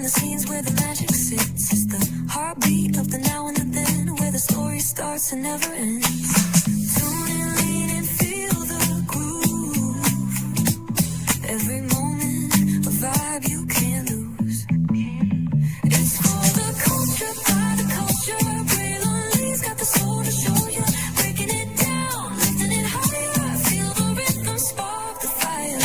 behind the scenes where the magic sits. It's the heartbeat of the now and the then, where the story starts and never ends. Tune in, lean and feel the groove. Every moment, a vibe you can't lose. It's for the culture, by the culture. Braylon Lee's got the soul to show you. Breaking it down, lifting it higher. Feel the rhythm, spark the fire.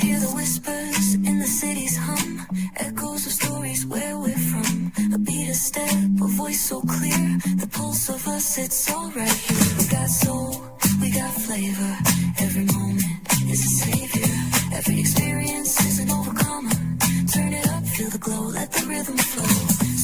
Hear the whispers in the city's hum, echoes of stories where we're from. A beat, a step, a voice so clear, the pulse of us, it's all right here. We got soul, we got flavor, every moment is a savior. Every experience is an overcomer. Turn it up, feel the glow, let the rhythm flow.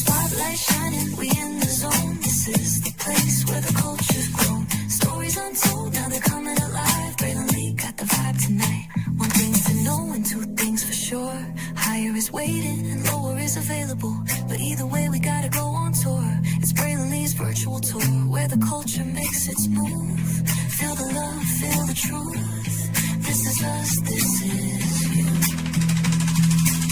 Spotlight shining, we in the zone. This is the place where the culture's grown. Stories untold, now they're coming alive. Braylon Lee got the vibe tonight. One thing to know and two things for sure. Higher is waiting and lower is available. But either way, we gotta go on tour. It's Braylon Lee's virtual tour, where the culture makes its move. Feel the love, feel the truth. This is us, this is you.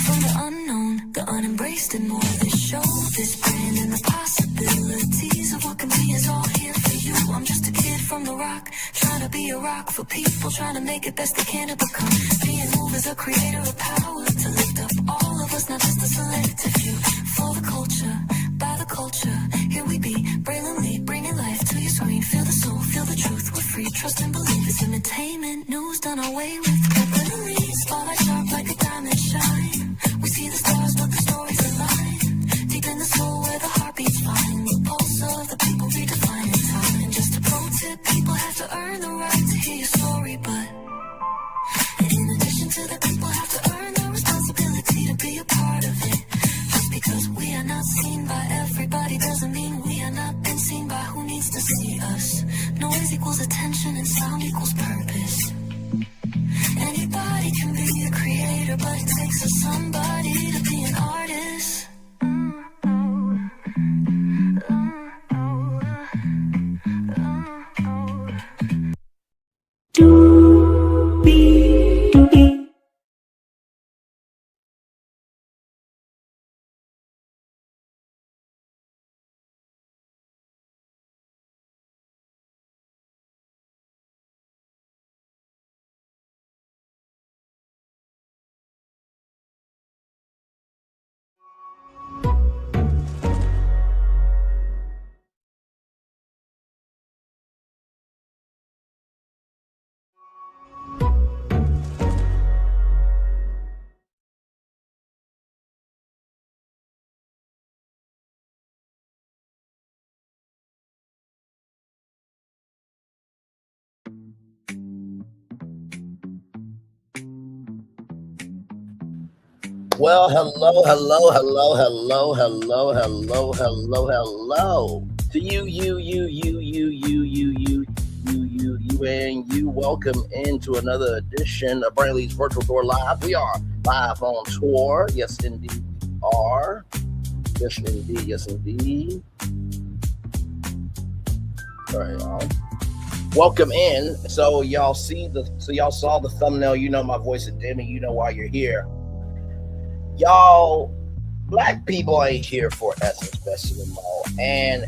From the unknown, the unembraced and more. This show, this brand and the possibilities of what can be is all here for you. I'm just a kid from the rock, trying to be a rock for people, trying to make it best they can to become. Being moved is a creator of power to lift up all of us, not just a selective few. For the culture, by the culture, here we be. Braylon Lee, bringing life to your screen. Feel the soul, feel the truth, we're free. Trust and believe it's entertainment, news done our way with. Braylon Lee, spotlight sharp like a diamond shine. We see the stars, but the stories align. Deep in the soul where the heartbeats flying. The pulse of the people redefining time. And just a pro tip, people have to earn the right to hear your story, but in addition to that, people have to earn the responsibility to be a part of it. Just because we are not seen by everybody doesn't mean we are not been seen by who needs to see us. Noise equals attention and sound equals purpose. Anybody can be a creator, but it takes a somebody to be an artist. Well, hello to you, and you. Welcome into another edition of Braylon Lee's Virtual Tour Live. We are live on tour. Yes, indeed, we are. Yes, indeed. All right, y'all. Welcome in. So y'all saw the thumbnail. You know my voice is dimming. You know why you're here. Y'all, black people ain't here for Essence Festival, and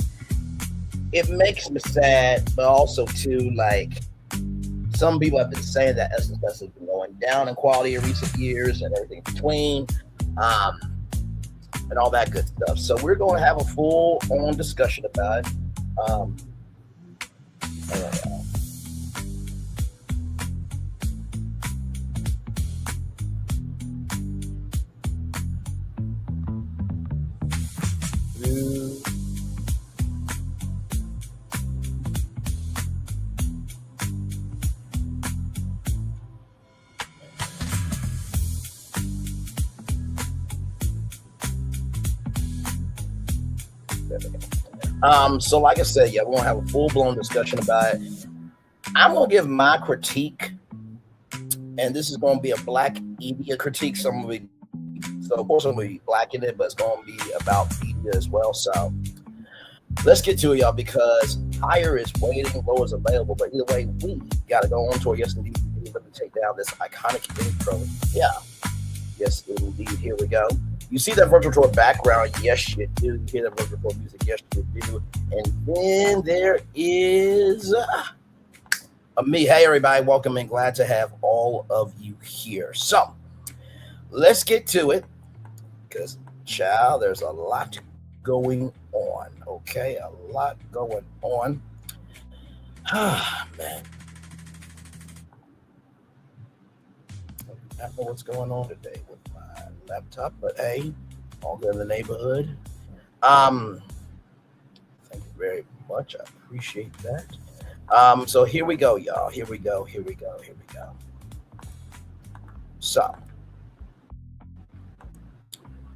it makes me sad, but also too, like, some people have been saying that Essence Festival has been going down in quality in recent years and everything between, and all that good stuff. So we're going to have a full-on discussion about it. So like I said, yeah, we're going to have a full-blown discussion about it. I'm going to give my critique, and this is going to be a black media critique. So of course I'm going to be black in it, but it's going to be about media as well. So Let's get to it, y'all, because higher is waiting, low is available. But either way, we got to go on tour. Yes, indeed. Let me take down this iconic intro. Yeah. Yes, indeed. Here we go. You see that virtual tour background? Yes, you do. You hear that virtual tour music? Yes, you do. And then there is me. Hey, everybody. Welcome and glad to have all of you here. So let's get to it because, child, there's a lot going on. Okay, a lot going on. Ah, man. I don't know what's going on today with my laptop, but hey, all good in the neighborhood. Thank you very much. I appreciate that. So here we go, y'all. Here we go. So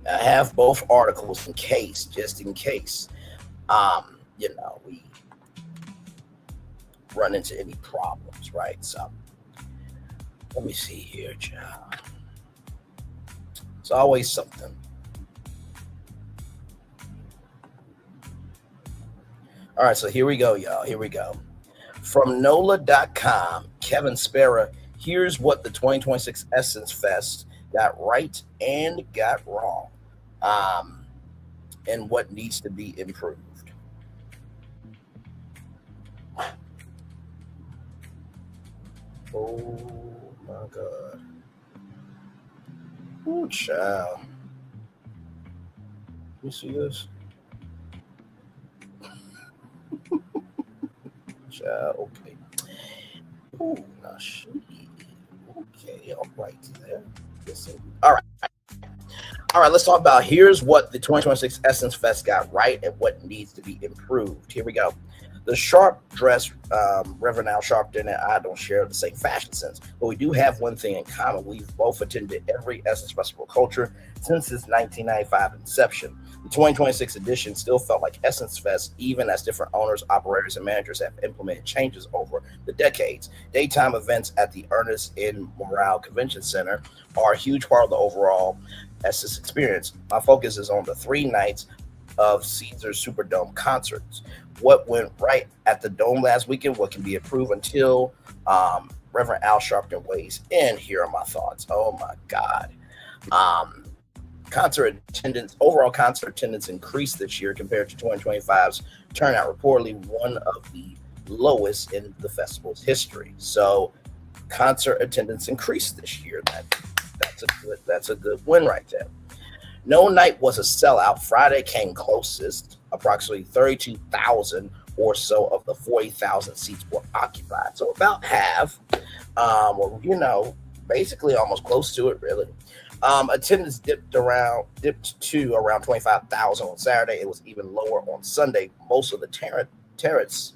I have both articles in case, just in case, we run into any problems, right? So let me see here, child. It's always something. All right, so here we go, y'all. Here we go. From NOLA.com, Kevin Spera, here's what the 2026 Essence Fest got right and got wrong, and what needs to be improved. Oh my God. Oh, child. You see this? Child, okay. Oh, now she. Okay, all right there. All right. All right, let's talk about here's what the 2026 Essence Fest got right and what needs to be improved. Here we go. The sharp dress, Reverend Al Sharpton and I don't share the same fashion sense, but we do have one thing in common. We've both attended every Essence Festival Culture since its 1995 inception. The 2026 edition still felt like Essence Fest, even as different owners, operators, and managers have implemented changes over the decades. Daytime events at the Ernest N. Morale Convention Center are a huge part of the overall Essence experience. My focus is on the 3 nights of Caesars Superdome concerts. What went right at the Dome last weekend, what can be improved until Reverend Al Sharpton weighs in. Here are my thoughts. Oh my God. Overall concert attendance increased this year compared to 2025's turnout, reportedly one of the lowest in the festival's history. So concert attendance increased this year. That's a good win right there. No night was a sellout. Friday came closest. Approximately 32,000 or so of the 40,000 seats were occupied. So about half, basically almost close to it, really. Attendance dipped to around 25,000 on Saturday. It was even lower on Sunday. Most of the terrace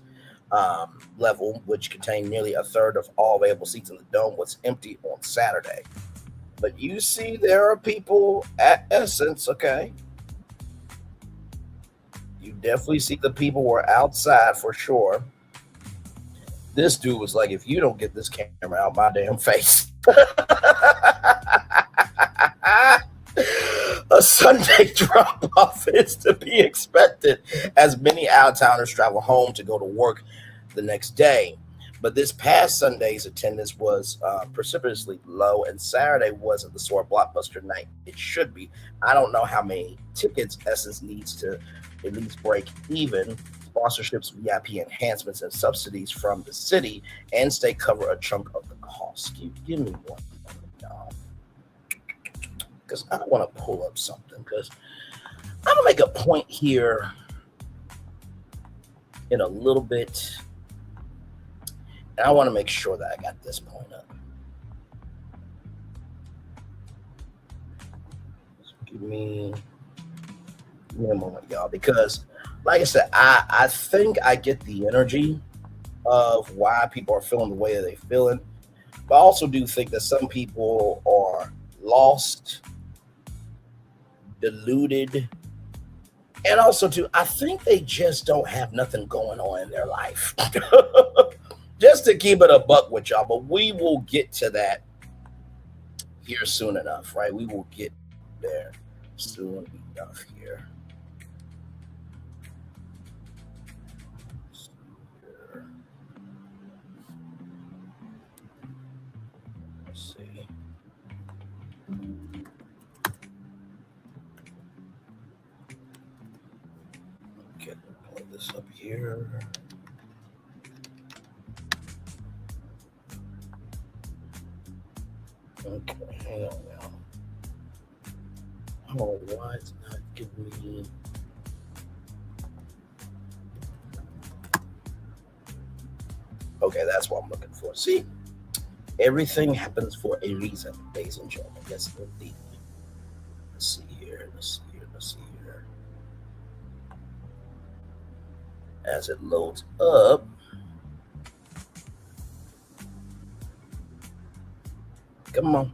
level, which contained nearly a third of all available seats in the Dome, was empty on Saturday. But you see, there are people at Essence, okay? You definitely see the people were outside for sure. This dude was like, if you don't get this camera out my damn face. A Sunday drop-off is to be expected as many out-of-towners travel home to go to work the next day. But this past Sunday's attendance was precipitously low, and Saturday wasn't the sort of blockbuster night it should be. I don't know how many tickets Essence needs to at least break even. Sponsorships, VIP enhancements, and subsidies from the city and state cover a chunk of the cost. Give me one, because I want to pull up something. Because I'm gonna make a point here in a little bit. And I want to make sure that I got this point up. So give me a moment, y'all, because like I said, I think I get the energy of why people are feeling the way that they're feeling. But I also do think that some people are lost, deluded, and also too, I think they just don't have nothing going on in their life. Just to keep it a buck with y'all, but we will get to that here soon enough, right? We will get there soon enough here. see. Okay, pull this up here. Okay, hang on now. Oh, why it's not giving me? Okay, that's what I'm looking for. See, everything happens for a reason, ladies and gentlemen. Yes, indeed. Let's see here. Let's see here. Let's see here. As it loads up. Come on.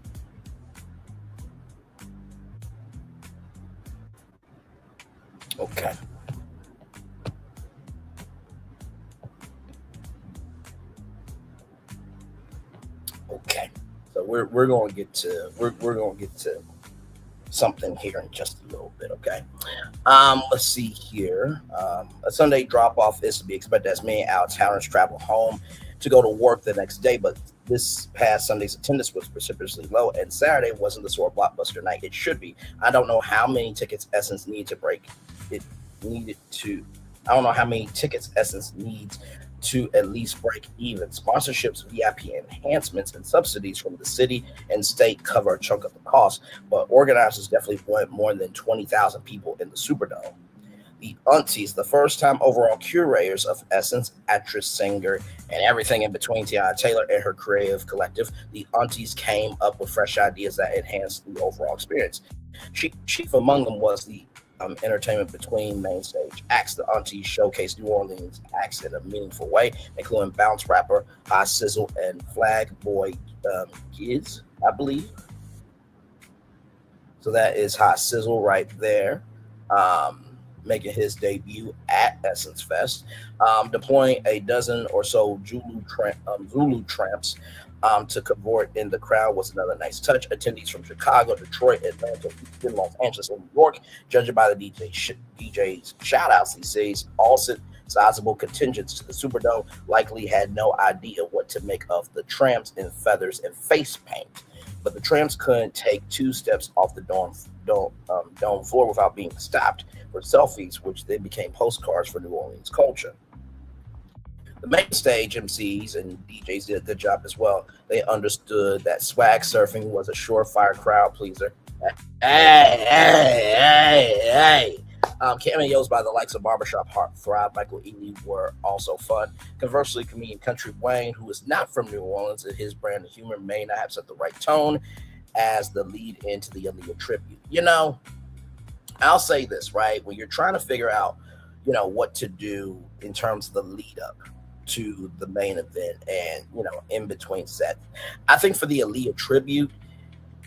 Okay. Okay. So we're going to get to we're going to get to something here in just a little bit. Okay. Let's see here. A Sunday drop off is to be expected as many out of towners travel home to go to work the next day, but this past Sunday's attendance was precipitously low, and Saturday wasn't the sort of blockbuster night it should be. I don't know how many tickets Essence needed to break. It needed to. I don't know how many tickets Essence needs to at least break even. Sponsorships, VIP enhancements, and subsidies from the city and state cover a chunk of the cost, but organizers definitely want more than 20,000 people in the Superdome. The Aunties, the first-time overall curators of Essence, actress, singer, and everything in between, Tiana Taylor and her creative collective, the Aunties came up with fresh ideas that enhanced the overall experience. Chief among them was the entertainment between main stage acts. The Aunties showcased New Orleans acts in a meaningful way, including bounce rapper High Sizzle and Flag Boy Kids, I believe. So that is High Sizzle right there. Making his debut at Essence Fest, deploying a dozen or so Zulu tramps to cavort in the crowd was another nice touch. Attendees from Chicago, Detroit, Atlanta, Houston, Los Angeles, and New York, judging by the DJ's shout-outs these days, all sent sizable contingents to the Superdome, likely had no idea what to make of the tramps in feathers and face paint. But the tramps couldn't take two steps off the dome floor without being stopped for selfies, which then became postcards for New Orleans culture. The main stage MCs and DJs did a good job as well. They understood that swag surfing was a surefire crowd pleaser. Hey. Cameos by the likes of Barbershop Heartthrob, Michael Ealy were also fun. Conversely, comedian Country Wayne, who is not from New Orleans, and his brand of humor may not have set the right tone as the lead into the Aaliyah tribute. You know, I'll say this, right? When you're trying to figure out, you know, what to do in terms of the lead up to the main event and, you know, in between sets, I think for the Aaliyah tribute,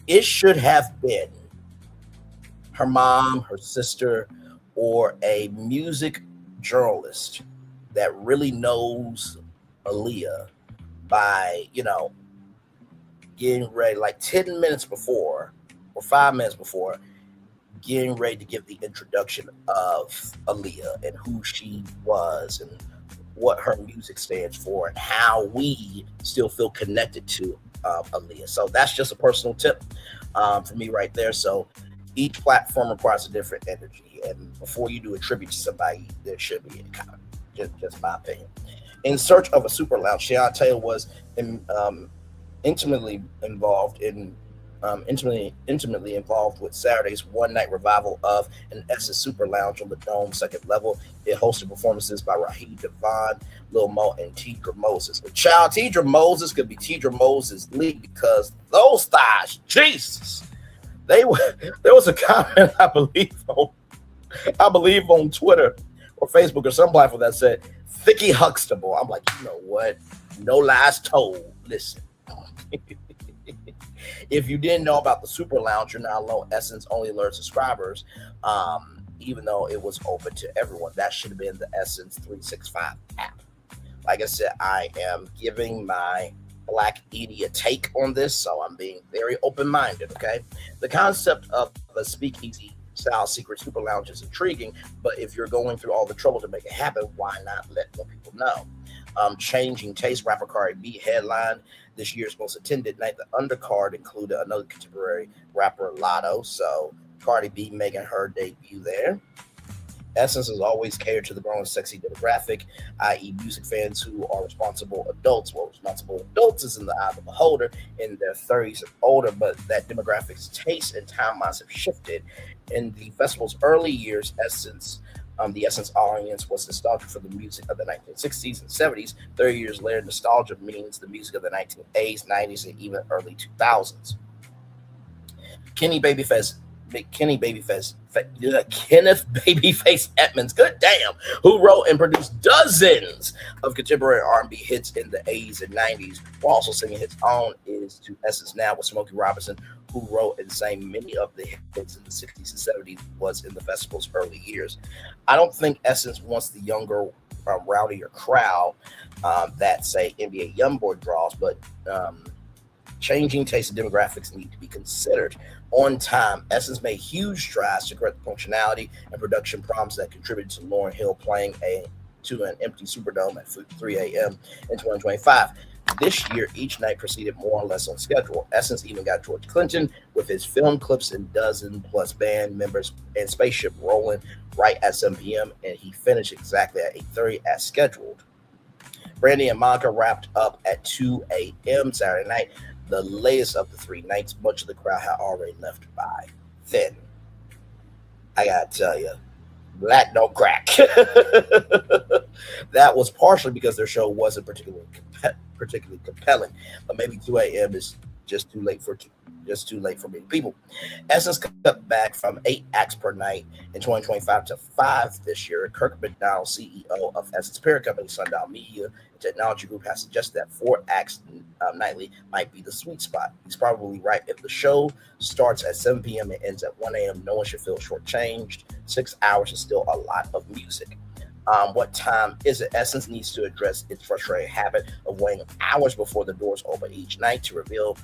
it should have been her mom, her sister, or a music journalist that really knows Aaliyah by, you know, getting ready like 10 minutes before or 5 minutes before, getting ready to give the introduction of Aaliyah and who she was and what her music stands for and how we still feel connected to Aaliyah. So that's just a personal tip for me right there. So each platform requires a different energy, and before you do a tribute to somebody, there should be a kind of, just my opinion. In search of a super lounge, Tiana Taylor was intimately involved with Saturday's one-night revival of an Essence Super Lounge on the Dome second level. It hosted performances by Raheem Devon, Lil Mo, and Tidra Moses. The child Tidra Moses could be Tidra Moses' league because those thighs, Jesus. There was a comment I believe on Twitter or Facebook or some platform that said Thicky Huxtable. I'm like, you know what? No lies told. Listen. If you didn't know about the Super Lounge, you're now alone. Essence only alert subscribers, even though it was open to everyone. That should have been the Essence 365 app. Like I said, I am giving my Black Edie a take on this, so I'm being very open-minded, okay? The concept of a speakeasy style secret super lounge is intriguing, but if you're going through all the trouble to make it happen, why not let more people know? Changing Taste, rapper Cardi B headlined this year's most attended night. The undercard included another contemporary rapper, Lotto. So Cardi B making her debut there. Essence has always catered to the grown sexy demographic, i.e., music fans who are responsible adults. Well, responsible adults is in the eye of the beholder in their 30s and older, but that demographic's tastes and timelines have shifted. In the festival's early years, the Essence audience was nostalgic for the music of the 1960s and 70s. 30 years later, nostalgia means the music of the 1980s, 90s, and even early 2000s. Kenny Babyface Kenneth Babyface Edmonds, good damn, who wrote and produced dozens of contemporary R&B hits in the 80s and 90s, while also singing his own, is to Essence now with Smokey Robinson, who wrote and sang many of the hits in the 60s and 70s, was in the festival's early years. I don't think Essence wants the younger, rowdier crowd that, say, NBA Youngboy draws, but changing taste and demographics need to be considered. On time, Essence made huge strides to correct the functionality and production problems that contributed to Lauryn Hill playing to an empty Superdome at 3 a.m. in 2025. This year, each night proceeded more or less on schedule. Essence even got George Clinton with his film clips and dozen plus band members and spaceship rolling right at 7 p.m. and he finished exactly at 8:30 as scheduled. Brandy and Monica wrapped up at 2 a.m. Saturday night, the latest of the three nights. Much of the crowd had already left by then. I gotta tell you, Black don't crack. That was partially because their show wasn't particularly compelling, but maybe 2 a.m. is just too late for many people. Essence cut back from 8 acts per night in 2025 to 5 this year. Kirk McDonald, CEO of Essence parent company Sundial Media and Technology Group, has suggested that 4 acts nightly might be the sweet spot. He's probably right. If the show starts at 7 p.m. and ends at 1 a.m., no one should feel shortchanged. 6 hours is still a lot of music. What time is it? Essence needs to address its frustrating habit of waiting hours before the doors open each night to reveal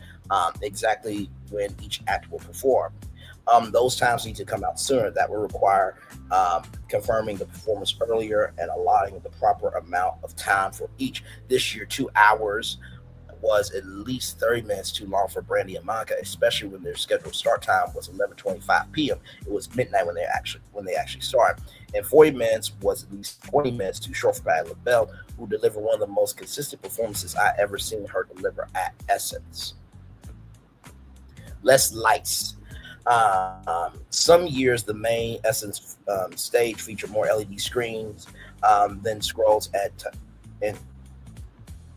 exactly when each act will perform. Those times need to come out sooner. That will require confirming the performance earlier and allotting the proper amount of time for each. This year, 2 hours was at least 30 minutes too long for Brandy and Monica, especially when their scheduled start time was 11:25 p.m. It was midnight when they actually started. And 40 minutes was at least 20 minutes too short for Patti LaBelle, who delivered one of the most consistent performances I ever seen her deliver at Essence. Less lights. Some years the main Essence stage featured more LED screens than scrolls and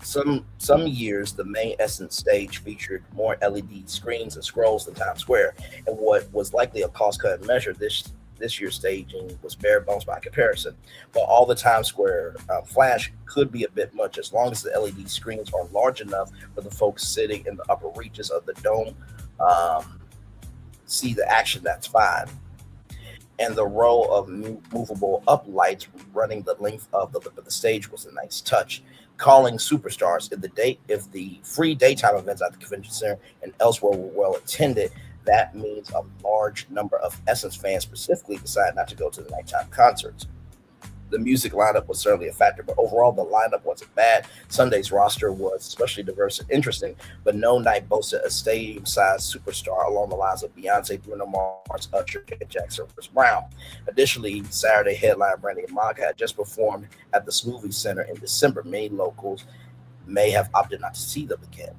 some years the main Essence stage featured more LED screens and scrolls than Times Square, and what was likely a cost-cutting measure, this year's staging was bare bones by comparison. But all the Times Square flash could be a bit much as long as the LED screens are large enough for the folks sitting in the upper reaches of the dome see the action. That's fine. And the row of movable uplights running the length of the stage was a nice touch. Calling superstars, if the free daytime events at the convention center and elsewhere were well attended, that means a large number of Essence fans specifically decided not to go to the nighttime concerts. The music lineup was certainly a factor, but overall the lineup wasn't bad. Sunday's roster was especially diverse and interesting, but no night boasted a stadium-sized superstar along the lines of Beyonce, Bruno Mars, Usher, and Jackson Chris Brown. Additionally, Saturday headline Brandy and Monica had just performed at the Smoothie Center in December. Many locals may have opted not to see them again.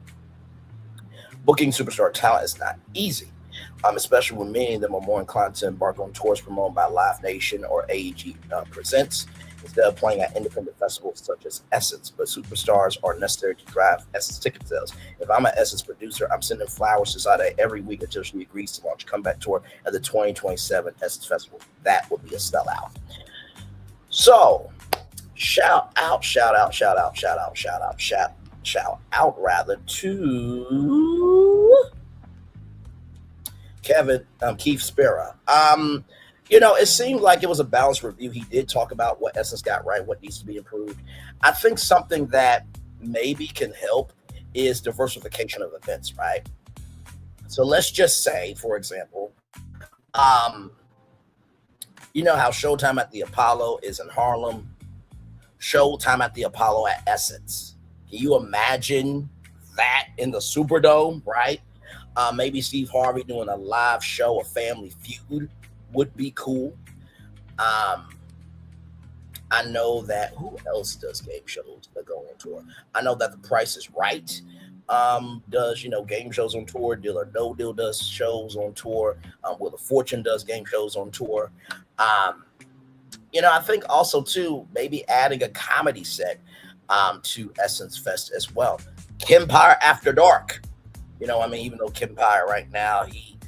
Booking superstar talent is not easy, especially when many of them are more inclined to embark on tours promoted by Live Nation or AEG Presents instead of playing at independent festivals such as Essence. But superstars are necessary to drive Essence ticket sales. If I'm an Essence producer, I'm sending flowers to Sade every week until she agrees to launch a comeback tour at the 2027 Essence Festival. That would be a sellout. So, shout out to Keith Sparrow. It seemed like it was a balanced review. He did talk about what Essence got right, what needs to be improved. I think something that maybe can help is diversification of events, right? So let's just say, for example, you know how Showtime at the Apollo is in Harlem. Showtime at the Apollo at Essence. Can you imagine that in the Superdome, right? Maybe Steve Harvey doing a live show of Family Feud would be cool. I know that who else does game shows that go on tour? I know that The Price is Right does game shows on tour. Deal or No Deal does shows on tour. Wheel of Fortune does game shows on tour. I think also too maybe adding a comedy set to Essence Fest as well. Kempire After Dark. Even though Kempire right now, him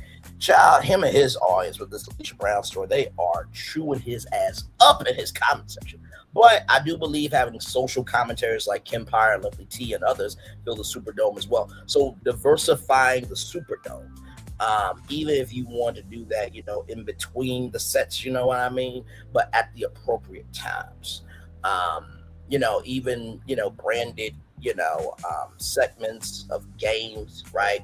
and his audience with this Alicia Brown story, they are chewing his ass up in his comment section. But I do believe having social commentaries like Kempire, Lovely T, and others fill the Superdome as well. So diversifying the Superdome, even if you want to do that, in between the sets, you know what I mean? But at the appropriate times. Even, branded, segments of games, right?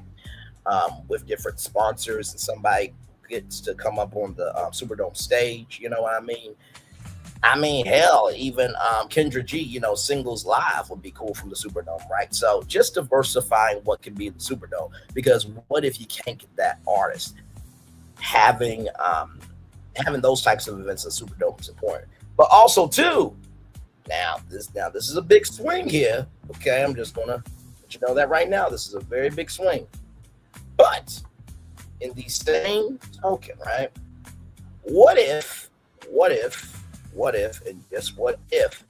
With different sponsors, and somebody gets to come up on the Superdome stage, you know what I mean? Hell, even Kendra G, singles live would be cool from the Superdome, right? So just diversifying what can be the Superdome, because what if you can't get that artist? Having those types of events at Superdome is important, but also too. Now this is a big swing here. Okay, I'm just gonna let you know that right now. This is a very big swing. But in the same token, right? What if, and guess what if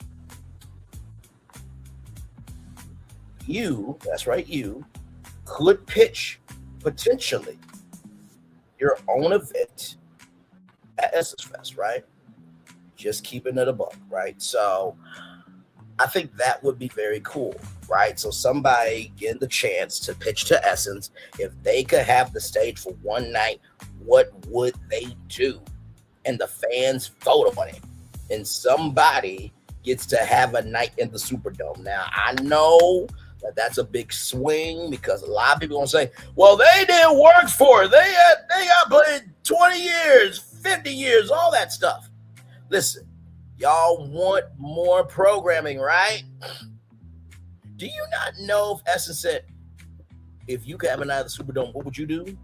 that's right, you could pitch potentially your own event at Essence Fest, right? Just keeping it a buck, right? So I think that would be very cool, right? So somebody getting the chance to pitch to Essence, if they could have the stage for one night, what would they do? And the fans vote on it. And somebody gets to have a night in the Superdome. Now, I know that that's a big swing because a lot of people gonna say, well, they didn't work for it. They got played 20 years, 50 years, all that stuff. Listen, y'all want more programming, right? Do you not know if Essence said, if you could have a night at the Superdome, what would you do?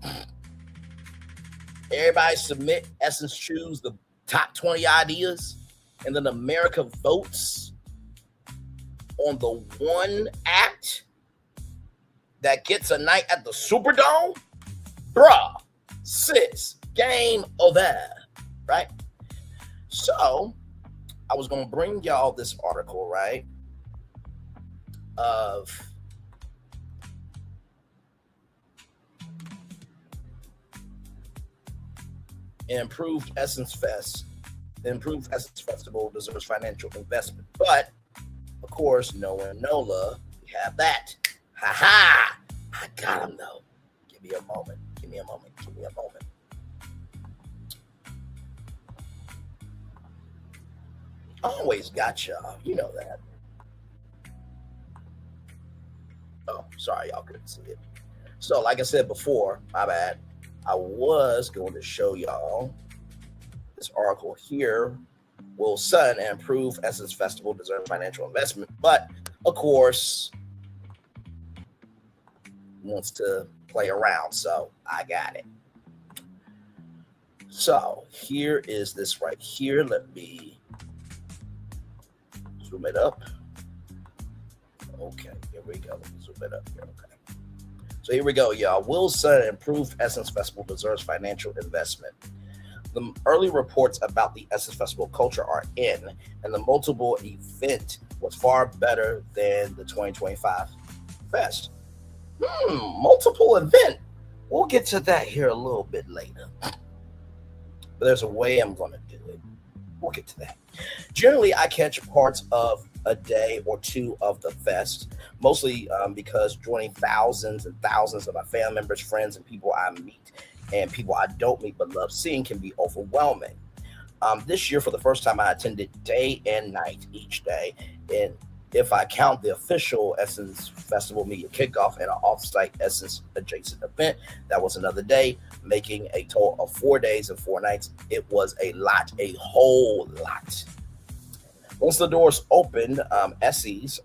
Everybody submit, Essence choose the top 20 ideas, and then America votes on the one act that gets a night at the Superdome? Bruh, sis, game over, right? So, I was going to bring y'all this article, right, of improved Essence Festival deserves financial investment. But, of course, knowing NOLA, we have that. Ha-ha! I got him, though. Give me a moment. Always got y'all. You know that. Oh, sorry, y'all couldn't see it. So, like I said before, my bad. I was going to show y'all this article here. Will Sun and Improve Essence Festival deserve financial investment? But, of course, wants to play around, so I got it. So, here is this right here. Let me zoom it up. Okay, here we go. Let me zoom it up here. Okay. So here we go, y'all. Will Sun Improved Essence Festival deserves financial investment. The early reports about the Essence Festival culture are in, and the multiple event was far better than the 2025 Fest. Multiple event. We'll get to that here a little bit later. But there's a way I'm going to do it. We'll get to that. Generally, I catch parts of a day or two of the fest, mostly because joining thousands and thousands of my family members, friends, and people I meet and people I don't meet but love seeing can be overwhelming. This year, for the first time, I attended day and night each day. And if I count the official Essence Festival media kickoff and an off-site Essence adjacent event, that was another day, making a total of 4 days and 4 nights. It was a lot, a whole lot. Once the doors opened, Esses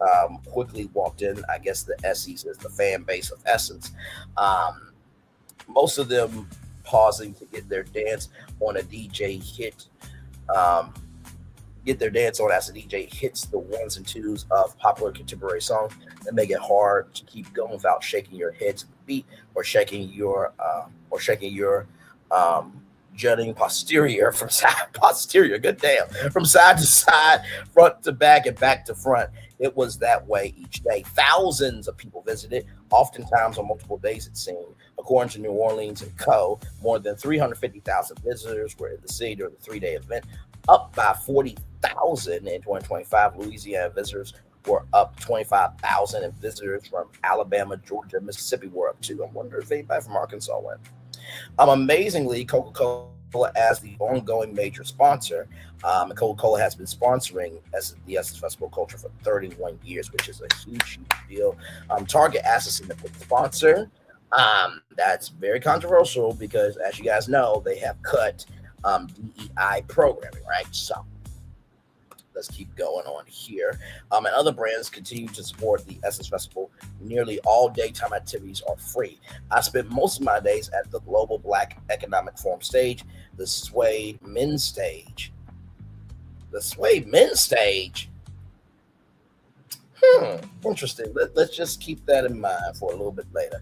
quickly walked in. I guess the Esses is the fan base of Essence. Um, Most of them pausing to on a DJ hit. Um, get their dance on as the DJ hits the ones and twos of popular contemporary songs that make it hard to keep going without shaking your head to the beat or shaking your um, jutting posterior from side posterior. Good damn, from side to side, front to back, and back to front. It was that way each day. Thousands of people visited, oftentimes on multiple days. It seemed, according to New Orleans and Co. More than 350,000 visitors were in the city during the three-day event, up by 40,000 in 2025. Louisiana visitors were up 25,000, and visitors from Alabama, Georgia, Mississippi were up too. I wonder if anybody from Arkansas went. Amazingly, Coca-Cola as the ongoing major sponsor, and Coca-Cola has been sponsoring as the Essence Festival Culture for 31 years, which is a huge deal. Target as a significant sponsor. That's very controversial because, as you guys know, they have cut DEI programming, right? So let's keep going on here. And other brands continue to support the Essence Festival. Nearly all daytime activities are free. I spent most of my days at the Global Black Economic Forum stage, the Sway Men's stage. The Sway Men's stage. Interesting. Let's just keep that in mind for a little bit later.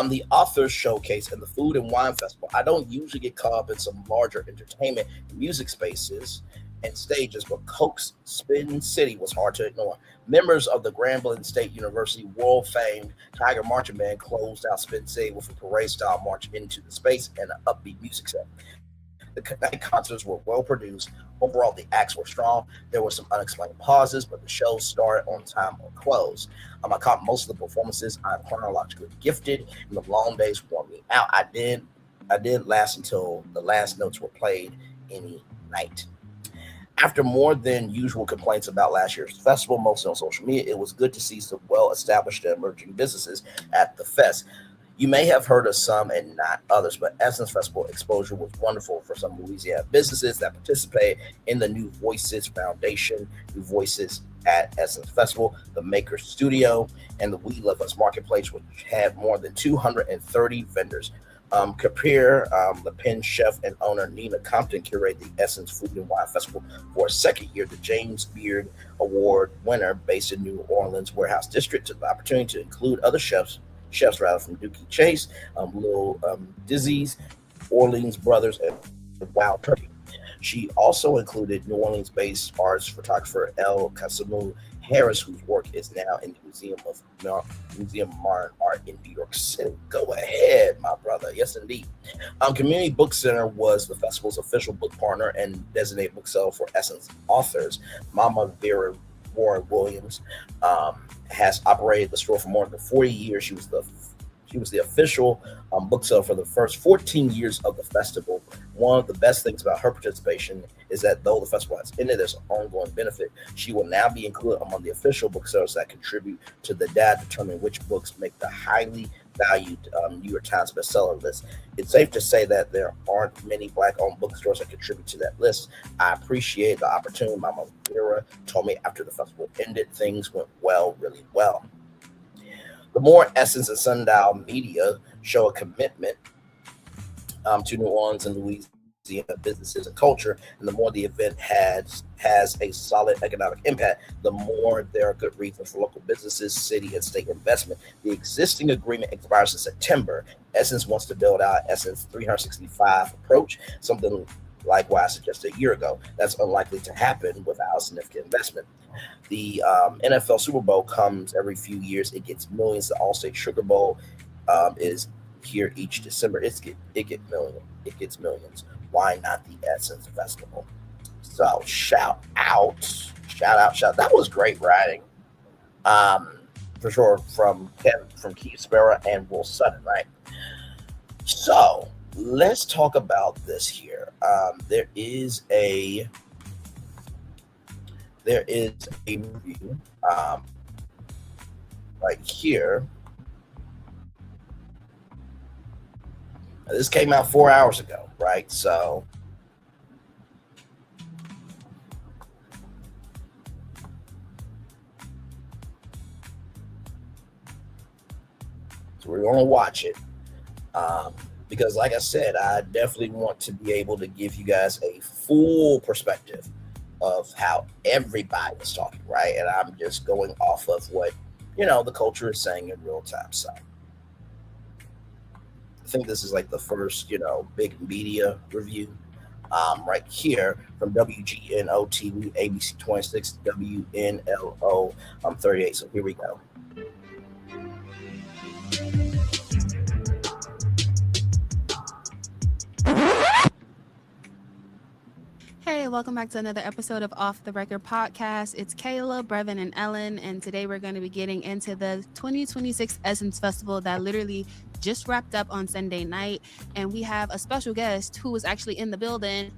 The Authors Showcase and the Food and Wine Festival. I don't usually get caught up in some larger entertainment and music spaces and stages, but Coke's Spin City was hard to ignore. Members of the Grambling State University world-famed Tiger Marching Band closed out Spin City with a parade-style march into the space and an upbeat music set. The night concerts were well produced. Overall, the acts were strong. There were some unexplained pauses, but the show started on time or closed. I caught most of the performances. I'm chronologically gifted, and the long days wore me out. I didn't last until the last notes were played any night. After more than usual complaints about last year's festival, mostly on social media, it was good to see some well-established and emerging businesses at the fest. You may have heard of some and not others, but Essence Festival exposure was wonderful for some Louisiana businesses that participate in the New Voices Foundation, New Voices at Essence Festival, the Maker Studio, and the We Love Us Marketplace, which had more than 230 vendors. Kapir, the Penn chef and owner Nina Compton, curated the Essence Food and Wine Festival for a second year. The James Beard Award winner, based in New Orleans Warehouse District, took the opportunity to include other chefs from Dookie Chase, Lil Dizzy's, Orleans Brothers, and Wild Turkey. She also included New Orleans-based artist photographer El Kasimu Harris, whose work is now in the Museum of Modern Art in New York City. Go ahead, my brother. Yes, indeed. Community Book Center was the festival's official book partner and designated bookseller for Essence authors. Mama Vera Warren Williams has operated the store for more than 40 years. She was the official bookseller for the first 14 years of the festival. One of the best things about her participation is that though the festival has ended, there's an ongoing benefit. She will now be included among the official booksellers that contribute to the data determining which books make the highly valued New York Times bestseller list. It's safe to say that there aren't many Black-owned bookstores that contribute to that list. I appreciate the opportunity. Mama Vera told me after the festival ended, things went well, really well. The more Essence and Sundial Media show a commitment to New Orleans and Louisiana businesses and culture, and the more the event has a solid economic impact, the more there are good reasons for local businesses, city, and state investment. The existing agreement expires in September. Essence wants to build out Essence 365 approach, something like what I suggested a year ago. That's unlikely to happen without significant investment. The NFL Super Bowl comes every few years. It gets millions. The All-State Sugar Bowl is here each December. It gets millions. Why not the Essence Festival? So shout out. That was great writing, for sure, from Keith Sparrow and Will Sutton, right? So let's talk about this here. There is a review right here. This came out 4 hours ago, right? So So we're going to watch it. Because like I said, I definitely want to be able to give you guys a full perspective of how everybody is talking, right? And I'm just going off of what, the culture is saying in real time. So I think this is like the first, big media review right here from WGNO TV, ABC 26, WNLO 38. So here we go. Hey, welcome back to another episode of Off the Record Podcast. It's Kayla, Brevin, and Ellen, and today we're going to be getting into the 2026 Essence Festival that literally just wrapped up on Sunday night, and we have a special guest who was actually in the building,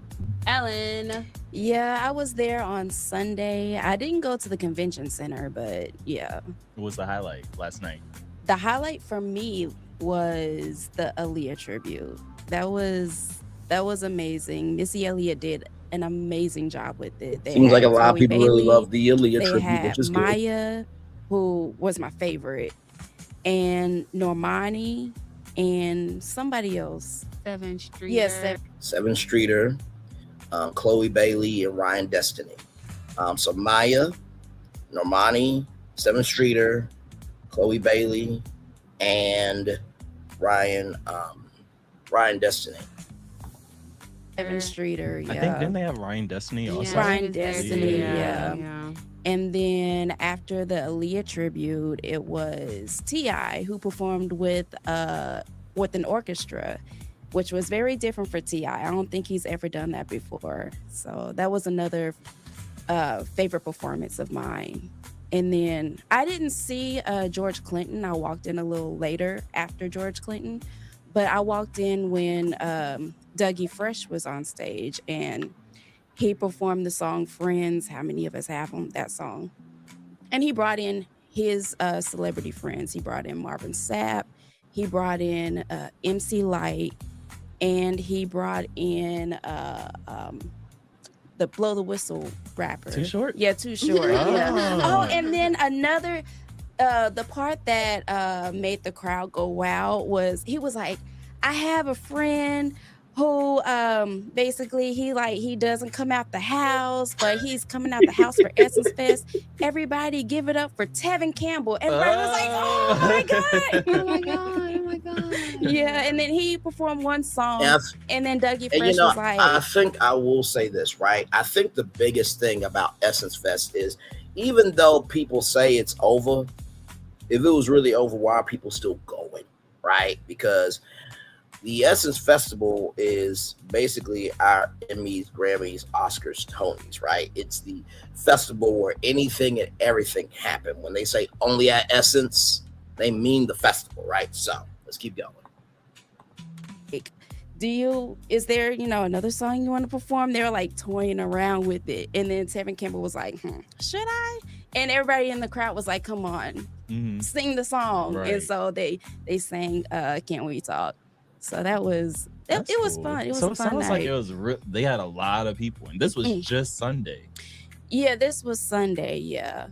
Ellen. Yeah, I was there on Sunday. I didn't go to the convention center, but yeah. What was the highlight last night? The highlight for me was the Aaliyah tribute. That was amazing. Missy Elliott did an amazing job with it. Seems like a lot of people really love the Aaliyah they tribute, had which is Maya, who was my favorite, and Normani, and somebody else. Sevyn Streeter. Yes, Sevyn Streeter, Chloe Bailey, and Ryan Destiny. So Maya, Normani, Sevyn Streeter, Chloe Bailey, and Ryan Destiny. Sevyn Streeter. Yeah. I think didn't they have Ryan Destiny also? Yeah, Ryan he was there Destiny, too. yeah. And then after the Aaliyah tribute, it was T.I. who performed with an orchestra, which was very different for T.I. I don't think he's ever done that before. So that was another favorite performance of mine. And then I didn't see George Clinton. I walked in a little later after George Clinton, but I walked in when Dougie Fresh was on stage, and he performed the song Friends. How many of us have that song? And he brought in his celebrity friends. He brought in Marvin Sapp, he brought in MC Lyte, and he brought in the Blow the Whistle rapper. Too Short? Yeah, Too Short. Yeah. Oh. Oh, and then another, the part that made the crowd go wow was he was like, I have a friend who basically he doesn't come out the house, but he's coming out the house for Essence Fest. Everybody give it up for Tevin Campbell. Everybody was like, oh my God. Oh my God. Oh my God. Yeah, and then he performed one song, and then Dougie And Fresh was like, I think I will say this, right? I think the biggest thing about Essence Fest is, even though people say it's over, if it was really over, why are people still going, right? Because the Essence Festival is basically our Emmys, Grammys, Oscars, Tonys, right? It's the festival where anything and everything happen. When they say only at Essence, they mean the festival, right? So let's keep going. is there, another song you want to perform? They were like toying around with it. And then Tevin Campbell was like, should I? And everybody in the crowd was like, come on, sing the song. Right. And so they sang Can't We Talk? So that was, it was cool. fun. It was so a fun sounds night. like it was they had a lot of people, and this was just Sunday. Yeah, this was Sunday, yeah.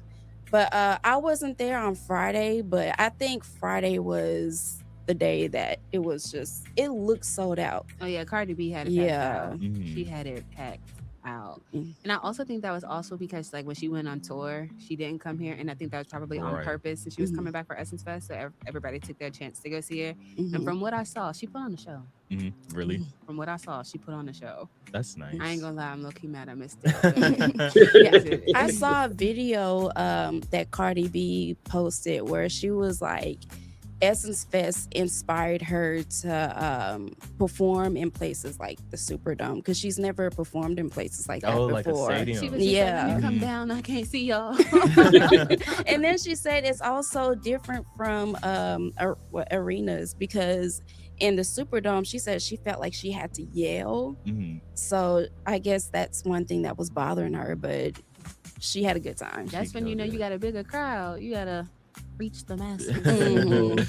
But I wasn't there on Friday, but I think Friday was the day that it looked sold out. Oh yeah, Cardi B had it packed out. She had it packed out. And I also think that was also because like when she went on tour, she didn't come here, and I think that was probably on purpose, and she was coming back for Essence Fest, so everybody took their chance to go see her. And from what I saw, she put on the show. Really? From what I saw, she put on the show. That's nice. I ain't gonna lie, I'm low-key mad I missed it. I saw a video that Cardi B posted where she was like, Essence Fest inspired her to perform in places like the Superdome, because she's never performed in places like that before. Like a stadium. She was just like, let me come down, I can't see y'all. And then she said it's also different from arenas, because in the Superdome, she said she felt like she had to yell. So I guess that's one thing that was bothering her, but she had a good time. That's when you know you got a bigger crowd. You gotta reach the masses.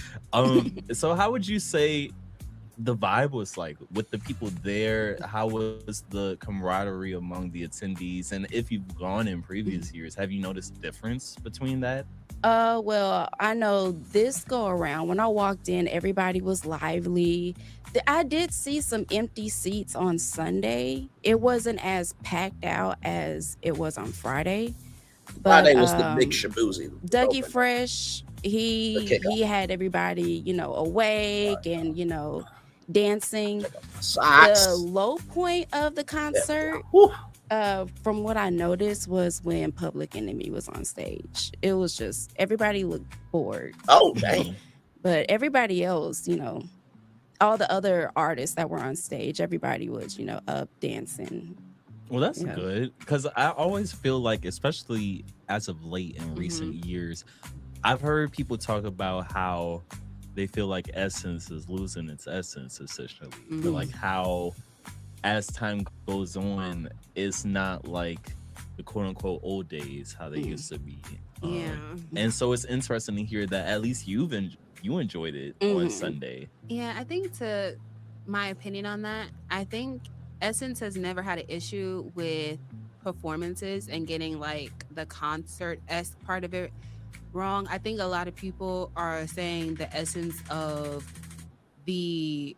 So how would you say the vibe was like with the people there? How was the camaraderie among the attendees? And if you've gone in previous years, have you noticed a difference between that? Well, I know this go around when I walked in, everybody was lively. I did see some empty seats on Sunday. It wasn't as packed out as it was on Friday. But Friday was the big shabuzi. Dougie open. Fresh, The he kickoff. had everybody, awake and dancing. Socks. The low point of the concert, Whew. from what I noticed, was when Public Enemy was on stage. It was just everybody looked bored, Oh, dang. but everybody else, all the other artists that were on stage, everybody was, up dancing. Well, that's Yeah. good, because I always feel like, especially as of late in recent years, I've heard people talk about how they feel like Essence is losing its essence, essentially. But like how, as time goes on, it's not like the quote unquote old days how they used to be. Yeah. And so it's interesting to hear that at least you enjoyed it on Sunday. Yeah, I think, to my opinion on that, I think Essence has never had an issue with performances and getting like the concert-esque part of it wrong. I think a lot of people are saying the essence of the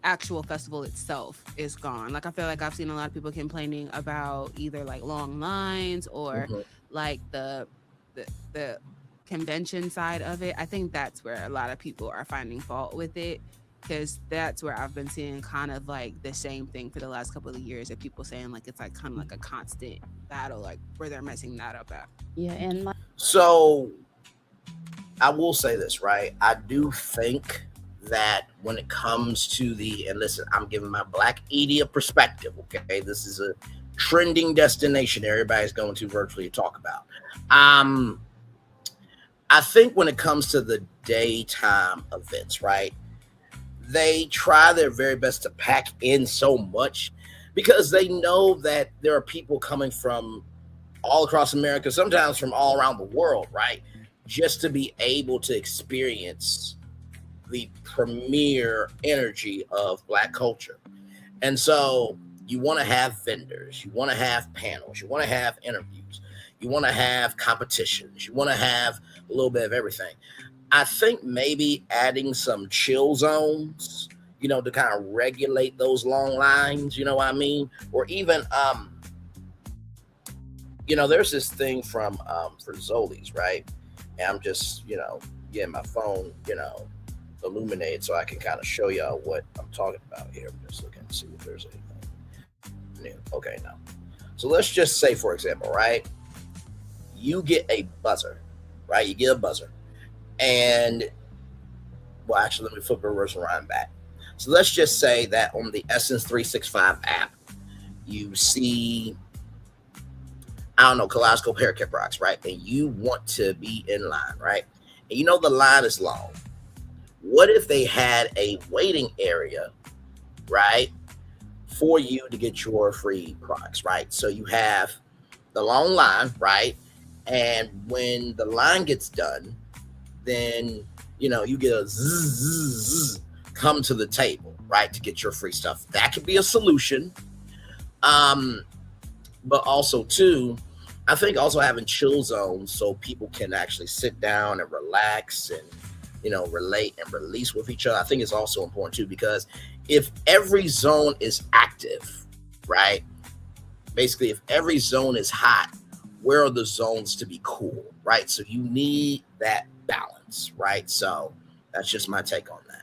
actual festival itself is gone. Like, I feel like I've seen a lot of people complaining about either like long lines or like the convention side of it. I think that's where a lot of people are finding fault with it, because that's where I've been seeing kind of like the same thing for the last couple of years, of people saying like it's like kind of like a constant battle, like where they're messing that up at. Yeah, and like, So I will say this, right? I do think that when it comes to and listen, I'm giving my Black Edia perspective, okay? This is a trending destination everybody's going to virtually talk about. I think when it comes to the daytime events, right? They try their very best to pack in so much because they know that there are people coming from all across America, sometimes from all around the world, right? Just to be able to experience the premier energy of Black culture. And so you want to have vendors, you want to have panels, you want to have interviews, you want to have competitions, you want to have a little bit of everything. I think maybe adding some chill zones, to kind of regulate those long lines, you know what I mean? Or even, there's this thing from for Zoli's, right? And I'm just, getting my phone, illuminated so I can kind of show y'all what I'm talking about here. I'm just looking to see if there's anything new. Okay, no. So let's just say, for example, right? You get a buzzer, right? You get a buzzer. And, well, actually, let me flip it reverse and run back. So let's just say that on the Essence 365 app, you see, I don't know, Kaleidoscope Haircut Rocks, right? And you want to be in line, right? And the line is long. What if they had a waiting area, right, for you to get your free products, right? So you have the long line, right? And when the line gets done, then, you get a zzz, come to the table, right, to get your free stuff. That could be a solution. But also, too, I think also having chill zones so people can actually sit down and relax and, relate and release with each other. I think it's also important, too, because if every zone is active, right, basically, if every zone is hot, where are the zones to be cool, right? So you need that balance, right? So that's just my take on that.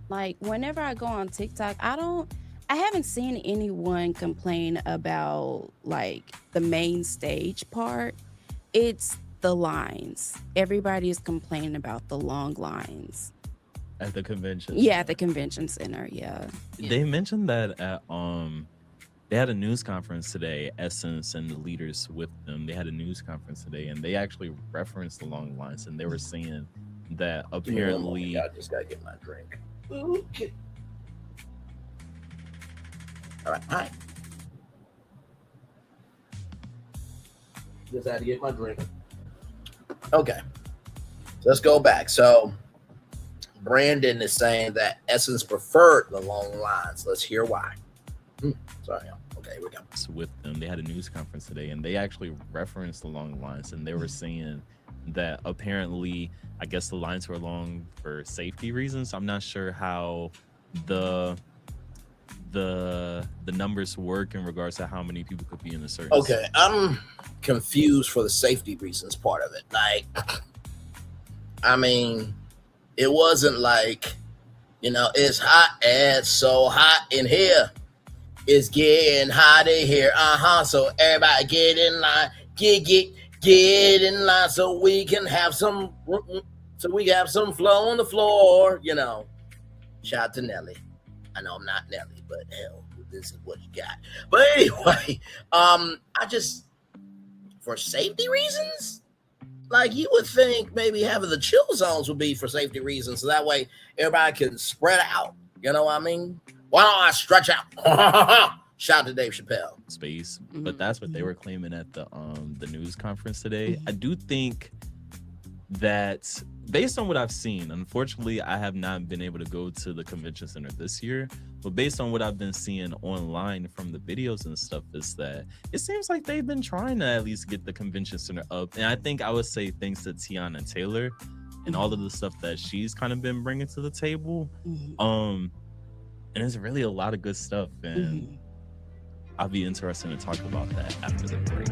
like whenever I go on TikTok, I haven't seen anyone complain about like the main stage part. It's the lines. Everybody is complaining about the long lines. At the convention. Yeah, at the convention center. Yeah. They mentioned that at they had a news conference today, Essence and the leaders with them. They had a news conference today, and they actually referenced the long lines, and they were saying that apparently I just gotta get my drink. Okay. All right. Hi. Just had to get my drink. Okay. let's go back. So Brandon is saying that Essence preferred the long lines. Let's hear why. Sorry. Okay, here we go. With them, they had a news conference today, and they actually referenced the long lines, and they were saying that apparently, I guess the lines were long for safety reasons. I'm not sure how the numbers work in regards to how many people could be in the service. Okay, I'm confused for the safety reasons part of it. Like, I mean, it wasn't like, it's hot and so hot in here. It's getting hot in here. So everybody get in line, get in line so we can have some flow on the floor, Shout out to Nelly. I know I'm not Nelly, but hell, this is what you got. But anyway, I just, for safety reasons, like you would think maybe having the chill zones would be for safety reasons, so that way everybody can spread out. You know what I mean? Why don't I stretch out? Shout out to Dave Chappelle. Space, but that's what they were claiming at the news conference today. I do think that based on what I've seen, unfortunately, I have not been able to go to the convention center this year, but based on what I've been seeing online from the videos and stuff, is that it seems like they've been trying to at least get the convention center up. And I think I would say thanks to Teyana Taylor and all of the stuff that she's kind of been bringing to the table. And it's really a lot of good stuff, and I'll be interested to talk about that after the break.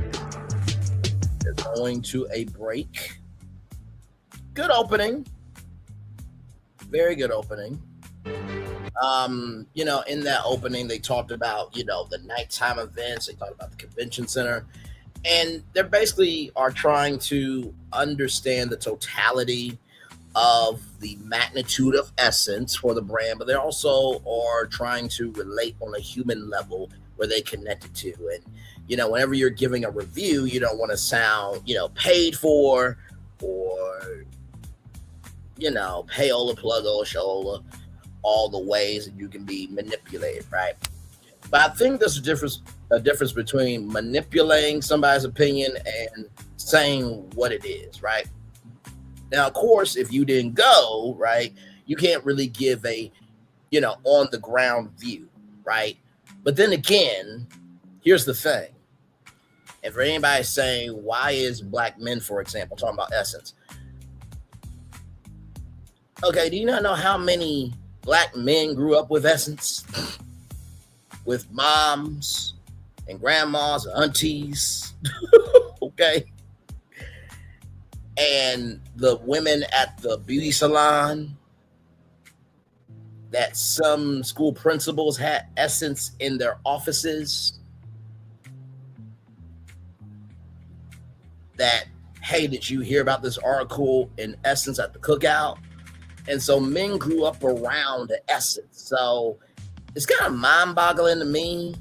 They're going to a break. Good opening. Very good opening. In that opening, they talked about, the nighttime events. They talked about the convention center. And they basically are trying to understand the totality of the magnitude of Essence for the brand, but they also are trying to relate on a human level where they connected to. And, whenever you're giving a review, you don't want to sound, paid for or, payola, plugola, shola, all the ways that you can be manipulated, right? But I think there's a difference between manipulating somebody's opinion and saying what it is, right? Now, of course, if you didn't go, right, you can't really give a, on the ground view, right? But then again, here's the thing. And for anybody saying, why is Black Men, for example, talking about Essence? Okay, do you not know how many Black men grew up with Essence? With moms and grandmas and aunties, okay? And the women at the beauty salon, that some school principals had Essence in their offices. That, hey, did you hear about this article in Essence at the cookout? And so men grew up around the Essence. So it's kind of mind-boggling to me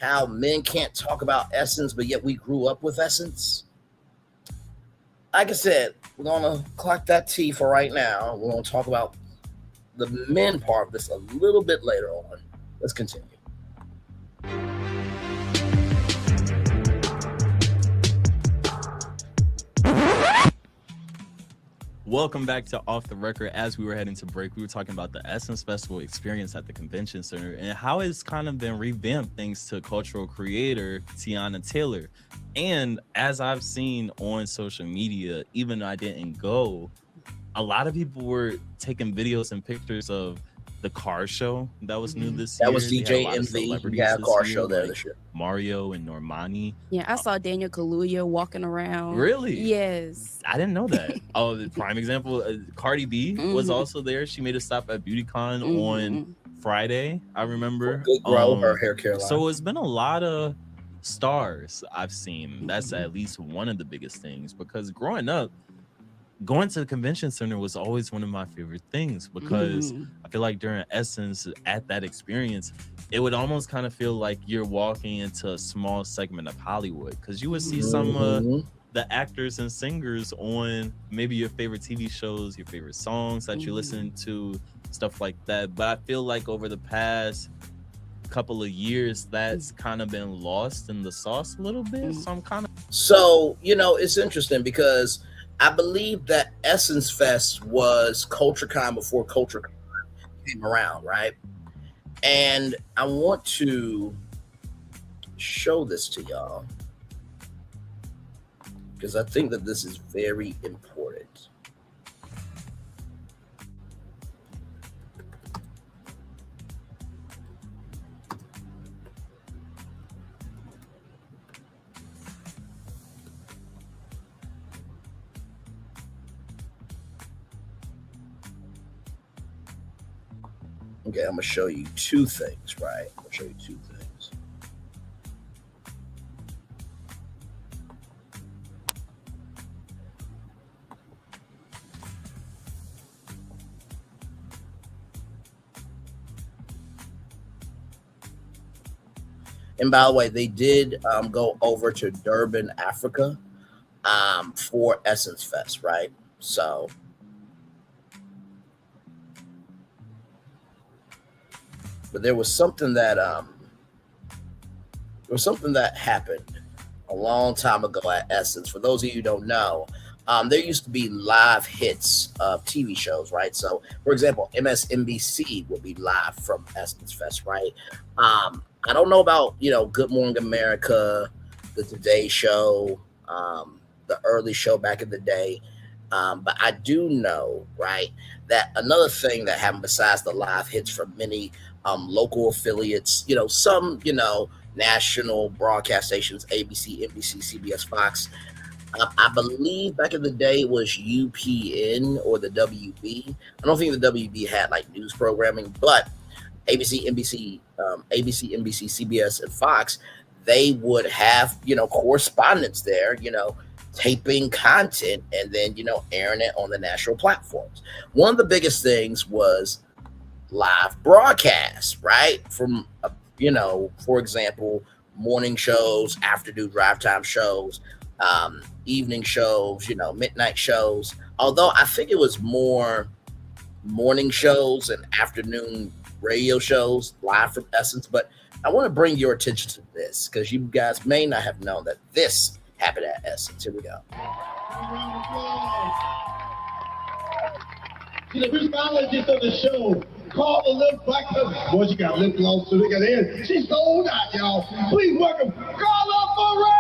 how men can't talk about Essence, but yet we grew up with Essence. Like I said, we're going to clock that T for right now. We're going to talk about the men part of this a little bit later on. Let's continue. Welcome back to Off the Record. As we were heading to break, we were talking about the Essence Festival experience at the convention center and how it's kind of been revamped thanks to cultural creator Teyana Taylor. And as I've seen on social media, even though I didn't go, a lot of people were taking videos and pictures of the car show that was new this year. That was DJ MV. We got a car show there this year. Mario and Normani. Yeah, I saw Daniel Kaluuya walking around. Really? Yes. I didn't know that. Oh, the prime example, Cardi B was also there. She made a stop at BeautyCon on Friday, I remember. Good grow, her hair care line. So it's been a lot of stars I've seen. That's at least one of the biggest things, because growing up, going to the convention center was always one of my favorite things, because I feel like during Essence, at that experience, it would almost kind of feel like you're walking into a small segment of Hollywood, because you would see some of the actors and singers on maybe your favorite TV shows, your favorite songs that you listen to, stuff like that. But I feel like over the past couple of years, that's kind of been lost in the sauce a little bit. So I'm kind of... So, it's interesting because I believe that Essence Fest was CultureCon before CultureCon came around, right? And I want to show this to y'all because I think that this is very important. Okay, I'm gonna show you two things, right? I'm gonna show you two things. And by the way, they did go over to Durban, Africa, for Essence Fest, right? So, but there was something that happened a long time ago at Essence. For those of you who don't know, there used to be live hits of TV shows, right? So, for example, MSNBC would be live from Essence Fest, right? I don't know about, Good Morning America, the Today Show, the early show back in the day. But I do know, right, that another thing that happened besides the live hits from many local affiliates, some, national broadcast stations, ABC, NBC, CBS, Fox. I believe back in the day it was UPN or the WB. I don't think the WB had like news programming, but ABC, NBC, CBS, and Fox, they would have, correspondents there, taping content and then, airing it on the national platforms. One of the biggest things was live broadcasts, right? From, for example, morning shows, afternoon drive time shows, evening shows, midnight shows. Although I think it was more morning shows and afternoon radio shows live from Essence. But I want to bring your attention to this because you guys may not have known that this happened at Essence. Here we go. To the mixologist of the show, call the lip black cousin. Boy, she got lip gloss, so they got in. She's sold out, y'all. Please welcome Carla Ferrell!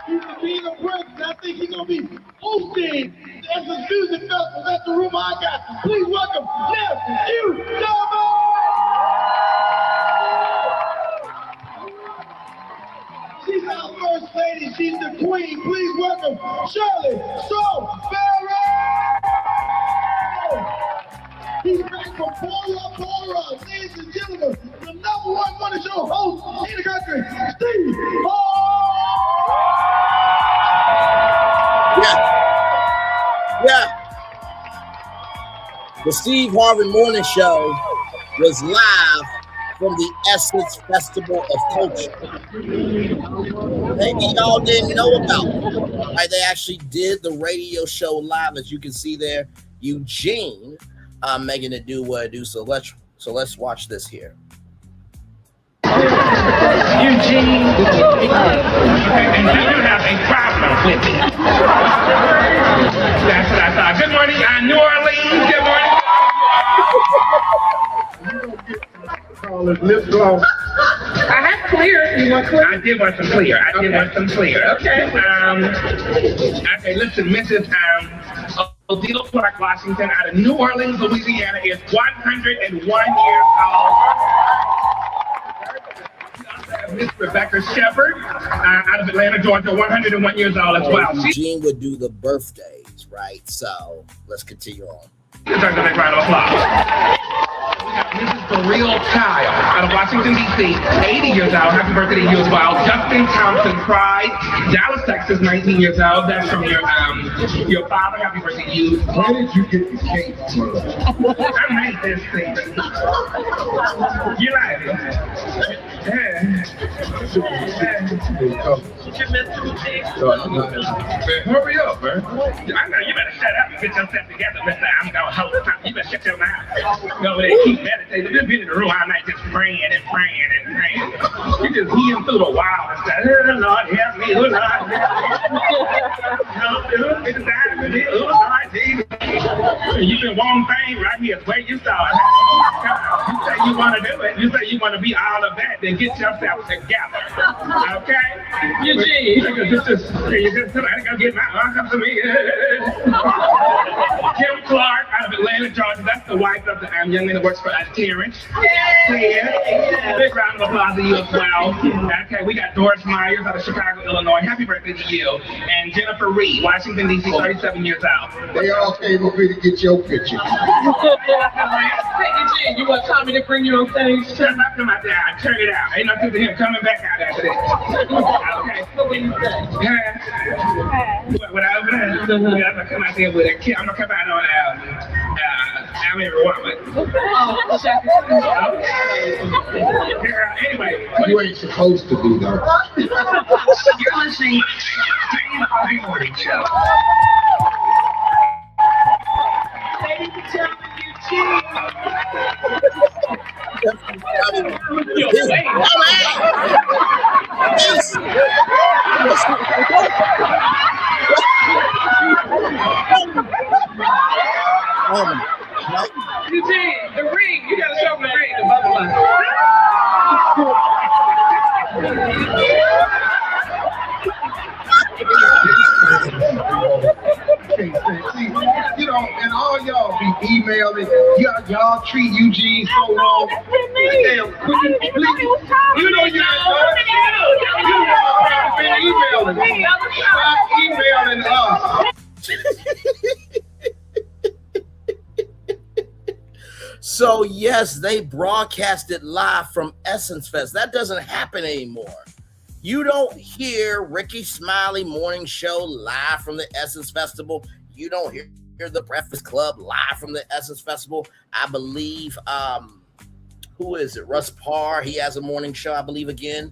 He's the king of Prince. I think he's going to be hosting the Essence Music Festival. That's the room I got. Please welcome Nephew Double! She's our first lady. She's the queen. Please welcome Shirley Strawberry. He's back from Bora Bora. Ladies and gentlemen, the #1 money show host in the country, Steve Harvey. Yeah. The Steve Harvey Morning Show was live from the Essence Festival of Culture. Maybe y'all didn't know about it. Right, they actually did the radio show live, as you can see there. Eugene making it do what it do. So let's watch this here. Eugene, and you have a problem with it. That's what I thought. Good morning, New Orleans. Good morning. Lip gloss. I have clear. You want clear? I did want some clear. Okay. Okay, listen, Mrs. Odile Clark Washington out of New Orleans, Louisiana is 101 years old. Miss Rebecca Shepard out of Atlanta, Georgia, 101 years old as well. Eugene would do the birthdays, right? So let's continue on. Let's start the next round of applause. We got Mrs. Beryl Kyle out of Washington, D.C., 80 years old. Happy birthday to you as well. Justin Thompson Pride, Dallas, Texas, 19 years old. That's from your father. Happy birthday to you. Where did you get the cake from? I made this thing. You like it? Yeah. Hurry up, man. I know you better shut up and get yourself together, Mr. I'm gonna host. You better shut your mouth. Go over there and keep meditating. You've been in the room all night just praying and praying and praying. You just heaving through the wild and stuff. Oh, Lord, help me. Oh, Lord, help me. No, it's that with it. Oh, Lord, Jesus. You can one thing right here. Where you saw it. You say you want to do it. You say you want to be all of that. Then get yourself together. Okay? Eugene. You just I gotta get my come to me. Kim Clark out of Atlanta, Georgia. That's the wife of the young man that works for Terrence. Yeah. Big round of applause to you as well. Okay, we got Doris Myers out of Chicago, Illinois. Happy birthday to you. And Jennifer Reed, Washington, D.C., 37 years old. They all came up here to get your picture. Hey, Eugene, you want Tommy to bring you on stage? Shut up, come out there. Turn it out. Ain't nothing to him coming back out after this. Okay. What do you say? What I'm gonna come out there with a kid. I'm gonna come out on I'm in Rwanda. Anyway, You ain't supposed to be there. you're listening to the Harvey Morning Show. Ladies and gentlemen, Eugene. Eugene, the ring. You gotta show me the ring, the butterfly. You know, and all y'all be emailing. Y'all treat Eugene so wrong. Damn, you know you been emailing. Stop emailing us. So yes, they broadcasted live from Essence Fest. That doesn't happen anymore. You don't hear Ricky Smiley morning show live from the Essence Festival. You don't hear the Breakfast Club live from the Essence Festival. I believe, who is it? Russ Parr. He has a morning show, I believe, again.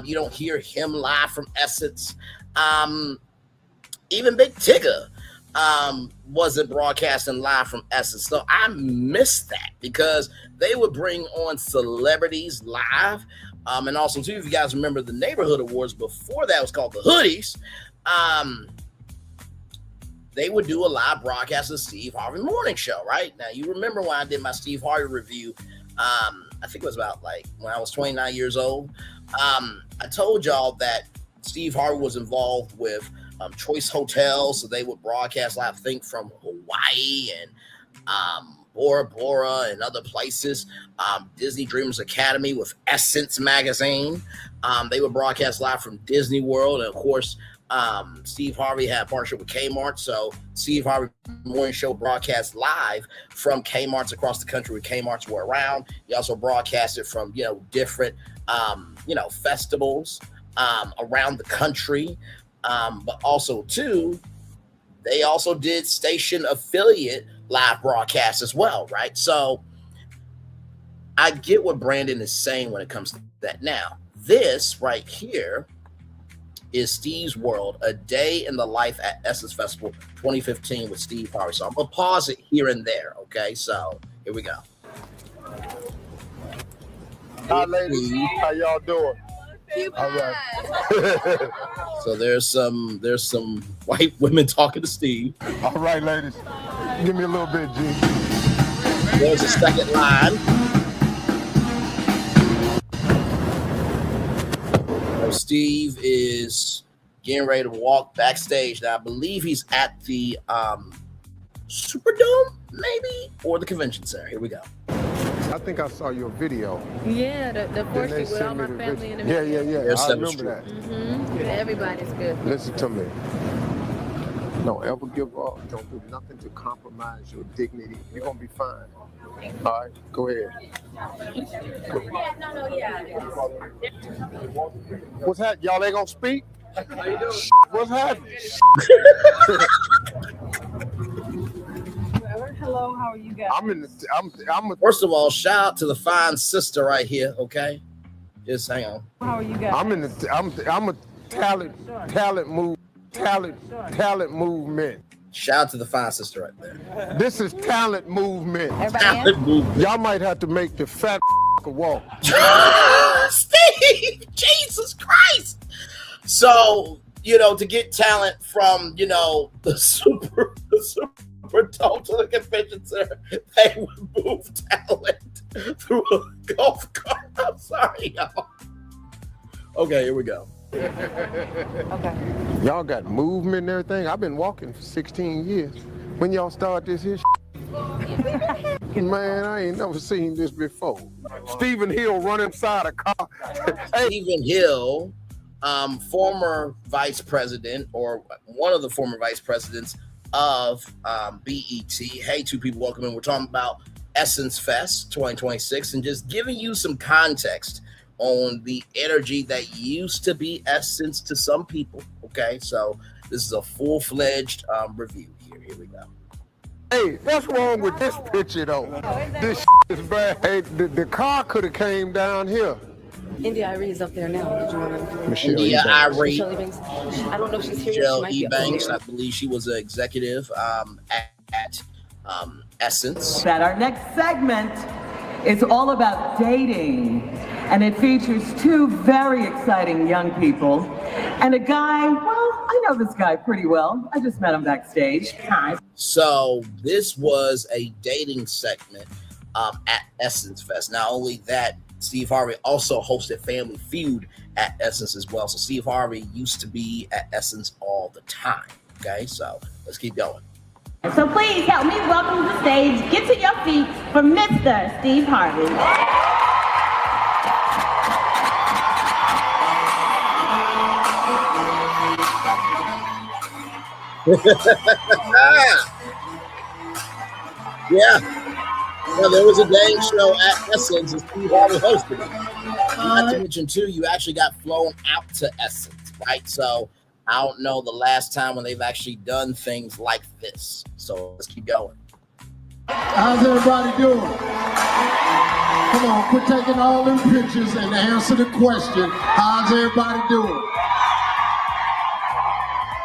You don't hear him live from Essence. Even Big Tigger wasn't broadcasting live from Essence. So I missed that because they would bring on celebrities live. And also, too, if you guys remember the Neighborhood Awards, before that was called the Hoodies, they would do a live broadcast of the Steve Harvey Morning Show, right? Now, you remember when I did my Steve Harvey review, I think it was about like when I was 29 years old. I told y'all that Steve Harvey was involved with Choice Hotels, so they would broadcast live, I think, from Hawaii and Bora Bora and other places. Disney Dreamers Academy with Essence Magazine. They would broadcast live from Disney World. And of course, Steve Harvey had a partnership with Kmart. So Steve Harvey Morning Show broadcast live from Kmart's across the country when Kmart's were around. He also broadcasted from, different, festivals around the country. But also, too, they also did station affiliate live broadcasts as well, right? So I get what Brandon is saying when it comes to that. Now, this right here is Steve's World, a day in the life at Essence Festival 2015 with Steve Harvey. So I'm going to pause it here and there, okay? So here we go. Hi, ladies. How y'all doing? All right. So there's some white women talking to Steve. All right, ladies. Give me a little bit, G. There's a second line. Steve is getting ready to walk backstage. Now, I believe he's at the Superdome, maybe, or the convention center. Here we go. I think I saw your video. Yeah, the first They with all sent my me the family in the video. video. Yeah. There's I Seventh remember Street. that. Everybody's good. Listen to me. Don't ever give up. Don't do nothing to compromise your dignity. You're going to be fine. All right, go ahead. What's happening? Y'all ain't going to speak? What's happening? Hello, how are you guys? First of all, shout out to the fine sister right here, okay? Just hang on. How are you guys? I'm a talent movement. Shout out to the fine sister right there. This is talent movement. Talent movement. Y'all might have to make the fat walk. Steve, So, to get talent from, the super dome to the convention center, they would move talent through a golf cart. I'm sorry, y'all. Okay, here we go. Okay. Y'all got movement and everything. I've been walking for 16 years. When y'all start this here man, I ain't never seen this before. Stephen Hill running inside a car. Stephen Hill, former vice president, or one of the former vice presidents of BET. Hey, two people, welcome in. We're talking about Essence Fest 2026 and just giving you some context on the energy that used to be Essence to some people. Okay, so this is a full-fledged review here. Here we go. Hey, what's wrong with this picture though? This is bad. Hey, the car could have came down here. India Irie is up there now. Did you want to? India Irie. Michelle Ebanks. I don't know if she's here. Michelle Ebanks, I believe she was an executive at Essence. That our next segment is all about dating, and it features two very exciting young people and a guy. Well, I know this guy pretty well. I just met him backstage. Hi. So this was a dating segment at Essence Fest. Not only that, Steve Harvey also hosted Family Feud at Essence as well. So Steve Harvey used to be at Essence all the time. Okay, so let's keep going. So please help me welcome to the stage. Get to your feet for Mr. Steve Harvey. Yeah. Well, there was a dating show at Essence and Steve Harvey hosted it. Not to mention, too, you actually got flown out to Essence, right? So I don't know the last time when they've actually done things like this. So let's keep going. How's everybody doing? Come on, quit taking all them pictures and answer the question. How's everybody doing?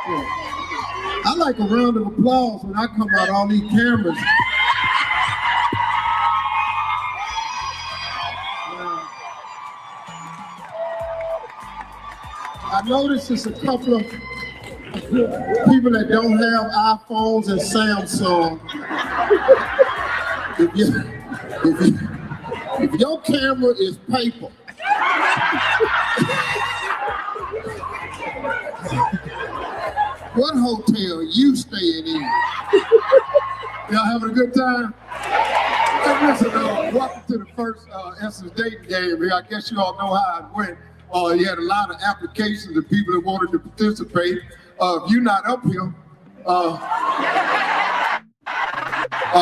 Yeah. I like a round of applause when I come out all these cameras. I noticed there's a couple of people that don't have iPhones and Samsung. If your camera is paper, what hotel you staying in? Y'all having a good time? Hey, listen, welcome to the first Essence dating game here. I guess you all know how it went. You had a lot of applications of people that wanted to participate. If you're not up here,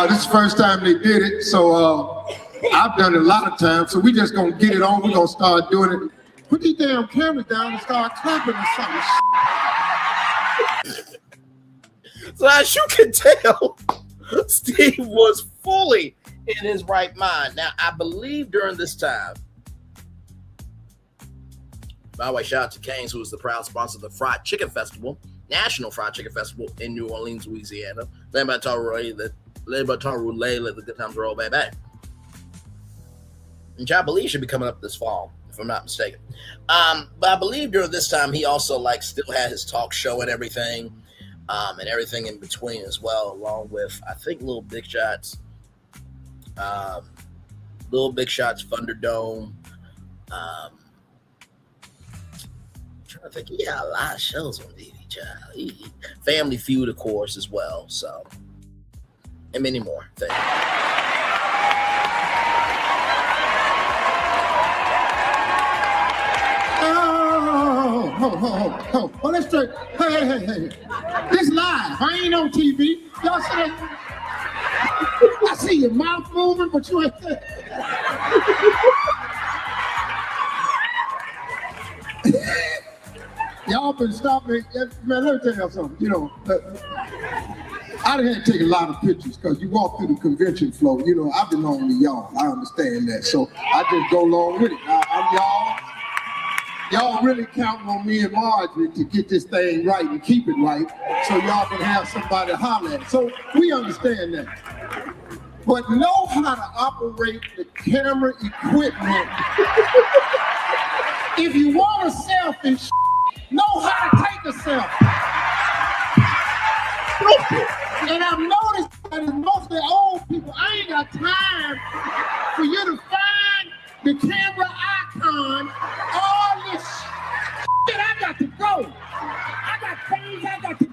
this is the first time they did it, so I've done it a lot of times, so we just gonna get it on. We're gonna start doing it. Put these damn cameras down and start clapping or something. So as you can tell, Steve was fully in his right mind. Now, I believe during this time, by the way, shout out to Cane's, who is the proud sponsor of the Fried Chicken Festival, National Fried Chicken Festival in New Orleans, Louisiana. Let the good times roll, baby. Which I believe should be coming up this fall, if I'm not mistaken. But I believe during this time, he also still had his talk show and everything in between as well, along with, I think, Little Big Shots, Thunderdome. I think he had a lot of shows on TV, child. Family Feud, of course, as well. So, and many more things. Oh, that's straight. Hey. This live. I ain't on TV. Y'all see that? I see your mouth moving, but you ain't there. Y'all been stopping. Man, let me tell y'all something. I done had to take a lot of pictures because you walk through the convention floor. I belong to y'all. I understand that. So I just go along with it. I'm y'all. Y'all really counting on me and Marjorie to get this thing right and keep it right so y'all can have somebody to holler at. So we understand that. But know how to operate the camera equipment. If you want a selfie, know how yourself. And I've noticed that it's mostly old people. I ain't got time for you to find the camera icon, all this shit. I got to go. I got things I got to do.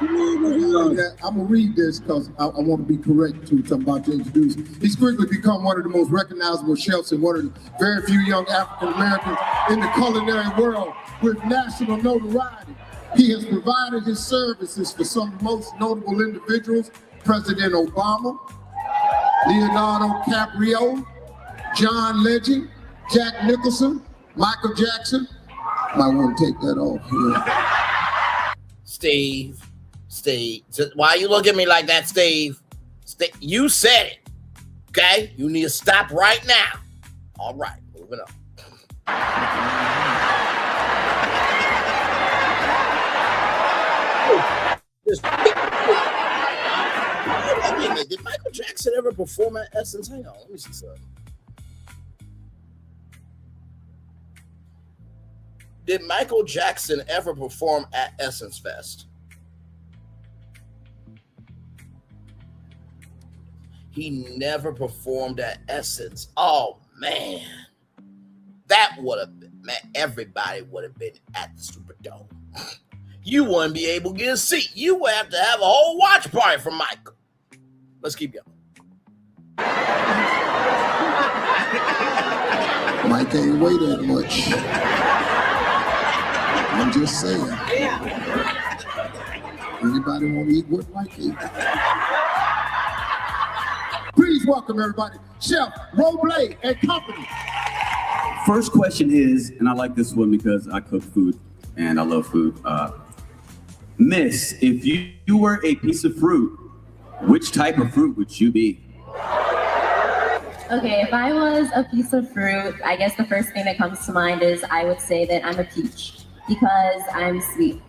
I'm gonna read this because I want to be correct to what I'm about to introduce. He's quickly become one of the most recognizable chefs and one of the very few young African Americans in the culinary world with national notoriety. He has provided his services for some of the most notable individuals: President Obama, Leonardo DiCaprio, John Legend, Jack Nicholson, Michael Jackson. Might want to take that off here. Steve, why you look at me like that, Steve? You said it, okay? You need to stop right now. All right, moving on. Did Michael Jackson ever perform at Essence? Hang on, let me see something. Did Michael Jackson ever perform at Essence Fest? He never performed at Essence. Oh, man. That would have been, man, everybody would have been at the Superdome. You wouldn't be able to get a seat. You would have to have a whole watch party for Michael. Let's keep going. Mike ain't weigh that much. I'm just saying. Anybody want to eat what Mike eat? Please welcome everybody, Chef Roblé and Company. First question is, and I like this one because I cook food and I love food. Miss, if you were a piece of fruit, which type of fruit would you be? Okay, if I was a piece of fruit, I guess the first thing that comes to mind is I would say that I'm a peach because I'm sweet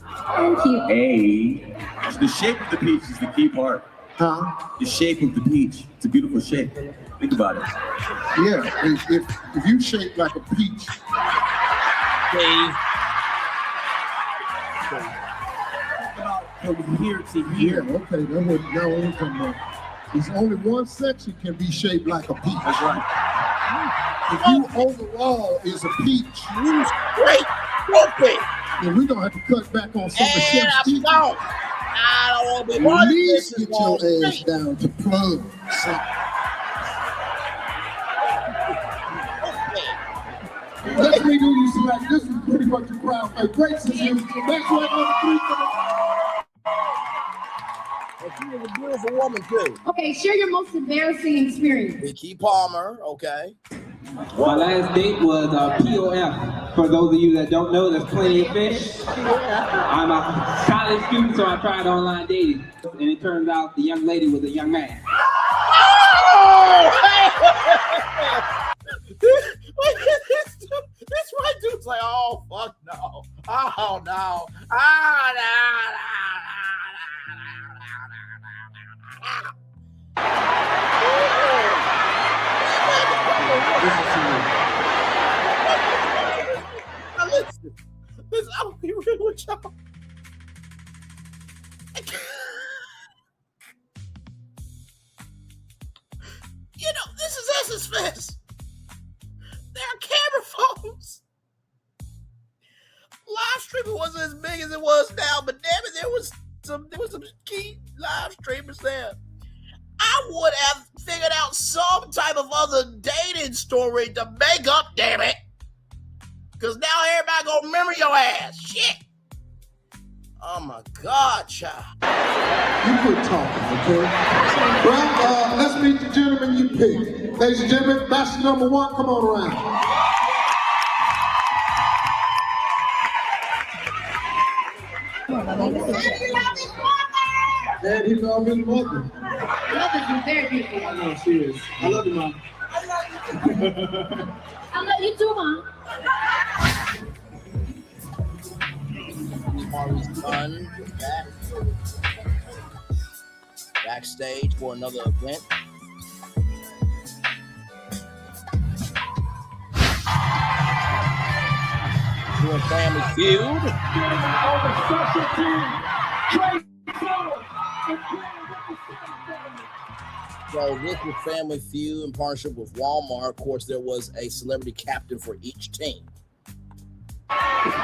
and cute. Hey, the shape of the peach is the key part. Huh? The shape of the peach. It's a beautiful shape. Think about it. Yeah, if you shape like a peach. From here to here. Yeah, okay, that's what we're talking about. There's only one section can be shaped like a peach. That's right. If you overall is a peach, you straight open. Then we're gonna have to cut back on some of the chef's teeth. I don't want to be At least get your ass down to plug something. Let's redo you some like this is pretty much a crowd. Hey, great system. Next one on the three. She was a beautiful woman too. Okay, share your most embarrassing experience. Keke Palmer, okay. My last date was POF. For those of you that don't know, there's plenty of fish. I'm a college student, so I tried online dating. And it turns out the young lady was a young man. This white dude's like, oh, fuck no. Oh, no. Ah, no. Listen, I'm gonna be real with y'all. You know, this is Essence Fest. There are camera phones. Live streaming wasn't as big as it was now, but damn it, there was some key live streamers there. I would have figured out some type of other dating story to make up, damn it. Because now everybody gonna remember your ass. Shit. Oh my God, child. You quit talking, okay? Well, let's meet the gentleman you picked. Ladies and gentlemen, that's number one. Come on around. And he loved his mother. Mother's been very beautiful. I know, she is. I love you, Mom. I love you too, Mom. Marley's son backstage for another event. doing Family Feud. So this was Family Feud in partnership with Walmart. Of course, there was a celebrity captain for each team.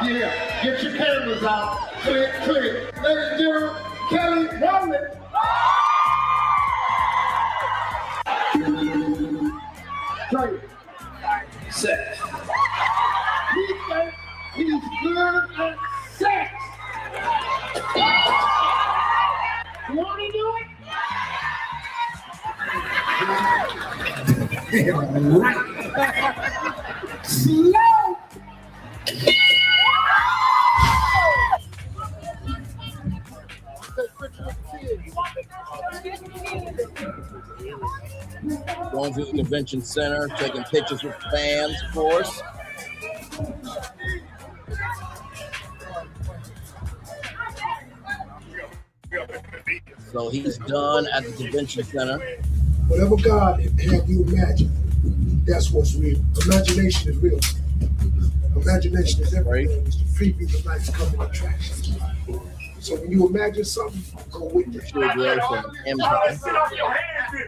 Yeah, get your cameras out. Click. Ladies and gentlemen, Kelly Rowland. Straight. Sex. He thinks he's good at sex. You want to do it? Right. Slow. Going to the convention center, taking pictures with fans, of course. So he's done at the convention center. Whatever God had you imagine, that's what's real. Imagination is real. Imagination is everything. It's the free people life's coming attraction. So when you imagine something, go with it.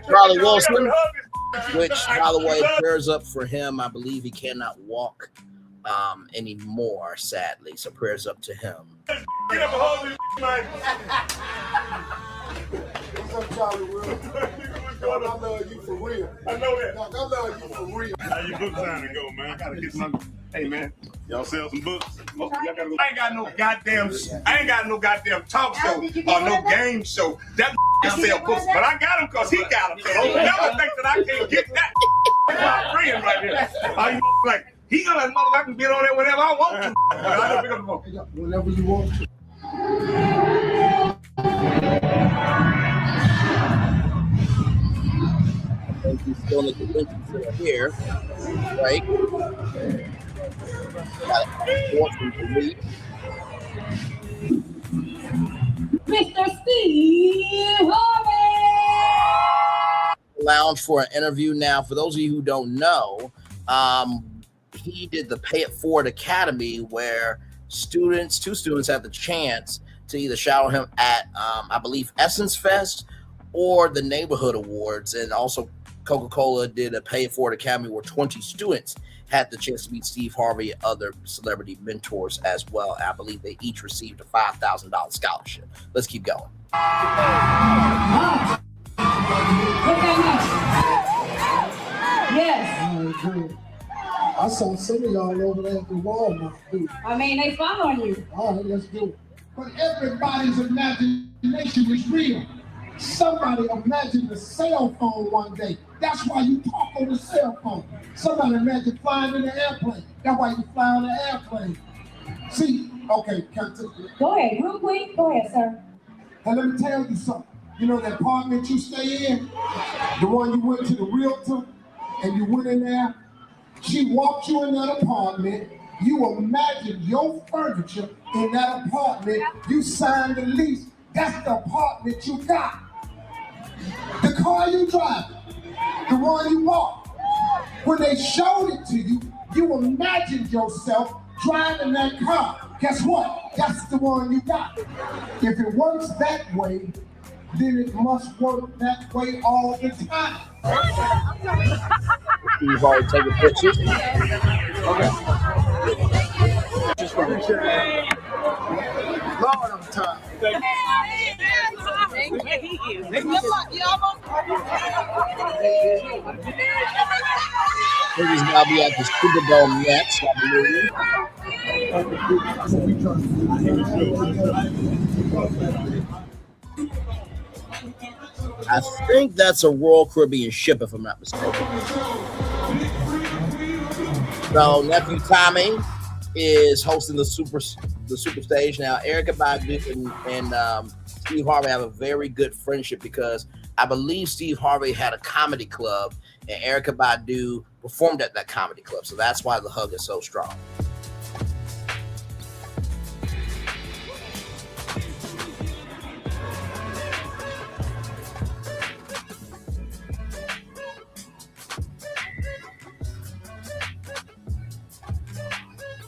Charlie Wilson, which, by the way, prayers up for him. I believe he cannot walk anymore, sadly. So prayers up to him. Get up and hold this man. What's up, Charlie Wilson? I love you for real. I know that. Doc, I love you for real. How you book time to go, man? I gotta get some. Hey, man, y'all sell some books? Y'all gotta go. I ain't got no goddamn talk show or no game show. That can sell books, but I got him because he got them. So don't never think that I can't get that. That's my friend right here. Are you like, he gonna I can get on there whenever I want to. I don't pick up the phone. Whenever you want to. I think he's still in the convention center here, right? Mr. Steve Harvey! Lounge for an interview now. For those of you who don't know, he did the Pay It Forward Academy where two students have the chance to either shadow him at, I believe, Essence Fest or the Neighborhood Awards. And also Coca-Cola did a Pay It Forward Academy where 20 students had the chance to meet Steve Harvey and other celebrity mentors as well. I believe they each received a $5,000 scholarship. Let's keep going. Yes. I saw some of y'all over there at the Walmart, dude. I mean, they following you. All right, let's do it. But everybody's imagination is real. Somebody imagined a cell phone one day. That's why you talk on the cell phone. Somebody imagined flying in an airplane. That's why you fly on an airplane. See, okay, go ahead, real quick. Go ahead, sir. And let me tell you something. You know that apartment you stay in? The one you went to the realtor and you went in there? She walked you in that apartment. You imagined your furniture in that apartment. You signed the lease. That's the apartment you got. The car you drive, the one you bought. When they showed it to you, you imagined yourself driving that car. Guess what? That's the one you got. If it works that way, then it must work that way all the time. You've already taken pictures. Okay. Just from Lord, I'm tired. He's now be at the Superdome next, I believe. I think that's a Royal Caribbean ship, if I'm not mistaken. So nephew Tommy is hosting the super stage now. Erykah Badu and Steve Harvey have a very good friendship because I believe Steve Harvey had a comedy club and Erykah Badu performed at that comedy club. So that's why the hug is so strong.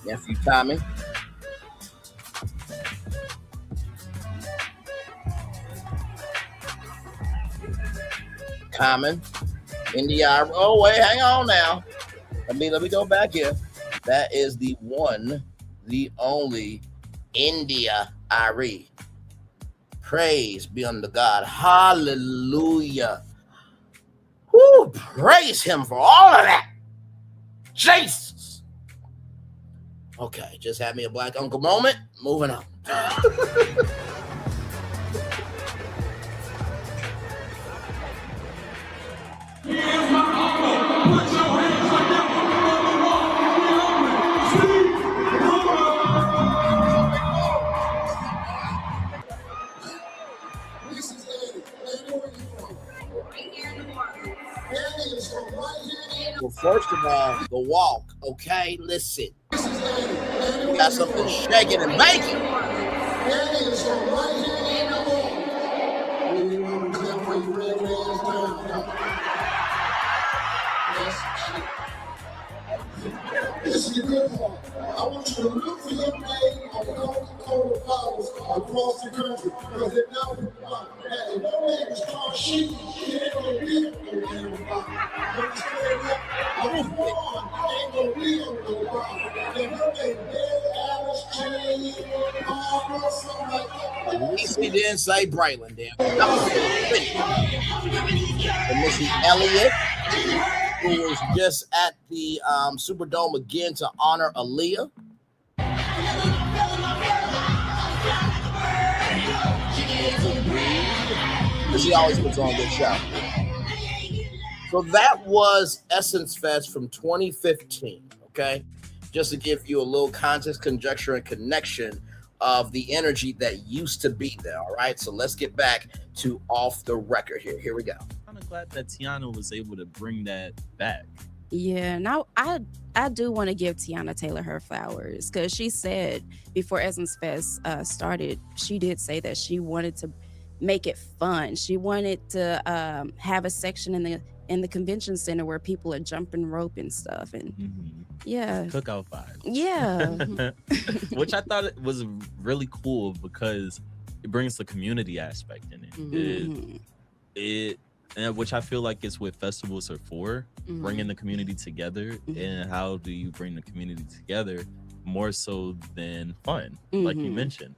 Nephew Tommy Common, India. Oh wait, hang on now. Let me go back here. That is the one, the only India Ari. Praise be unto God. Hallelujah. Woo, praise him for all of that. Jesus. Okay, just had me a black uncle moment. Moving on. Well, first of all, the walk, okay? Listen. We got something shaking and baking. This is the good part. I want you to look for your name on Coca-Cola bottles across the country. Because if no name is called sheep, it ain't gonna be no damn bottle. I was born, I ain't gonna be on no bottle. If your name Bill, Alice, Jane, Barbara, something like that. At least he didn't say Braylon, damn. And Missy Elliott, who was just at the Superdome again to honor Aaliyah. Because he always puts on a good show. So that was Essence Fest from 2015, okay? Just to give you a little context, conjecture, and connection of the energy that used to be there, all right? So let's get back to Off the Record here. Here we go. I'm kind of glad that Tiana was able to bring that back. Yeah, now I do want to give Tiana Taylor her flowers, because she said before Essence Fest started, she did say that she wanted to make it fun. She wanted to have a section in the convention center where people are jumping rope and stuff, and yeah, Cookout vibes. Yeah, which I thought it was really cool because it brings the community aspect in it. It and which I feel like is what festivals are for, bringing the community together. And how do you bring the community together more so than fun, like you mentioned?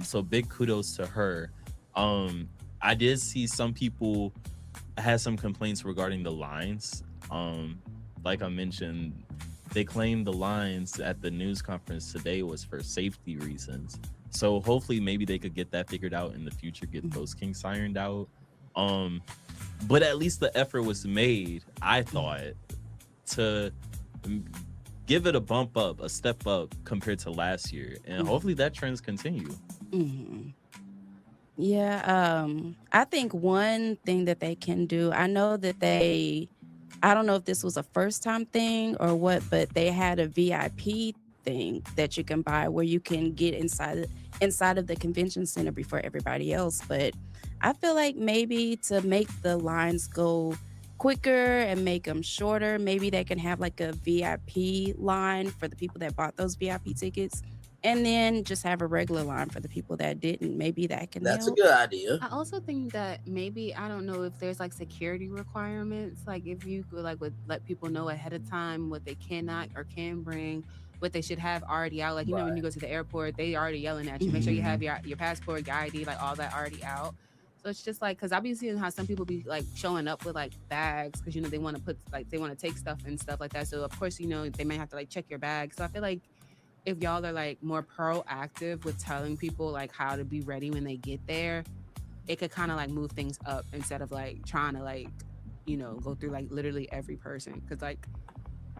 So big kudos to her. I did see some people had some complaints regarding the lines. Like I mentioned, they claimed the lines at the news conference today was for safety reasons. So hopefully maybe they could get that figured out in the future, get those kinks ironed out. But at least the effort was made, I thought, to give it a bump up, a step up compared to last year. And hopefully that trends continue. Yeah, I think one thing that they can do, I know that I don't know if this was a first time thing or what, but they had a VIP thing that you can buy where you can get inside of the convention center before everybody else. But I feel like maybe to make the lines go quicker and make them shorter, maybe they can have like a VIP line for the people that bought those VIP tickets, and then just have a regular line for the people that didn't. Maybe that can That's help. a good idea. I also think that maybe, I don't know if there's like security requirements, like if you could like would let people know ahead of time what they cannot or can bring, what they should have already out. Like, you know, when you go to the airport, they already yelling at you. Make sure you have your passport, your ID, like all that already out. So it's just like, because I've been seeing how some people be like showing up with like bags because, you know, they want to put like, they want to take stuff and stuff like that. So of course, you know, they may have to like check your bag. So I feel like if y'all are like more proactive with telling people like how to be ready when they get there, it could kind of like move things up instead of like trying to like, you know, go through like literally every person. Because like,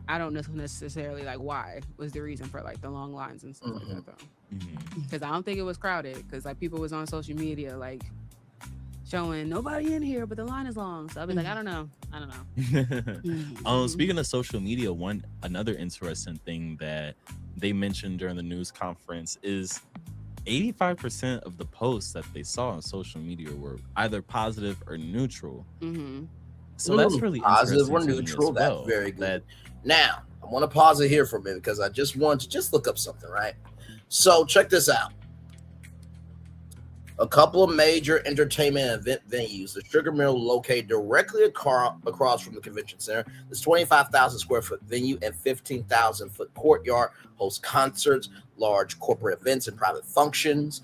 I don't know necessarily like why was the reason for like the long lines and stuff like that though. Because I don't think it was crowded, because like people was on social media like showing nobody in here, but the line is long. So I'll be like, I don't know. Speaking of social media, another interesting thing that they mentioned during the news conference is 85% of the posts that they saw on social media were either positive or neutral. So that's really positive or interesting to me neutral. as well. That's very good. Now, I want to pause it here for a minute because I just want to look up something, right? So check this out. a couple of major entertainment and event venues. The Sugar Mill, located directly across from the convention center, this 25,000 square foot venue and 15,000 foot courtyard hosts concerts, large corporate events, and private functions.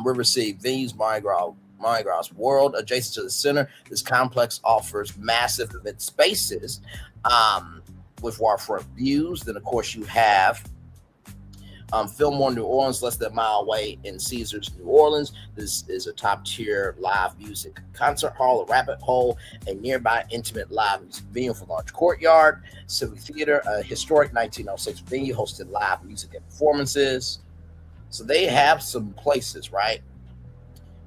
River City Venues, Mardi Gras World, adjacent to the center. This complex offers massive event spaces with waterfront views. Then, of course, you have Fillmore, New Orleans, less than a mile away in Caesars, New Orleans. This is a top-tier live music concert hall, a rabbit hole, a nearby intimate live music venue for large courtyard. Civic Theater, a historic 1906 venue, hosted live music and performances. So they have some places, right?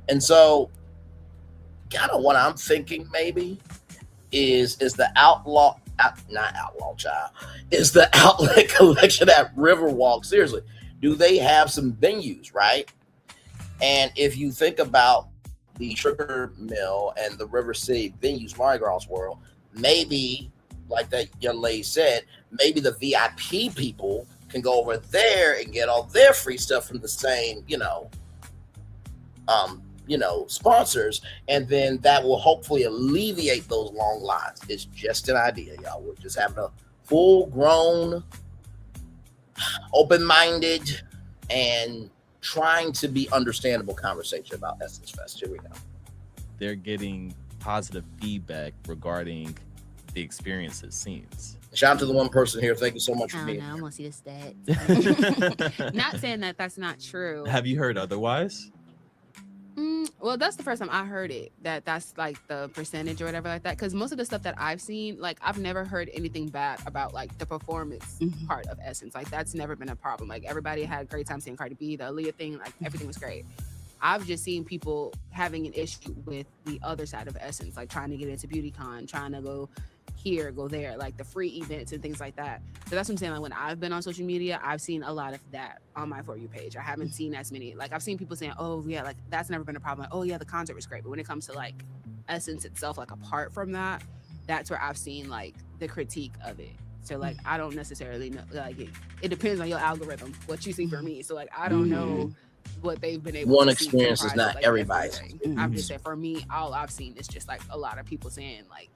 And so kind of what I'm thinking maybe is the is the Outlet Collection at Riverwalk. Seriously, do they have some venues, right? And if you think about the Sugar Mill and the River City Venues, Mardi Gras World, maybe, like that young lady said, maybe the VIP people can go over there and get all their free stuff from the same, sponsors, and then that will hopefully alleviate those long lines. It's just an idea, y'all. We're just having a full-grown, open-minded, and trying to be understandable conversation about Essence Fest. Here we go. They're getting positive feedback regarding the experience, it seems. Shout out to the one person here. Thank you so much for being here. I want to see the stats. Not saying that that's not true. Have you heard otherwise? Well, that's the first time I heard it, that's like the percentage or whatever like that. Because most of the stuff that I've seen, like I've never heard anything bad about like the performance part of Essence. Like that's never been a problem. Like everybody had a great time seeing Cardi B, the Aaliyah thing, like everything was great. I've just seen people having an issue with the other side of Essence, like trying to get into BeautyCon, trying to go here, go there, like the free events and things like that. So that's what I'm saying. Like when I've been on social media, I've seen a lot of that on my For You page. I haven't seen as many. Like I've seen people saying, "Oh yeah, like that's never been a problem." Like, "Oh yeah, the concert was great." But when it comes to like Essence itself, like apart from that, that's where I've seen like the critique of it. So like I don't necessarily know. Like it depends on your algorithm, what you see for me. So like I don't know what they've been able. One to experience see is not like, everybody's. I've just said for me, all I've seen is just like a lot of people saying like,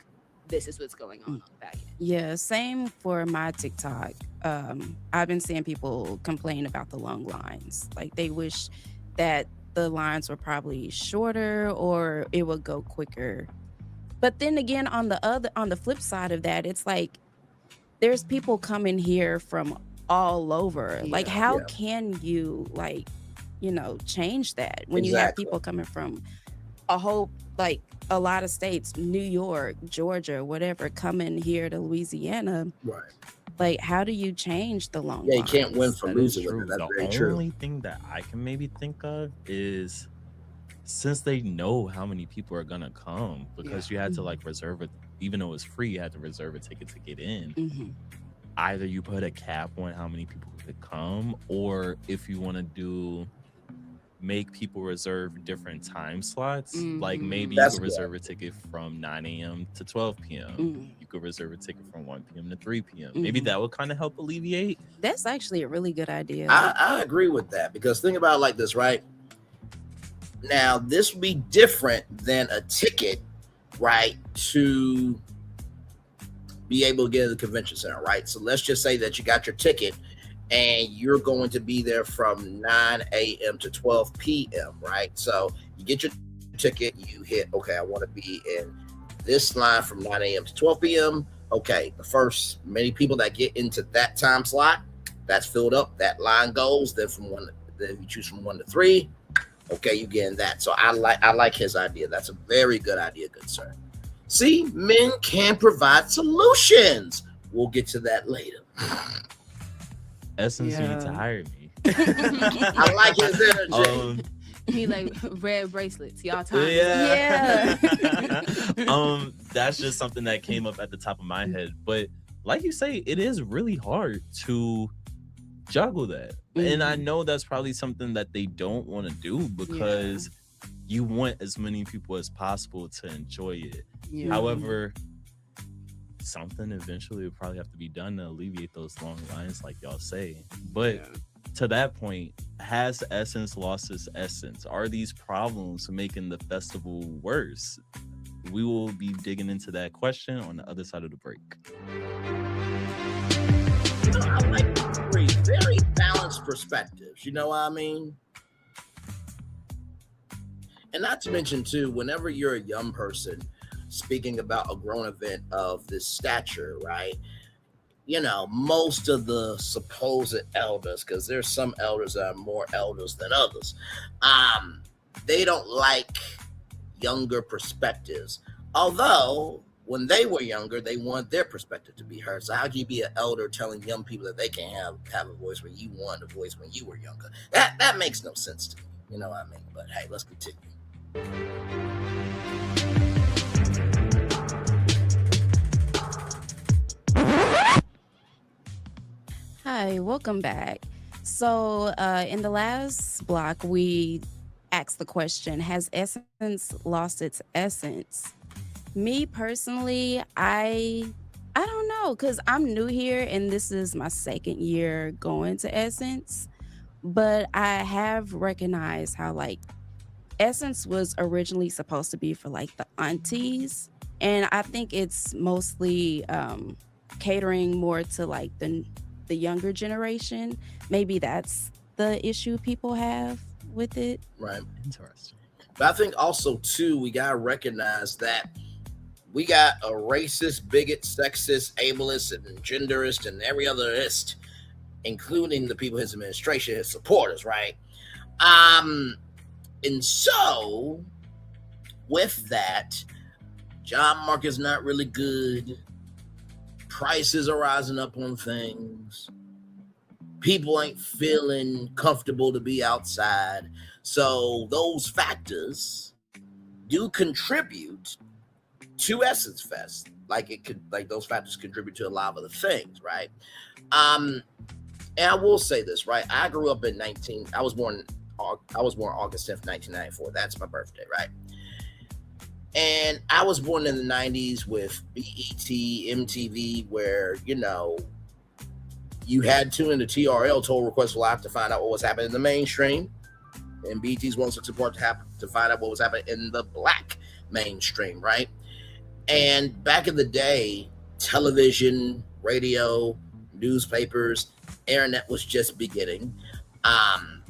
this is what's going on back end. Yeah, same for my TikTok. I've been seeing people complain about the long lines. Like they wish that the lines were probably shorter or it would go quicker. But then again, on the flip side of that, it's like there's people coming here from all over. Like how can you change that when you have people coming from a lot of states, New York, Georgia, whatever, coming here to Louisiana. Right. Like, how do you change the long you lines? can't win for losing. That's The very true. only thing that I can maybe think of is since they know how many people are gonna come, because you had to like reserve it, even though it's free, you had to reserve a ticket to get in. Either you put a cap on how many people could come, or if you want to make people reserve different time slots. Like maybe you could reserve a ticket from 9 a.m. to 12 p.m. You could reserve a ticket from 1 p.m. to 3 p.m. Maybe that would kind of help alleviate. That's actually a really good idea. I agree with that, because think about it like this, right? Now, this would be different than a ticket, right, to be able to get to the convention center, right? So let's just say that you got your ticket and you're going to be there from 9 a.m. to 12 p.m., right? So you get your ticket, you hit, okay, I want to be in this line from 9 a.m. to 12 p.m. Okay, the first many people that get into that time slot, that's filled up, that line goes, then then you choose from 1 to 3. Okay, you get in that. So I like his idea. That's a very good idea, good sir. See, men can provide solutions. We'll get to that later. Essence, you need to hire me. I like his energy. He like red bracelets, y'all time. Yeah. That's just something that came up at the top of my head. But like you say, it is really hard to juggle that. And I know that's probably something that they don't want to do, because you want as many people as possible to enjoy it. However, something eventually would probably have to be done to alleviate those long lines, like y'all say. But to that point, has Essence lost its essence? Are these problems making the festival worse? We will be digging into that question on the other side of the break. I like three very balanced perspectives. You know what I mean? And not to mention, too, whenever you're a young person speaking about a grown event of this stature, right? You know, most of the supposed elders, because there's some elders that are more elders than others, they don't like younger perspectives. Although, when they were younger, they want their perspective to be heard. So how can you be an elder telling young people that they can't have a voice when you wanted a voice when you were younger? That makes no sense to me. You know what I mean? But hey, let's continue. Hi, welcome back. So in the last block, we asked the question, has Essence lost its essence? Me personally, I don't know, because I'm new here and this is my second year going to Essence, but I have recognized how like Essence was originally supposed to be for like the aunties, and I think it's mostly catering more to like the younger generation. Maybe that's the issue people have with it. Right. Interesting. But I think also, too, we got to recognize that we got a racist, bigot, sexist, ableist, and genderist, and every otherist, including the people in his administration, his supporters, right? And so, with that, job market's not really good. Prices are rising up on things. People ain't feeling comfortable to be outside. So those factors do contribute to Essence Fest. Like those factors contribute to a lot of other things, right? And I will say this, right? I grew up in I was born August 10th, 1994. That's my birthday, right? And I was born in the 90s with BET, MTV, where, you know, you had to tune into TRL, Total Request for Life, to find out what was happening in the mainstream. And BET's 164 to find out what was happening in the black mainstream, right? And back in the day, television, radio, newspapers, internet was just beginning.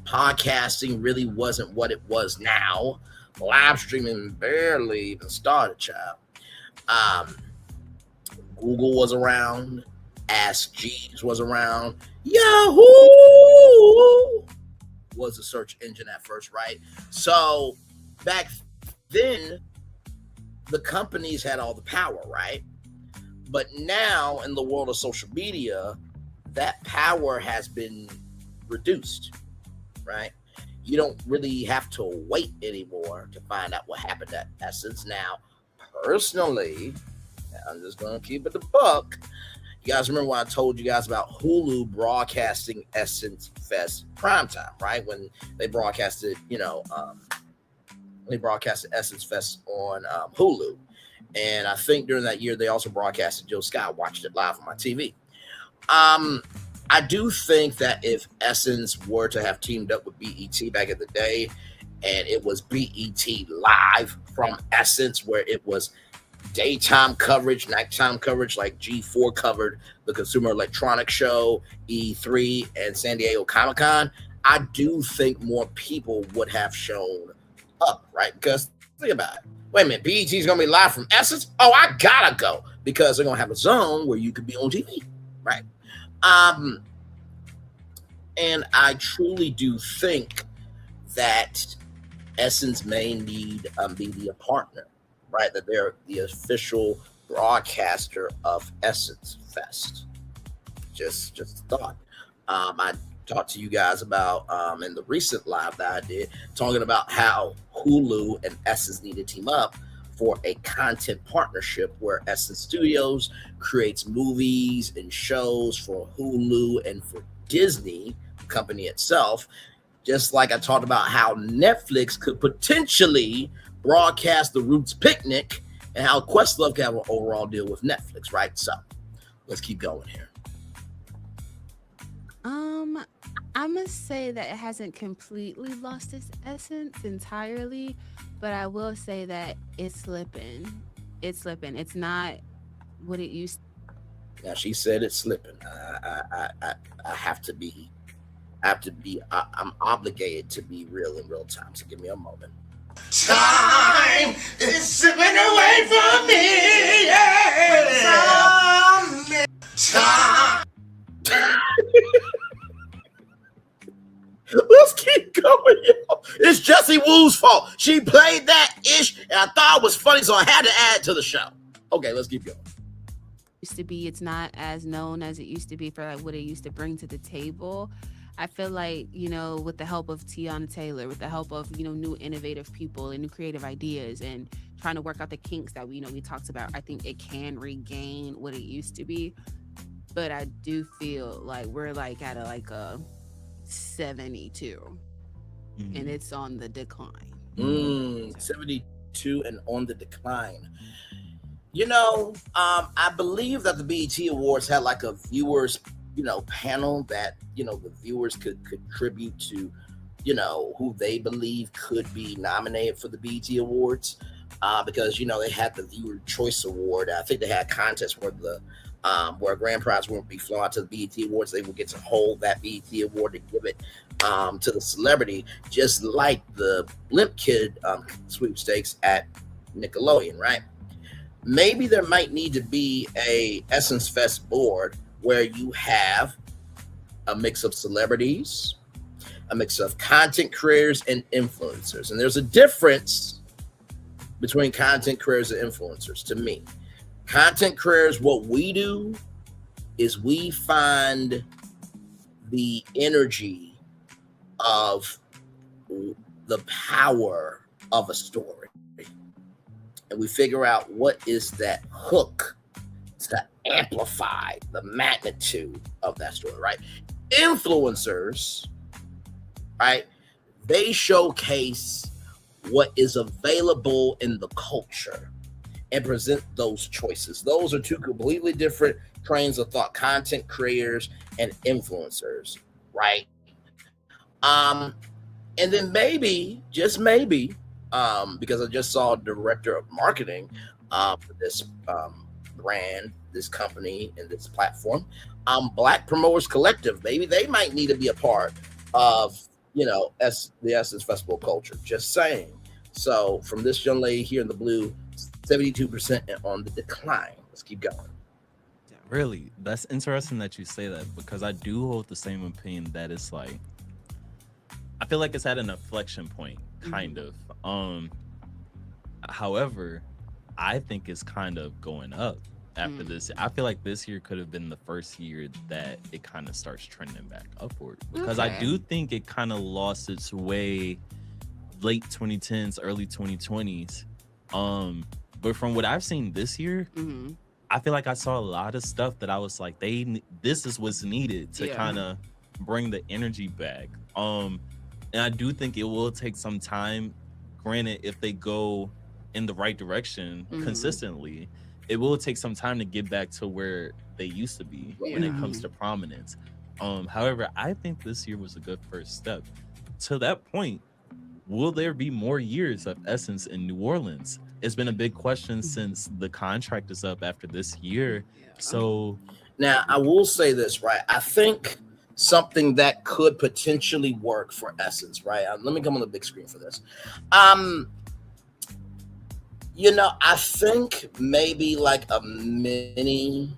Podcasting really wasn't what it was now. Live streaming barely even started, child. Google was around. Ask Jeeves was around. Yahoo was a search engine at first, right? So back then, the companies had all the power, right? But now in the world of social media, that power has been reduced, right? You don't really have to wait anymore to find out what happened at Essence. Now, personally, I'm just going to keep it a buck. You guys remember when I told you guys about Hulu broadcasting Essence Fest primetime, right? When they broadcasted, they broadcasted Essence Fest on Hulu. And I think during that year, they also broadcasted Joe Scott. Watched it live on my TV. I do think that if Essence were to have teamed up with BET back in the day, and it was BET Live from Essence, where it was daytime coverage, nighttime coverage, like G4 covered the Consumer Electronics Show, E3, and San Diego Comic-Con, I do think more people would have shown up, right? Because think about it. Wait a minute, BET's going to be live from Essence? Oh, I got to go, because they're going to have a zone where you could be on TV, right? And I truly do think that Essence may need be a partner, right? That they're the official broadcaster of Essence Fest. Just a thought. I talked to you guys about in the recent live that I did, talking about how Hulu and Essence need to team up for a content partnership where Essence Studios creates movies and shows for Hulu and for Disney, the company itself. Just like I talked about how Netflix could potentially broadcast The Roots Picnic, and how Questlove could have an overall deal with Netflix, right? So let's keep going here. I must say that it hasn't completely lost its essence entirely, but I will say that it's slipping. It's slipping. It's not what it used. Now she said it's slipping. I have to be. I'm obligated to be real in real time. So give me a moment. Time is slipping away from me. Yeah. Time. Let's keep going, yo. It's Jessie Woo's fault. She played that ish, and I thought it was funny, so I had to add to the show. Okay, let's keep going. Used to be, it's not as known as it used to be for like what it used to bring to the table. I feel like, you know, with the help of Tiana Taylor, with the help of, you know, new innovative people and new creative ideas and trying to work out the kinks that we talked about, I think it can regain what it used to be. But I do feel like we're like at a 72 and it's on the decline. 72 and on the decline. You know, I believe that the BET Awards had like a viewers, you know, panel that, you know, the viewers could contribute to, you know, who they believe could be nominated for the BET Awards. Because, you know, they had the Viewer Choice Award. I think they had a contest where where a grand prize won't be flown out to the BET Awards. They will get to hold that BET Award and give it to the celebrity, just like the Blimp Kid sweepstakes at Nickelodeon, right? Maybe there might need to be a Essence Fest board where you have a mix of celebrities, a mix of content creators and influencers. And there's a difference between content creators and influencers to me. Content creators, what we do is we find the energy of the power of a story. And we figure out what is that hook to amplify the magnitude of that story, right? Influencers, right? They showcase what is available in the culture and present those choices. Those are two completely different trains of thought, content creators and influencers, right? And then maybe, just maybe, because I just saw a director of marketing for this brand, this company, and this platform, Black Promoters Collective, maybe they might need to be a part of, you know, the Essence Festival culture. Just saying. So from this young lady here in the blue, 72% on the decline. Let's keep going. Really, that's interesting that you say that, because I do hold the same opinion that it's like, I feel like it's at an inflection point, kind of. However, I think it's kind of going up after this. I feel like this year could have been the first year that it kind of starts trending back upward, because I do think it kind of lost its way late 2010s, early 2020s. But from what I've seen this year, I feel like I saw a lot of stuff that I was like, this is what's needed to kind of bring the energy back. And I do think it will take some time. Granted, if they go in the right direction consistently, it will take some time to get back to where they used to be when it comes to prominence. However, I think this year was a good first step. To that point, will there be more years of Essence in New Orleans? It's been a big question since the contract is up after this year. So now I will say this, right? I think something that could potentially work for Essence, right? Let me come on the big screen for this. You know, I think maybe like a mini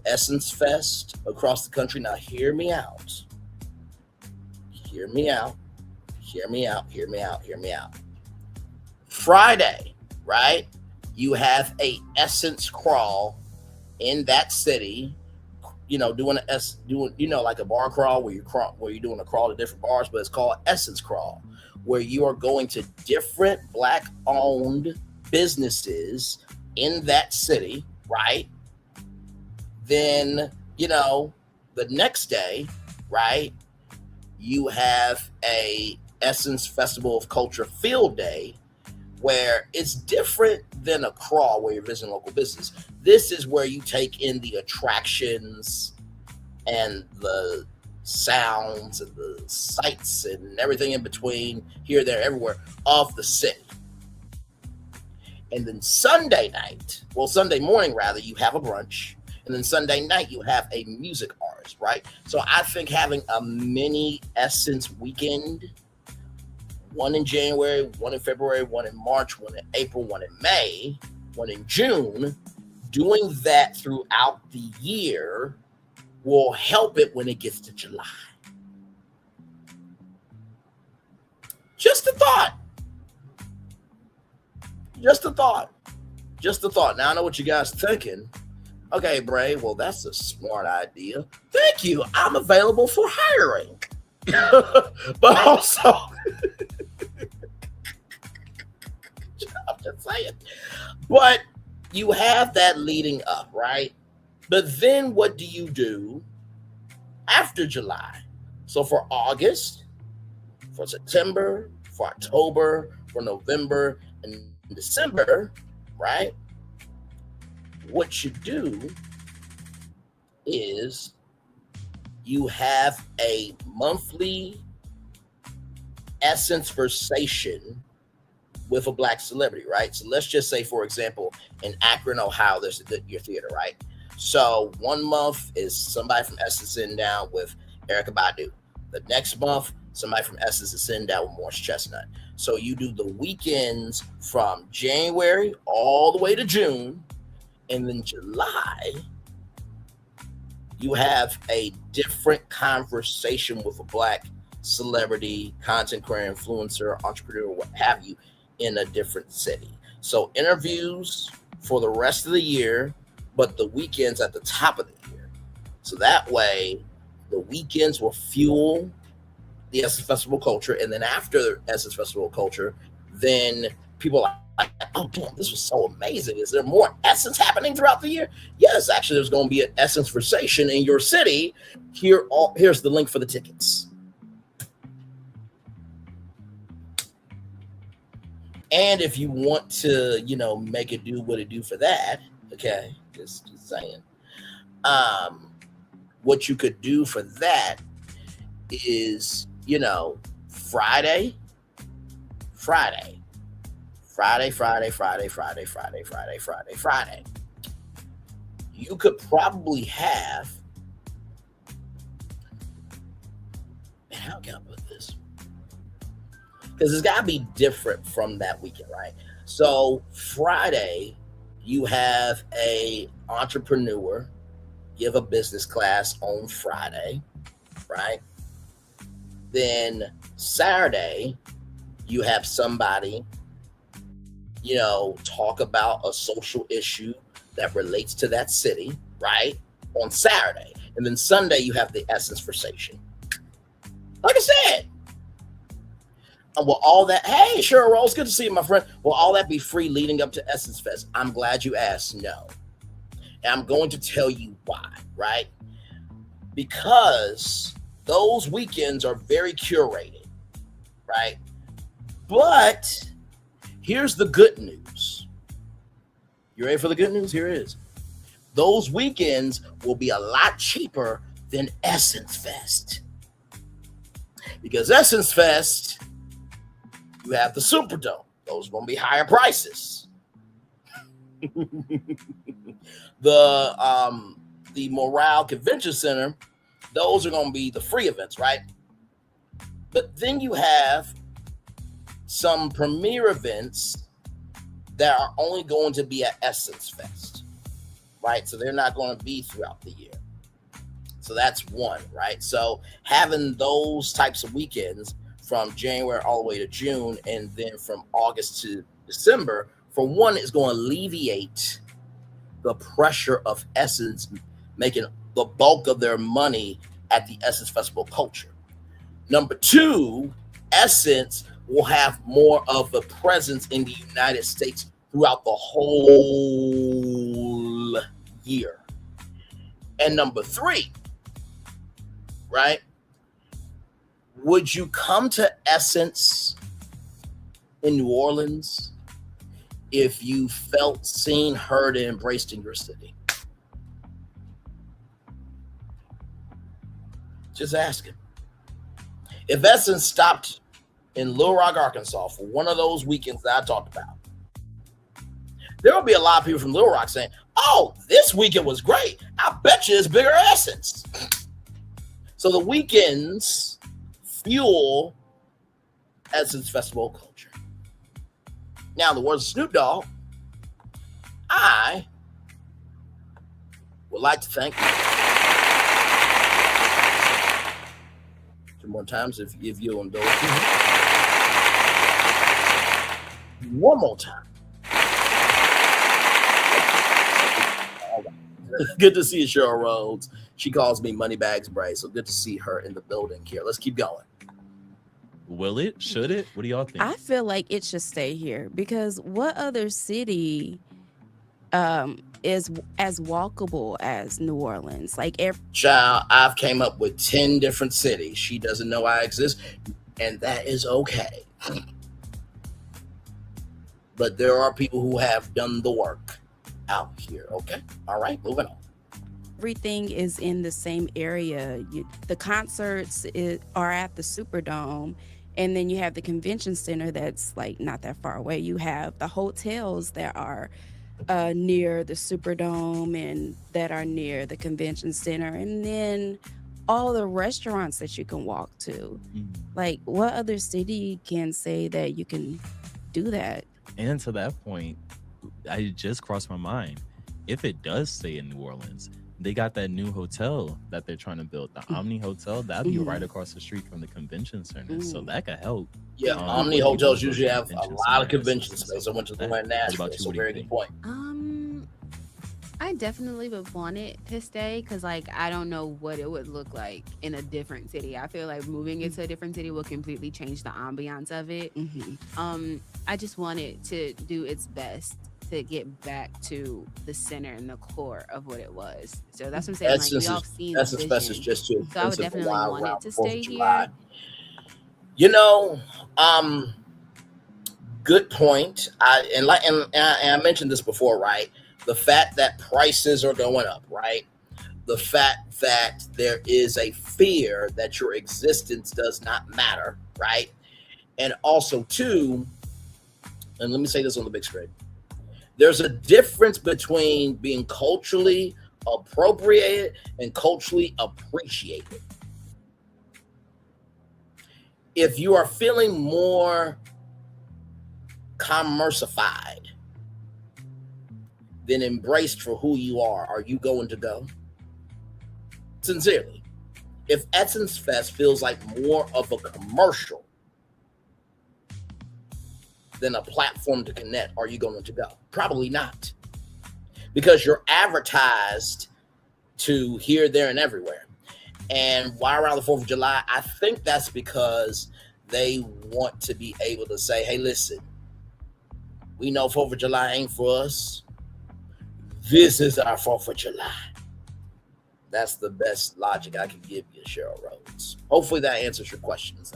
Essence Fest across the country. Now, hear me out. Hear me out. Hear me out. Hear me out. Hear me out. Friday, right? You have a Essence crawl in that city. You know, doing like a bar crawl where you're doing a crawl to different bars, but it's called Essence Crawl, where you are going to different Black-owned businesses in that city, right? Then, you know, the next day, right, you have a Essence Festival of Culture Field Day, where it's different than a crawl where you're visiting local business. This is where you take in the attractions and the sounds and the sights and everything in between, here, there, everywhere, of the city. And then Sunday morning rather, you have a brunch. And then Sunday night, you have a music artist, right? So I think having a mini Essence weekend, one in January, one in February, one in March, one in April, one in May, one in June, doing that throughout the year will help it when it gets to July. Just a thought. Just a thought. Just a thought. Now I know what you guys are thinking. Okay, Bray, well, that's a smart idea. Thank you. I'm available for hiring. But also, I'm just saying. But you have that leading up, right? But then what do you do after July? So for August, for September, for October, for November, and December, right? What you do is you have a monthly Essence Versation with a black celebrity, right? So let's just say, for example, in Akron, Ohio, there's a Goodyear Theater, right? So 1 month is somebody from Essence sitting down with Erykah Badu. The next month, somebody from Essence is sitting down with Morris Chestnut. So you do the weekends from January all the way to June, and then July, you have a different conversation with a black celebrity, content creator, influencer, entrepreneur, what have you, in a different city. So interviews for the rest of the year, but the weekends at the top of the year. So that way, the weekends will fuel the Essence Festival culture, and then after Essence Festival culture, then people are like, oh damn, this was so amazing. Is there more Essence happening throughout the year? Yes, actually, there's going to be an Essence Versation in your city. Here's the link for the tickets. And if you want to, make it do what it do for that, okay, just saying. What you could do for that is, Friday. You could probably have, man, how can I put this? Because it's got to be different from that weekend, right? So Friday, you have a entrepreneur give a business class on Friday, right? Then Saturday, you have somebody, talk about a social issue that relates to that city, right? On Saturday. And then Sunday, you have the Essence Versation. Like I said, will all that, hey, Cheryl Rose, good to see you, my friend. Will all that be free leading up to Essence Fest? I'm glad you asked. No. And I'm going to tell you why, right? Because those weekends are very curated, right? But here's the good news. You ready for the good news? Here it is. Those weekends will be a lot cheaper than Essence Fest. Because Essence Fest, you have the Superdome. Those are going to be higher prices. The Morale Convention Center, those are going to be the free events, right? But then you have some premier events that are only going to be at Essence Fest, right? So they're not going to be throughout the year. So that's one, right? So having those types of weekends from January all the way to June, and then from August to December, for one, is going to alleviate the pressure of Essence making the bulk of their money at the Essence Festival culture. Number two, Essence will have more of a presence in the United States throughout the whole year. And number three, right? Would you come to Essence in New Orleans if you felt seen, heard, and embraced in your city? Just asking. If Essence stopped in Little Rock, Arkansas for one of those weekends that I talked about, there will be a lot of people from Little Rock saying, oh, this weekend was great. I bet you it's bigger Essence. So the weekends fuel Essence Festival culture. Now, the words of Snoop Dogg, I would like to thank 2 more times if you'll indulge me. One more time. Good to see you, Cheryl Rhodes. She calls me Moneybags Bray, so good to see her in the building here. Let's keep going. Will it? Should it? What do y'all think? I feel like it should stay here because what other city is as walkable as New Orleans? Like Child, I've came up with 10 different cities. She doesn't know I exist, and that is okay. But there are people who have done the work out here. Okay. All right. Moving on. everything is in the same area. The concerts are at the Superdome, and then you have the convention center that's like not that far away. You have the hotels that are near the Superdome and that are near the convention center, and then all the restaurants that you can walk to. Like, what other city can say that you can do that? And to that point, I just crossed my mind. If it does stay in New Orleans, they got that new hotel that they're trying to build, the Omni Hotel. That'd be right across the street from the convention center, so that could help. Yeah, Omni hotels usually have a lot of convention space. I went to the one in Nashville, so very good point. I definitely would want it to stay because, like, I don't know what it would look like in a different city. I feel like moving it to a different city will completely change the ambiance of it. I just want it to do its best to get back to the center and the core of what it was. So that's what I'm saying. Like, we all seen that's the the best is vision. just too So I would expensive definitely to want it to 4th of stay July. here. You know, good point. I mentioned this before, right? The fact that prices are going up, right? The fact that there is a fear that your existence does not matter, right? And also, too, and let me say this on the big screen, there's a difference between being culturally appropriated and culturally appreciated. If you are feeling more commercified than embraced for who you are you going to go? Sincerely, if Essence Fest feels like more of a commercial than a platform to connect, are you going to go? Probably not. Because you're advertised to here, there, and everywhere. And why around the 4th of July? I think that's because they want to be able to say, hey, listen, we know 4th of July ain't for us. This is our 4th of July. That's the best logic I can give you, Cheryl Rhodes. Hopefully that answers your questions.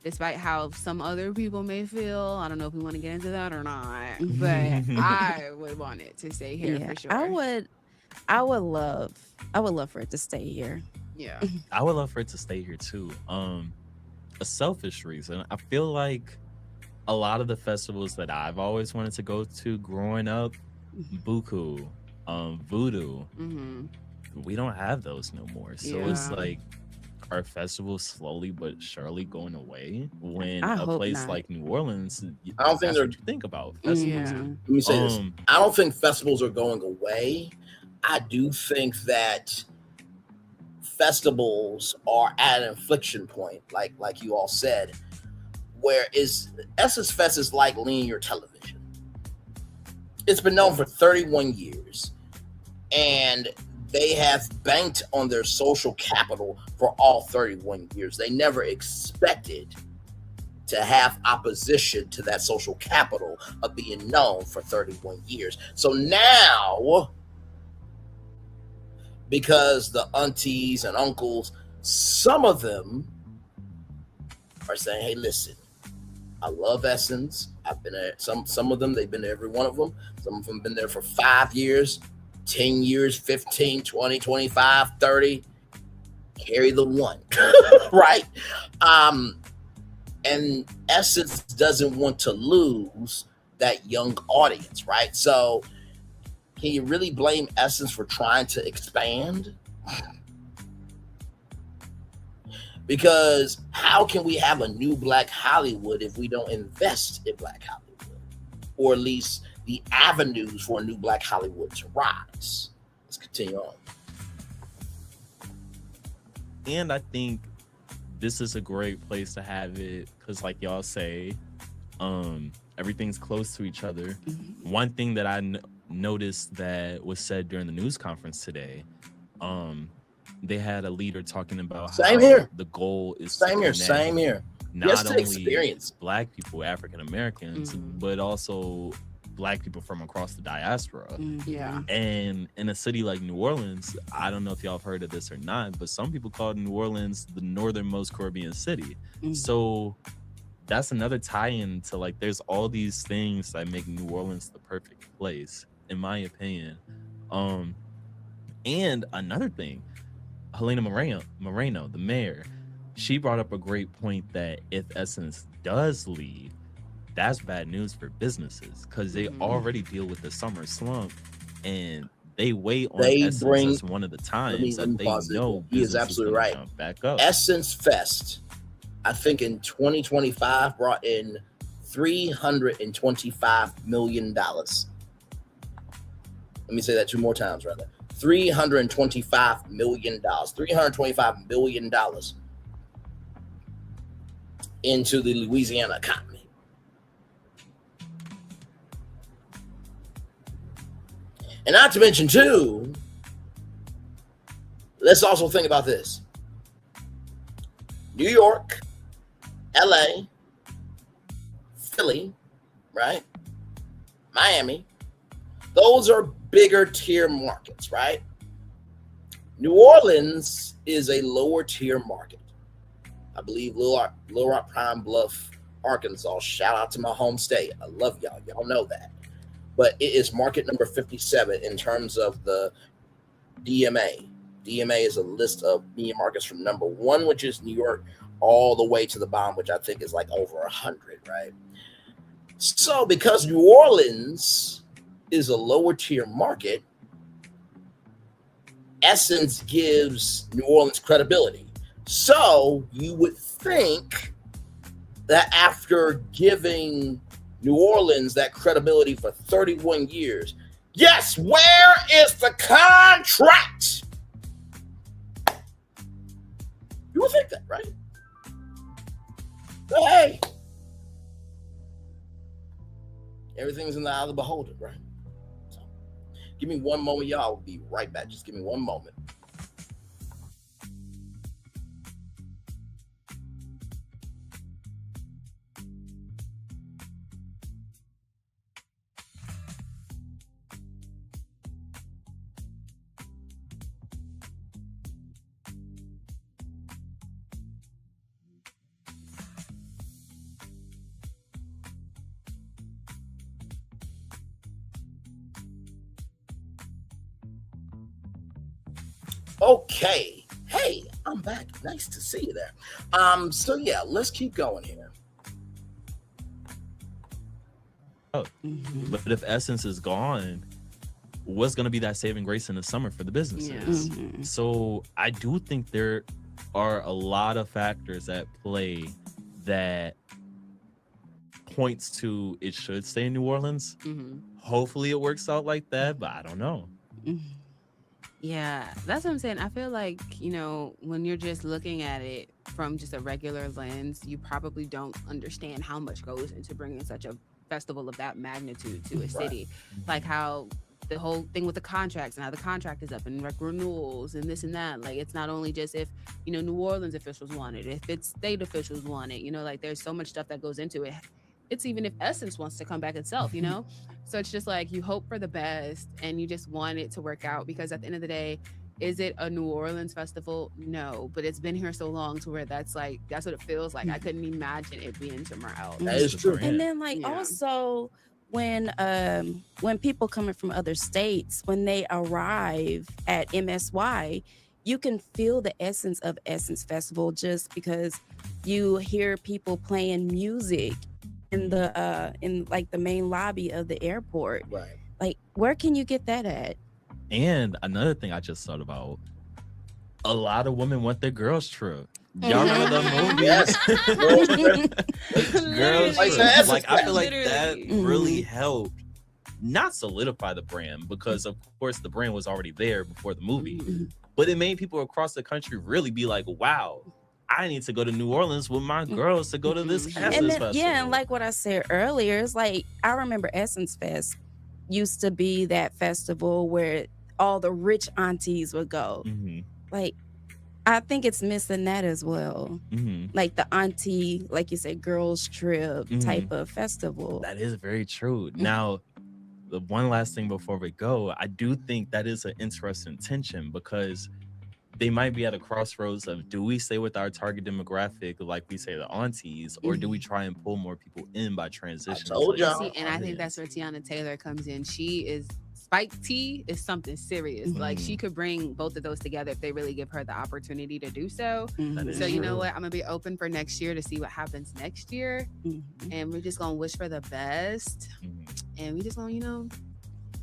Despite how some other people may feel, I don't know if we want to get into that or not, but I would want it to stay here for sure. I would love for it to stay here. Yeah. I would love for it to stay here too. A selfish reason. I feel like a lot of the festivals that I've always wanted to go to growing up, Buku, Voodoo, we don't have those no more. So it's like, are festivals slowly but surely going away when I a hope place not. like New Orleans, I don't think that's what you think about festivals. Let me say this. I don't think festivals are going away. I do think that festivals are at an inflection point, like you all said, where Essence Fest is like linear television. It's been known for 31 years, and they have banked on their social capital for all 31 years. They never expected to have opposition to that social capital of being known for 31 years. So now, because the aunties and uncles, some of them are saying, hey, listen, I love Essence. I've been there. Some of them, they've been to every one of them. Some of them been there for 5 years. 10 years, 15, 20, 25, 30, carry the one, right? And Essence doesn't want to lose that young audience, right? So can you really blame Essence for trying to expand? Because how can we have a new Black Hollywood if we don't invest in Black Hollywood, or at least the avenues for a new Black Hollywood to rise? Let's continue on. And I think this is a great place to have it because, like y'all say, everything's close to each other. One thing that I noticed that was said during the news conference today, they had a leader talking about how the goal is same here. Not only Black people, African Americans, but also Black people from across the diaspora. Yeah. And in a city like New Orleans, I don't know if y'all have heard of this or not, but some people call New Orleans the northernmost Caribbean city. So that's another tie-in to, like, there's all these things that make New Orleans the perfect place, in my opinion. And another thing, Helena Moreno, the mayor, she brought up a great point that if Essence does leave, that's bad news for businesses because they already deal with the summer slump and they wait on Essence as one of the times that they know he is absolutely right. Back up. Essence Fest, I think in 2025 brought in $325 million. Let me say that two more times, rather. $325 million. $325 million into the Louisiana economy. And not to mention, too, let's also think about this. New York, LA, Philly, right? Miami. Those are bigger tier markets, right? New Orleans is a lower tier market. I believe Little Rock, Pine Bluff, Arkansas. Shout out to my home state. I love y'all. Y'all know that. But it is market number 57 in terms of the DMA. DMA is a list of media markets from number 1, which is New York, all the way to the bottom, which I think is like over 100, right? So because New Orleans is a lower tier market, Essence gives New Orleans credibility. So you would think that after giving New Orleans that credibility for 31 years, yes, where is the contract? You would think that, right? But hey, everything's in the eye of the beholder, right? So, give me one moment, y'all. I'll be right back. Just give me one moment. Okay. Hey, I'm back. Nice to see you there. So yeah, let's keep going here. Oh, but if Essence is gone, what's going to be that saving grace in the summer for the businesses? So I do think there are a lot of factors at play that points to it should stay in New Orleans. Hopefully it works out like that, but I don't know. Yeah, that's what I'm saying. I feel like, you know, when you're just looking at it from just a regular lens, you probably don't understand how much goes into bringing such a festival of that magnitude to a city. Like how the whole thing with the contracts and how the contract is up and like renewals and this and that. Like, it's not only just if, you know, New Orleans officials want it, if it's state officials want it, you know, like there's so much stuff that goes into it. It's even if Essence wants to come back itself, you know? So it's just like you hope for the best and you just want it to work out, because at the end of the day, is it a New Orleans festival? No, but it's been here so long to where that's what it feels like. I couldn't imagine it being somewhere else. That is true. And then also when people coming from other states, when they arrive at MSY, you can feel the essence of Essence Festival just because you hear people playing music in the like the main lobby of the airport. Right. Like, where can you get that at? And another thing I just thought about, a lot of women want their girls trip. Y'all remember the movie? Yes. Girls Like, trip. that's I feel like literally. that really helped not solidify the brand, because of course the brand was already there before the movie, but it made people across the country really be like, wow, I need to go to New Orleans with my girls to go to this Essence And then, Festival. yeah, and like what I said earlier, it's like I remember Essence Fest used to be that festival where all the rich aunties would go. Like, I think it's missing that as well. Like the auntie, like you said, girls trip type of festival. That is very true. Now, the one last thing before we go, I do think that is an interesting tension, because they might be at a crossroads of, do we stay with our target demographic, like we say the aunties, or do we try and pull more people in by transitioning? See, and I think that's where Tiana Taylor comes in. She is Spike Tea is something serious. Like, she could bring both of those together if they really give her the opportunity to do so. So you know what? I'm gonna be open for next year to see what happens next year, and we're just gonna wish for the best, and we just gonna, you know,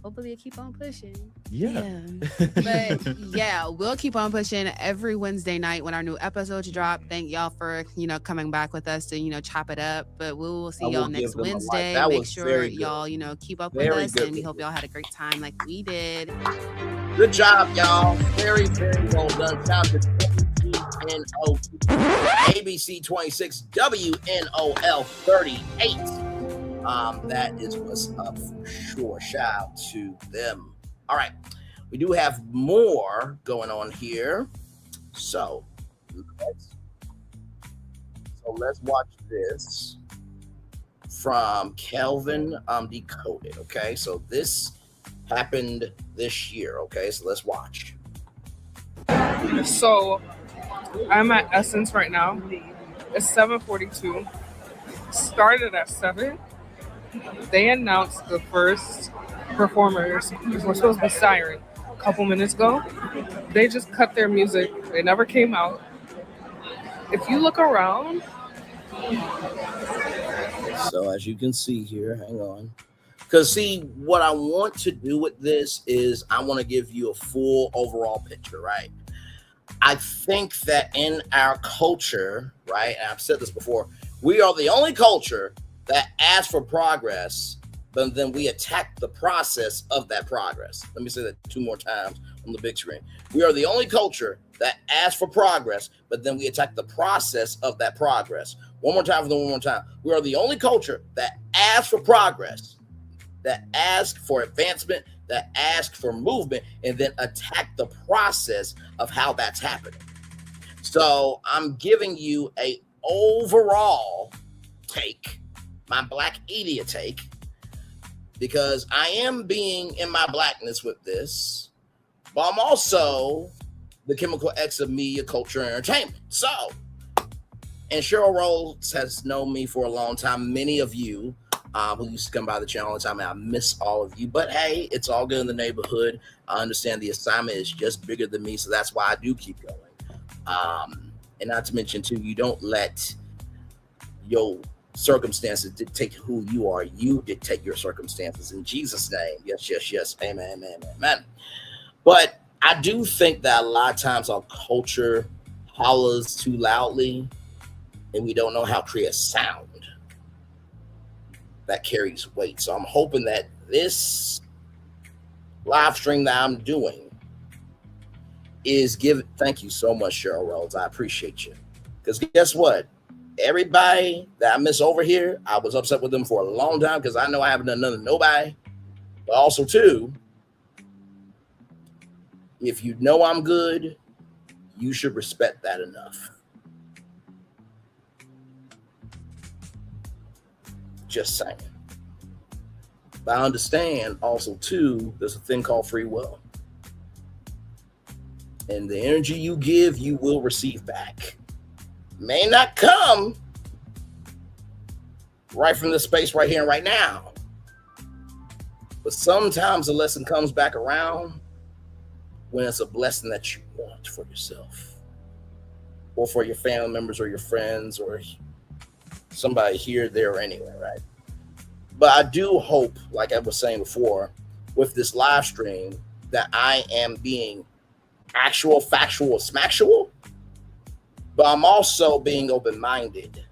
hopefully keep on pushing. But yeah, we'll keep on pushing every Wednesday night when our new episodes drop. Thank y'all for, you know, coming back with us to, you know, chop it up. But we will see y'all next Wednesday. Make sure y'all, you know, keep up with us, and we hope y'all had a great time like we did. Good job, y'all. Very, very well done. Shout out to WNO, ABC 26, WNOL 38. That is what's up for sure. Shout out to them. All right, we do have more going on here, so let's watch this from Kelvin Decoded. Okay, so this happened this year. Okay, so let's watch. So I'm at Essence right now. It's 7:42. Started at 7. They announced the first performers, which were supposed to be Siren, a couple minutes ago. They just cut their music. They never came out. If you look around. So as you can see here, hang on. Because see, what I want to do with this is I want to give you a full overall picture, right? I think that in our culture, right, and I've said this before, we are the only culture that asks for progress, but then we attack the process of that progress. Let me say that 2 more times on the big screen. We are the only culture that asks for progress, but then we attack the process of that progress. One more time. We are the only culture that asks for progress, that asks for advancement, that asks for movement, and then attack the process of how that's happening. So I'm giving you a overall take, my Black idiot take, because I am being in my blackness with this, but I'm also the chemical X of media, culture, and entertainment. So, and Cheryl Rhodes has known me for a long time. Many of you who used to come by the channel all the time, and I miss all of you, but hey, it's all good in the neighborhood. I understand the assignment is just bigger than me, so that's why I do keep going. And not to mention too, you don't let your circumstances dictate who you are. You dictate your circumstances in Jesus' name. Yes. Amen. But I do think that a lot of times our culture hollers too loudly, and we don't know how to create a sound that carries weight. So I'm hoping that this live stream that I'm doing is thank you so much, Cheryl Rhodes. I appreciate you. Because guess what? Everybody that I miss over here, I was upset with them for a long time because I know I haven't done nothing to nobody. But also, too, if you know I'm good, you should respect that enough. Just saying. But I understand also, too, there's a thing called free will. And the energy you give, you will receive back. May not come right from the space right here and right now, But sometimes the lesson comes back around when it's a blessing that you want for yourself or for your family members or your friends or somebody here, there, or anywhere, right? But I do hope, like I was saying before, with this live stream, that I am being actual, factual, smactual, but I'm also being open-minded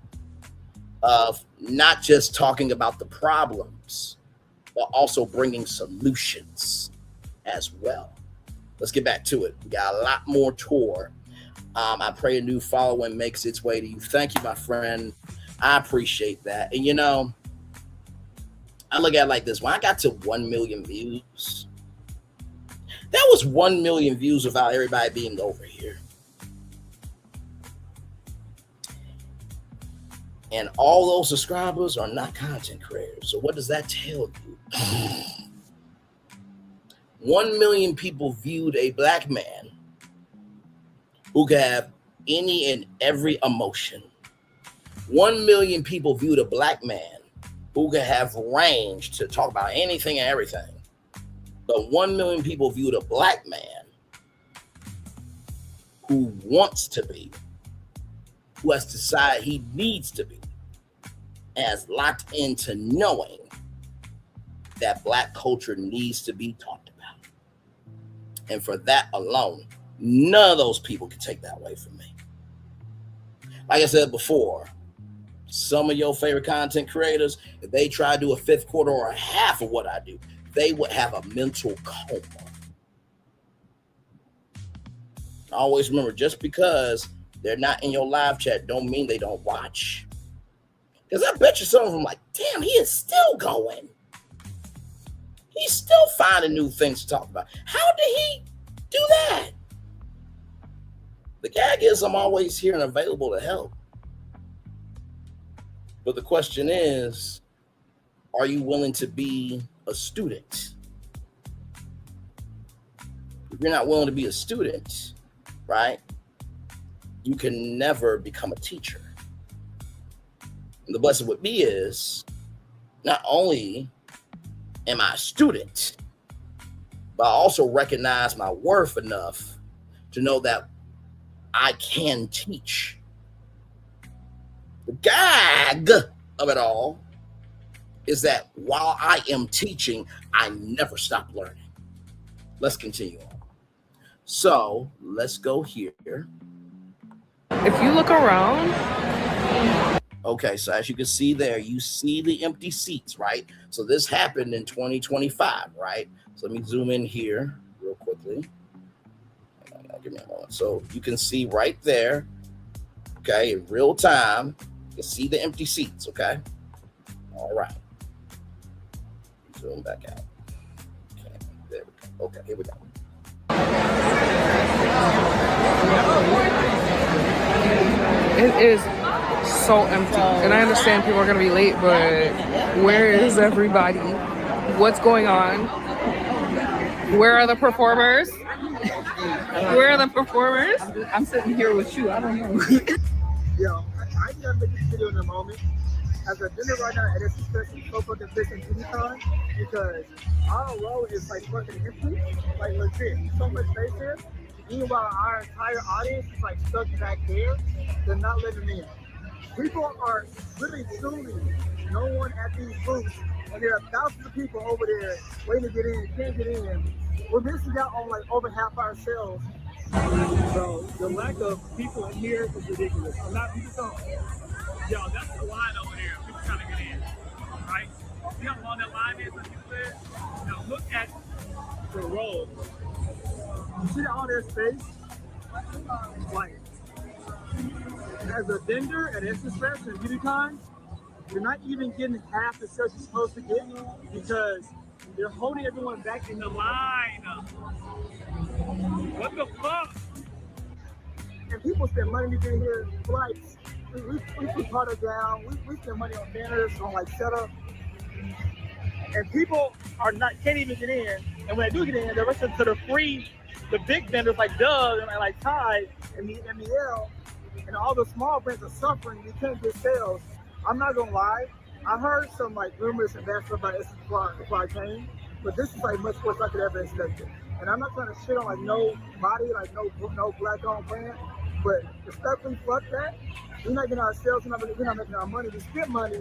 of not just talking about the problems, but also bringing solutions as well. Let's get back to it. We got a lot more tour. I pray a new following makes its way to you. Thank you, my friend. I appreciate that. And you know, I look at it like this. When I got to 1 million views, that was 1 million views without everybody being over here. And all those subscribers are not content creators. So what does that tell you? 1 million people viewed a black man who could have any and every emotion. 1 million people viewed a black man who could have range to talk about anything and everything. But 1 million people viewed a black man who wants to be, who has decided he needs to be, and has locked into knowing that black culture needs to be talked about. And for that alone, none of those people can take that away from me. Like I said before, some of your favorite content creators, if they try to do a fifth quarter or a half of what I do, they would have a mental coma. Always remember, just because they're not in your live chat don't mean they don't watch. Because I bet you some of them like, damn, he is still going. He's still finding new things to talk about. How did he do that? The gag is I'm always here and available to help. But the question is, are you willing to be a student? If you're not willing to be a student, right, you can never become a teacher. And the blessing with me is, not only am I a student, but I also recognize my worth enough to know that I can teach. The gag of it all is that while I am teaching, I never stop learning. Let's continue on. So let's go here. If you look around. Okay, so as you can see there, you see the empty seats, right? So this happened in 2025, right? So let me zoom in here real quickly. Give me a moment. So you can see right there, okay, in real time, you can see the empty seats, okay? All right. Zoom back out. Okay, there we go. Okay, here we go. It is so empty. And I understand people are going to be late, but where is everybody? What's going on? Where are the performers? Where are the performers? I'm sitting here with you. I don't know. Yo, I gotta make this video in a moment. As a dinner right now, it's especially so fucking big in beauty time because our row is like fucking empty, like legit. So much space here. Meanwhile, our entire audience is like stuck back there. They're not letting in. People are really tuning. No one at these booths, and there are thousands of people over there waiting to get in, can't get in. We're missing out on like over half our sales. So the lack of people in here is ridiculous. I'm not people don't. Yo, that's the line over there. People trying to get in, right? See how long that line is? Like you said. Now look at the row. You see all their space? Like, as a vendor at Essence Fest and BeautyCon, you're not even getting half the sales you're supposed to get because they're holding everyone back in the line. What the fuck? And people spend money to get here, flights. We put product down. We spend money on banners, on like setup. And people can't even get in. And when they do get in, they're rushing to the big vendors like Doug and like Tide and the MEL. And all the small brands are suffering. You can't get sales. I'm not gonna lie. I heard some like rumors and bad stuff about Essence before I came. But this is like much worse I could ever expect it. And I'm not trying to shit on like nobody, like no black-owned brand, but respectfully, fuck that. We're not getting our sales, we're not making our money. We spend money.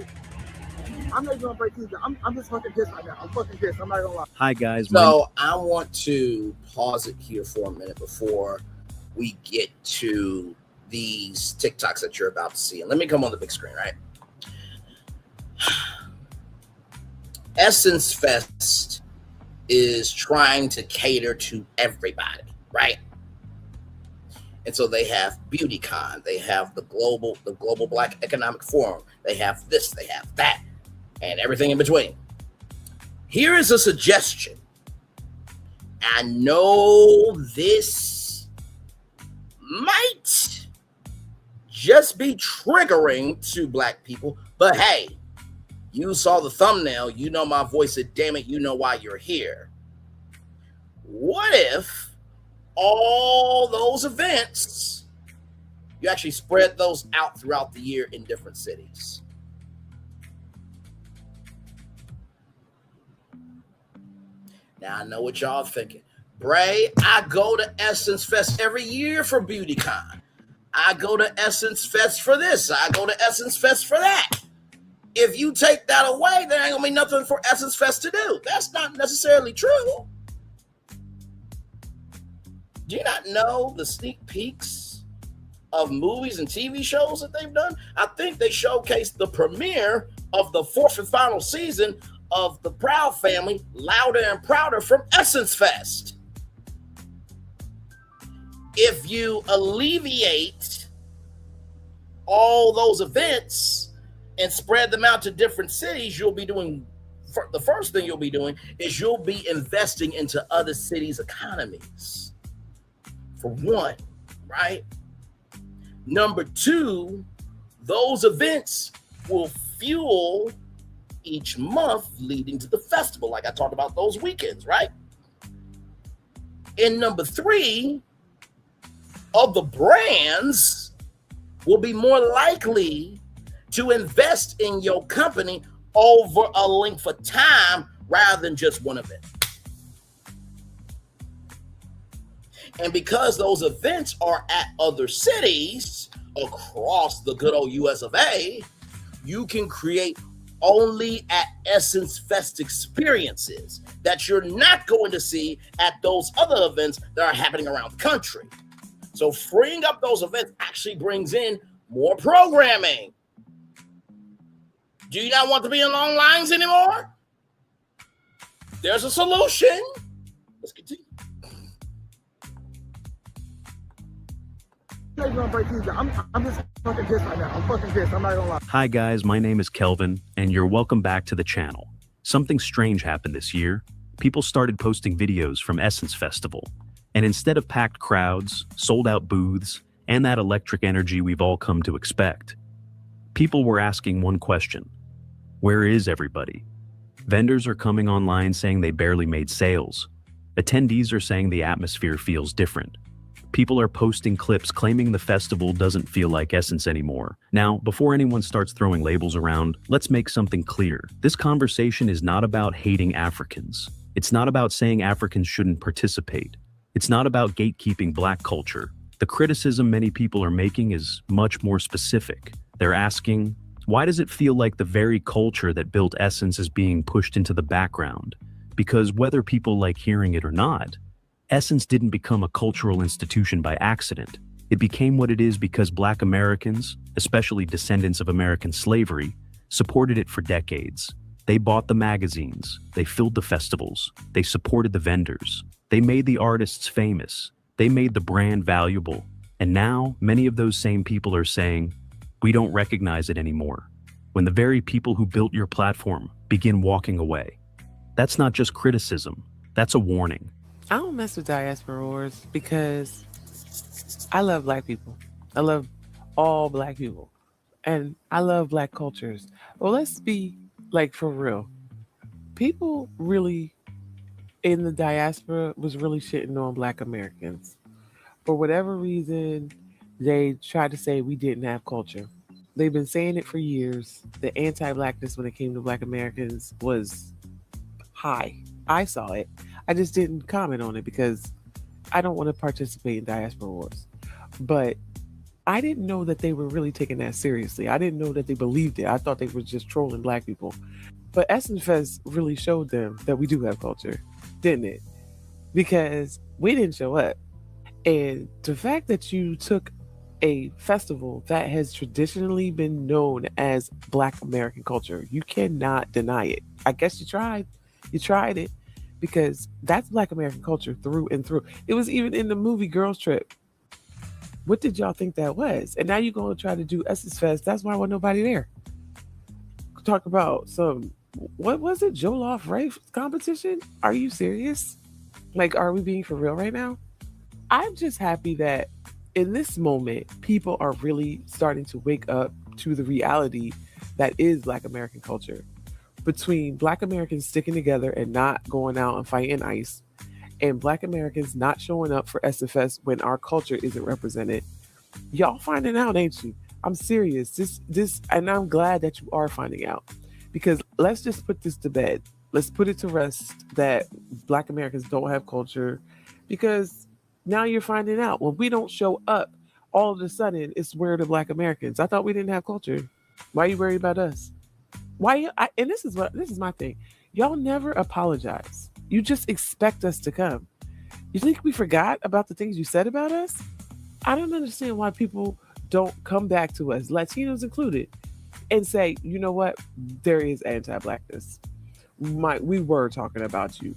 I'm not gonna break either. I'm just fucking pissed right now. I'm fucking pissed. I'm not gonna lie. Hi guys. So I want to pause it here for a minute before we get to these TikToks that you're about to see. And let me come on the big screen, right? Essence Fest is trying to cater to everybody, right? And so they have BeautyCon, they have the global Black Economic Forum, they have this, they have that, and everything in between. Here is a suggestion. I know this might just be triggering to Black people, but hey, you saw the thumbnail, you know my voice, and damn it, you know why you're here. What if all those events, you actually spread those out throughout the year in different cities? Now I know what y'all thinking. Bray, I go to Essence Fest every year for BeautyCon. I go to Essence Fest for this. I go to Essence Fest for that. If you take that away, there ain't gonna be nothing for Essence Fest to do. That's not necessarily true. Do you not know the sneak peeks of movies and TV shows that they've done? I think they showcased the premiere of the 4th and final season of The Proud Family, Louder and Prouder from Essence Fest. If you alleviate all those events and spread them out to different cities, you'll be doing, the first thing you'll be doing is you'll be investing into other cities' economies. For one, right? Number two, those events will fuel each month leading to the festival, like I talked about those weekends, right? And number three, of the brands will be more likely to invest in your company over a length of time rather than just one event. And because those events are at other cities across the good old US of A, you can create only at Essence Fest experiences that you're not going to see at those other events that are happening around the country. So freeing up those events actually brings in more programming. Do you not want to be in long lines anymore? There's a solution. Let's continue. I'm just fucking pissed right now. I'm fucking pissed. I'm not gonna lie. Hi guys, my name is Kelvin, and you're welcome back to the channel. Something strange happened this year. People started posting videos from Essence Festival, and instead of packed crowds, sold-out booths, and that electric energy we've all come to expect, people were asking one question: where is everybody? Vendors are coming online saying they barely made sales. Attendees are saying the atmosphere feels different. People are posting clips claiming the festival doesn't feel like Essence anymore. Now, before anyone starts throwing labels around, let's make something clear. This conversation is not about hating Africans. It's not about saying Africans shouldn't participate. It's not about gatekeeping Black culture. The criticism many people are making is much more specific. They're asking, why does it feel like the very culture that built Essence is being pushed into the background? Because whether people like hearing it or not, Essence didn't become a cultural institution by accident. It became what it is because Black Americans, especially descendants of American slavery, supported it for decades. They bought the magazines, they filled the festivals, they supported the vendors, they made the artists famous, they made the brand valuable, and now many of those same people are saying, we don't recognize it anymore, when the very people who built your platform begin walking away. That's not just criticism, that's a warning. I don't mess with diaspora wars because I love Black people. I love all Black people. And I love Black cultures. Well, let's be like for real. People really in the diaspora was really shitting on Black Americans. For whatever reason, they tried to say we didn't have culture. They've been saying it for years. The anti-Blackness when it came to Black Americans was high. I saw it. I just didn't comment on it because I don't want to participate in diaspora wars. But I didn't know that they were really taking that seriously. I didn't know that they believed it. I thought they were just trolling Black people. But Essence Fest really showed them that we do have culture, didn't it? Because we didn't show up. And the fact that you took a festival that has traditionally been known as Black American culture, you cannot deny it. I guess you tried. You tried it because that's Black American culture through and through. It was even in the movie Girls Trip. What did y'all think that was? And now you're going to try to do Essence Fest. That's why there wasn't nobody there. Talk about some, what was it? Jollof rice competition? Are you serious? Like, are we being for real right now? I'm just happy that in this moment, people are really starting to wake up to the reality that is Black American culture. Between Black Americans sticking together and not going out and fighting ICE, and Black Americans not showing up for SFS when our culture isn't represented. Y'all finding out, ain't you? I'm serious. This, and I'm glad that you are finding out, because let's just put this to bed. Let's put it to rest that Black Americans don't have culture, because now you're finding out when we don't show up, all of a sudden it's where the Black Americans. I thought we didn't have culture. Why are you worried about us? And this is my thing. Y'all never apologize. You just expect us to come. You think we forgot about the things you said about us? I don't understand why people don't come back to us, Latinos included, and say, you know what? There is anti-Blackness. We were talking about you.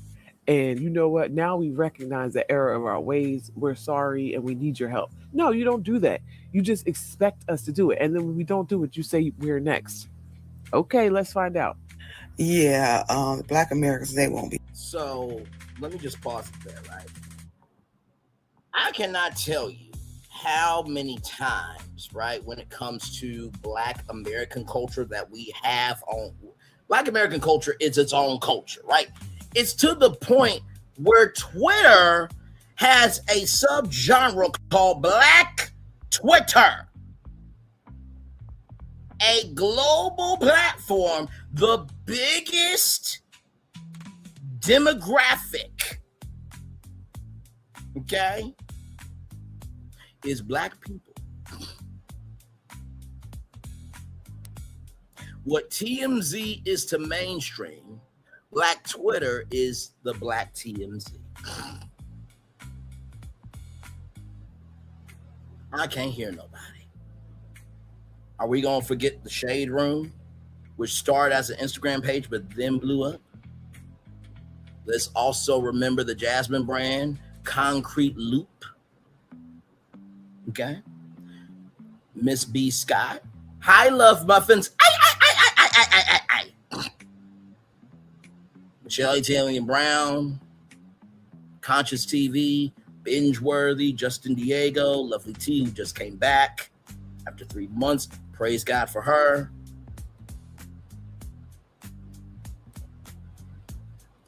And you know what? Now we recognize the error of our ways. We're sorry and we need your help. No, you don't do that. You just expect us to do it. And then when we don't do it, you say we're next. Okay, let's find out. Yeah, Black Americans, they won't be. So let me just pause it there, right? I cannot tell you how many times, right, when it comes to Black American culture that we have on. Black American culture is its own culture, right? It's to the point where Twitter has a subgenre called Black Twitter. A global platform, the biggest demographic, okay, is Black people. What TMZ is to mainstream, Black Twitter is the Black TMZ. I can't hear nobody. Are we going to forget the Shade Room, which started as an Instagram page but then blew up? Let's also remember the Jasmine brand, Concrete Loop. Okay. Miss B. Scott. Hi, Love Muffins. Michelle Italian Brown, Conscious TV, Binge Worthy, Justin Diego, Lovely T, who just came back after 3 months. Praise God for her.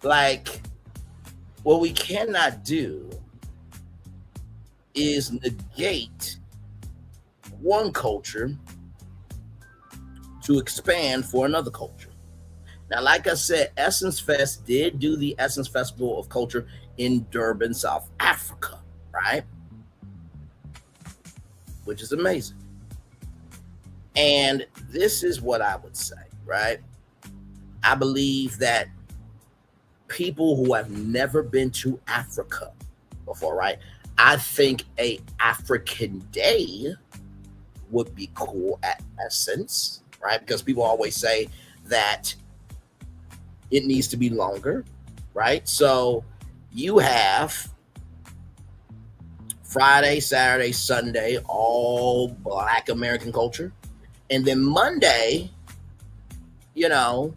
Like, what we cannot do is negate one culture to expand for another culture. Now, like I said, Essence Fest did do the Essence Festival of Culture in Durban, South Africa, right? Which is amazing. And this is what I would say, right? I believe that people who have never been to Africa before, right? I think a African Day would be cool at Essence, right? Because people always say that it needs to be longer, right? So you have Friday, Saturday, Sunday, all Black American culture. And then Monday, you know,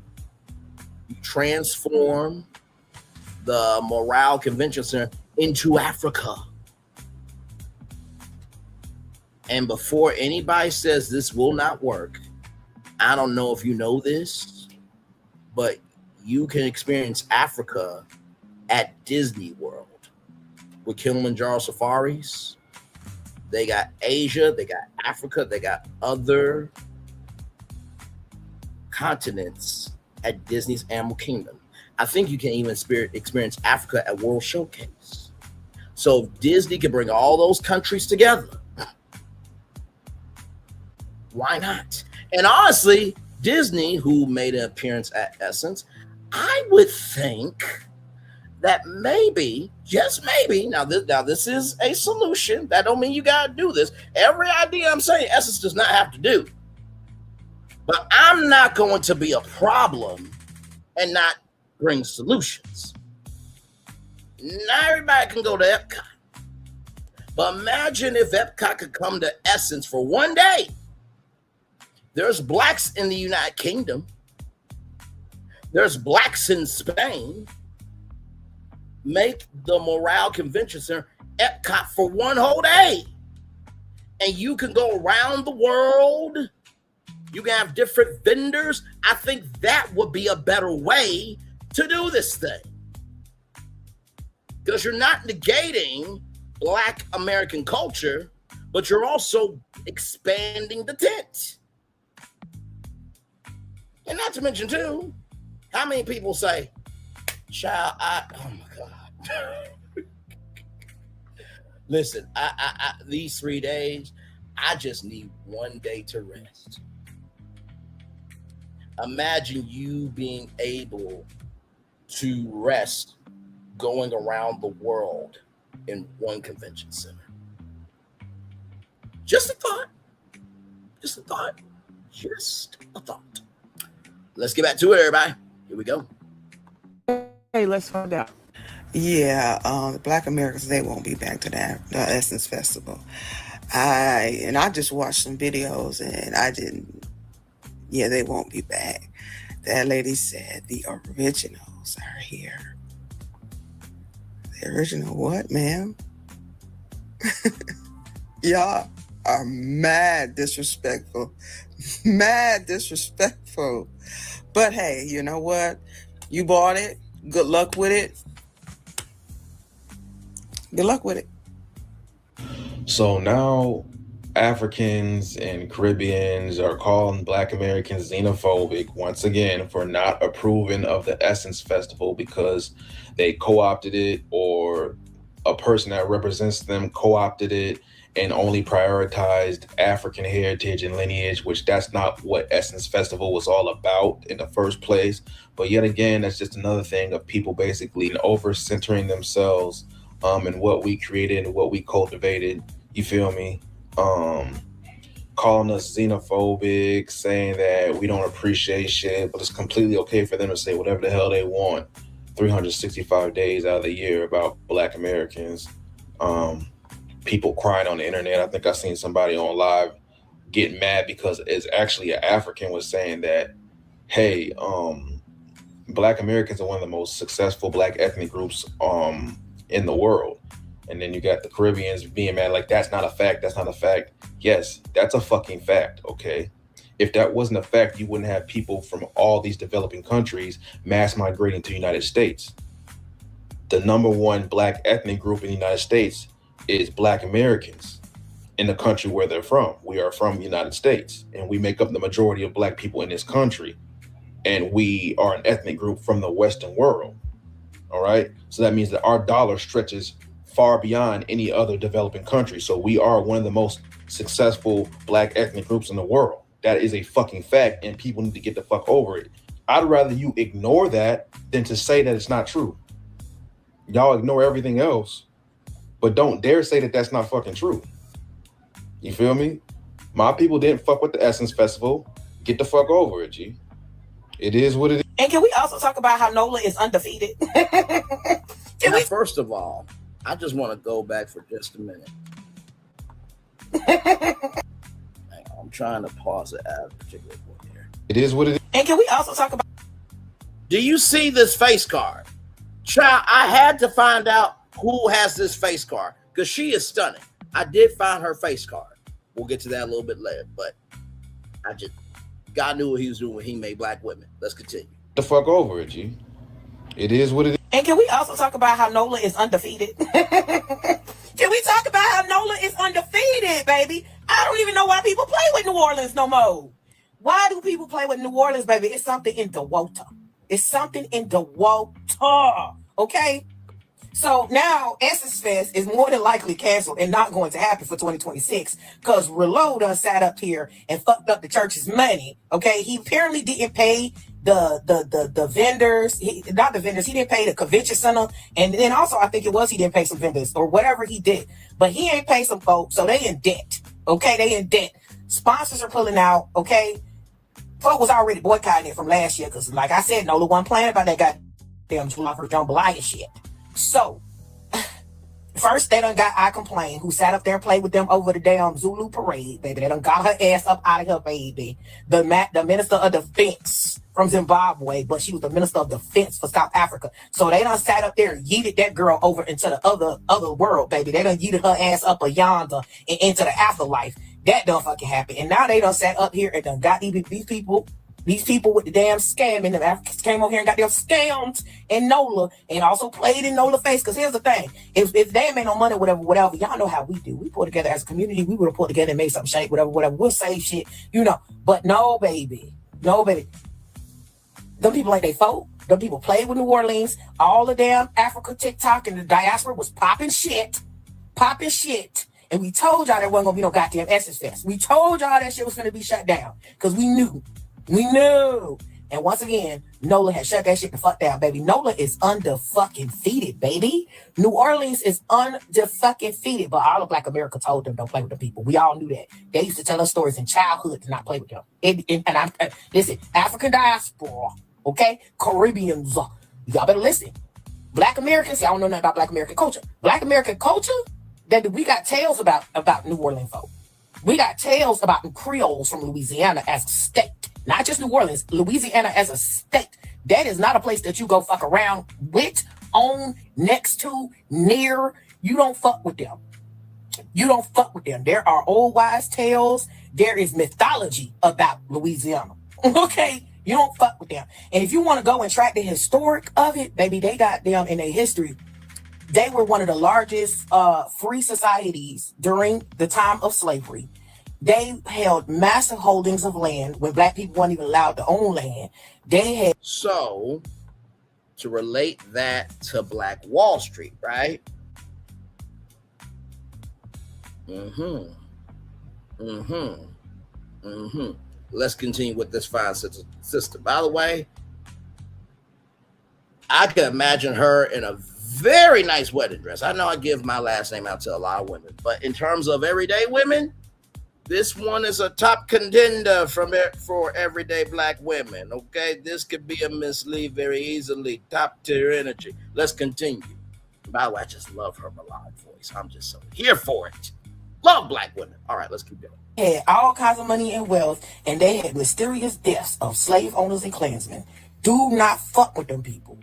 you transform the Morale Convention Center into Africa. And before anybody says this will not work, I don't know if you know this, but you can experience Africa at Disney World with Kilimanjaro safaris. They got Asia, they got Africa, they got other continents at Disney's Animal Kingdom. I think you can even experience Africa at World Showcase. So if Disney can bring all those countries together, why not? And honestly, Disney, who made an appearance at Essence, I would think that maybe, just maybe, now this is a solution. That don't mean you gotta do this. Every idea I'm saying Essence does not have to do. But I'm not going to be a problem and not bring solutions. Not everybody can go to Epcot. But imagine if Epcot could come to Essence for one day. There's blacks in the United Kingdom. There's blacks in Spain. Make the Morale Convention Center Epcot for one whole day. And you can go around the world. You can have different vendors. I think that would be a better way to do this thing. Because you're not negating Black American culture, but you're also expanding the tent. And not to mention, too, how many people say, child, oh my God. Listen, I these 3 days, I just need one day to rest. Imagine you being able to rest going around the world in one convention center. Just a thought. Just a thought. Just a thought. Let's get back to it, everybody. Here we go. Hey, let's find out. Yeah, the Black Americans, they won't be back to the Essence Festival. I just watched some videos and they won't be back. That lady said the originals are here. The original what, ma'am? Y'all are mad disrespectful. Mad disrespectful. But hey, you know what? You bought it. Good luck with it. Good luck with it. So now Africans and Caribbeans are calling Black Americans xenophobic once again for not approving of the Essence Festival because they co-opted it, or a person that represents them co-opted it and only prioritized African heritage and lineage, which that's not what Essence Festival was all about in the first place. But yet again, that's just another thing of people basically over-centering themselves in what we created and what we cultivated. You feel me? Calling us xenophobic, saying that we don't appreciate shit, but it's completely okay for them to say whatever the hell they want 365 days out of the year about Black Americans. People crying on the internet. I think I seen somebody on live getting mad because it's actually an African was saying that, hey, Black Americans are one of the most successful Black ethnic groups in the world. And then you got the Caribbeans being mad, like, that's not a fact, that's not a fact. Yes, that's a fucking fact, okay? If that wasn't a fact, you wouldn't have people from all these developing countries mass migrating to the United States. The number one Black ethnic group in the United States is Black Americans in the country where they're from. We are from the United States, and we make up the majority of Black people in this country. And we are an ethnic group from the Western world, all right? So that means that our dollar stretches far beyond any other developing country. So we are one of the most successful Black ethnic groups in the world. That is a fucking fact, and people need to get the fuck over it. I'd rather you ignore that than to say that it's not true. Y'all ignore everything else, but don't dare say that that's not fucking true. You feel me? My people didn't fuck with the Essence Festival. Get the fuck over it, G. It is what it is. And can we also talk about how NOLA is undefeated? First of all, I just want to go back for just a minute. I'm trying to pause it at a particular point here. It is what it is. And can we also talk about... Do you see this face card? Child, I had to find out who has this face card because she is stunning. I did find her face card. We'll get to that a little bit later, but God knew what he was doing when he made Black women. Let's continue. The fuck over it, G. It is what it is. And can we also talk about how NOLA is undefeated? Can we talk about how NOLA is undefeated, baby? I don't even know why people play with New Orleans no more. Why do people play with New Orleans, baby? It's something in the water. It's something in the water. Okay? So now Essence Fest is more than likely canceled and not going to happen for 2026 because Reload done sat up here and fucked up the church's money. Okay, he apparently didn't pay the vendors, not the vendors, he didn't pay the convention center, and then also I think it was he didn't pay some vendors or whatever he did, but he ain't pay some folks, so they in debt. Okay, they in debt. Sponsors are pulling out. Okay, folk was already boycotting it from last year because, like I said, Nola wasn't playing about that goddamn July for jambalaya shit. So, first they done got I Complain, who sat up there and played with them over the damn Zulu parade, baby. They done got her ass up out of here, baby. The Minister of Defense from Zimbabwe, but she was the Minister of Defense for South Africa. So they done sat up there and yeeted that girl over into the other world, baby. They done yeeted her ass up a yonder and into the afterlife. That done fucking happened. And now they done sat up here and done got these people with the damn scam, and the Africans came over here and got them scammed in NOLA and also played in NOLA face. Because here's the thing, if they ain't made no money, whatever, y'all know how we do. We pull together as a community. We would have pulled together and made something shake, whatever. We'll save shit, you know. But no, baby. Them people ain't they folk. Them people played with New Orleans. All the damn Africa TikTok and the diaspora was popping shit. And we told y'all there wasn't gonna be no goddamn Essence Fest. We told y'all that shit was gonna be shut down because we knew. And once again, NOLA has shut that shit the fuck down, baby. NOLA is undefeated, baby. New Orleans is undefeated, but all of Black America told them don't play with the people. We all knew that. They used to tell us stories in childhood to not play with them. Listen, African diaspora, okay? Caribbeans, y'all better listen. Black Americans, y'all don't know nothing about Black American culture. Black American culture, that we got tales about New Orleans folk. We got tales about the Creoles from Louisiana as a state. Not just New Orleans, Louisiana as a state. That is not a place that you go fuck around with, on, next to, near. You don't fuck with them. There are old wise tales. There is mythology about Louisiana. Okay? You don't fuck with them. And if you want to go and track the historic of it, baby, they got them in their history. They were one of the largest free societies during the time of slavery. They held massive holdings of land when Black people weren't even allowed to own land. So, to relate that to Black Wall Street, right? Let's continue with this fine sister. By the way, I could imagine her in a very nice wedding dress. I know I give my last name out to a lot of women, but in terms of everyday women, this one is a top contender for everyday Black women. Okay, this could be a Miss Lee very easily. Top tier energy. Let's continue. By the way, I just love her melodic voice. I'm just so here for it. Love Black women. All right, let's keep going. Had all kinds of money and wealth, and they had mysterious deaths of slave owners and Klansmen. Do not fuck with them people.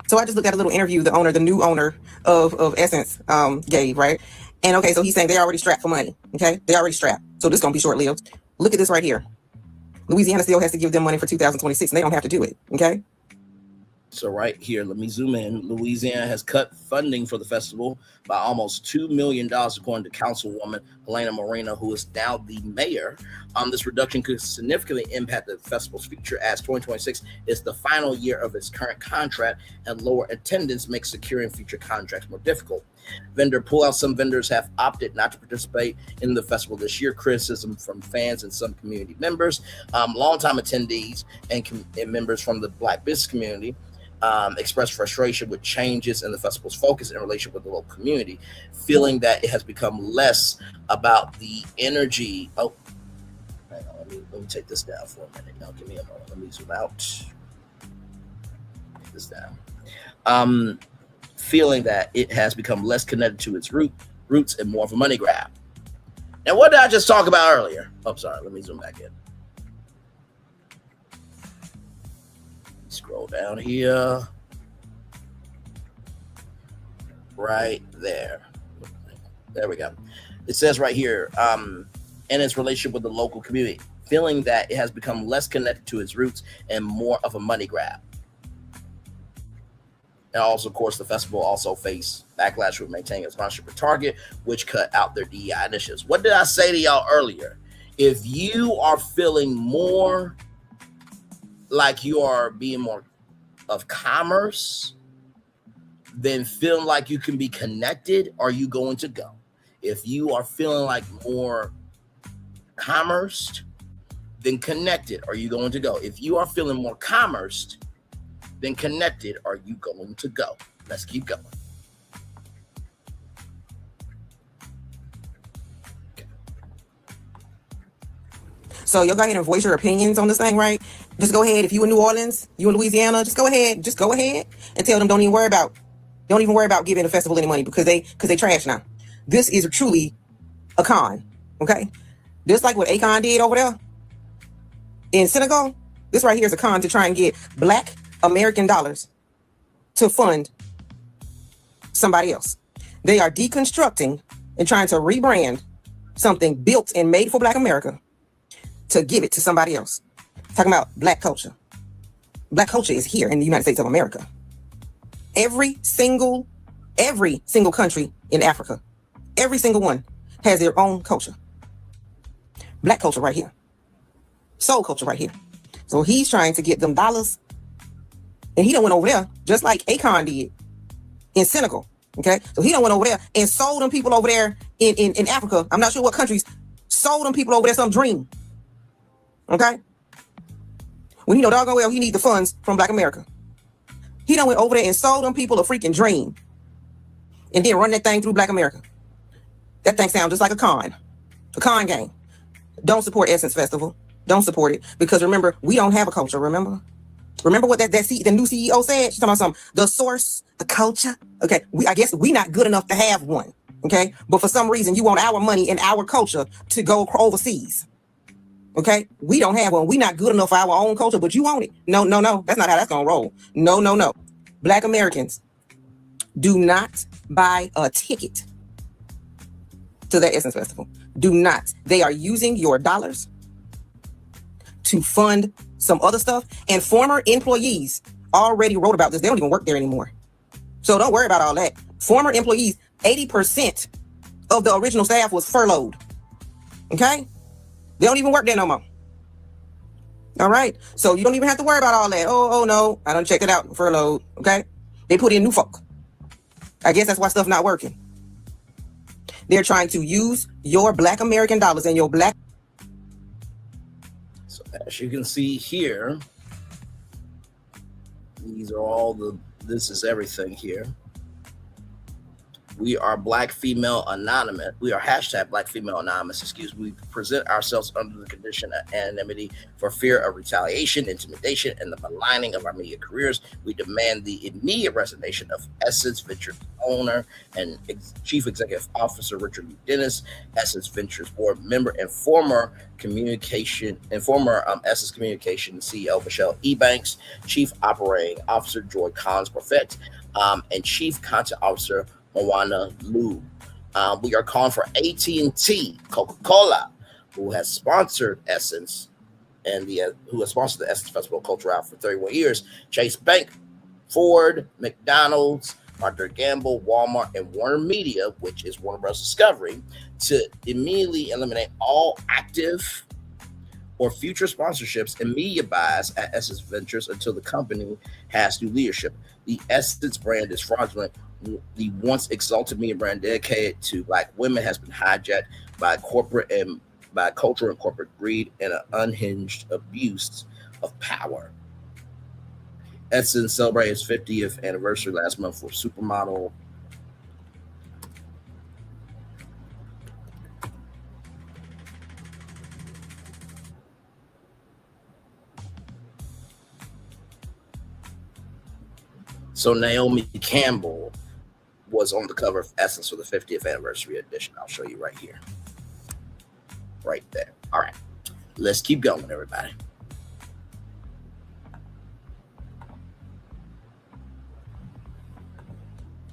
So I just looked at a little interview the new owner of Essence gave, right? And okay, so he's saying they're already strapped for money. Okay, they already strapped. So this is gonna be short-lived. Look at this right here. Louisiana still has to give them money for 2026, and they don't have to do it. Okay. So right here, let me zoom in. Louisiana has cut funding for the festival by almost $2 million, according to Councilwoman Helena Moreno, who is now the mayor. This reduction could significantly impact the festival's future, as 2026 is the final year of its current contract, and lower attendance makes securing future contracts more difficult. Vendor pullout. Some vendors have opted not to participate in the festival this year. Criticism from fans and some community members, longtime attendees, and members from the Black business community expressed frustration with changes in the festival's focus in relation with the local community, feeling that it has become less about the energy. Oh, hang on, let me take this down for a minute. Now, give me a moment. Let me zoom out. Take this down. Feeling that it has become less connected to its roots and more of a money grab. Now, what did I just talk about earlier? Oh, sorry. Let me zoom back in. Scroll down here. Right there. There we go. It says right here, in its relationship with the local community, feeling that it has become less connected to its roots and more of a money grab. And also, of course, the festival also faced backlash with maintaining a sponsorship with Target, which cut out their DEI initiatives. What did I say to y'all earlier? If you are feeling more like you are being more of commerce, then feeling like you can be connected, are you going to go? If you are feeling like more commerce than connected, are you going to go? If you are feeling more commerce than connected, are you going to go? Let's keep going. So y'all go ahead and voice your opinions on this thing, right? Just go ahead. If you in New Orleans, you in Louisiana, just go ahead and tell them don't even worry about giving the festival any money because they trash now. This is truly a con, okay? Just like what Akon did over there in Senegal, this right here is a con to try and get Black American dollars to fund somebody else. They are deconstructing and trying to rebrand something built and made for Black America to give it to somebody else. Talking about Black culture. Black culture is here in the United States of America. Every single country in Africa, every single one has their own culture. Black culture right here. Soul culture right here. So he's trying to get them dollars. And he done went over there, just like Akon did in Senegal. Okay? So he done went over there and sold them people over there in Africa. I'm not sure what countries sold them people over there some dream. Okay? When you know doggone well he need the funds from Black America. He done went over there and sold them people a freaking dream. And then run that thing through Black America. That thing sounds just like a con game. Don't support Essence Festival. Don't support it. Because remember, we don't have a culture, remember? Remember what the new CEO said? She's talking about something. The source, the culture. Okay, I guess we not good enough to have one. Okay? But for some reason, you want our money and our culture to go overseas. Okay? We don't have one. We not good enough for our own culture, but you want it. No. That's not how that's going to roll. No. Black Americans, do not buy a ticket to the Essence Festival. Do not. They are using your dollars to fund some other stuff. And former employees already wrote about this. They don't even work there anymore. So don't worry about all that. Former employees, 80% of the original staff was furloughed. Okay? They don't even work there no more. All right? So you don't even have to worry about all that. Oh no. I done checked it out. Furloughed. Okay? They put in new folk. I guess that's why stuff not working. They're trying to use your Black American dollars and your Black. So as you can see here, these are all this is everything here. We are Black Female Anonymous. We are hashtag Black Female Anonymous. Excuse me. We present ourselves under the condition of anonymity for fear of retaliation, intimidation, and the maligning of our media careers. We demand the immediate resignation of Essence Ventures owner and Chief Executive Officer Richard Lee Dennis, Essence Ventures board member and former Essence Communication CEO Michelle Ebanks, Chief Operating Officer Joy Collins Perfect, and Chief Content Officer Moana Liu. We are calling for AT&T, Coca-Cola, who has sponsored Essence and who has sponsored the Essence Festival Culture Out for 31 years, Chase Bank, Ford, McDonald's, Procter & Gamble, Walmart, and Warner Media, which is Warner Bros. Discovery, to immediately eliminate all active or future sponsorships and media buys at Essence Ventures until the company has new leadership. The Essence brand is fraudulent. The once exalted media brand dedicated to Black women has been hijacked by cultural and corporate greed and an unhinged abuse of power. Essence celebrated its 50th anniversary last month for supermodel So Naomi Campbell was on the cover of Essence for the 50th anniversary edition. I'll show you right here. Right there. All right. Let's keep going, everybody.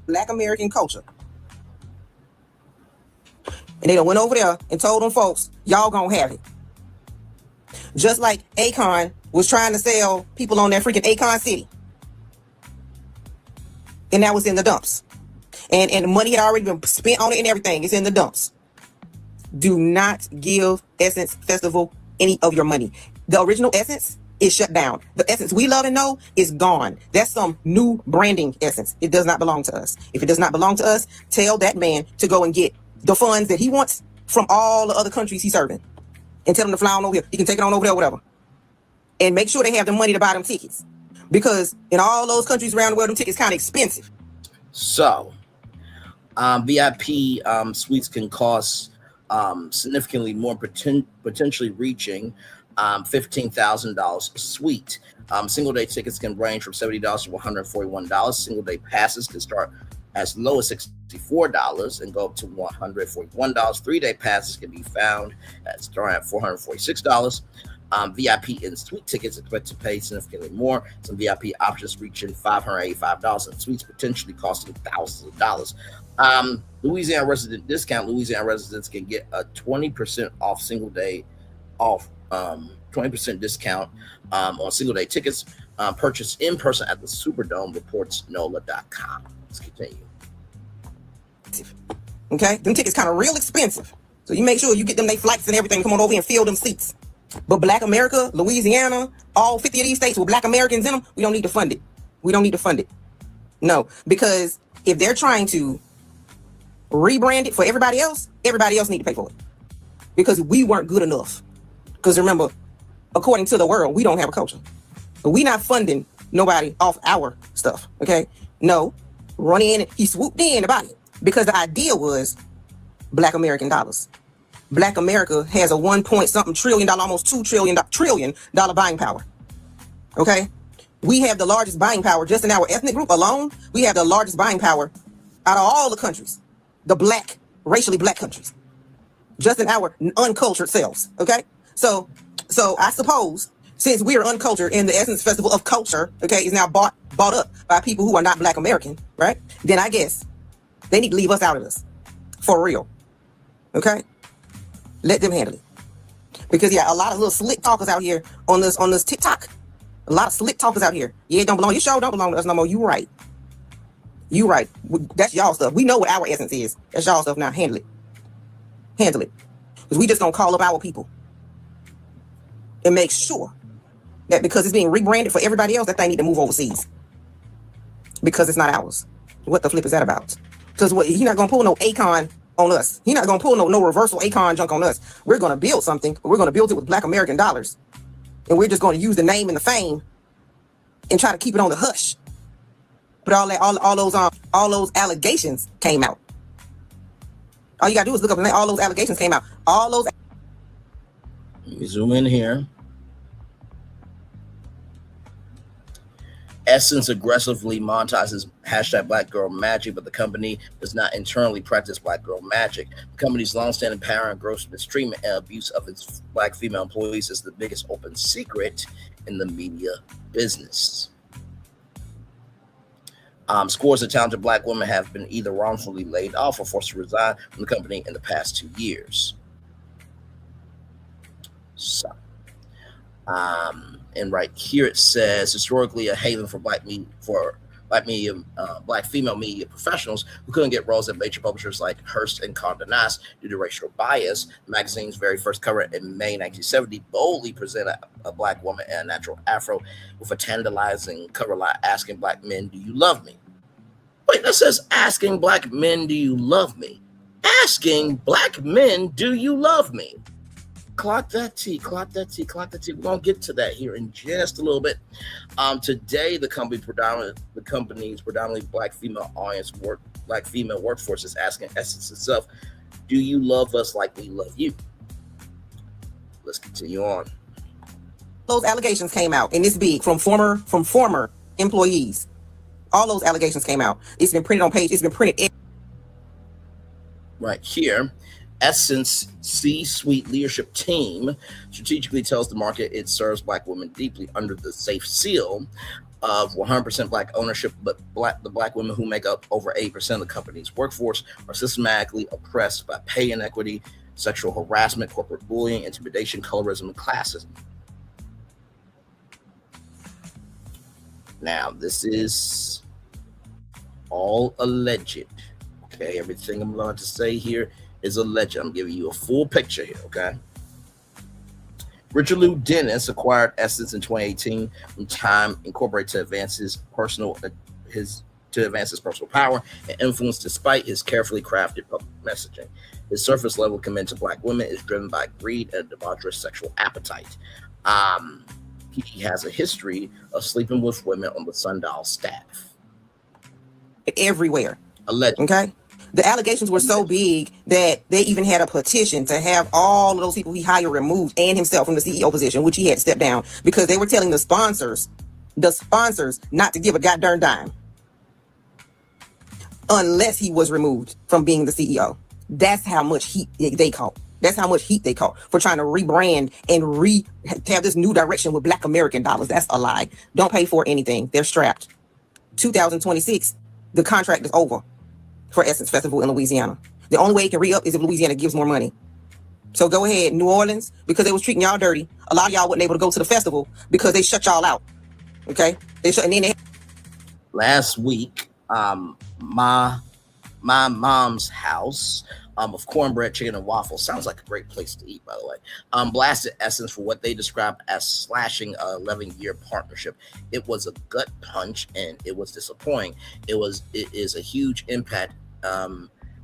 Black American culture. And they done went over there and told them folks, y'all gonna have it. Just like Akon was trying to sell people on that freaking Akon City. And that was in the dumps. And the money had already been spent on it and everything. It's in the dumps. Do not give Essence Festival any of your money. The original Essence is shut down. The Essence we love and know is gone. That's some new branding Essence. It does not belong to us. If it does not belong to us, tell that man to go and get the funds that he wants from all the other countries he's serving, and tell him to fly on over here. He can take it on over there, whatever. And make sure they have the money to buy them tickets, because in all those countries around the world, them tickets kind of expensive. So, VIP suites can cost significantly more, potentially reaching $15,000 a suite. Single day tickets can range from $70 to $141. Single day passes can start as low as $64 and go up to $141. 3-day passes can be found at starting at $446. VIP and suite tickets expect to pay significantly more. Some VIP options reaching $585, and suites potentially costing thousands of dollars. Louisiana resident discount. Louisiana residents can get a 20% off single day off, 20% discount on single day tickets purchased in person at the Superdome, reports NOLA.com. Let's continue. Okay, them tickets kind of real expensive, so you make sure you get them they flights and everything. Come on over here and fill them seats. But Black America, Louisiana, all 50 of these states with Black Americans in them, we don't need to fund it. We don't need to fund it. No, because if they're trying to rebrand it for everybody else need to pay for it, because we weren't good enough. Because remember, according to the world, we don't have a culture. But we not funding nobody off our stuff, okay? No, run in, he swooped in about it, because the idea was Black American dollars. Black America has a 1-point-something trillion dollar, almost $2 trillion buying power. Okay? We have the largest buying power just in our ethnic group alone. We have the largest buying power out of all the countries, the black, racially black countries, just in our uncultured selves. Okay? So I suppose since we are uncultured and the Essence Festival of Culture, okay, is now bought up by people who are not Black American, right? Then I guess they need to leave us out of this. For real. Okay? Let them handle it. Because yeah, a lot of little slick talkers out here on this TikTok. A lot of slick talkers out here. Yeah, it don't belong. You sure don't belong to us no more. You right. You right. That's y'all stuff. We know what our essence is. That's y'all stuff now. Handle it. Handle it. Because we just gonna call up our people and make sure that because it's being rebranded for everybody else, that they need to move overseas. Because it's not ours. What the flip is that about? Because you're not gonna pull no Akon on us. He's not gonna pull no reversal Akon junk on us. We're gonna build something, but we're gonna build it with Black American dollars, and we're just gonna use the name and the fame and try to keep it on the hush. But all those allegations came out. All you gotta do is look up all those allegations came out. All those. Let me zoom in here. Essence aggressively monetizes hashtag Black Girl Magic, but the company does not internally practice Black Girl Magic. The company's longstanding power and gross mistreatment and abuse of its Black female employees is the biggest open secret in the media business. Scores of talented Black women have been either wrongfully laid off or forced to resign from the company in the past 2 years. So, and right here it says historically a haven for black female media professionals who couldn't get roles at major publishers like Hearst and Condé Nast due to racial bias. The magazine's very first cover in May 1970 boldly presented a Black woman in a natural afro with a tantalizing cover line asking Black men, "Do you love me?" Wait, that says asking Black men, "Do you love me?" Asking Black men, "Do you love me?" Clock that T, clock that T, clock that T. We're gonna get to that here in just a little bit. Today, the company's predominantly Black female audience, Black female workforce is asking Essence itself, "Do you love us like we love you?" Let's continue on. Those allegations came out, and it's big from former employees. All those allegations came out. It's been printed on page. It's been printed. Right here. Essence C-suite leadership team strategically tells the market it serves Black women deeply under the safe seal of 100% Black ownership, but the Black women who make up over 80% of the company's workforce are systematically oppressed by pay inequity, sexual harassment, corporate bullying, intimidation, colorism, and classism. Now, this is all alleged. Okay, everything I'm going to say here is alleged. I'm giving you a full picture here, okay? Richard Lou Dennis acquired Essence in 2018 from Time Incorporated to advance his personal power and influence despite his carefully crafted public messaging. His surface level commitment to Black women is driven by greed and debaucherous sexual appetite. He has a history of sleeping with women on the Sundial staff. Everywhere. Allegedly. Okay? The allegations were so big that they even had a petition to have all of those people he hired removed and himself from the CEO position, which he had to step down because they were telling the sponsors not to give a goddamn dime unless he was removed from being the CEO. That's how much heat they caught. That's how much heat they caught for trying to rebrand and have this new direction with Black American dollars. That's a lie. Don't pay for anything. They're strapped. 2026, the contract is over for Essence Festival in Louisiana. The only way it can re-up is if Louisiana gives more money. So go ahead, New Orleans, because they was treating y'all dirty. A lot of y'all wasn't able to go to the festival because they shut y'all out. Okay? Last week, my mom's house of cornbread, chicken, and waffles, sounds like a great place to eat, by the way, blasted Essence for what they described as slashing an 11-year partnership. It was a gut punch and it was disappointing. It is a huge impact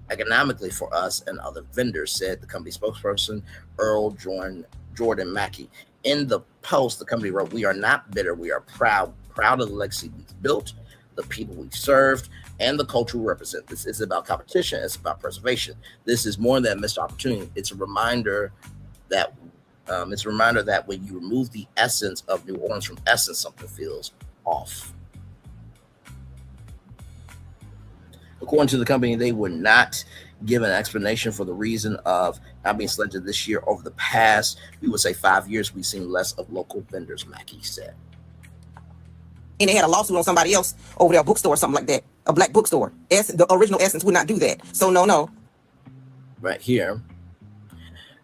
economically for us and other vendors, said the company spokesperson Earl Jordan Mackey. In the post, the company wrote, "We are not bitter. We are proud of the legacy we've built, the people we've served, and the culture we represent. This is about competition. It's about preservation. This is more than a missed opportunity. It's a reminder that when you remove the essence of New Orleans from Essence, something feels off." According to the company, they were not given an explanation for the reason of not being selected this year. Over the past, we would say 5 years, we've seen less of local vendors, Mackey said. And they had a lawsuit on somebody else over their bookstore or something like that. A Black bookstore. The original Essence would not do that. So no. Right here,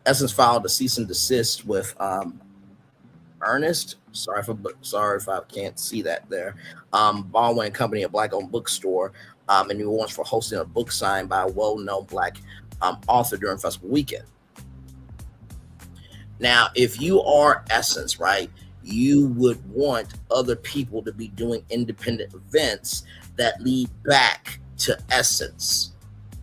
Essence filed a cease and desist with Ernest. Sorry if I can't see that there. Baldwin Company, a Black-owned bookstore in New Orleans, for hosting a book signed by a well-known Black author during festival weekend. Now, if you are Essence, right, you would want other people to be doing independent events that lead back to Essence.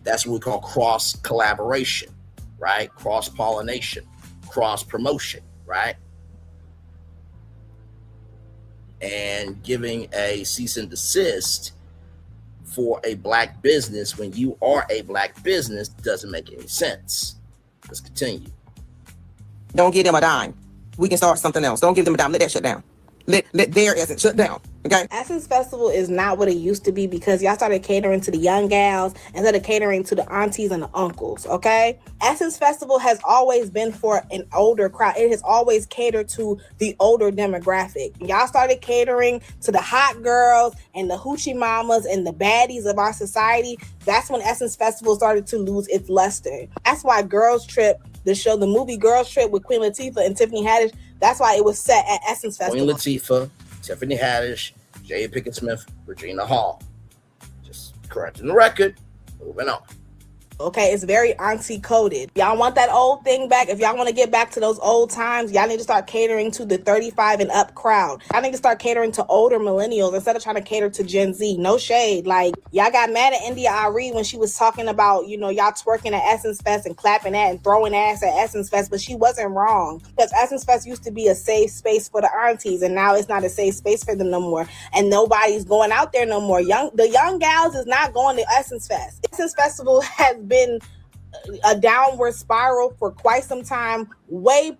That's what we call cross collaboration, right? Cross pollination, cross promotion, right? And giving a cease and desist for a Black business when you are a Black business doesn't make any sense. Let's continue. Don't give them a dime. We can start something else. Don't give them a dime. Let that shut down. Let their Essence shut down. Okay? Essence Festival is not what it used to be because y'all started catering to the young gals instead of catering to the aunties and the uncles. Okay? Essence Festival has always been for an older crowd. It has always catered to the older demographic. Y'all started catering to the hot girls and the hoochie mamas and the baddies of our society. That's when Essence Festival started to lose its luster. That's why Girls Trip, the movie Girls Trip with Queen Latifah and Tiffany Haddish, that's why it was set at Essence Festival. Queen Latifah, Tiffany Haddish, Jada Pinkett Smith, Regina Hall. Just correcting the record. Moving on. Okay, it's very auntie coded. Y'all want that old thing back? If y'all want to get back to those old times, y'all need to start catering to the 35 and up crowd. Y'all need to start catering to older millennials instead of trying to cater to Gen Z. No shade. Like, y'all got mad at India Arie when she was talking about, y'all twerking at Essence Fest and clapping at and throwing ass at Essence Fest, but she wasn't wrong. Because Essence Fest used to be a safe space for the aunties, and now it's not a safe space for them no more. And nobody's going out there no more. The young gals is not going to Essence Fest. Essence Festival has been a downward spiral for quite some time, way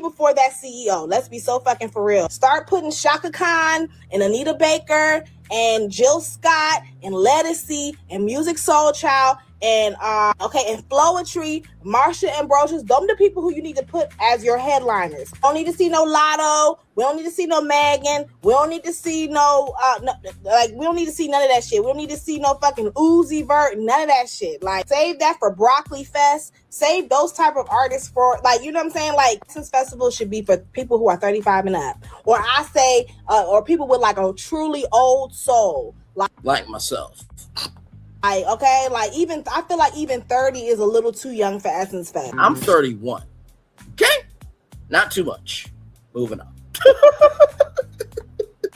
before that CEO. Let's be so fucking for real. Start putting Shaka Khan and Anita Baker and Jill Scott and Lettucey and Music Soul Child and and Flowetry, Marsha Ambrosius. Those are the people who you need to put as your headliners. We don't need to see no Lotto. We don't need to see no Megan. We don't need to see we don't need to see none of that shit. We don't need to see no fucking Uzi Vert, none of that shit. Like, save that for Broccoli Fest. Save those type of artists for, you know what I'm saying? Like, Essence Festival should be for people who are 35 and up. Or I say, or people with like a truly old soul. Like myself. I feel like even 30 is a little too young for Essence Fest. I'm 31. Okay? Not too much. Moving on.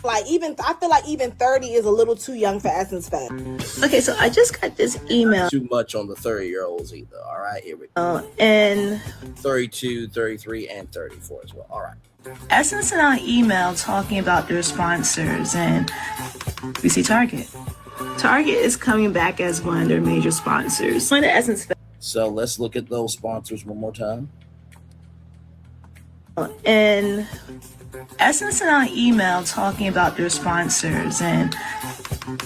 I feel like even 30 is a little too young for Essence Fest. Okay, so I just got this email. Too much on the 30-year-olds either. All right, here we go. And 32, 33, and 34 as well. All right. Essence sent out an email talking about their sponsors, and we see Target. Target is coming back as one of their major sponsors. One of the Essence Fest. So let's look at those sponsors one more time. And Essence sent out an email talking about their sponsors, and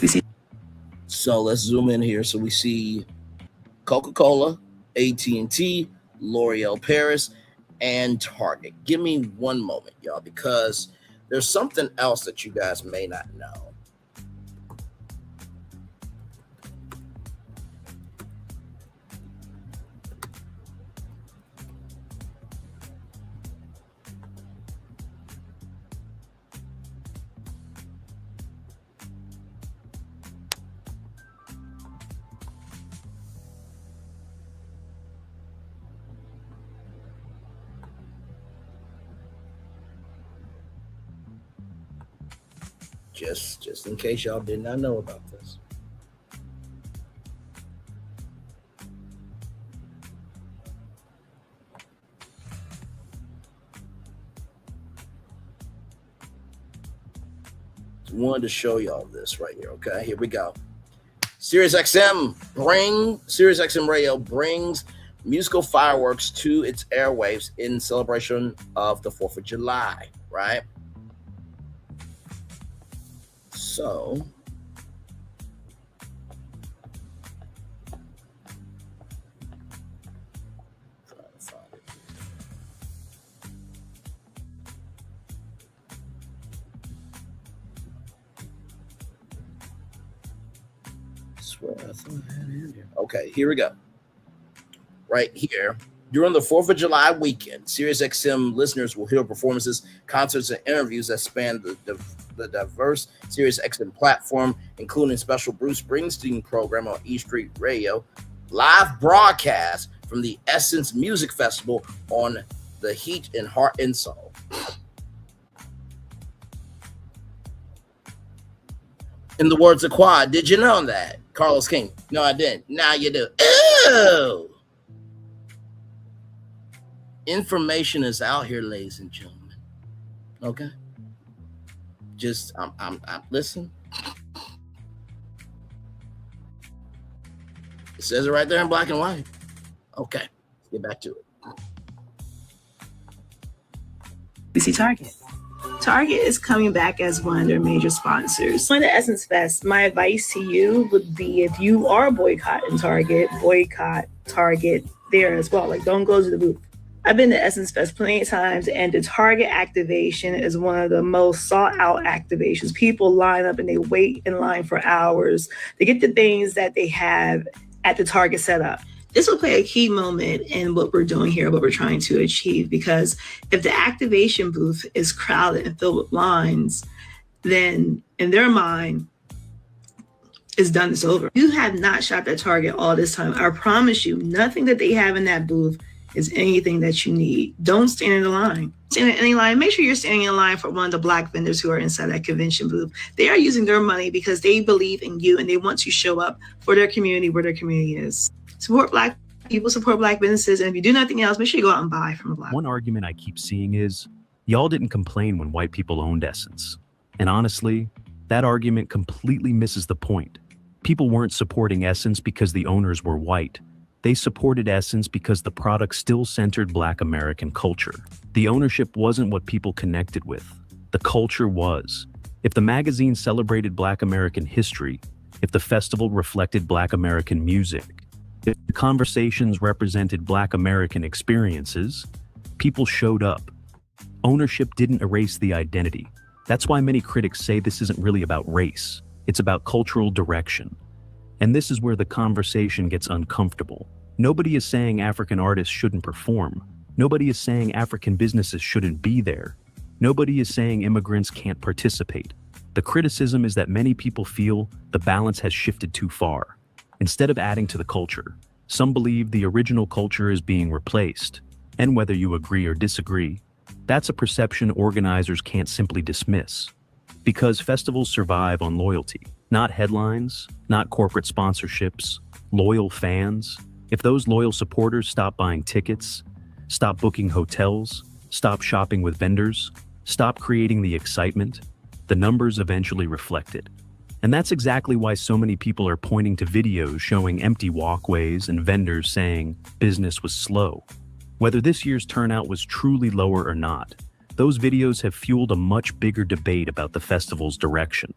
we see. So let's zoom in here. So we see Coca-Cola, AT&T, L'Oreal Paris, and Target. Give me one moment, y'all, because there's something else that you guys may not know. Just in case y'all did not know about this. Wanted to show y'all this right here. Okay, here we go. SiriusXM Radio brings musical fireworks to its airwaves in celebration of the 4th of July, right? So, trying to find it. I swear I thought I had it in here. Okay, here we go. Right here. During the 4th of July weekend, SiriusXM listeners will hear performances, concerts, and interviews that span the diverse SiriusXM platform, including a special Bruce Springsteen program on E Street Radio, live broadcast from the Essence Music Festival on the Heat and Heart and Soul. In the words of Quad, did you know that? Carlos King. No, I didn't. Now you do. Ew! Information is out here, ladies and gentlemen. Okay? Just, I'm listen. It says it right there in black and white. Okay, let's get back to it. We see Target. Target is coming back as one of their major sponsors. One of the Essence Fest, my advice to you would be, if you are boycotting Target, boycott Target there as well. Like, don't go to the booth. I've been to Essence Fest plenty of times, and the Target activation is one of the most sought out activations. People line up and they wait in line for hours to get the things that they have at the Target setup. This will play a key moment in what we're doing here, what we're trying to achieve, because if the activation booth is crowded and filled with lines, then in their mind, it's done, it's over. You have not shopped at Target all this time. I promise you, nothing that they have in that booth is anything that you need. Don't stand in the line. Stand in any line. Make sure you're standing in line for one of the Black vendors who are inside that convention booth. They are using their money because they believe in you and they want to show up for their community where their community is. Support Black people, support Black businesses, and if you do nothing else, make sure you go out and buy from a Black. One argument I keep seeing is, y'all didn't complain when white people owned Essence. And honestly, that argument completely misses the point. People weren't supporting Essence because the owners were white. They supported Essence because the product still centered Black American culture. The ownership wasn't what people connected with. The culture was. If the magazine celebrated Black American history, if the festival reflected Black American music, if the conversations represented Black American experiences, people showed up. Ownership didn't erase the identity. That's why many critics say this isn't really about race. It's about cultural direction. And this is where the conversation gets uncomfortable. Nobody is saying African artists shouldn't perform. Nobody is saying African businesses shouldn't be there. Nobody is saying immigrants can't participate. The criticism is that many people feel the balance has shifted too far. Instead of adding to the culture, some believe the original culture is being replaced. And whether you agree or disagree, That's a perception organizers can't simply dismiss. Because festivals survive on loyalty, not headlines, not corporate sponsorships, loyal fans. If those loyal supporters stop buying tickets, stop booking hotels, stop shopping with vendors, stop creating the excitement, the numbers eventually reflect it. And that's exactly why so many people are pointing to videos showing empty walkways and vendors saying business was slow. Whether this year's turnout was truly lower or not, those videos have fueled a much bigger debate about the festival's direction.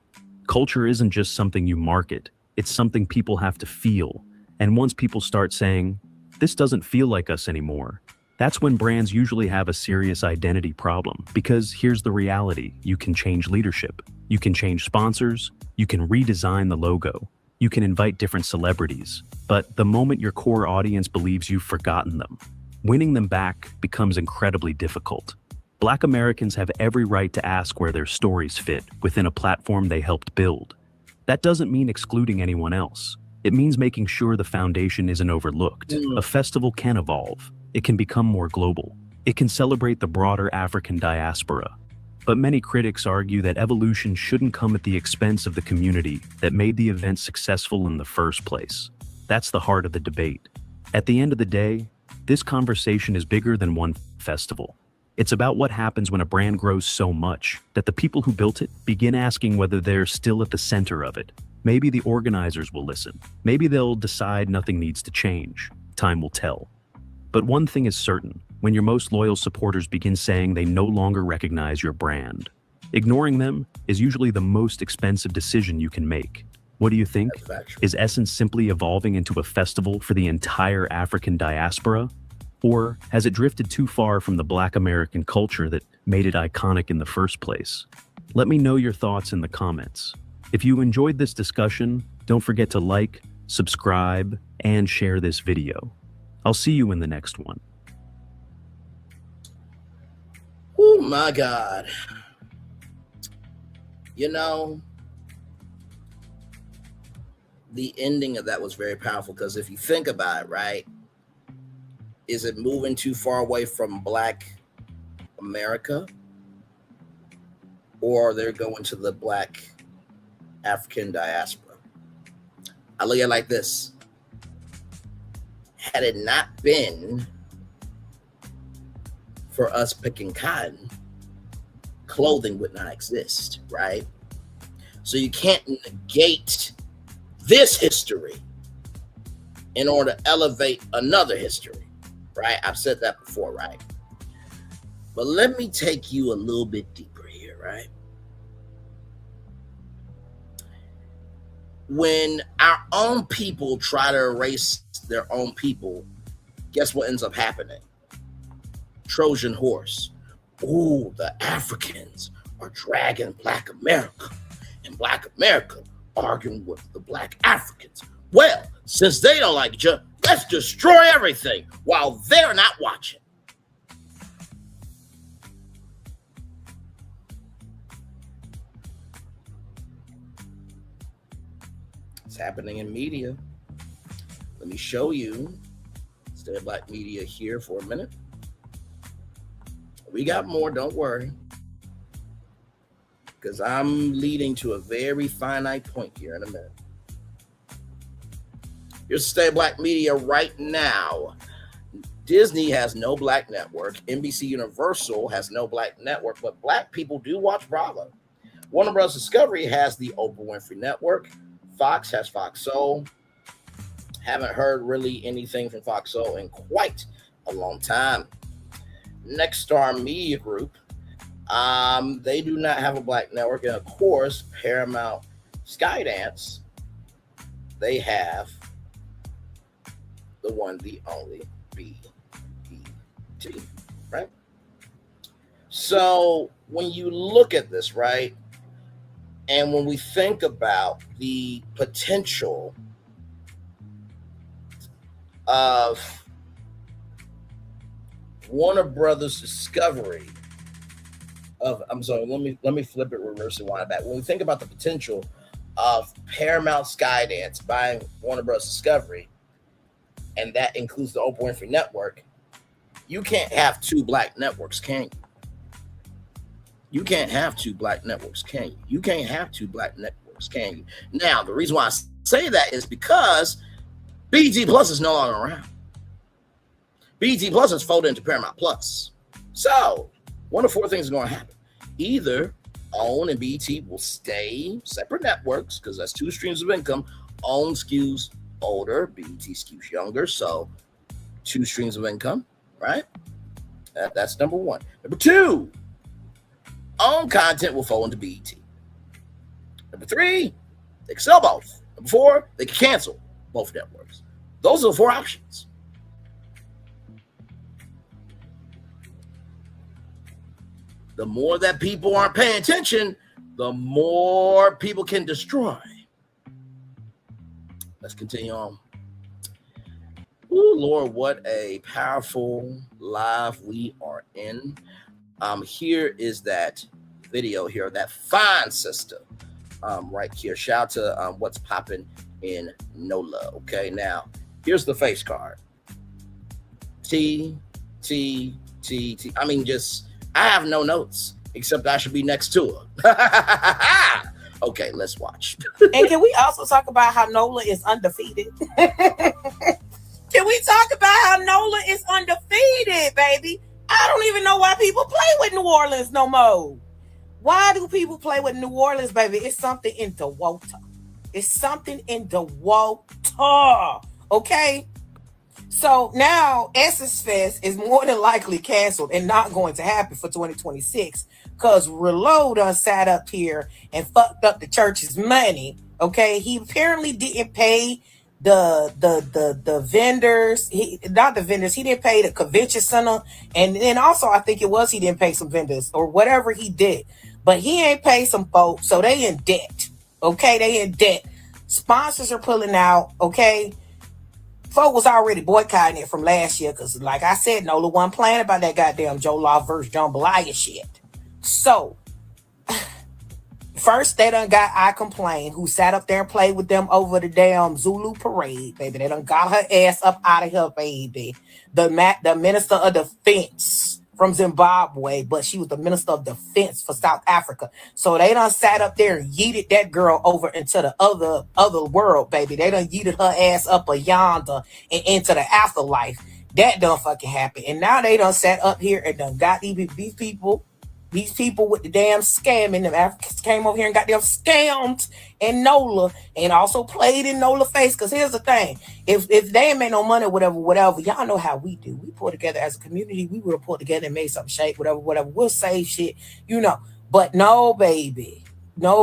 Culture isn't just something you market, it's something people have to feel. And once people start saying, this doesn't feel like us anymore, that's when brands usually have a serious identity problem. Because here's the reality: you can change leadership, you can change sponsors, you can redesign the logo, you can invite different celebrities. But the moment your core audience believes you've forgotten them, winning them back becomes incredibly difficult. Black Americans have every right to ask where their stories fit within a platform they helped build. That doesn't mean excluding anyone else. It means making sure the foundation isn't overlooked. A festival can evolve. It can become more global. It can celebrate the broader African diaspora. But many critics argue that evolution shouldn't come at the expense of the community that made the event successful in the first place. That's the heart of the debate. At the end of the day, this conversation is bigger than one festival. It's about what happens when a brand grows so much that the people who built it begin asking whether they're still at the center of it. Maybe the organizers will listen. Maybe they'll decide nothing needs to change. Time will tell. But one thing is certain: when your most loyal supporters begin saying they no longer recognize your brand, ignoring them is usually the most expensive decision you can make. What do you think? Is Essence simply evolving into a festival for the entire African diaspora? Or has it drifted too far from the Black American culture that made it iconic in the first place? Let me know your thoughts in the comments. If you enjoyed this discussion, don't forget to like, subscribe, and share this video. I'll see you in the next one. Oh my God. You know, the ending of that was very powerful, because if you think about it, right, is it moving too far away from Black America, or they're going to the Black African diaspora? I look at it like this: had it not been for us picking cotton, clothing would not exist, right? So you can't negate this history in order to elevate another history, right? I've said that before, right? But let me take you a little bit deeper here, right? When our own people try to erase their own people, guess what ends up happening? Trojan horse. Ooh, the Africans are dragging Black America, and Black America arguing with the Black Africans. Well, since they don't like each other, let's destroy everything while they're not watching. It's happening in media. Let me show you. Stay Black Media here for a minute. We got more, don't worry, because I'm leading to a very finite point here in a minute. Here's Stay Black Media right now. Disney has no Black network. NBC Universal has no Black network, but Black people do watch Bravo. Warner Bros. Discovery has the Oprah Winfrey Network. Fox has Fox Soul. Haven't heard really anything from Fox Soul in quite a long time. Next Star Media Group, they do not have a Black network. And of course, Paramount Skydance, they have the one, the only BET, right? So when you look at this, right, and when we think about the potential of Warner Brothers Discovery of, let me flip it, reverse it, wind back. When we think about the potential of Paramount Skydance buying Warner Bros. Discovery, and that includes the Oprah Winfrey Network, you can't have two Black networks, can you? You can't have two black networks, can you? You can't have two black networks, can you? Now, the reason why I say that is because BET Plus is no longer around. BET Plus is folded into Paramount Plus. So, one of four things is going to happen. Either OWN and BET will stay separate networks because that's two streams of income. OWN skews older, BET skews younger. So, two streams of income, right? That's number one. Number two, OWN content will fall into BET. Number three, they can sell both. Number four, they can cancel both networks. Those are the four options. The more that people aren't paying attention, the more people can destroy. Let's continue on. Ooh, Lord, what a powerful live we are in. Here is that video here, that fine sister right here. Shout out to what's popping in NOLA. Okay, now here's the face card. T. I mean, I have no notes except I should be next to her. Okay, let's watch. And can we also talk about how NOLA is undefeated? Can we talk about how NOLA is undefeated, baby? I don't even know why people play with New Orleans no more. Why do people play with New Orleans, baby? It's something in the water. It's something in the water. Okay? So now Essence Fest is more than likely canceled and not going to happen for 2026 because Reload done sat up here and fucked up the church's money. Okay? He apparently didn't pay the vendors, not the vendors, he didn't pay the convention center, and then also I think he didn't pay some vendors or whatever he did, but he ain't paid some folks, so they in debt. Okay, they in debt. Sponsors are pulling out. Okay, folk was already boycotting it from last year because, like I said, NOLA wasn't playing about that goddamn Joe Law versus Jambalaya shit. So first, they done got I Complain, who sat up there and played with them over the damn Zulu parade, baby. They done got her ass up out of here, baby. The Minister of Defense from Zimbabwe, but she was the Minister of Defense for South Africa. So they done sat up there and yeeted that girl over into the other world, baby. They done yeeted her ass up a yonder and into the afterlife. That done fucking happened. And now they done sat up here and done got these people with the damn scamming, them Africans came over here and got them scammed in NOLA and also played in NOLA face. Because here's the thing, if they ain't made no money, whatever, y'all know how we do. We pull together as a community. We would have pulled together and made some shape, whatever. We'll save shit, you know. But no, baby. Them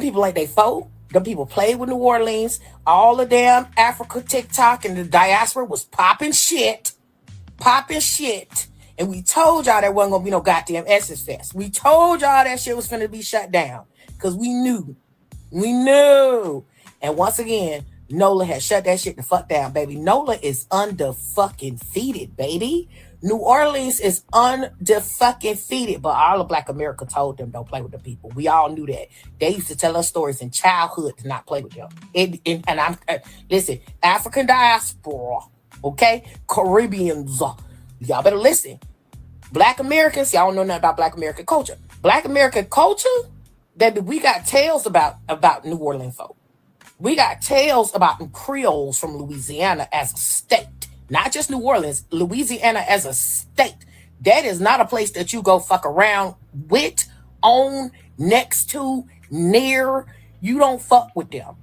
people like they folk. Them people played with New Orleans. All the damn Africa TikTok and the diaspora was popping shit. And we told y'all there wasn't gonna be no goddamn Essence Fest. We told y'all that shit was finna be shut down because we knew. And once again, NOLA has shut that shit the fuck down, baby. NOLA is under-fucking-feated, baby. New Orleans is under-fucking-feated, but all of Black America told them don't play with the people. We all knew that. They used to tell us stories in childhood to not play with them. Listen, African diaspora, okay? Caribbeans, y'all better listen. Black Americans, y'all don't know nothing about Black American culture. Black American culture, baby, we got tales about New Orleans folk. We got tales about Creoles from Louisiana as a state. Not just New Orleans, Louisiana as a state. That is not a place that you go fuck around with, on, next to, near. You don't fuck with them.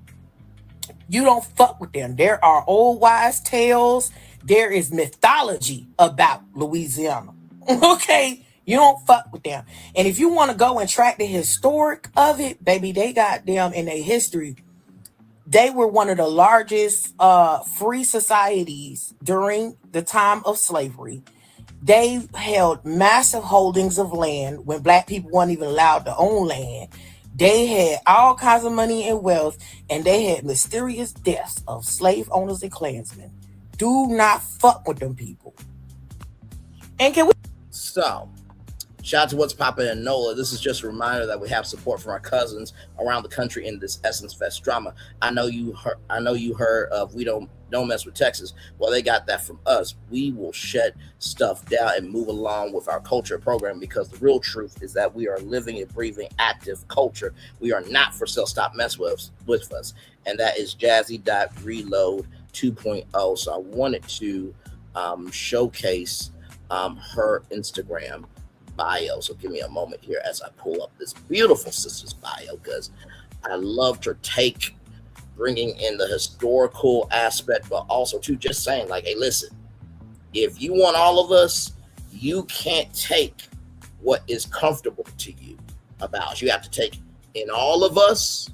There are old wise tales. There is mythology about Louisiana. Okay? You don't fuck with them. And if you want to go and track the historic of it, baby, they got them in their history. They were one of the largest free societies during the time of slavery. They held massive holdings of land when Black people weren't even allowed to own land. They had all kinds of money and wealth, and they had mysterious deaths of slave owners and Klansmen. Do not fuck with them people. And can we? So, Shout out to What's Poppin' and NOLA. This is just a reminder that we have support from our cousins around the country in this Essence Fest drama. I know you heard of We Don't Mess with Texas. Well, they got that from us. We will shut stuff down and move along with our culture program, because the real truth is that we are living and breathing active culture. We are not for sale. Stop messing with us. And that is Jazzy.Reload 2.0. So I wanted to showcase her Instagram bio. So give me a moment here as I pull up this beautiful sister's bio, because I loved her take, bringing in the historical aspect, but also too just saying like, hey, listen, if you want all of us, you can't take what is comfortable to you about us. You have to take in all of us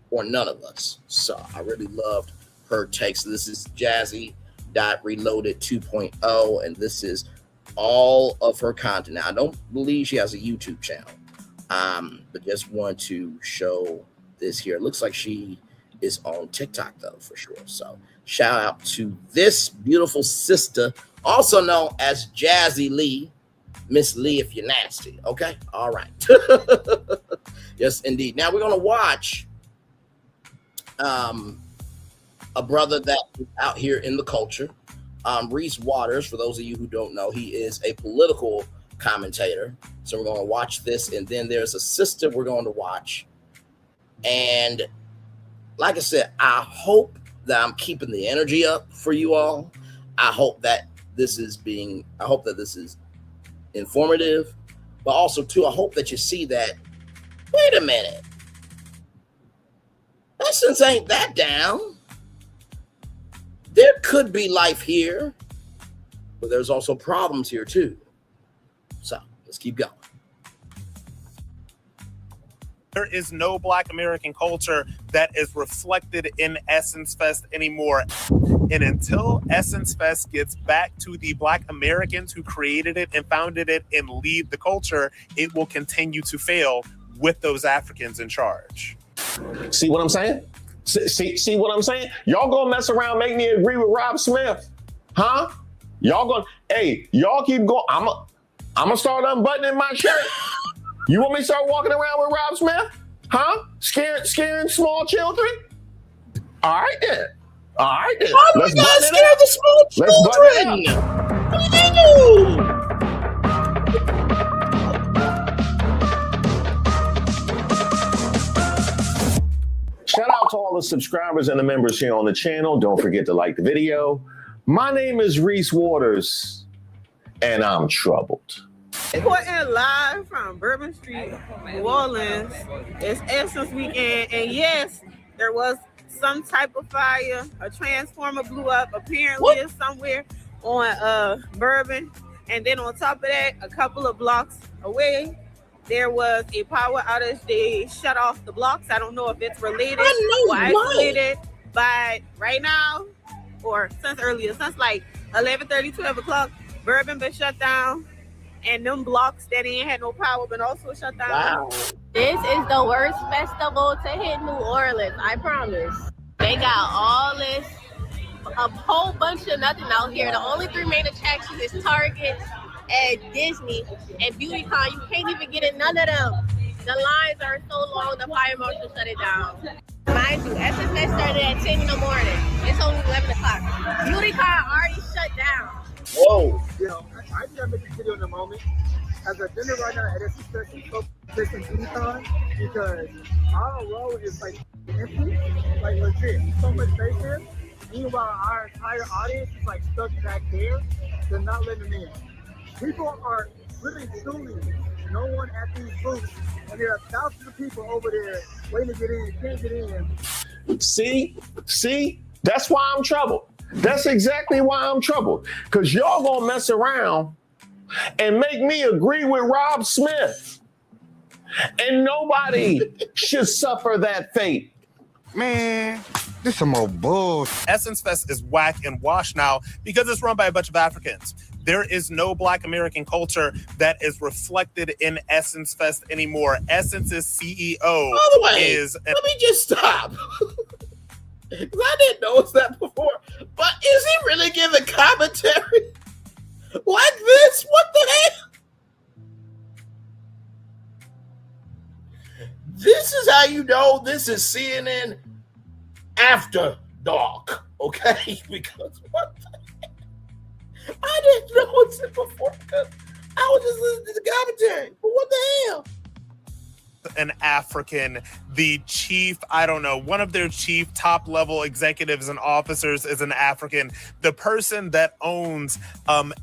or none of us. So I really loved her takes. This is Jazzy.Reloaded 2.0, and this is all of her content. Now, I don't believe she has a YouTube channel, but just want to show this here. It looks like she is on TikTok though, for sure. So shout out to this beautiful sister, also known as Jazzy Lee, Miss Lee if you're nasty. Okay, all right. Yes, indeed. Now we're gonna watch a brother that is out here in the culture. Reese Waters, for those of you who don't know, he is a political commentator. So we're going to watch this, and then there's a sister we're going to watch. And like I said, I hope that I'm keeping the energy up for you all. I hope that this is informative, but also too, I hope that you see that, wait a minute, Essence ain't that down. There could be life here, but there's also problems here too. So let's keep going. There is no Black American culture that is reflected in Essence Fest anymore. And until Essence Fest gets back to the Black Americans who created it and founded it and lead the culture, it will continue to fail with those Africans in charge. See what I'm saying? See what I'm saying? Y'all gonna mess around, make me agree with Rob Smith, huh? Y'all keep going. I'm gonna start unbuttoning my shirt. You want me to start walking around with Rob Smith, huh? Scaring small children? All right then. Why do you guys scare the small children? What do you do? Shout out to all the subscribers and the members here on the channel. Don't forget to like the video. My name is Reese Waters, and I'm troubled. Reporting live from Bourbon Street, New Orleans. It's Essence weekend, and yes, there was some type of fire. A transformer blew up apparently somewhere on Bourbon, and then on top of that, a couple of blocks away, there was a power outage. They shut off the blocks. I don't know if it's related or isolated, but right now, or since like 11:30, 12 o'clock, Bourbon been shut down, and them blocks that ain't had no power been also shut down. Wow. This is the worst festival to hit New Orleans, I promise. They got all this, a whole bunch of nothing out here. The only three main attractions is Target and Disney and BeautyCon. You can't even get in none of them. The lines are so long, the fire marshal shut it down. Mind you, Essence Fest started at 10 in the morning. It's only 11 o'clock. BeautyCon already shut down. Whoa. You know, I just gotta make this video in a moment. As a dinner right now at Essence Fest, it's so facing BeautyCon because our road is like empty, like legit. So much space here. Meanwhile, our entire audience is like stuck back there. They're not letting them in. People are really truly no one at these booths, and there are thousands of people over there waiting to get in, can't get in. See, that's why I'm troubled. That's exactly why I'm troubled. Because y'all gonna mess around and make me agree with Rob Smith. And nobody should suffer that fate. Man, this some more bull. Essence Fest is whack and washed now because it's run by a bunch of Africans. There is no Black American culture that is reflected in Essence Fest anymore. Essence's CEO By the way, let me just stop. I didn't notice that before, but is he really giving commentary like this? What the hell? This is how you know this is CNN after dark, okay? Because what I didn't know it before because I was just listening to the commentary. But what the hell? An African, the chief, I don't know, one of their chief top level executives and officers is an African. The person that owns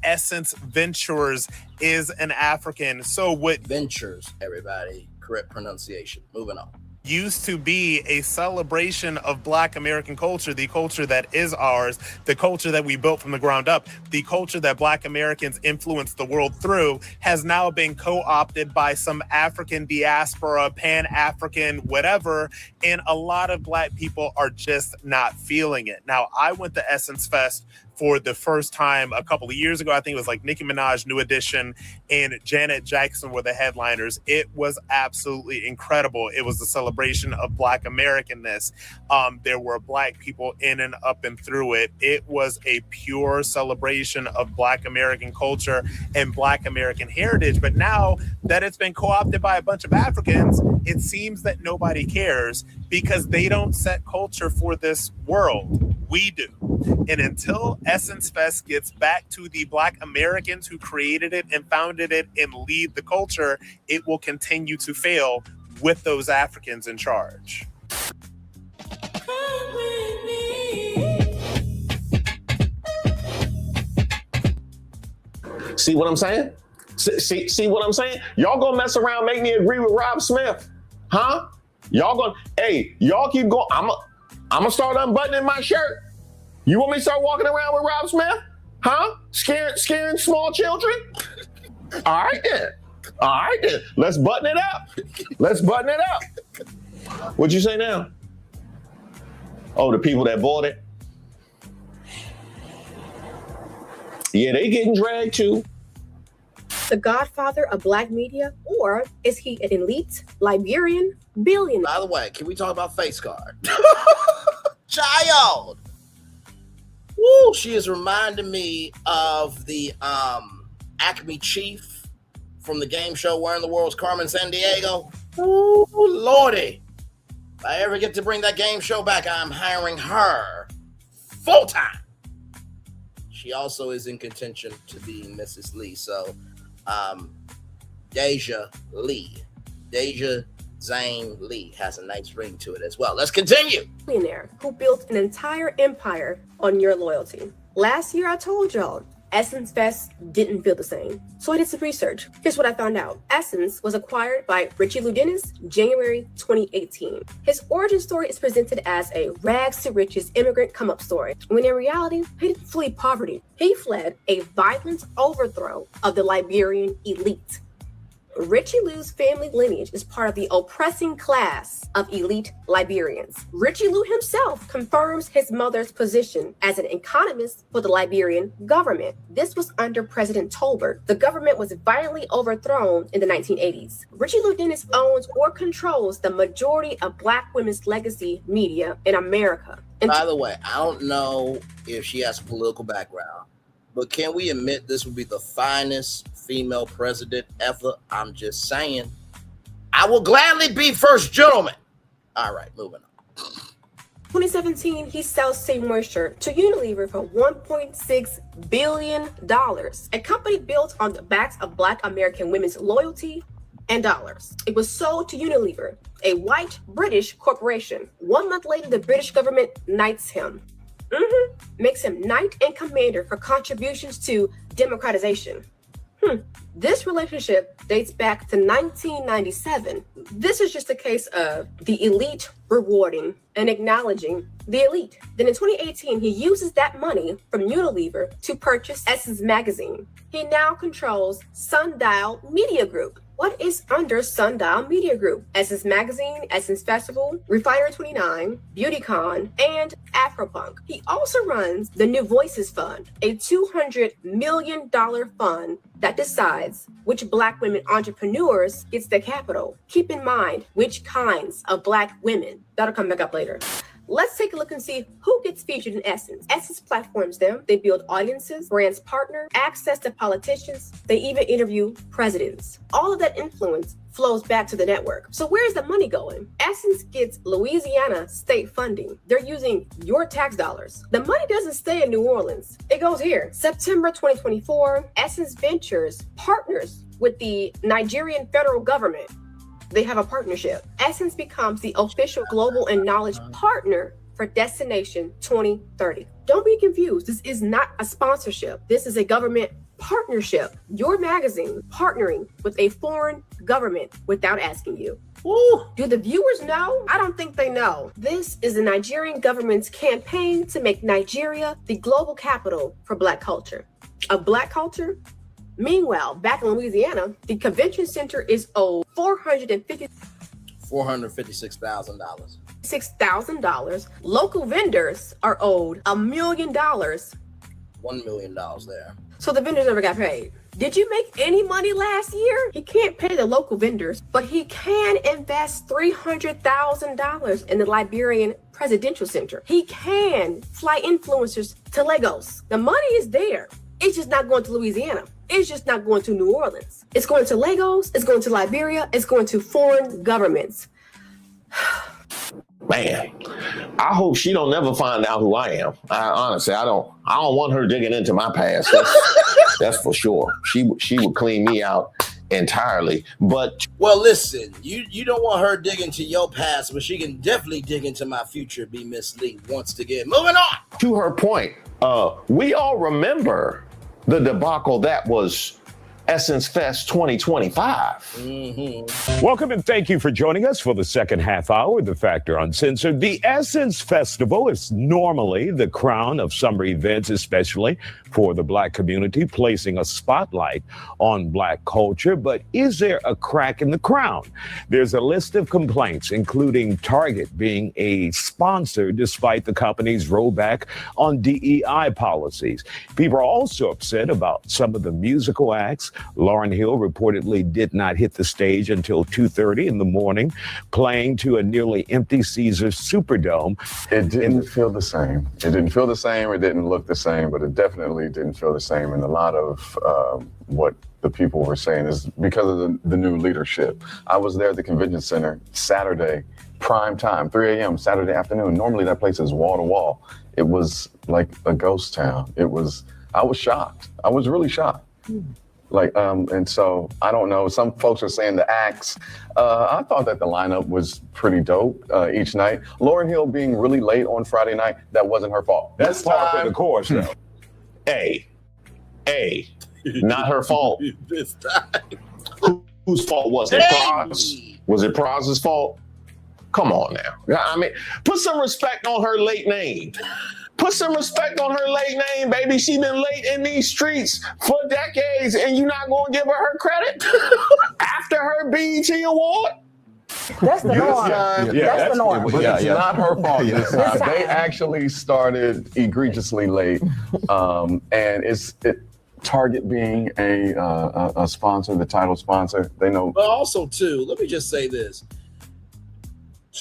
Essence Ventures is an African. So what Ventures, everybody, correct pronunciation. Moving on. Used to be a celebration of Black American culture, the culture that is ours, the culture that we built from the ground up, the culture that Black Americans influenced the world through, has now been co-opted by some African diaspora, Pan-African, whatever, and a lot of Black people are just not feeling it. Now, I went to Essence Fest for the first time a couple of years ago. I think it was like Nicki Minaj, New Edition, and Janet Jackson were the headliners. It was absolutely incredible. It was a celebration of Black Americanness. There were Black people in and up and through it. It was a pure celebration of Black American culture and Black American heritage. But now that it's been co-opted by a bunch of Africans, it seems that nobody cares because they don't set culture for this world. We do. And until Essence Fest gets back to the Black Americans who created it and founded it and lead the culture, it will continue to fail with those Africans in charge. See what I'm saying? See what I'm saying? Y'all gonna mess around, make me agree with Rob Smith, huh? Y'all keep going. I'm gonna start unbuttoning my shirt. You want me to start walking around with Rob Smith? Huh? Scaring small children? All right then. Let's button it up. What'd you say now? Oh, the people that bought it? Yeah, they getting dragged too. The godfather of Black media, or is he an elite Liberian billionaire? By the way, can we talk about Face Card? Child! Woo, she is reminding me of the Acme chief from the game show Where in the World's Carmen Sandiego. Oh, Lordy. If I ever get to bring that game show back, I'm hiring her full time. She also is in contention to be Mrs. Lee. So, Deja Zane Lee has a nice ring to it as well. Let's continue. Billionaire who built an entire empire on your loyalty. Last year, I told y'all Essence Fest didn't feel the same. So I did some research. Here's what I found out. Essence was acquired by Richie Lou Dennis January 2018. His origin story is presented as a rags to riches immigrant come-up story, when in reality, he didn't flee poverty. He fled a violent overthrow of the Liberian elite. Richie Lou's family lineage is part of the oppressing class of elite Liberians. Richie Lou himself confirms his mother's position as an economist for the Liberian government. This was under President Tolbert. The government was violently overthrown in the 1980s. Richie Lou Dennis owns or controls the majority of Black women's legacy media in America. And by the way, I don't know if she has a political background, but can we admit this would be the finest female president ever? I'm just saying. I will gladly be first gentleman. All right, moving on. 2017, he sells Stay Moisture to Unilever for $1.6 billion, a company built on the backs of Black American women's loyalty and dollars. It was sold to Unilever, a white British corporation. 1 month later, the British government knights him. Makes him knight and commander for contributions to democratization. This relationship dates back to 1997. This is just a case of the elite rewarding and acknowledging the elite. Then in 2018, he uses that money from Unilever to purchase Essence Magazine. He now controls Sundial Media Group. What is under Sundial Media Group? Essence Magazine, Essence Festival, Refinery 29, BeautyCon, and Afropunk. He also runs the New Voices Fund, a $200 million fund that decides which Black women entrepreneurs gets the capital. Keep in mind which kinds of Black women. That'll come back up later. Let's take a look and see who gets featured in Essence. Essence platforms them. They build audiences, brands partner, access to politicians. They even interview presidents. All of that influence flows back to the network. So where's the money going? Essence gets Louisiana state funding. They're using your tax dollars. The money doesn't stay in New Orleans. It goes here. September 2024, Essence Ventures partners with the Nigerian federal government. They have a partnership. Essence becomes the official global and knowledge partner for Destination 2030. Don't be confused. This is not a sponsorship. This is a government partnership. Your magazine partnering with a foreign government without asking you. Ooh, do the viewers know? I don't think they know. This is the Nigerian government's campaign to make Nigeria the global capital for Black culture. Of Black culture? Meanwhile, back in Louisiana, the convention center is owed $456,000. $6,000. Local vendors are owed $1 million. $1 million there. So the vendors never got paid. Did you make any money last year? He can't pay the local vendors, but he can invest $300,000 in the Liberian Presidential Center. He can fly influencers to Lagos. The money is there. It's just not going to Louisiana. It's just not going to New Orleans. It's going to Lagos. It's going to Liberia. It's going to foreign governments. Man, I hope she don't never find out who I am. Honestly, I don't want her digging into my past. That's for sure. She would clean me out entirely. But well, listen, you don't want her digging into your past, but she can definitely dig into my future. Be Miss Lee once again. Moving on. To her point, we all remember the debacle that was Essence Fest 2025. Welcome and thank you for joining us for the second half hour of The Factor Uncensored. The Essence Festival is normally the crown of summer events, especially for the Black community, placing a spotlight on Black culture. But is there a crack in the crown? There's a list of complaints, including Target being a sponsor despite the company's rollback on DEI policies. People are also upset about some of the musical acts. Lauryn Hill reportedly did not hit the stage until 2:30 in the morning, playing to a nearly empty Caesars Superdome. It didn't feel the same. It didn't feel the same. It didn't look the same, but it definitely didn't feel the same. And a lot of what the people were saying is because of the new leadership. I was there at the convention center Saturday, prime time, 3 a.m. Saturday afternoon. Normally that place is wall to wall. It was like a ghost town. I was shocked. I was really shocked. And so I don't know. Some folks are saying the acts. I thought that the lineup was pretty dope each night. Lauryn Hill being really late on Friday night, that wasn't her fault. That's par for the course, though. Not her fault. This time. Whose fault was it? Praz? Was it Praz's fault? Come on now. I mean, put some respect on her late name. Put some respect on her late name, baby. She been late in these streets for decades, and you not going to give her credit after her BET award? That's the norm. That's the norm. But it's not her fault this time. They actually started egregiously late, and Target being a sponsor, the title sponsor, they know. But also, too, let me just say this.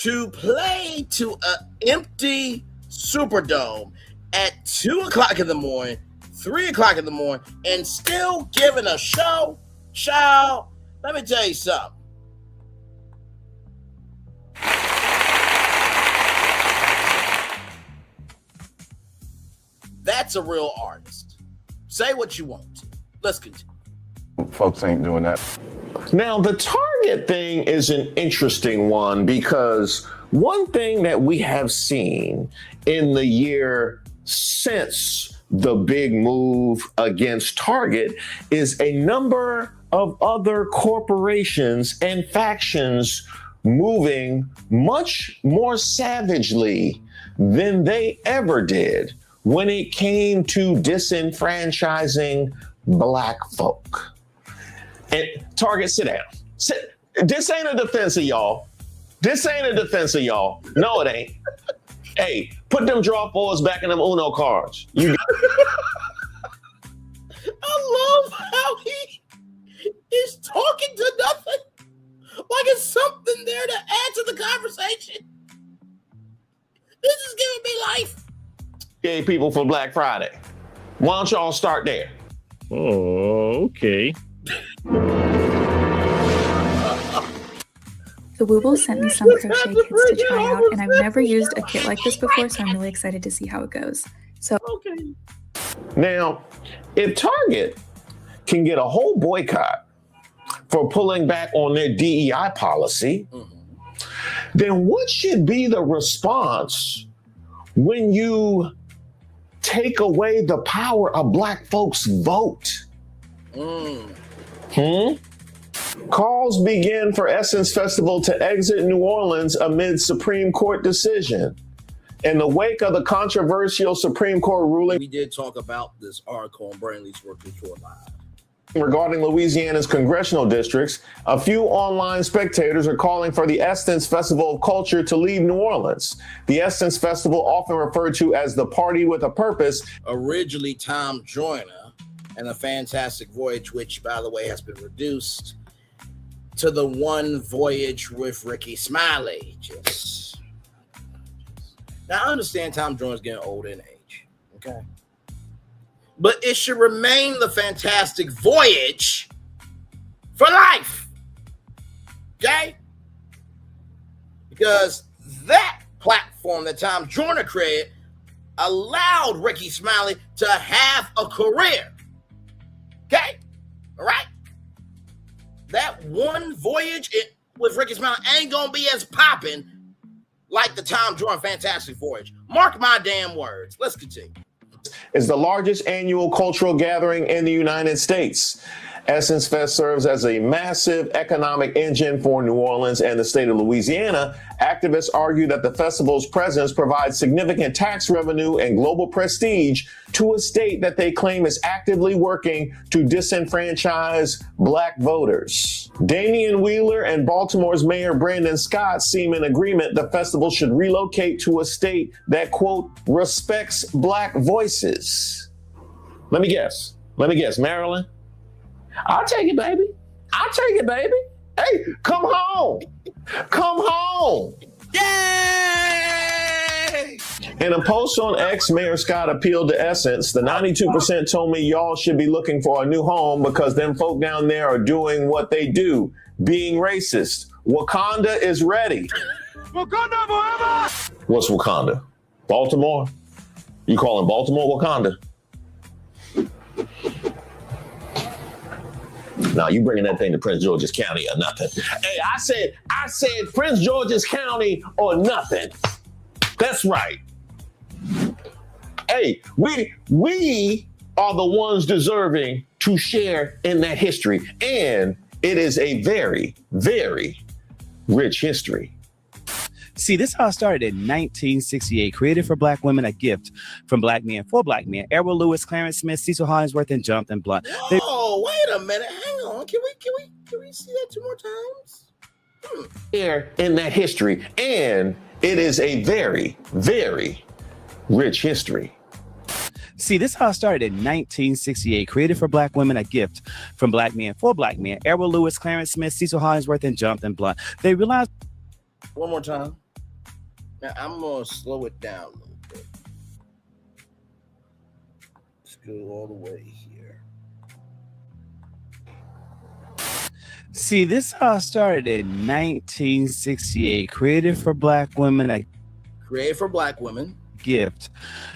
To play to an empty Superdome at 2 o'clock in the morning, 3 o'clock in the morning, and still giving a show, child, let me tell you something. That's a real artist. Say what you want to. Let's continue. Folks ain't doing that. Now, the Target thing is an interesting one because one thing that we have seen in the year since the big move against Target is a number of other corporations and factions moving much more savagely than they ever did when it came to disenfranchising Black folk. And Target, sit down. This ain't a defense of y'all. This ain't a defense of y'all. No, it ain't. Hey, put them draw fours back in them Uno cards. I love how he is talking to nothing. Like it's something there to add to the conversation. This gay people for Black Friday? Why don't y'all start there? Oh, okay. The Wooble sent me some crochet kits to try out, and I've never used a kit like this before, so I'm really excited to see how it goes. So, Now, if Target can get a whole boycott for pulling back on their DEI policy, then what should be the response when you take away the power of Black folks' vote? Calls begin for Essence Festival to exit New Orleans amid Supreme Court decision. In the wake of the controversial Supreme Court ruling, We did talk about this article on Brainley's Work Report Live. regarding Louisiana's congressional districts, a few online spectators are calling for the Essence Festival of Culture to leave New Orleans. The Essence Festival, often referred to as the Party with a Purpose, Originally Tom Joyner and a Fantastic Voyage, which, by the way, has been reduced to the One Voyage with Ricky Smiley. Now, I understand Tom Joyner's getting old in age, okay? But it should remain the Fantastic Voyage for life, okay? Because that platform that Tom Joyner created allowed Ricky Smiley to have a career, okay? All right? That One Voyage with Ricky Smiley ain't gonna be as popping like the Tom Joyner Fantastic Voyage. Mark my damn words. Let's continue. is the largest annual cultural gathering in the United States. Essence Fest serves as a massive economic engine for New Orleans and the state of Louisiana. Activists argue that the festival's presence provides significant tax revenue and global prestige to a state that they claim is actively working to disenfranchise Black voters. Damian Wheeler and Baltimore's Mayor Brandon Scott seem in agreement the festival should relocate to a state that, quote, respects Black voices. Let me guess, Maryland? I'll take it, baby. Hey, come home. Yay! In a post on X, Mayor Scott appealed to Essence. The 92% told me y'all should be looking for a new home because them folk down there are doing what they do, being racist. Wakanda is ready. Wakanda forever! What's Wakanda? Baltimore? You calling Baltimore Wakanda? Now you bringing that thing to Prince George's County or nothing. Hey, I said Prince George's County or nothing. That's right. Hey, we are the ones deserving to share in that history. And it is a very, very rich history. See, this all started in 1968. Created for Black women, a gift from Black men for Black men. Errol Lewis, Clarence Smith, Cecil Hollingsworth, and Jonathan Blunt. Oh, wait a minute. Hang on. Can we see that two more times? Here in that history. And it is a very, very rich history. See, this all started in 1968. Created for Black women, a gift from Black men for Black men. Errol Lewis, Clarence Smith, Cecil Hollingsworth, and Jonathan Blunt. They realized. One more time. Now, I'm going to slow it down a little bit. Let's go all the way here. See, this all started in 1968. Created for Black women, a Created for Black women. gift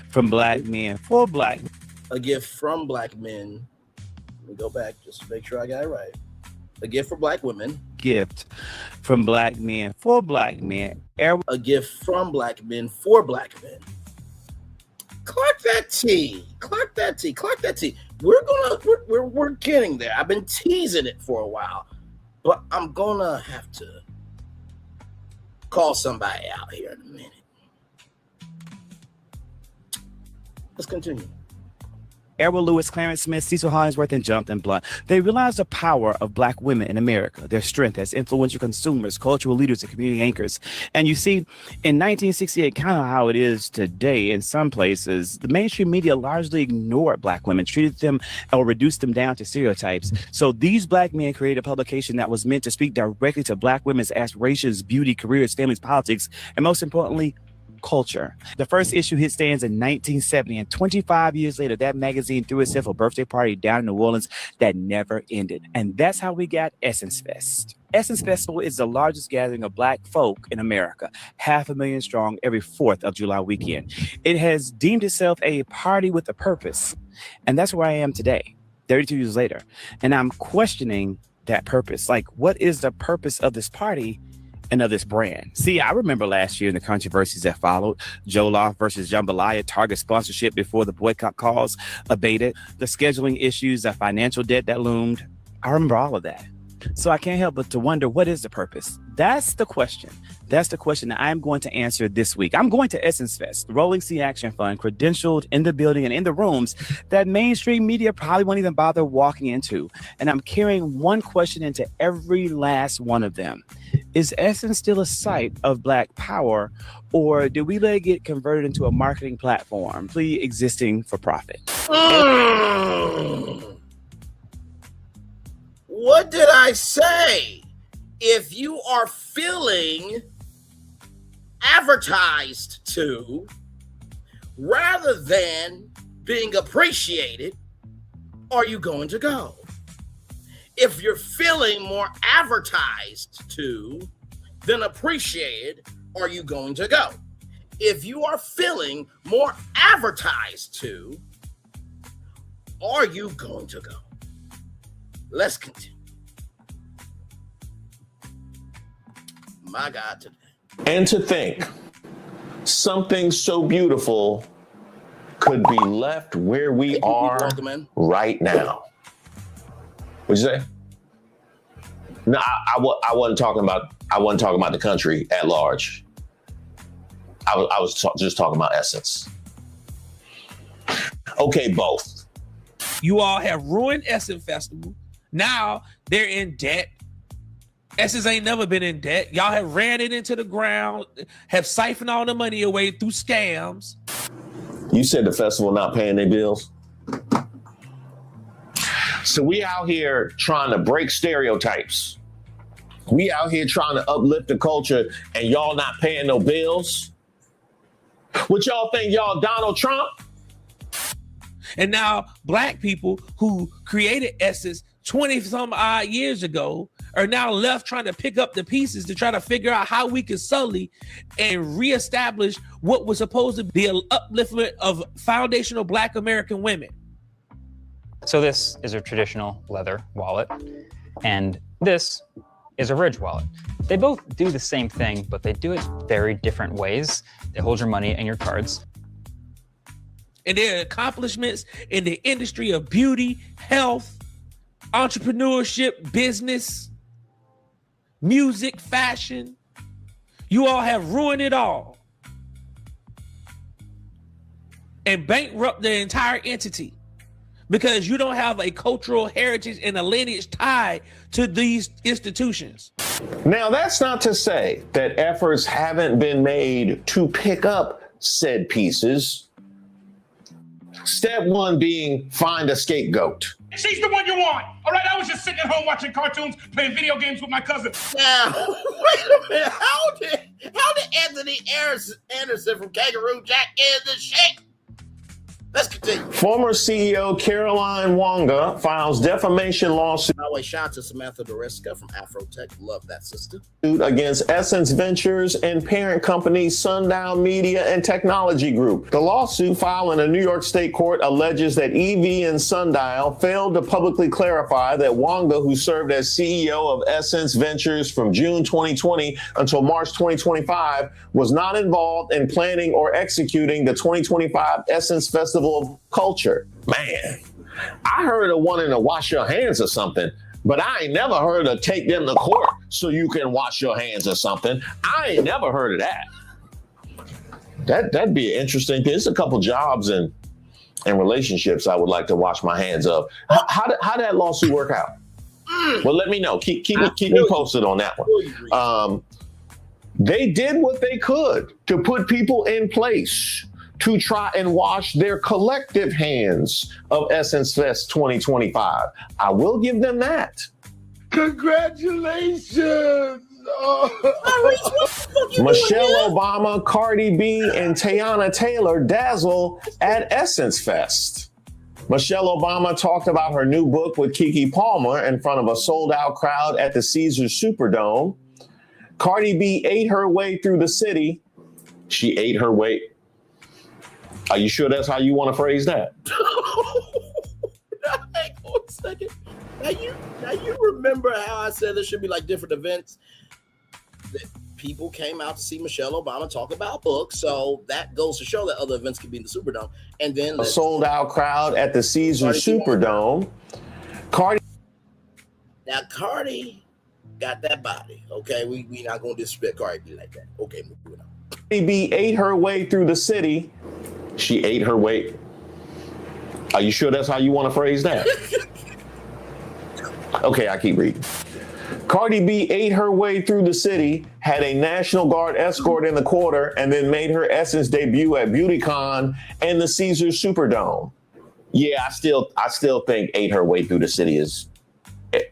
from Black men for Black men. A gift from Black men. Let me go back just to make sure I got it right. A gift for Black women. Gift from Black men for Black men. A gift from Black men for Black men. Clark that T. We're getting there. I've been teasing it for a while, but I'm gonna have to call somebody out here in a minute. Let's continue. Errol Lewis, Clarence Smith, Cecil Hollingsworth, and Jonathan Blunt. They realized the power of Black women in America, their strength as influential consumers, cultural leaders, and community anchors. And you see, in 1968, kind of how it is today in some places, the mainstream media largely ignored Black women, treated them or reduced them down to stereotypes. So these Black men created a publication that was meant to speak directly to Black women's aspirations, beauty, careers, families, politics, and most importantly, culture. The first issue hit stands in 1970, and 25 years later, that magazine threw itself a birthday party down in New Orleans that never ended. And that's how we got Essence Fest. Essence Festival is the largest gathering of Black folk in America, 500,000 strong every 4th of July weekend. It has deemed itself a party with a purpose. And that's where I am today, 32 years later. And I'm questioning that purpose. Like, what is the purpose of this party and of this brand? See, I remember last year in the controversies that followed, Jollof versus Jambalaya, Target sponsorship before the boycott calls abated, the scheduling issues, the financial debt that loomed. I remember all of that. So I can't help but to wonder, what is the purpose? That's the question. That's the question that I'm going to answer this week. I'm going to Essence Fest, the Rolling Sea Action Fund, credentialed in the building and in the rooms that mainstream media probably won't even bother walking into. And I'm carrying one question into every last one of them. Is Essence still a site of Black power, or do we let it get converted into a marketing platform, existing for profit? What did I say? If you are feeling advertised to rather than being appreciated, are you going to go? If you're feeling more advertised to than appreciated, are you going to go? If you are feeling more advertised to, are you going to go? Let's continue. My God, today. And to think something so beautiful could be left where we are right now. What'd you say? No, I wasn't talking about the country at large. I was just talking about Essence. Okay, both. You all have ruined Essence Festival. Now they're in debt. Essence ain't never been in debt. Y'all have ran it into the ground, have siphoned all the money away through scams. You said the festival not paying their bills? So we out here trying to break stereotypes. We out here trying to uplift the culture, and y'all not paying no bills? What y'all think, y'all Donald Trump? And now Black people who created Essence 20 some odd years ago are now left trying to pick up the pieces to try to figure out how we can sully and reestablish what was supposed to be an upliftment of foundational Black American women. So this is a traditional leather wallet, and this is a Ridge wallet. They both do the same thing, but they do it very different ways. They hold your money and your cards. And their accomplishments in the industry of beauty, health, entrepreneurship, business, music, fashion. You all have ruined it all and bankrupt the entire entity because you don't have a cultural heritage and a lineage tied to these institutions. Now, that's not to say that efforts haven't been made to pick up said pieces. Step one being find a scapegoat. She's the one you want. All right, I was just sitting at home watching cartoons, playing video games with my cousin. Now, wait a minute. How did Anthony Anderson from Kangaroo Jack get in this shit? Let's continue. Former CEO Caroline Wonga files defamation lawsuit. By the way, shout out to Samantha Doriska from Afrotech. Love that sister. Against Essence Ventures and parent company Sundial Media and Technology Group. The lawsuit filed in a New York State court alleges that EV and Sundial failed to publicly clarify that Wonga, who served as CEO of Essence Ventures from June 2020 until March 2025, was not involved in planning or executing the 2025 Essence Festival of Culture. Man, I heard of wanting to wash your hands or something, but I ain't never heard of take them to court so you can wash your hands or something. I ain't never heard of that. That'd be interesting. There's a couple jobs and relationships I would like to wash my hands of. How did that lawsuit work out? Well, let me know. Keep me posted on that one. They did what they could to put people in place to try and wash their collective hands of Essence Fest 2025. I will give them that. Congratulations! Michelle Obama, Cardi B, and Teyana Taylor dazzle at Essence Fest. Michelle Obama talked about her new book with Keke Palmer in front of a sold-out crowd at the Caesars Superdome. Cardi B ate her way through the city. She ate her way. Are you sure that's how you want to phrase that? Hang on a second. Now you remember how I said there should be like different events that people came out to see Michelle Obama talk about books. So that goes to show that other events could be in the Superdome. And then a sold out crowd at the Caesars Superdome. Cardi got that body. Okay, we not gonna disrespect Cardi B like that. Okay, moving on. Cardi B ate her way through the city. She ate her way. Are you sure that's how you want to phrase that? Okay, I keep reading. Cardi B ate her way through the city, had a National Guard escort in the quarter, and then made her Essence debut at BeautyCon and the Caesars Superdome. Yeah, I still think ate her way through the city is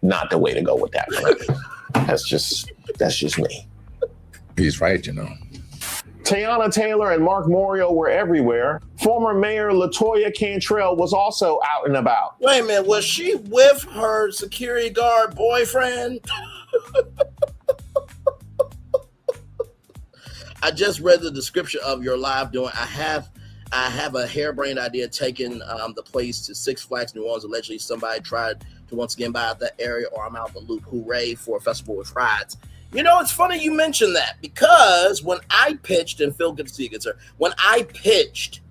not the way to go with that. That's just me. He's right, you know. Teyana Taylor and Mark Morio were everywhere. Former Mayor LaToya Cantrell was also out and about. Wait a minute, was she with her security guard boyfriend? I just read the description of your live doing. I have a harebrained idea taking the place to Six Flags New Orleans. Allegedly, somebody tried to once again buy out that area, or I'm out the loop. Hooray for a festival with rides. You know, it's funny you mentioned that, because when I pitched, and Phil, good to see you, good sir, when I pitched,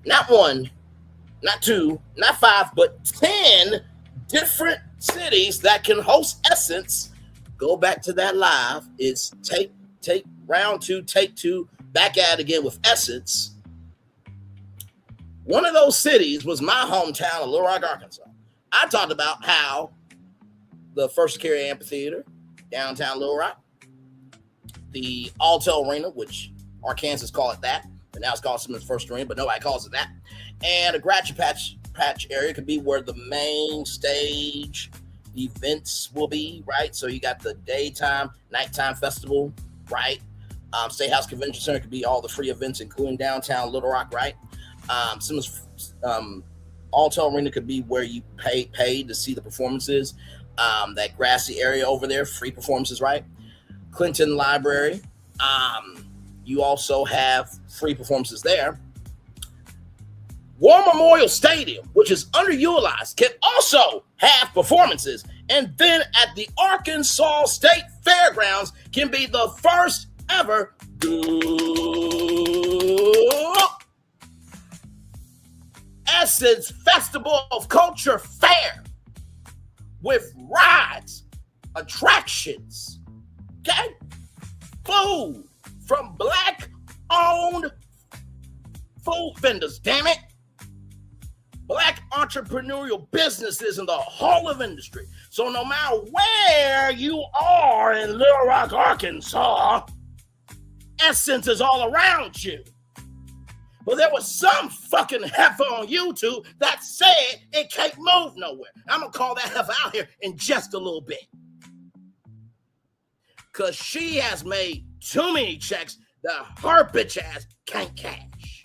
not one, not two, not five, but 10 different cities that can host Essence, go back to that live. It's take round two, take two, back at it again with Essence. One of those cities was my hometown of Little Rock, Arkansas. I talked about how the First Carry Amphitheater, downtown Little Rock, the Altel Arena, which Arkansas call it that, but now it's called Simmons First Arena, but nobody calls it that. And a Gratiot Patch area could be where the main stage events will be, right? So you got the daytime, nighttime festival, right? State House Convention Center could be all the free events, including downtown Little Rock, right? Simmons Altel Arena could be where you pay to see the performances. That grassy area over there, free performances, right? Clinton Library. You also have free performances there. War Memorial Stadium, which is underutilized, can also have performances. And then at the Arkansas State Fairgrounds can be the first ever Essence Festival of Culture Fair, with rides, attractions, okay? Food from Black-owned food vendors, damn it. Black entrepreneurial businesses in the whole of industry. So no matter where you are in Little Rock, Arkansas, Essence is all around you. But there was some fucking heifer on YouTube that said it can't move nowhere. I'm going to call that heifer out here in just a little bit. Because she has made too many checks that her bitch ass can't cash.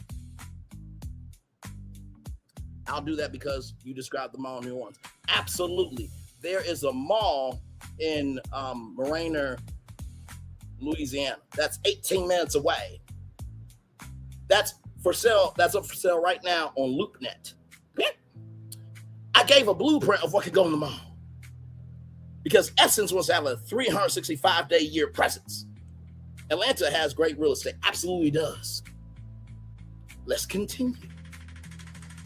I'll do that because you described the mall in New Orleans. Absolutely. There is a mall in Mariner, Louisiana. That's 18 minutes away. That's for sale. That's up for sale right now on LoopNet. Okay? I gave a blueprint of what could go in the mall because Essence wants to have a 365-day year presence. Atlanta has great real estate. Absolutely does. Let's continue.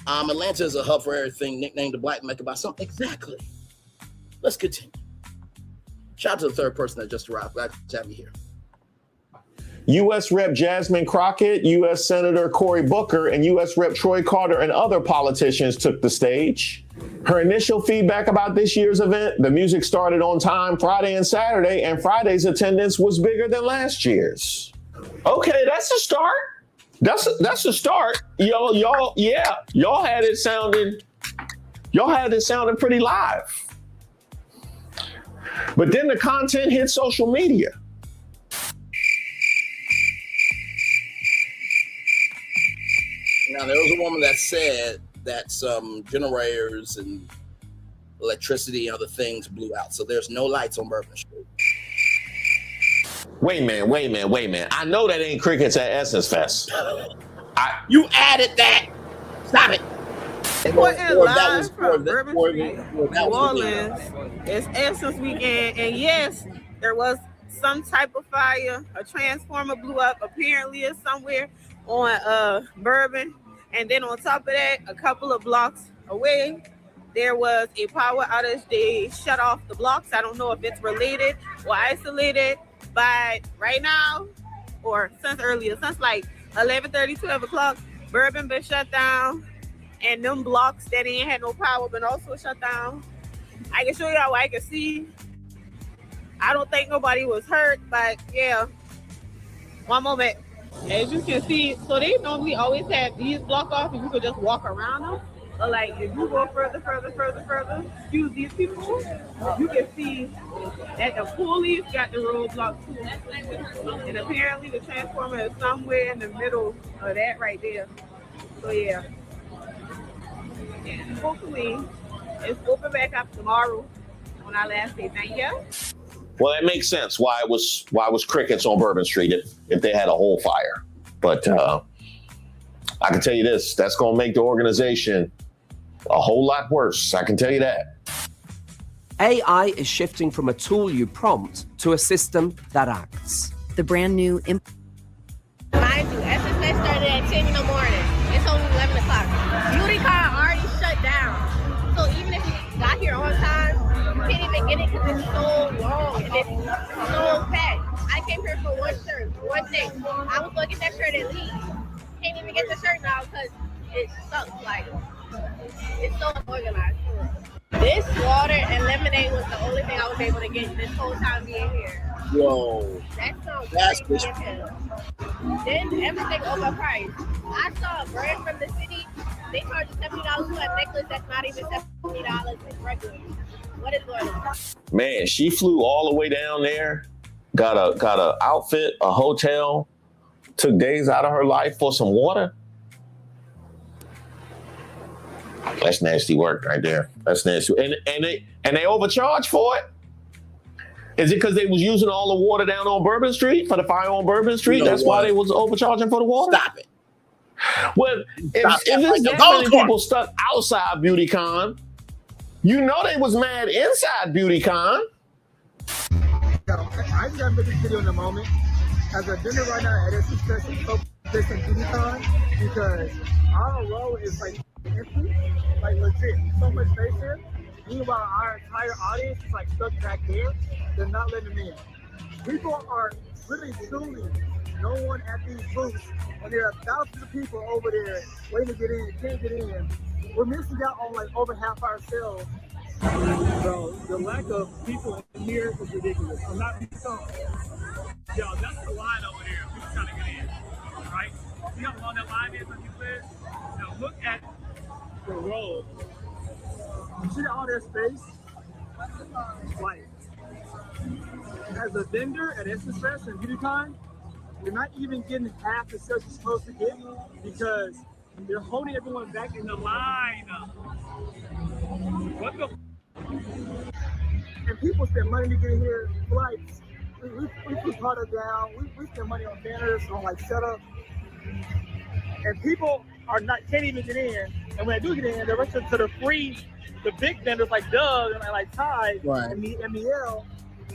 Atlanta is a hub for everything, nicknamed the Black Mecca by some. Exactly. Let's continue. Shout out to the third person that just arrived. Glad to have you here. U.S. Rep. Jasmine Crockett, U.S. Senator Cory Booker, and U.S. Rep. Troy Carter and other politicians took the stage. Her initial feedback about this year's event: the music started on time Friday and Saturday, and Friday's attendance was bigger than last year's. Okay, that's a start. That's a start. Y'all had it sounding pretty live. But then the content hit social media. Now, there was a woman that said that some generators and electricity and other things blew out. So there's no lights on Bourbon Street. Wait a minute. I know that ain't crickets at Essence Fest. You added that. Stop it. Reporting Or live from that Bourbon was- Street, or that New was- Orleans. It's Essence weekend, and yes, there was some type of fire. A transformer blew up. Apparently, it's somewhere on Bourbon, and then on top of that, a couple of blocks away, there was a power outage. They shut off the blocks. I don't know if it's related or isolated, but right now, or since like 11:30, 12 o'clock, Bourbon been shut down. And them blocks that ain't had no power been also shut down. I can show y'all what I can see. I don't think nobody was hurt, but yeah. One moment. As you can see, so they normally always have these blocked off and you could just walk around them. But like if you go further, excuse these people, you can see that the pulleys got the road blocked too. And apparently the transformer is somewhere in the middle of that right there. So yeah. And hopefully it's open back up tomorrow on our last day. Thank you. Well, that makes sense why it was crickets on Bourbon Street if they had a whole fire. But I can tell you this, that's going to make the organization a whole lot worse. I can tell you that. AI is shifting from a tool you prompt to a system that acts. The brand new Mind you, Essence Fest started at 10 in the morning. It's only 11 o'clock. BeautyCon already shut down. So even if you got here on time, you can't even get it because it's so long and it's so packed. I came here for one shirt, one thing. I was going to get that shirt and leave. Can't even get the shirt now because it sucks. Like, it's so unorganized. This water and lemonade was the only thing I was able to get this whole time being here. Yo, That sounds that's crazy as hell. Then everything overpriced. I saw a brand from the city. They charge you $70 for a necklace that's not even $70. It's regular. What is going on? Man, she flew all the way down there, got a outfit, a hotel, took days out of her life for some water. That's nasty work right there. That's nasty. And they overcharged for it. Is it because they was using all the water down on Bourbon Street for the fire on Bourbon Street? You know That's what? why they was overcharging for the water? Stop it. Well, if there's that many people stuck outside BeautyCon, you know they was mad inside BeautyCon. I just gotta make this video in a moment. As a dinner right now at Essence Fest and BeautyCon, because our row is like empty, like legit, so much space here. Meanwhile, our entire audience is like stuck back there. They're not letting them in. People are really truly no one at these booths, and there are thousands of people over there waiting to get in, can't get in. We're missing out on like over half our sales. Bro, the lack of people in here is ridiculous. I'm not being sorry. Yo, that's the line over there. People trying to get in, right? See how long that line is, like you said? Now look at the road. You see all their space? Like, as a vendor at Essence Fest and BeautyCon, you're not even getting half the sales you're supposed to get because they're holding everyone back in the line. What the? And people spend money to get here, flights. We put product down. We spend money on banners, on like setup. And people can't even get in. And when they do get in, they're rushing to the big vendors like Doug and like Tide and MEL,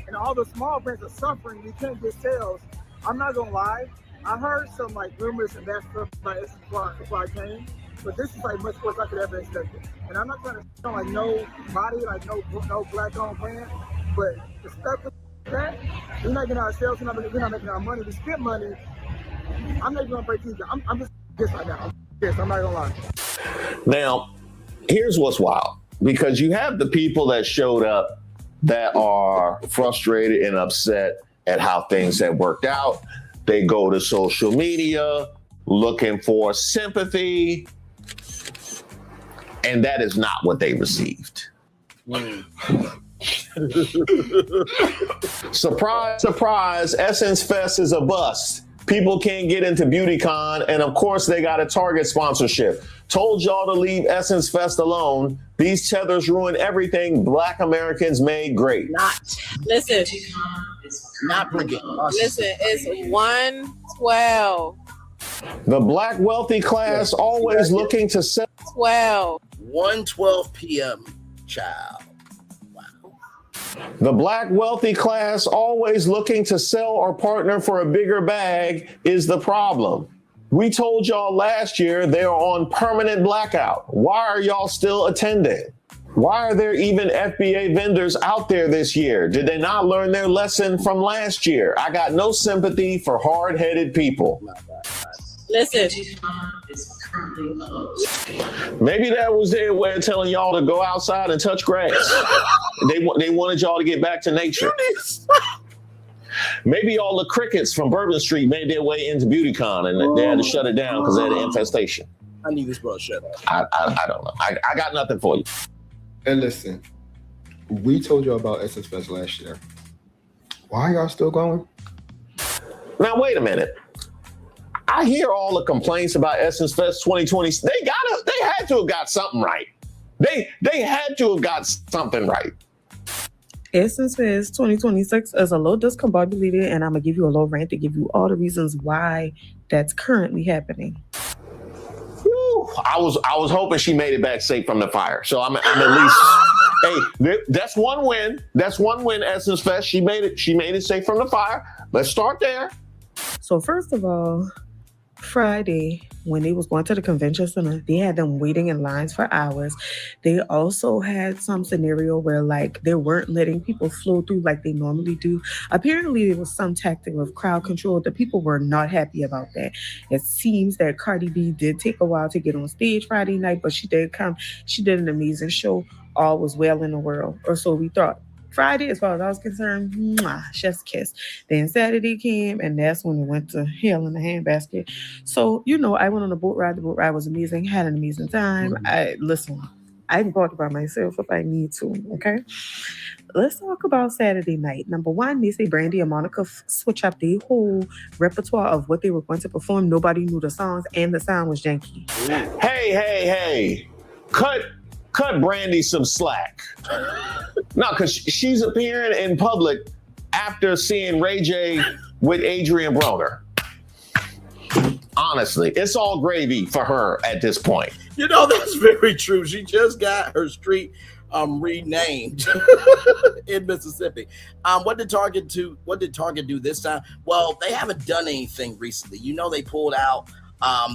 and all the small brands are suffering. We can't get sales. I'm not gonna lie. I heard some like rumors and that stuff about Essence before I came, but this is like much worse than I could ever expect it. And I'm not trying to sound like nobody, like no black-owned brand, but the stuff like that, we're not getting our sales. We're not making our money. We spend money. I'm not even gonna break even. I'm just this right now. I'm not gonna lie. Now, here's what's wild. Because you have the people that showed up that are frustrated and upset at how things have worked out. They go to social media looking for sympathy, and that is not what they received. Surprise, surprise, Essence Fest is a bust. People can't get into BeautyCon, and of course they got a Target sponsorship. Told y'all to leave Essence Fest alone. These tethers ruin everything Black Americans made great. Listen, Not bringing us. listen, it's 112. The Black wealthy class always looking to sell. 12. 1:12 p.m. Child. The Black wealthy class always looking to sell or partner for a bigger bag is the problem. We told y'all last year they are on permanent blackout. Why are y'all still attending? Why are there even FBA vendors out there this year? Did they not learn their lesson from last year? I got no sympathy for hard-headed people. Listen. Maybe that was their way of telling y'all to go outside and touch grass. They wanted y'all to get back to nature. Maybe all the crickets from Bourbon Street made their way into BeautyCon and they had to shut it down because they had an infestation. I need this bro shut up. I don't know. I got nothing for you. And listen, we told you about Essence Fest last year. Why are y'all still going? Now, wait a minute. I hear all the complaints about Essence Fest 2020. They had to have got something right. They had to have got something right. Essence Fest 2026 is a little discombobulated, and I'm gonna give you a little rant to give you all the reasons why that's currently happening. Whew, I was hoping she made it back safe from the fire. So I'm at least hey, that's one win. That's one win, Essence Fest. She made it safe from the fire. Let's start there. So first of all, Friday, when they was going to the convention center, they had them waiting in lines for hours. They also had some scenario where like they weren't letting people flow through like they normally do. Apparently there was some tactic of crowd control. The people were not happy about that. It seems that Cardi B did take a while to get on stage Friday night, but she did come. She did an amazing show. All was well in the world, or so we thought. Friday, as far as I was concerned, chef's kiss. Then Saturday came, and that's when it went to hell in the handbasket. So, I went on a boat ride. The boat ride was amazing. Had an amazing time. I can talk about myself if I need to, okay? Let's talk about Saturday night. Number one, they say Brandy and Monica switch up their whole repertoire of what they were going to perform. Nobody knew the songs, and the sound was janky. Hey. Cut Brandy some slack. No, because she's appearing in public after seeing Ray J with Adrian Broner. Honestly, it's all gravy for her at this point. That's very true. She just got her street renamed in Mississippi. What did Target do this time? Well, they haven't done anything recently. They pulled out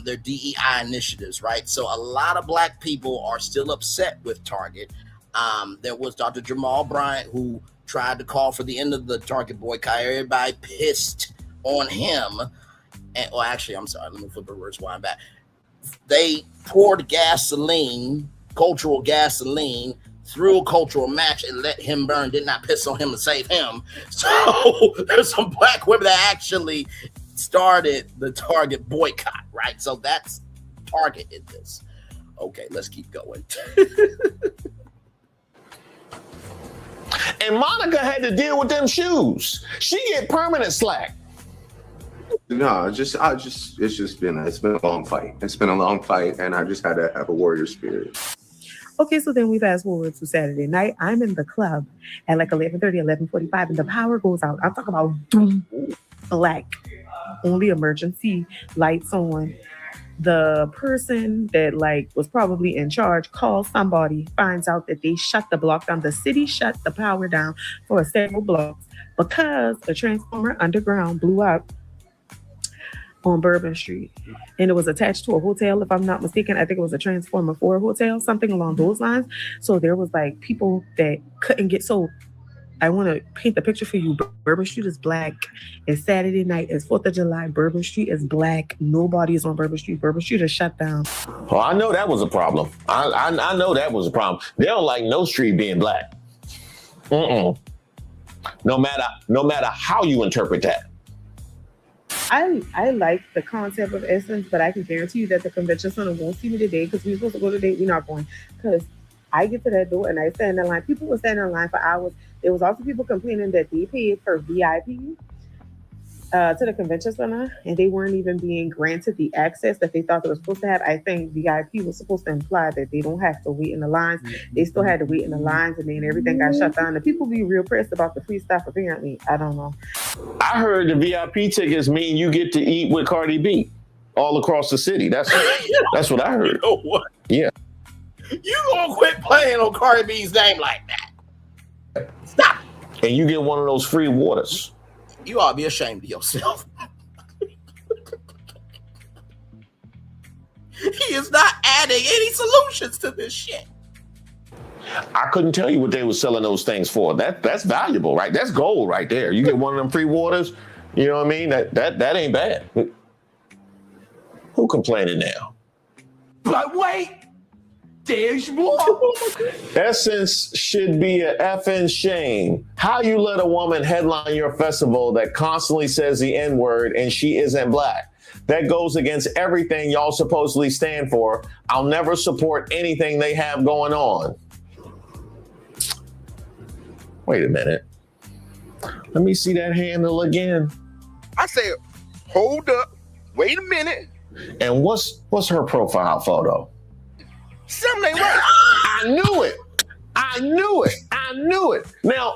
their DEI initiatives, right? So a lot of Black people are still upset with Target. There was Dr. Jamal Bryant who tried to call for the end of the Target boycott. Everybody pissed on him. And actually, I'm sorry, let me flip the words while I'm back. They poured cultural gasoline, through a cultural match and let him burn, did not piss on him and save him. So there's some Black women that actually started the Target boycott, right? So that's Target in this. Okay, let's keep going. And Monica had to deal with them shoes. She get permanent slack. No, it's been a long fight. It's been a long fight, and I just had to have a warrior spirit. Okay, so then we fast forward to Saturday night. I'm in the club at like 11:30, 11:45, and the power goes out. I'm talking about doom, black, only emergency lights on. The person that was probably in charge calls somebody, finds out that they shut the block down. The city shut the power down for several blocks because a transformer underground blew up on Bourbon Street, and it was attached to a hotel, if I'm not mistaken. I think it was a transformer for a hotel, something along those lines. So there was people that couldn't get. So I want to paint the picture for you. Bourbon Street is black. It's Saturday night. It's 4th of July. Bourbon Street is black. Nobody is on Bourbon Street. Bourbon Street is shut down. Well, I know that was a problem. I know that was a problem. They don't like no street being black. No matter how you interpret that. I like the concept of Essence, but I can guarantee you that the convention center won't see me today because we're supposed to go today. We're not going because I get to that door and I stand in line. People were standing in line for hours. There was also people complaining that they paid for VIP to the convention center, and they weren't even being granted the access that they thought they were supposed to have. I think VIP was supposed to imply that they don't have to wait in the lines. They still had to wait in the lines, and then everything got shut down. And people be real pressed about the free stuff, apparently. I don't know. I heard the VIP tickets mean you get to eat with Cardi B all across the city. That's what I heard. You know what? Yeah. You gonna quit playing on Cardi B's name like that? Stop. And you get one of those free waters. You ought to be ashamed of yourself. He is not adding any solutions to this shit. I couldn't tell you what they were selling those things for. That's valuable, right? That's gold right there. You get one of them free waters, you know what I mean? That ain't bad. Who complaining now? But wait, there's more. Essence should be a effing shame. How you let a woman headline your festival that constantly says the N-word and she isn't black? That goes against everything y'all supposedly stand for. I'll never support anything they have going on. Wait a minute. Let me see that handle again. I said, hold up. Wait a minute. And what's her profile photo? Something ain't right. I knew it. I knew it. I knew it. Now,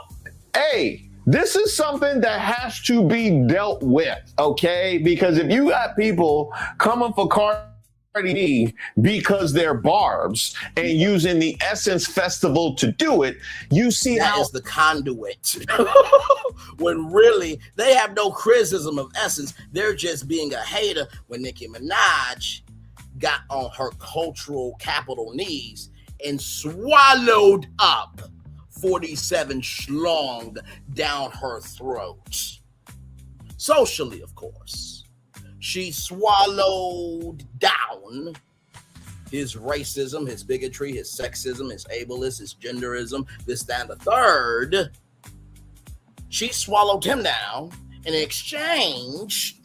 hey, this is something that has to be dealt with, okay? Because if you got people coming for Cardi B because they're barbs and using the Essence Festival to do it, you see that how is the conduit. When really they have no criticism of Essence, they're just being a hater. When Nicki Minaj got on her cultural capital knees and swallowed up 47 schlong down her throat. Socially, of course. She swallowed down his racism, his bigotry, his sexism, his ableist, his genderism, this, that, and the third. She swallowed him down in exchange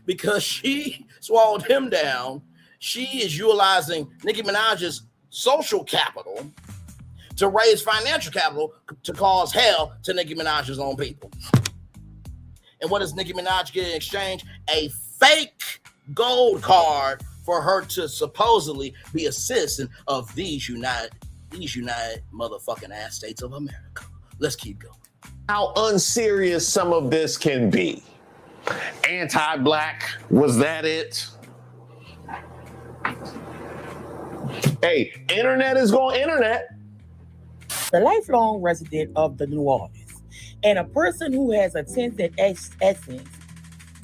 because she swallowed him down. She is utilizing Nicki Minaj's social capital to raise financial capital to cause hell to Nicki Minaj's own people. And what does Nicki Minaj get in exchange? A fake gold card for her to supposedly be a citizen of these United motherfucking ass states of America. Let's keep going. how unserious some of this can be. Anti-black, was that it? Hey, internet is going internet. The lifelong resident of the New Orleans and a person who has attended Essence.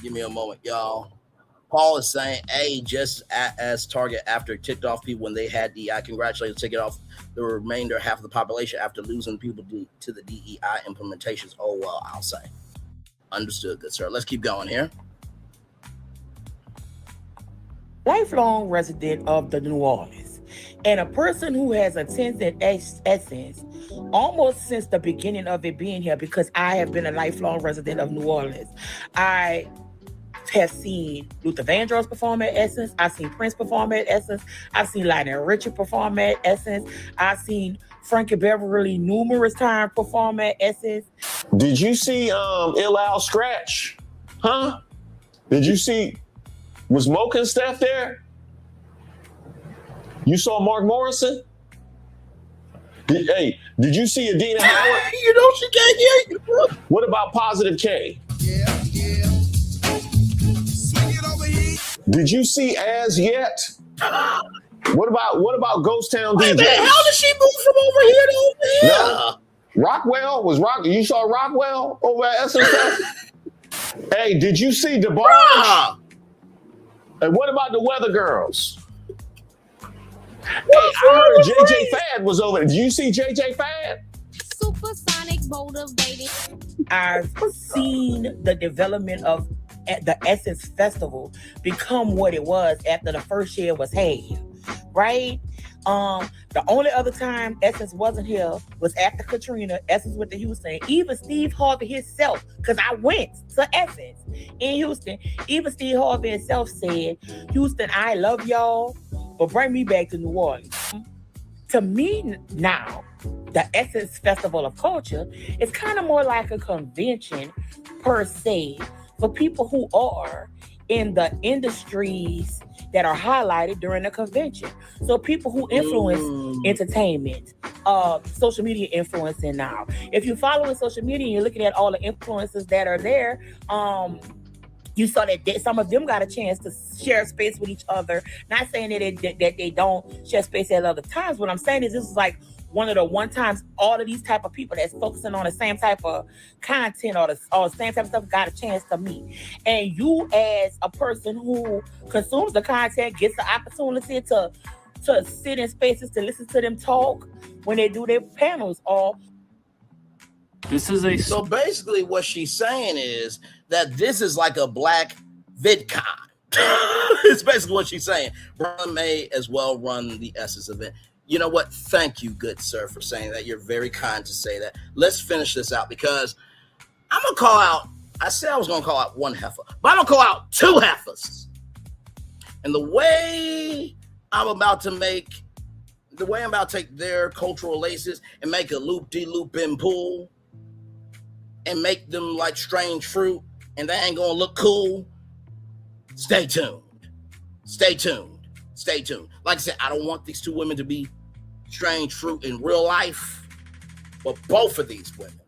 Give me a moment, y'all. Paul is saying, hey, just as Target after it ticked off people when they had DEI, congratulations, take it off the remainder half of the population after losing people to the DEI implementations. Oh, well, I'll say. Understood, good sir. Let's keep going here. Lifelong resident of the New Orleans and a person who has attended Essence almost since the beginning of it being here, because I have been a lifelong resident of New Orleans. I have seen Luther Vandross perform at Essence. I've seen Prince perform at Essence. I've seen Lionel Richie perform at Essence. I've seen Frankie Beverly numerous times perform at Essence. Did you see Ill Al Scratch? Huh? Did you see, was Moke and Steph there? You saw Mark Morrison? Did you see Adina Howard? You know she can't hear you. What about Positive K? Did you see As Yet? What about Ghost Town DJs? How did she move from over here to over here? No. Rockwell you saw Rockwell over at Essence? Hey, did you see DeBarge? And what about the Weather Girls? Hey, I heard JJ Fad was over there. Did you see JJ Fad? Supersonic motivated. I've seen the development of the Essence Festival become what it was after the first year was had, right? The only other time Essence wasn't here was after Katrina. Essence went to Houston. Even Steve Harvey himself, because I went to Essence in Houston, even Steve Harvey himself said, Houston, I love y'all, But bring me back to New Orleans. To me now, the Essence Festival of Culture is kind of more like a convention per se for people who are in the industries that are highlighted during the convention. So people who influence entertainment, social media influencing now. If you're following social media and you're looking at all the influencers that are there, you saw that some of them got a chance to share space with each other. Not saying that they don't share space at other times. What I'm saying is this is like one of the one times all of these type of people that's focusing on the same type of content or the same type of stuff got a chance to meet. And you as a person who consumes the content gets the opportunity to sit in spaces to listen to them talk when they do their panels. So basically what she's saying is that this is like a black VidCon. It's basically what she's saying. Brother may as well run the Essence event. You know what? Thank you, good sir, for saying that. You're very kind to say that. Let's finish this out because I'm going to call out, I said I was going to call out one heifer, but I'm going to call out two heifers. And the way I'm about to take their cultural laces and make a loop-de-loop-in pool and make them like strange fruit and they ain't going to look cool, stay tuned. Stay tuned. Stay tuned. Like I said, I don't want these two women to be strange fruit in real life, but both of these women,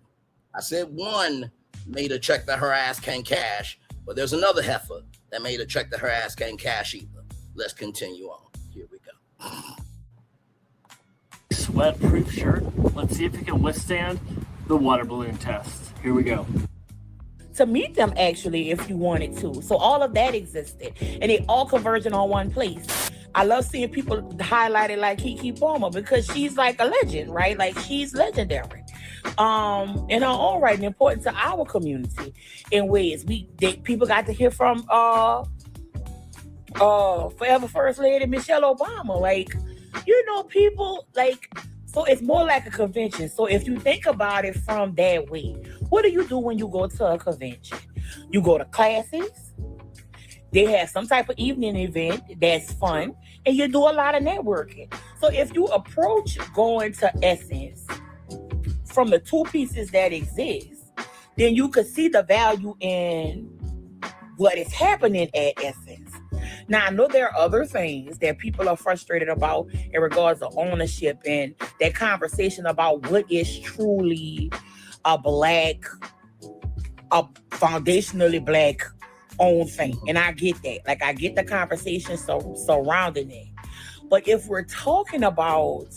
I said one made a check that her ass can't cash, but there's another heifer that made a check that her ass can't cash either. Let's continue on. Here we go. Sweat-proof shirt. Let's see if it can withstand the water balloon test. Here we go. To meet them actually if you wanted to. So all of that existed and they all converging on one place. I love seeing people highlighted like Keke Palmer because she's like a legend, right? Like she's legendary in her own right and important to our community in ways. People got to hear from forever First Lady Michelle Obama. Like, you know, people like, so it's more like a convention. So if you think about it from that way, what do you do when you go to a convention? You go to classes. They have some type of evening event that's fun, and you do a lot of networking. So if you approach going to Essence from the two pieces that exist, then you could see the value in what is happening at Essence. Now, I know there are other things that people are frustrated about in regards to ownership and that conversation about what is truly a foundationally black own thing. And I get that. Like, I get the conversation surrounding it. But if we're talking about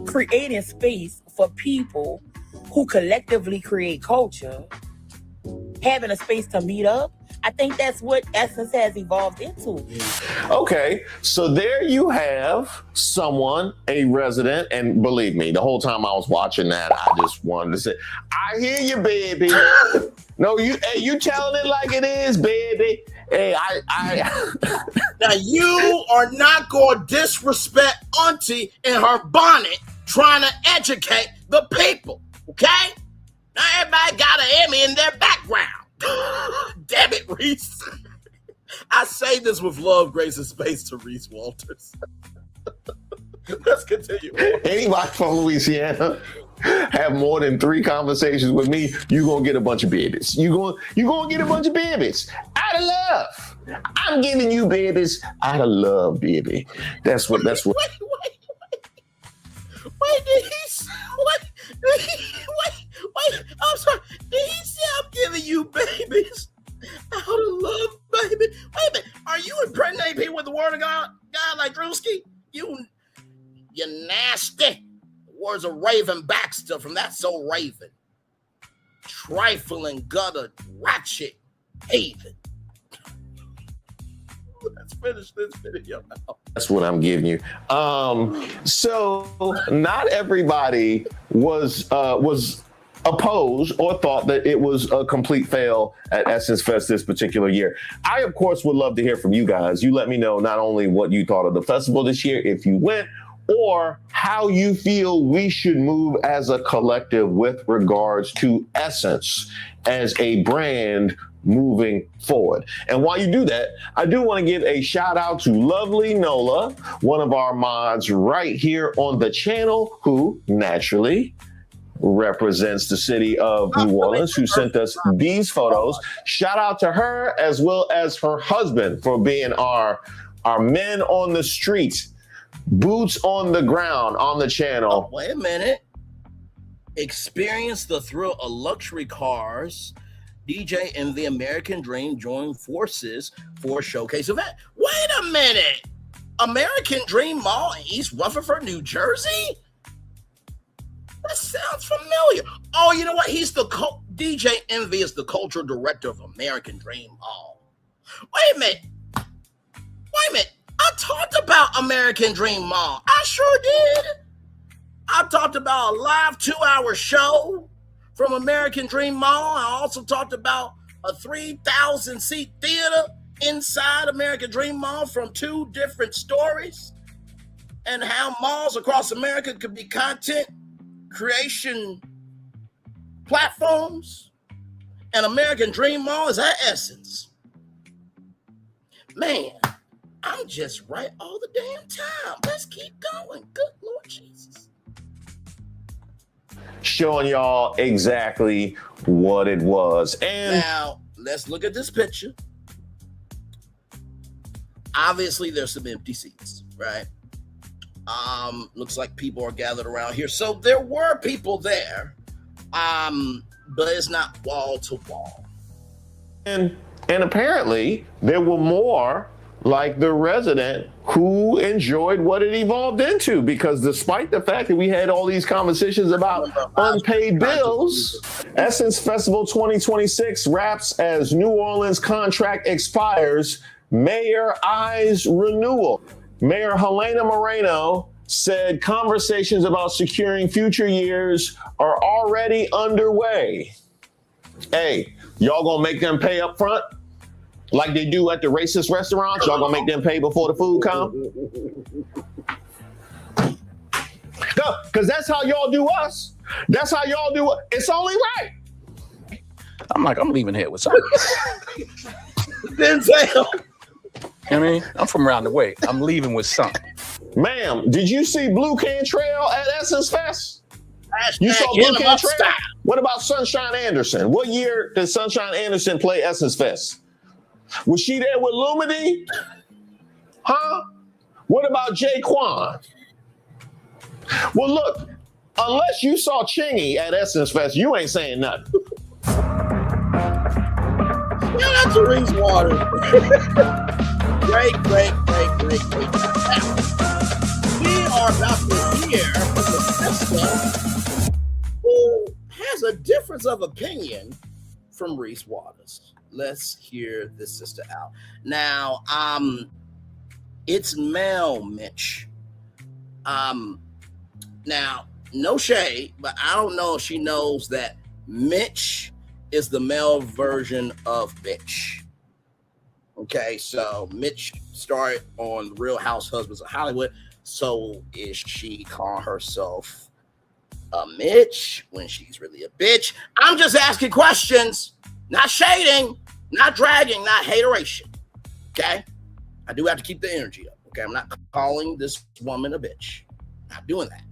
creating space for people who collectively create culture, having a space to meet up, I think that's what Essence has evolved into. Okay, so there you have someone, a resident, and believe me, the whole time I was watching that, I just wanted to say, I hear you, baby. No, you telling it like it is, baby. Hey, Now you are not going to disrespect Auntie in her bonnet trying to educate the people, okay? Now everybody got an Emmy in their background. Damn it, Reese. I say this with love, grace, and space to Reese Walters. Let's continue. Anybody from Louisiana have more than 3 conversations with me, you gonna get a bunch of babies. You gonna get a bunch of babies out of love. I'm giving you babies out of love, baby. That's what. Wait, did he say, wait, I'm sorry. Did he say I'm giving you babies out of love, baby? Wait a minute. Are you impregnating people with the word of God like Drewski? You nasty. The words of Raven Baxter from That's So Raven. Trifling, gutter, ratchet, haven. Let's finish this video now. That's what I'm giving you. So not everybody was opposed or thought that it was a complete fail at Essence Fest this particular year. I, of course, would love to hear from you guys. You let me know not only what you thought of the festival this year, if you went, or how you feel we should move as a collective with regards to Essence as a brand moving forward. And while you do that, I do want to give a shout out to lovely Nola, one of our mods right here on the channel, who naturally represents the city of New Orleans, who sent us these photos. Shout out to her as well as her husband for being our men on the street, boots on the ground on the channel. Wait a minute. Experience the thrill of luxury cars. DJ and the American Dream join forces for a showcase event. Wait a minute. American Dream Mall in East Rutherford, New Jersey? That sounds familiar. Oh, you know what? He's the DJ Envy is the cultural director of American Dream Mall. Wait a minute. I talked about American Dream Mall. I sure did. I talked about a live 2-hour show from American Dream Mall. I also talked about a 3,000-seat theater inside American Dream Mall from 2 different stories, and how malls across America could be content creation platforms, and American Dream Mall is our essence. Man, I'm just right all the damn time. Let's keep going. Good Lord Jesus. Showing y'all exactly what it was. And now let's look at this picture. Obviously, there's some empty seats, right? Looks like people are gathered around here. So there were people there, but it's not wall to wall. And apparently there were more like the resident who enjoyed what it evolved into, because despite the fact that we had all these conversations about unpaid bills, Essence Festival 2026 wraps as New Orleans contract expires. Mayor eyes renewal. Mayor Helena Moreno said conversations about securing future years are already underway. Hey, y'all gonna make them pay up front like they do at the racist restaurants? Y'all gonna make them pay before the food come? No, because that's how y'all do us. That's how y'all do it. It's only right. I'm leaving here with something. Denzel. I mean, I'm from around the way. I'm leaving with something. Ma'am, did you see Blue Cantrell at Essence Fest? You saw Blue Blue Cantrell? What about Sunshine Anderson? What year did Sunshine Anderson play Essence Fest? Was she there with Lumity? Huh? What about Jaquan? Well, look, unless you saw Chingy at Essence Fest, you ain't saying nothing. Yeah, that's a Reese Waters. Great. We are about to hear from the sister who has a difference of opinion from Reese Waters. Let's hear this sister out. Now, it's Mel Mitch. Now, no shade, but I don't know if she knows that Mitch is the male version of bitch. Okay, so Mitch started on Real House Husbands of Hollywood. So is she calling herself a Mitch when she's really a bitch? I'm just asking questions, not shading, not dragging, not hateration. Okay, I do have to keep the energy up. Okay, I'm not calling this woman a bitch. Not doing that.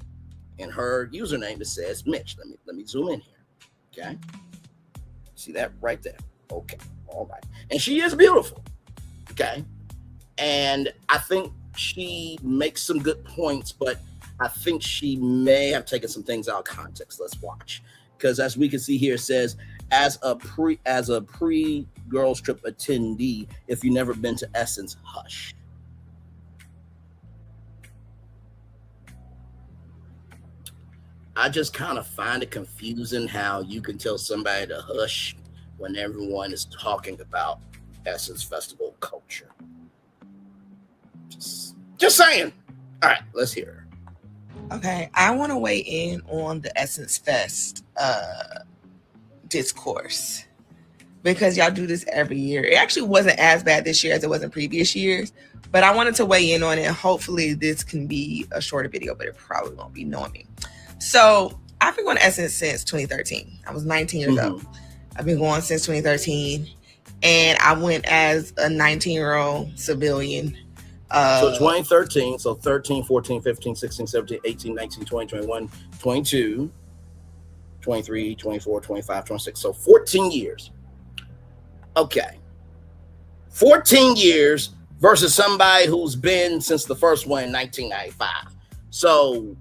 In her username, it says Mitch. Let me zoom in here. Okay, see that right there. Okay, all right, and she is beautiful. Okay, and I think she makes some good points, but I think she may have taken some things out of context. Let's watch, because as we can see here, it says as a pre girls trip attendee, if you've never been to Essence, hush. I just kind of find it confusing how you can tell somebody to hush when everyone is talking about Essence Festival culture. Just saying. All right, let's hear her. Okay, I want to weigh in on the Essence Fest discourse, because y'all do this every year. It actually wasn't as bad this year as it was in previous years, but I wanted to weigh in on it. Hopefully this can be a shorter video, but it probably won't be, knowing me. So I've been going to Essence since 2013. I was 19 years old. I've been going since 2013. and I went as a 19-year-old civilian. So 2013, so 13, 14, 15, 16, 17, 18, 19, 20, 21, 22, 23, 24, 25, 26. So 14 years. Okay. 14 years versus somebody who's been since the first one in 1995. So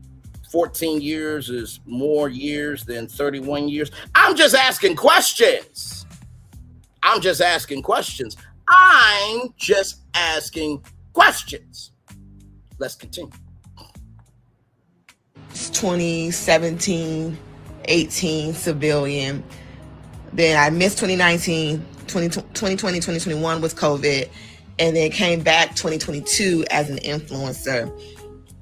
14 years is more years than 31 years. I'm just asking questions. I'm just asking questions. Let's continue. 2017, 18 civilian. Then I missed 2019, 2020, 2021 was COVID, and then came back 2022 as an influencer,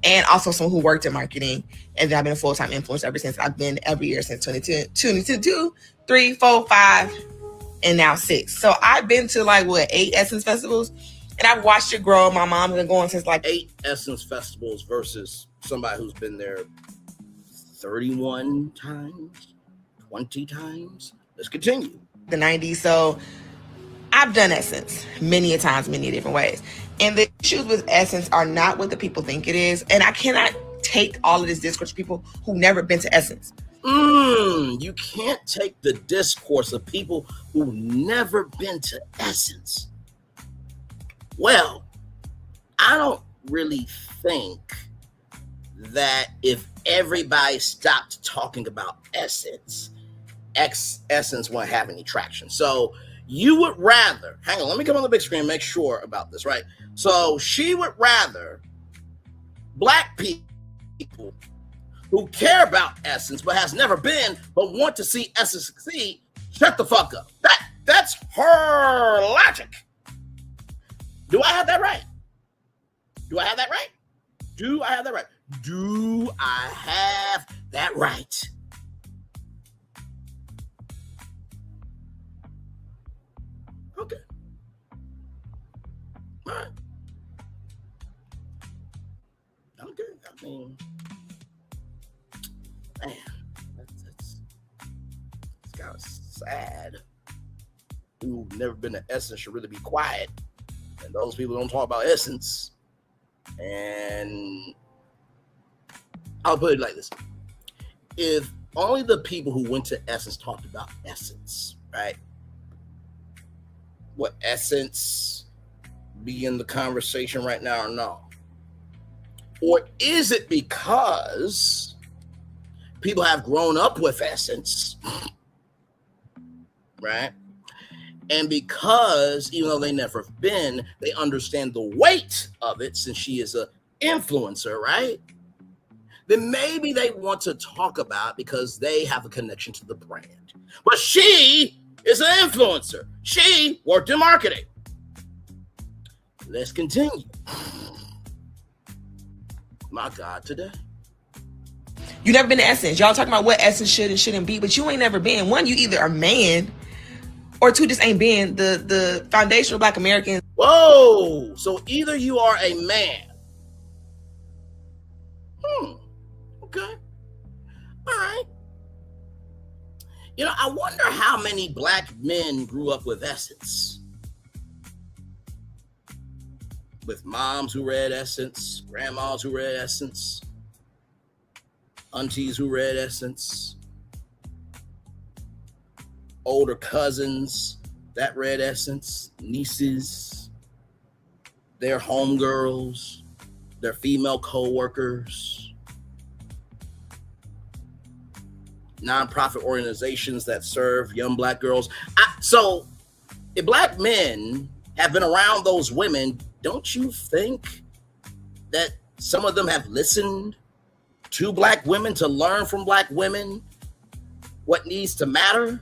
and also someone who worked in marketing. And then I've been a full-time influencer ever since. I've been every year since 2022, 3, 4, 5, and now 6. So I've been to 8 Essence festivals, and I've watched it grow. My mom's been going since 8 Essence festivals versus somebody who's been there 31 times, 20 times. Let's continue. The 90s. So I've done Essence many a times, many different ways. And the issues with Essence are not what the people think it is. And I cannot take all of this discourse to people who've never been to Essence. You can't take the discourse of people who've never been to Essence. Well, I don't really think that if everybody stopped talking about Essence, Essence won't have any traction. So you would rather, hang on, let me come on the big screen and make sure about this, right? So she would rather Black people who care about Essence but has never been but want to see Essence succeed, shut the fuck up. That's her logic. Do I have that right? Do I have that right? Do I have that right? Do I have that right? Okay. All right. I'm good. I mean, man, it's kind of sad. People who've never been to Essence should really be quiet. And those people don't talk about Essence. And I'll put it like this. If only the people who went to Essence talked about Essence, right? Would Essence be in the conversation right now or no? Or is it because people have grown up with Essence, right? And because, even though they never have been, they understand the weight of it since she is an influencer, right? Then maybe they want to talk about it because they have a connection to the brand. But she is an influencer. She worked in marketing. Let's continue. My God, today. You never been to Essence. Y'all talking about what Essence should and shouldn't be, but you ain't never been. One, you either a man, or two, just ain't been. The foundational Black Americans. Whoa! So either you are a man. Okay. All right. You know, I wonder how many Black men grew up with Essence. With moms who read Essence, grandmas who read Essence, aunties who read Essence, older cousins that read Essence, nieces, their homegirls, their female co-workers, nonprofit organizations that serve young Black girls. So if Black men have been around those women, don't you think that some of them have listened to Black women to learn from Black women what needs to matter?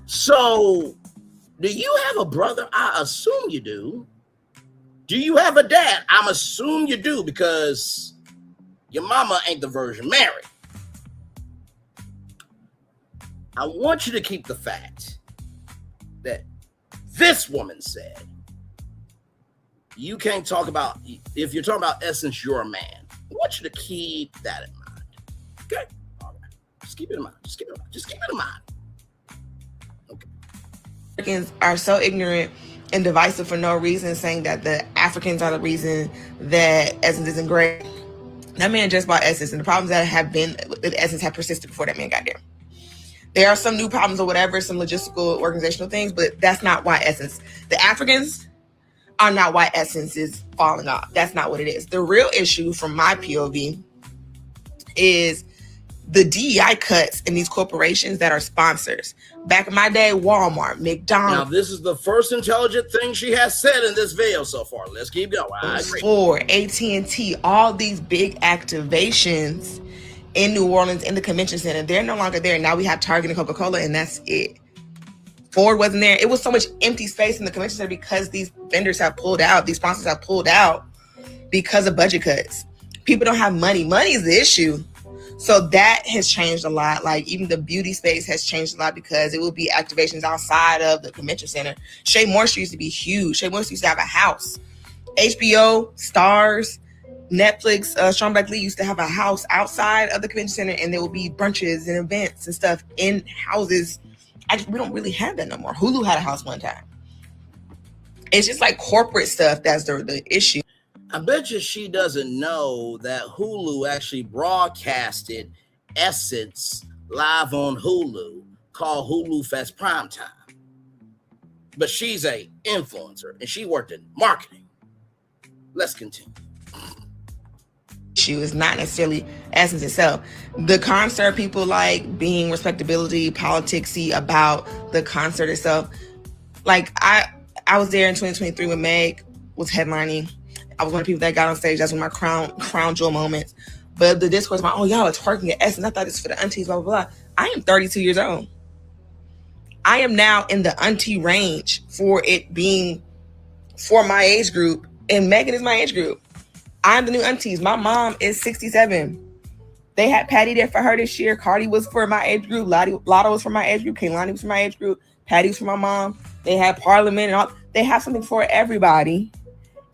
So, do you have a brother? I assume you do. Do you have a dad? I'm assuming you do because your mama ain't the Virgin Mary. I want you to keep the fact that this woman said, you can't talk about, if you're talking about Essence, you're a man. I want you to keep that in mind. Okay? All right. Let's Just keep it in mind. Just keep it in mind. Africans are so ignorant and divisive for no reason, saying that the Africans are the reason that Essence isn't great. That man just bought Essence, and the problems that have been with Essence have persisted before that man got there. There are some new problems or whatever, some logistical, organizational things, but that's not why Essence. The Africans are not why Essence is falling off. That's not what it is. The real issue, from my POV, is the DEI cuts in these corporations that are sponsors. Back in my day, Walmart, McDonald's. Now, this is the first intelligent thing she has said in this video so far. Let's keep going. I agree. Ford, AT&T, all these big activations in New Orleans in the convention center, they're no longer there. Now we have Target and Coca-Cola, and that's it. Ford wasn't there. It was so much empty space in the convention center because these vendors have pulled out, these sponsors have pulled out because of budget cuts. People don't have money. Money is the issue. So that has changed a lot. Like even the beauty space has changed a lot because it will be activations outside of the convention center. Shea Moisture used to be huge. Shea Moisture used to have a house. HBO, Stars, Netflix, Sean Black Lee used to have a house outside of the convention center, and there will be brunches and events and stuff in houses. We don't really have that no more. Hulu had a house one time. It's just like corporate stuff that's the issue. I bet you she doesn't know that Hulu actually broadcasted Essence live on Hulu called Hulu Fest Primetime. But she's a influencer and she worked in marketing. Let's continue. Issue is not necessarily Essence itself. The concert, people like being respectability, politicsy about the concert itself. Like I was there in 2023 when Meg was headlining. I was one of the people that got on stage. That's one of my crown jewel moments. But the discourse about, oh, y'all are twerking at Essence. I thought this was for the aunties, blah, blah, blah. I am 32 years old. I am now in the auntie range for it being for my age group. And Megan is my age group. I'm the new aunties. My mom is 67. They had Patty there for her this year. Cardi was for my age group. Lotto was for my age group. Kaylani was for my age group. Patty was for my mom. They had Parliament and all. They have something for everybody.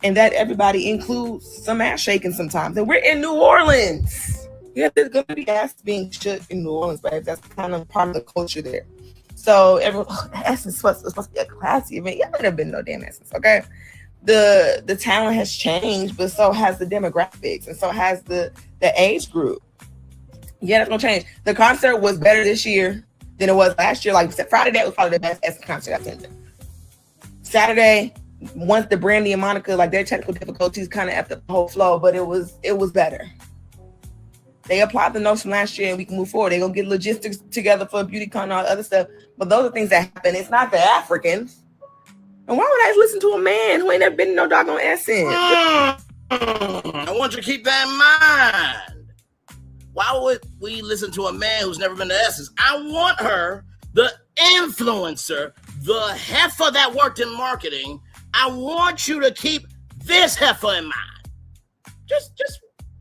And that everybody includes some ass shaking sometimes. And we're in New Orleans. Yeah, there's going to be ass being shook in New Orleans, but that's kind of part of the culture there. So everyone, Essence is supposed to be a classy event. Y'all might have been no damn Essence, okay? The talent has changed, but so has the demographics, and so has the age group. Yeah, that's gonna change. The concert was better this year than it was last year. Like Friday night was probably the best Essence concert I've attended. Saturday, once the Brandy and Monica, like their technical difficulties kind of effed up the whole flow, but it was better. They applied the notes from last year and we can move forward. They're gonna get logistics together for BeautyCon and all the other stuff. But those are things that happen. It's not the Africans. And why would I listen to a man who ain't never been in no doggone Essence? I want you to keep that in mind. Why would we listen to a man who's never been to Essence? I want her, the influencer, the heifer that worked in marketing. I want you to keep this heifer in mind. Just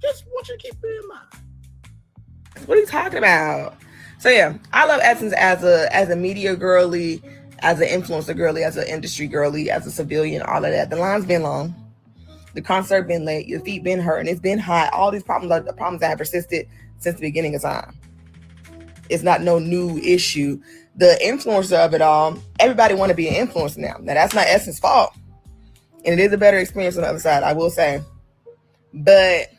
want you to keep it in mind. What are you talking about? So yeah, I love Essence as a media girly, as an influencer girly, as an industry girly, as a civilian, all of that. The line's been long. The concert been late. Your feet been hurting. It's been hot. All these problems are the problems that have persisted since the beginning of time. It's not no new issue. The influencer of it all, everybody want to be an influencer now. Now that's not Essence's fault. And it is a better experience on the other side, I will say. But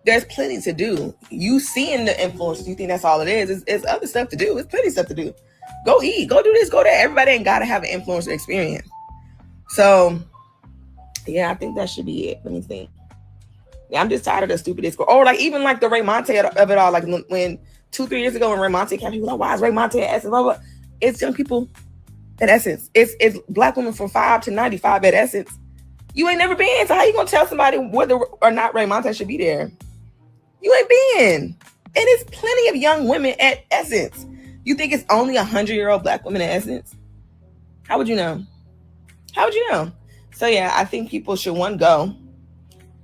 there's plenty to do. You seeing the influencers, you think that's all it is. It's other stuff to do. It's plenty of stuff to do. Go eat, go do this, go there. Everybody ain't got to have an influencer experience. So, yeah, I think that should be it. Let me think. Yeah, I'm just tired of the stupid discourse. Or like even like the Ray Monte of it all. Like when 2-3 years ago when Ray Monte came, people were like, why is Ray Monte at Essence? Blah, blah. It's young people at Essence. It's black women from 5 to 95 at Essence. You ain't never been. So how you gonna tell somebody whether or not Ray Monte should be there? You ain't been. And it's plenty of young women at Essence. You think it's only 100-year-old black women at Essence? How would you know? How would you know? So yeah, I think people should, one, go.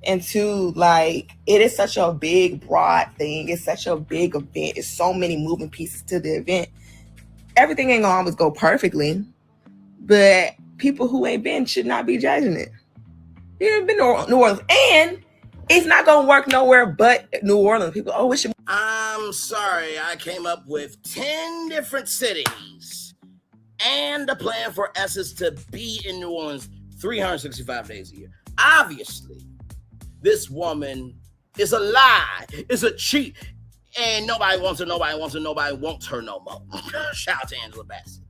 And two, like, it is such a big, broad thing. It's such a big event. It's so many moving pieces to the event. Everything ain't gonna always go perfectly, but people who ain't been should not be judging it. You haven't been to New Orleans. And It's not gonna work nowhere but New Orleans. People, oh, it should. I'm sorry, I came up with 10 different cities and a plan for Essence to be in New Orleans 365 days a year. Obviously, this woman is a lie, is a cheat, and nobody wants her, nobody wants her, nobody wants her no more. Shout out to Angela Bassett.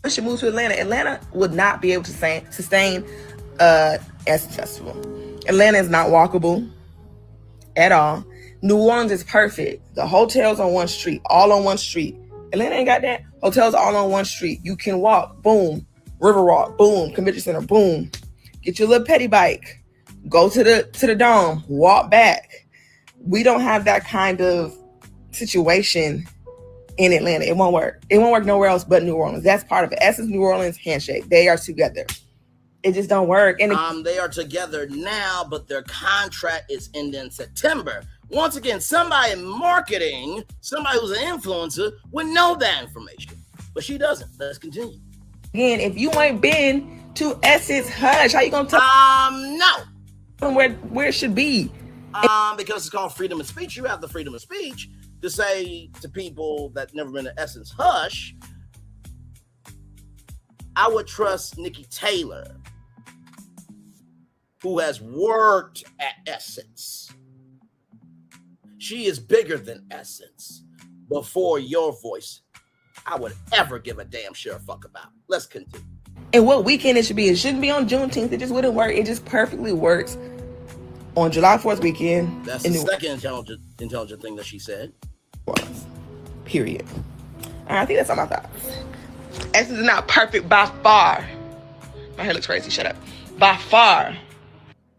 We should move to Atlanta. Atlanta would not be able to sustain Essence Festival. Atlanta is not walkable at all. New Orleans is perfect. The hotels on one street, all on one street. Atlanta ain't got that. Hotels all on one street. You can walk, boom. Riverwalk, boom. Convention Center, boom. Get your little petty bike. Go to the dome. Walk back. We don't have that kind of situation in Atlanta. It won't work. It won't work nowhere else but New Orleans. That's part of it. Essence New Orleans handshake. They are together. It just don't work. And they are together now, but their contract is ending in September. Once again, somebody in marketing, somebody who's an influencer, would know that information, but she doesn't. Let's continue. Again, if you ain't been to Essence, hush. How you gonna tell? No. Where it should be. Because it's called freedom of speech. You have the freedom of speech to say to people that never been to Essence, hush. I would trust Nikki Taylor, who has worked at Essence. She is bigger than Essence. Before your voice, I would ever give a damn sure fuck about. Let's continue. And what weekend it should be. It shouldn't be on Juneteenth. It just wouldn't work. It just perfectly works on July 4th weekend. That's the second intelligent thing that she said. Period. I think that's all my thoughts. Essence is not perfect by far. My hair looks crazy. Shut up. By far.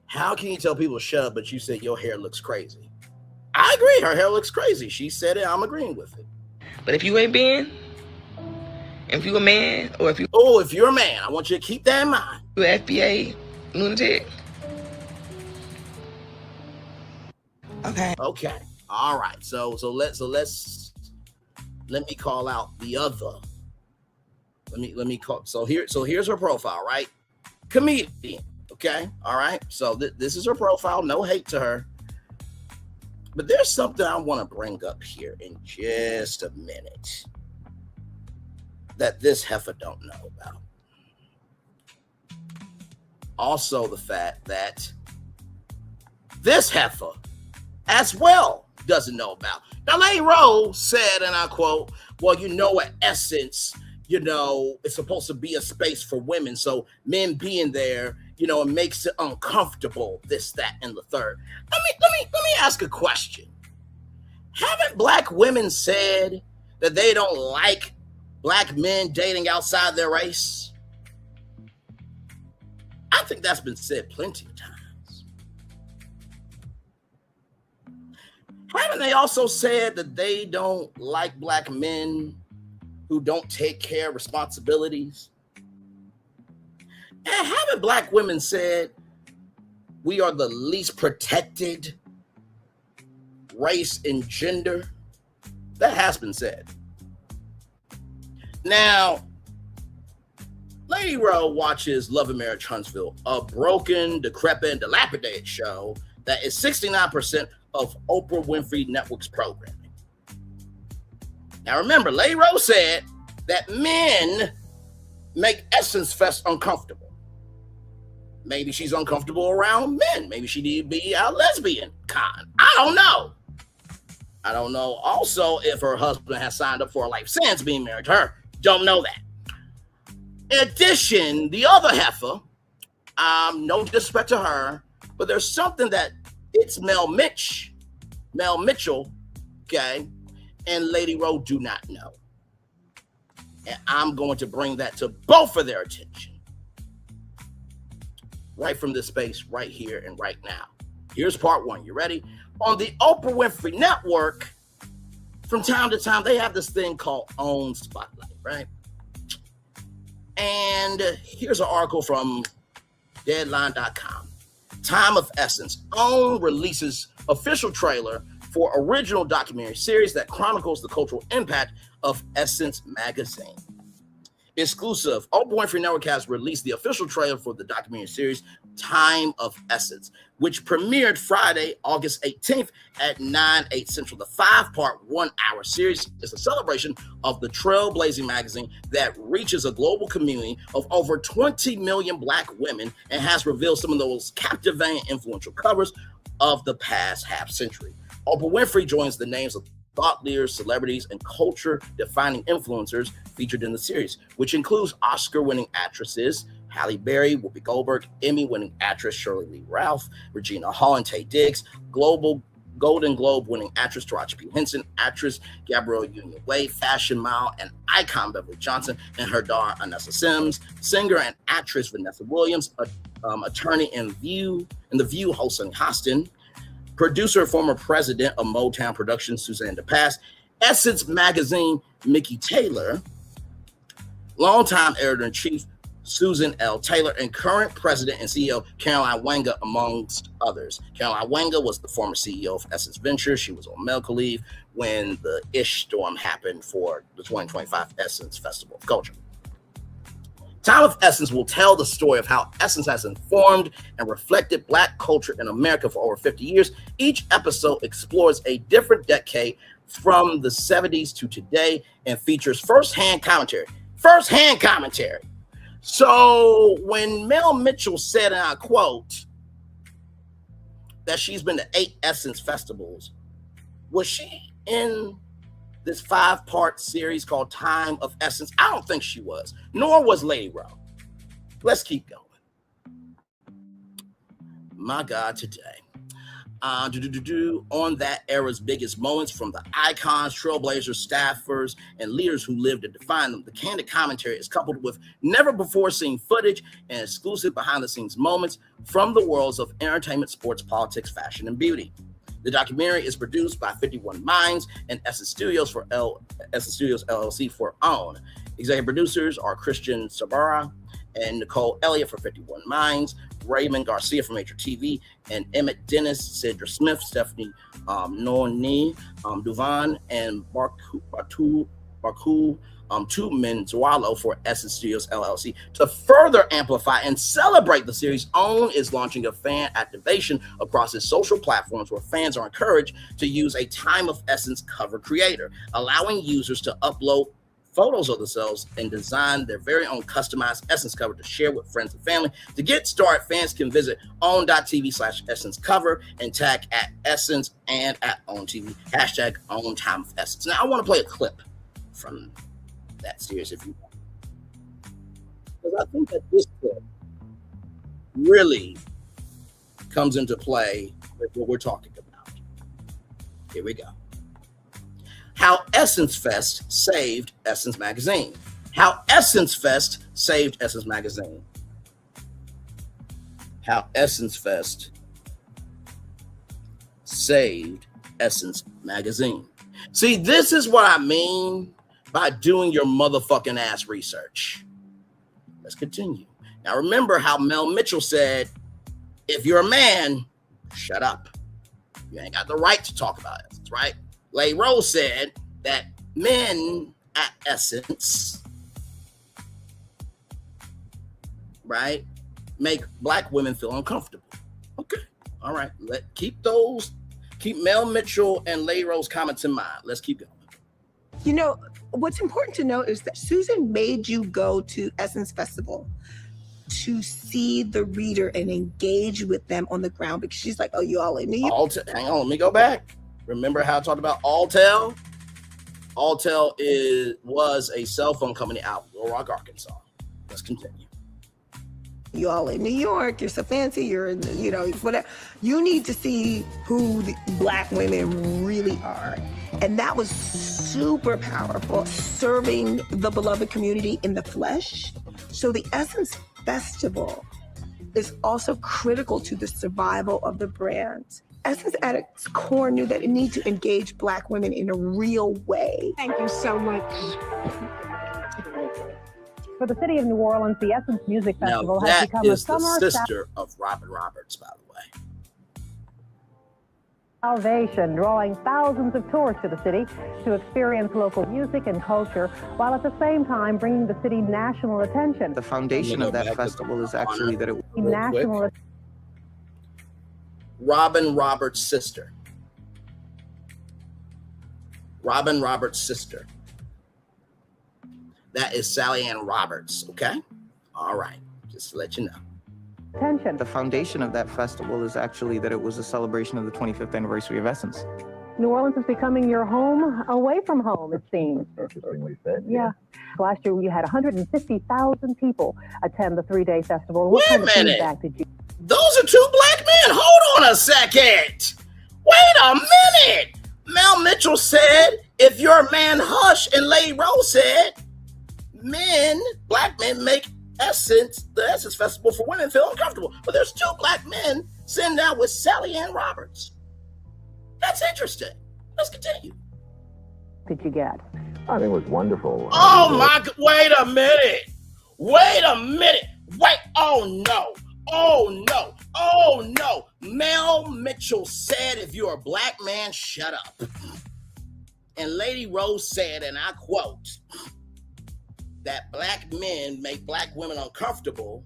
How can you tell people shut up, but you said your hair looks crazy? I agree. Her hair looks crazy. She said it. I'm agreeing with it. But if you ain't been, if you a man, or if you... Oh, if you're a man, I want you to keep that in mind. You FBA lunatic. Okay. Okay. All right. So let me call out the other. Let me call. So here's her profile, right? Comedian. Okay. All right. So this is her profile. No hate to her. But there's something I want to bring up here in just a minute that this heifer don't know about. Also, the fact that this heifer as well doesn't know about. Now, Lady Rose said, and I quote, well, at Essence, it's supposed to be a space for women. So men being there, it makes it uncomfortable, this, that, and the third. Let me ask a question. Haven't black women said that they don't like black men dating outside their race? I think that's been said plenty of times. Haven't they also said that they don't like black men who don't take care of responsibilities? And haven't black women said we are the least protected race and gender? That has been said. Now, Lady Rowe watches Love and Marriage Huntsville, a broken, decrepit, and dilapidated show that is 69% of Oprah Winfrey Network's programming. Now remember, Lady Rowe said that men make Essence Fest uncomfortable. Maybe she's uncomfortable around men. Maybe she need to be a lesbian con. I don't know. Also, if her husband has signed up for a life sentence being married to her. Don't know that. In addition, the other heifer, no disrespect to her, but there's something that it's Mel Mitchell, okay, and Lady Rowe do not know. And I'm going to bring that to both of their attention. Right from this space, right here and right now. Here's part one. You ready? On the Oprah Winfrey Network, from time to time, they have this thing called OWN Spotlight, right? And here's an article from Deadline.com. Time of Essence. OWN releases official trailer for original documentary series that chronicles the cultural impact of Essence magazine. Exclusive. Oprah Winfrey Network has released the official trailer for the documentary series Time of Essence, which premiered Friday, August 18th at 9/8 Central. The 5-part, 1-hour series is a celebration of the trailblazing magazine that reaches a global community of over 20 million Black women and has revealed some of those captivating, influential covers of the past half century. Oprah Winfrey joins the names of thought leaders, celebrities, and culture-defining influencers featured in the series, which includes Oscar-winning actresses Halle Berry, Whoopi Goldberg, Emmy-winning actress Shirley Lee Ralph, Regina Hall and Taye Diggs, Golden Globe-winning actress Taraji P. Henson, actress Gabrielle Union-Wade, fashion model and icon Beverly Johnson and her daughter Anessa Sims, singer and actress Vanessa Williams, attorney in The View host Sunny Hostin, producer and former president of Motown Productions, Suzanne DePass, Essence Magazine, Mickey Taylor, longtime editor-in-chief, Susan L. Taylor, and current president and CEO, Caroline Wanga, amongst others. Caroline Wanga was the former CEO of Essence Ventures. She was on medical leave when the ish storm happened for the 2025 Essence Festival of Culture. Time of Essence will tell the story of how Essence has informed and reflected Black culture in America for over 50 years. Each episode explores a different decade from the 70s to today and features firsthand commentary. So when Mel Mitchell said, and I quote, that she's been to 8 Essence festivals, was she in this 5-part series called Time of Essence? I don't think she was, nor was Lady Rowe. Let's keep going. My God, today. On that era's biggest moments, from the icons, trailblazers, staffers, and leaders who lived and defined them, the candid commentary is coupled with never-before-seen footage and exclusive behind-the-scenes moments from the worlds of entertainment, sports, politics, fashion, and beauty. The documentary is produced by 51 Minds and Essence Studios LLC for OWN. Executive producers are Christian Sabara and Nicole Elliott for 51 Minds, Raymond Garcia from Major TV, and Emmett Dennis, Cedra Smith, Stephanie Noni Duvan, and Barku Menzualo for Essence Studios LLC. To further amplify and celebrate the series, OWN is launching a fan activation across its social platforms where fans are encouraged to use a Time of Essence cover creator, allowing users to upload photos of themselves and design their very own customized Essence cover to share with friends and family. To get started, fans can visit own.tv/Essence cover and tag at Essence and at OwnTV, hashtag OWN Time of Essence. Now, I want to play a clip from that series if you want, because I think that this clip really comes into play with what we're talking about. Here we go. How Essence Fest saved Essence Magazine. How Essence Fest saved Essence Magazine. How Essence Fest saved Essence Magazine. See, this is what I mean by doing your motherfucking ass research. Let's continue. Now, remember how Mel Mitchell said, if you're a man, shut up. You ain't got the right to talk about Essence, right? Lady Rose said that men at Essence, right, make Black women feel uncomfortable. Okay, all right. Keep Mel Mitchell and Lady Rose comments in mind. Let's keep going. You know, what's important to note is that Susan made you go to Essence Festival to see the reader and engage with them on the ground, because she's like, oh, you all in New York? Hang on, let me go back. Remember how I talked about Alltel? Alltel was a cell phone company out of Little Rock, Arkansas. Let's continue. You all in New York, you're so fancy, you're in, whatever. You need to see who the Black women really are. And that was super powerful, serving the beloved community in the flesh. So the Essence Festival is also critical to the survival of the brand. Essence at its core knew that it needed to engage Black women in a real way. Thank you so much. For the city of New Orleans, the Essence Music Festival has become a summer. That is the sister of Robin Roberts, by the way. Salvation, drawing thousands of tourists to the city to experience local music and culture, while at the same time bringing the city national attention. The foundation of that festival is actually that it national. Robin Roberts' sister. Robin Roberts' sister. That is Sally Ann Roberts, okay? All right, just to let you know. Attention. The foundation of that festival is actually that it was a celebration of the 25th anniversary of Essence. New Orleans is becoming your home away from home, it seems. Interestingly said. Yeah. Last year, we had 150,000 people attend the 3-day festival. Wait a minute. Feedback did you? Those are two black men. Hold on a second. Wait a minute. Mel Mitchell said, if you're a man, hush. And Lady Rose said, black men make the Essence Festival for women feel uncomfortable. But there's two black men sitting down with Sally Ann Roberts. That's interesting. Let's continue. Did you get? I think it was wonderful. Oh my God. Wait a minute. Wait. Oh no. Mel Mitchell said, if you're a black man, shut up. And Lady Rose said, and I quote, that black men make black women uncomfortable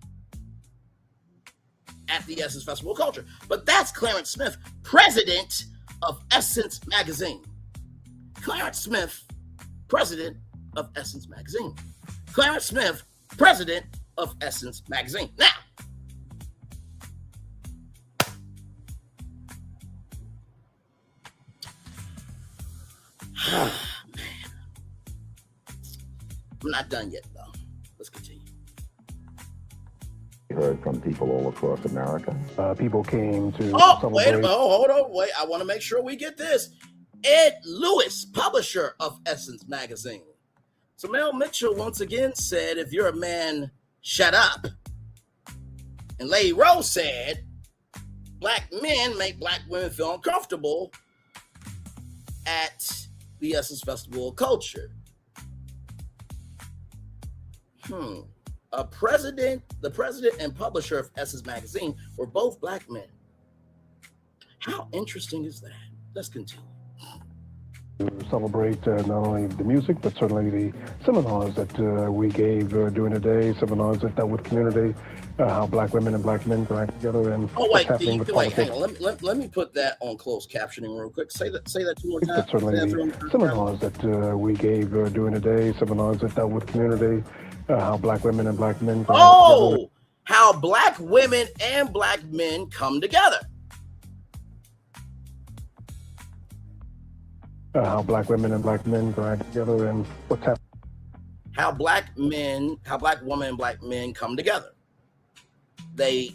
at the Essence Festival of Culture. But that's Clarence Smith, president of Essence Magazine. Clarence Smith, president of Essence Magazine. Clarence Smith, president of Essence Magazine. Now, man. I'm not done yet, though. Let's continue. Heard from people all across America. People came to wait a minute. Hold on. Wait. I want to make sure we get this. Ed Lewis, publisher of Essence Magazine. So Mel Mitchell once again said, if you're a man, shut up. And Lady Rose said, black men make black women feel uncomfortable at the Essence Festival of Culture. The president and publisher of Essence Magazine were both black men. How interesting is that? Let's continue. To celebrate not only the music, but certainly the seminars that we gave during the day, seminars that dealt with community, how black women and black men interact together, and what's happening with politics. Hang on. Let me put that on closed captioning real quick. Say that 2 more times. But certainly the seminars that we gave during the day, seminars that dealt with community, how black women and black men interact together. How black women and black men come together. How black women and black men interact together, and what's happening. How black women and black men come together. They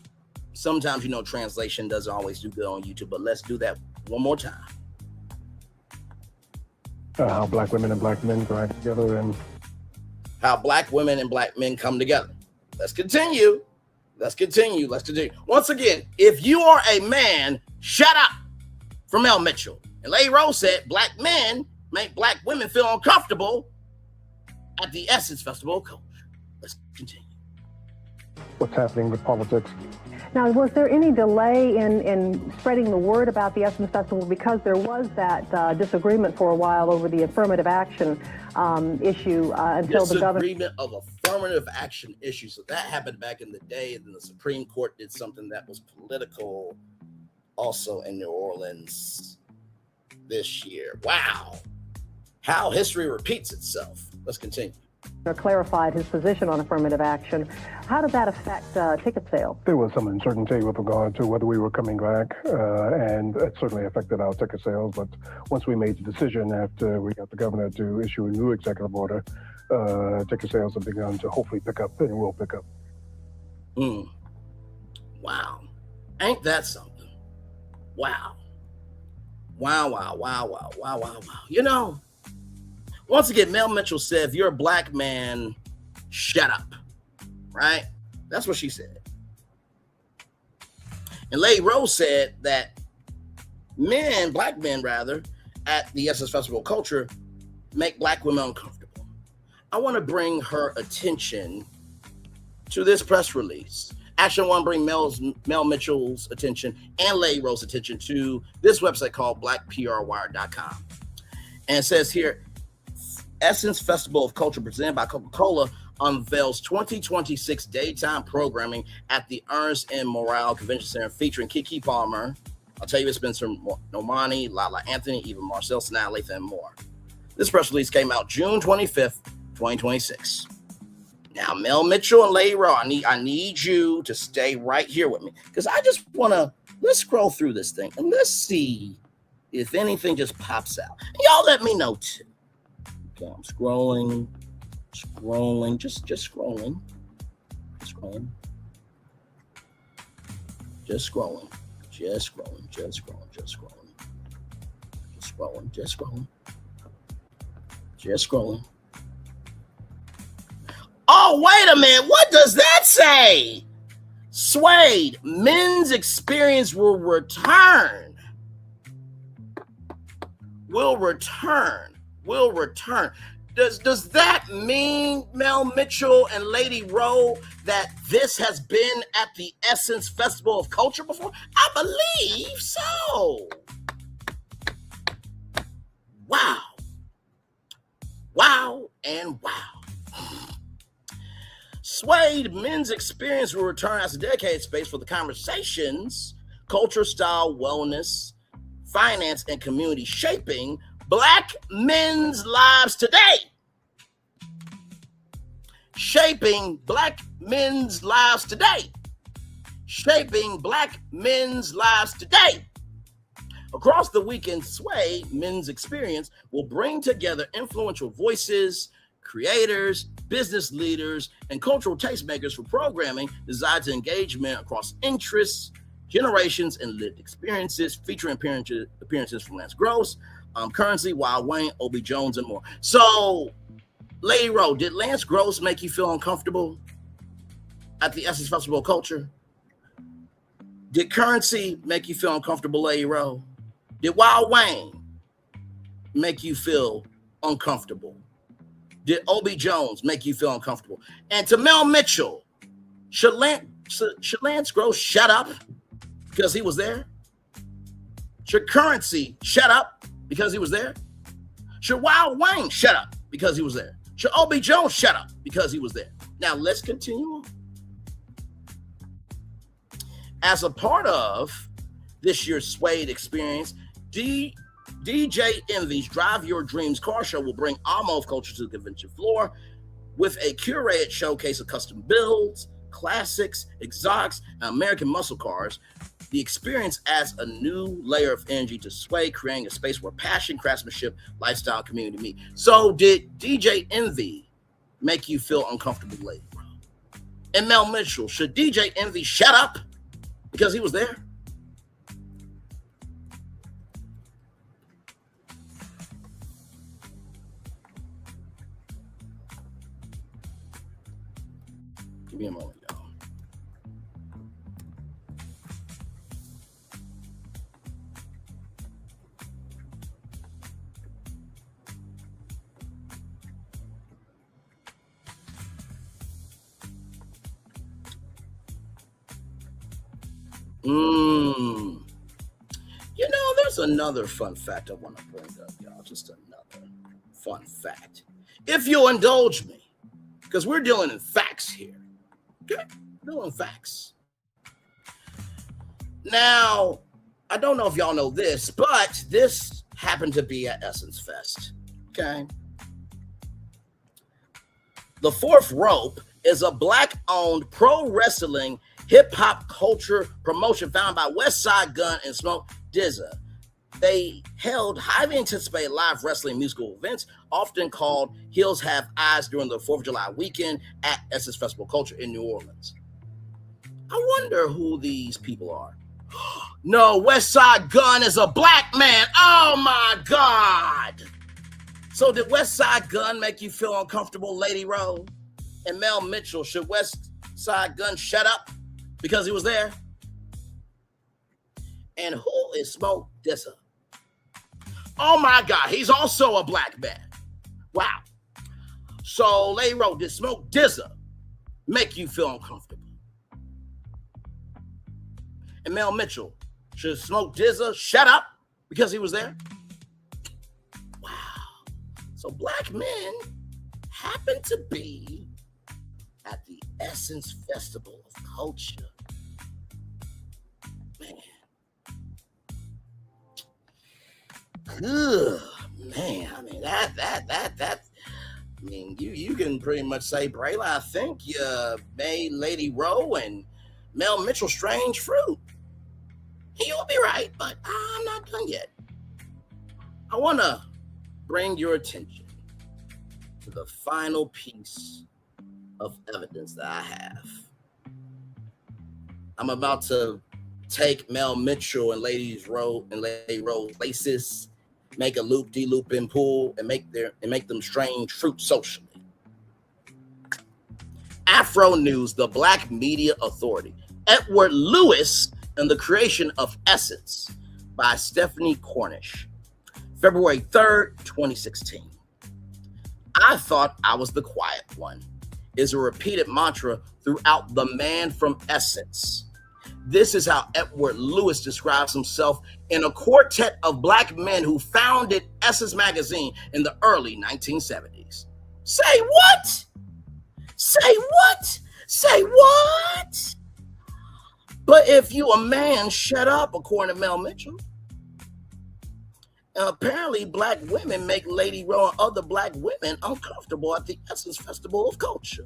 sometimes, translation doesn't always do good on YouTube, but let's do that one more time. How black women and black men interact together, and how black women and black men come together. Let's continue. Once again, if you are a man, shut up. From Mel Mitchell. And Lady Rose said, black men make black women feel uncomfortable at the Essence Festival of Culture. Let's continue. What's happening with politics. Now, was there any delay in spreading the word about the Essence Festival because there was that disagreement for a while over the affirmative action issue until the governor... Disagreement of affirmative action issue. So that happened back in the day, and then the Supreme Court did something that was political also in New Orleans this year. Wow. How history repeats itself. Let's continue. Clarified his position on affirmative action. How did that affect ticket sales? There was some uncertainty with regard to whether we were coming back, and it certainly affected our ticket sales. But once we made the decision after we got the governor to issue a new executive order, ticket sales have begun to hopefully pick up, and will pick up. Wow. Ain't that something? Wow. Once again, Mel Mitchell said, if you're a black man, shut up. Right? That's what she said. And Lady Rose said that black men rather, at the Essence Festival of Culture, make black women uncomfortable. I want to bring her attention to this press release. Action One bring Mel Mitchell's attention and Lady Rose's attention to this website called blackprwire.com. And it says here, Essence Festival of Culture presented by Coca-Cola unveils 2026 daytime programming at the Ernst M. Morale Convention Center featuring Keke Palmer, Octavia Spencer, Normani, Lala Anthony, Eva Marcel, Sanaa Lathan, and more. This press release came out June 25th, 2026. Now, Mel Mitchell and Lady Rowe, I need you to stay right here with me because I just want to, let's scroll through this thing and let's see if anything just pops out. And y'all let me know too. Okay, I'm scrolling, just scrolling, just scrolling, just scrolling, just scrolling, just scrolling, just scrolling, just scrolling, just scrolling, just scrolling, just scrolling. Oh, wait a minute. What does that say? Suede, men's experience will return. Will return. Will return. Does that mean, Mel Mitchell and Lady Rowe, that this has been at the Essence Festival of Culture before? I believe so. Wow. Wow and wow. Suede, men's experience will return as a dedicated space for the conversations, culture, style, wellness, finance, and community shaping Black men's lives today. Shaping Black men's lives today. Shaping Black men's lives today. Across the weekend, Sway Men's Experience will bring together influential voices, creators, business leaders, and cultural tastemakers for programming designed to engagement across interests, generations, and lived experiences, featuring appearances from Lance Gross, Currency, Wild Wayne, Obi Jones, and more. So, Lady Rowe, did Lance Gross make you feel uncomfortable at the Essence Festival of Culture? Did Currency make you feel uncomfortable, Lady Rowe? Did Wild Wayne make you feel uncomfortable? Did Obi Jones make you feel uncomfortable? And to Mel Mitchell, should Lance Gross shut up because he was there? Should Currency shut up because he was there? Should Wild Wayne shut up because he was there? Should Obi Jones shut up because he was there? Now let's continue on. As a part of this year's Suede experience, DJ Envy's Drive Your Dreams car show will bring Almove culture to the convention floor with a curated showcase of custom builds, classics, exotics, and American muscle cars. The experience adds a new layer of energy to Sway, creating a space where passion, craftsmanship, lifestyle, community meet. So did DJ Envy make you feel uncomfortable, Lady Rowe? And Mel Mitchell, should DJ Envy shut up because he was there? Give me a moment, y'all. You know, there's another fun fact I want to bring up, y'all. Just another fun fact. If you'll indulge me, because we're dealing in facts here. Okay? Dealing in facts. Now, I don't know if y'all know this, but this happened to be at Essence Fest. Okay? The Fourth Rope is a Black-owned pro wrestling hip-hop culture promotion founded by Westside Gunn and Smoke DZA. They held highly anticipated live wrestling musical events, often called Heels Have Eyes, during the 4th of July weekend at Essence Festival Culture in New Orleans. I wonder who these people are. No, Westside Gunn is a Black man. Oh my God. So did Westside Gunn make you feel uncomfortable, Lady Rowe? And Mel Mitchell, should Westside Gunn shut up because he was there? And who is Smoke DZA? Oh my God, he's also a Black man. Wow. So, Lady Rowe, did Smoke DZA make you feel uncomfortable? and Mel Mitchell should Smoke DZA shut up because he was there? Wow. So black men happen to be at the Essence Festival of Culture. Man. Ugh, man, I mean that I mean you can pretty much say, Braylon, I think you made Lady Rowe and Mel Mitchell strange fruit. You'll be right, but I'm not done yet. I want to bring your attention to the final piece of evidence that I have. I'm about to take Mel Mitchell and Lady Rowe's laces, make a loop-de-loop and pull, and make them strange fruit socially. Afro News, the Black Media Authority. Edward Lewis and the Creation of Essence by Stephanie Cornish. February 3rd, 2016. I thought I was the quiet one is a repeated mantra throughout The Man from Essence. This is how Edward Lewis describes himself in a quartet of black men who founded Essence magazine in the early 1970s. Say what? Say what? Say what? But if you a man, shut up, according to Mel Mitchell. And apparently, black women make Lady Rowe and other black women uncomfortable at the Essence Festival of Culture.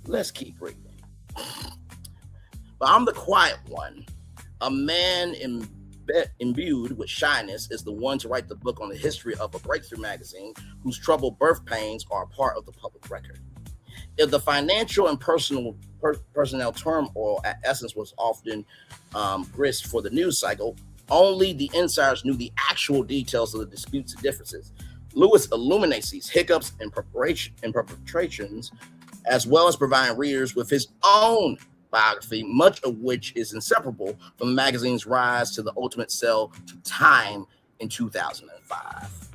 Let's keep reading. But I'm the quiet one. A man imbued with shyness is the one to write the book on the history of a breakthrough magazine whose troubled birth pains are a part of the public record. If the financial and personnel turmoil at Essence was often grist for the news cycle, only the insiders knew the actual details of the disputes and differences. Lewis illuminates these hiccups and perpetrations, as well as providing readers with his own biography, much of which is inseparable from the magazine's rise to the ultimate sell to Time in 2005.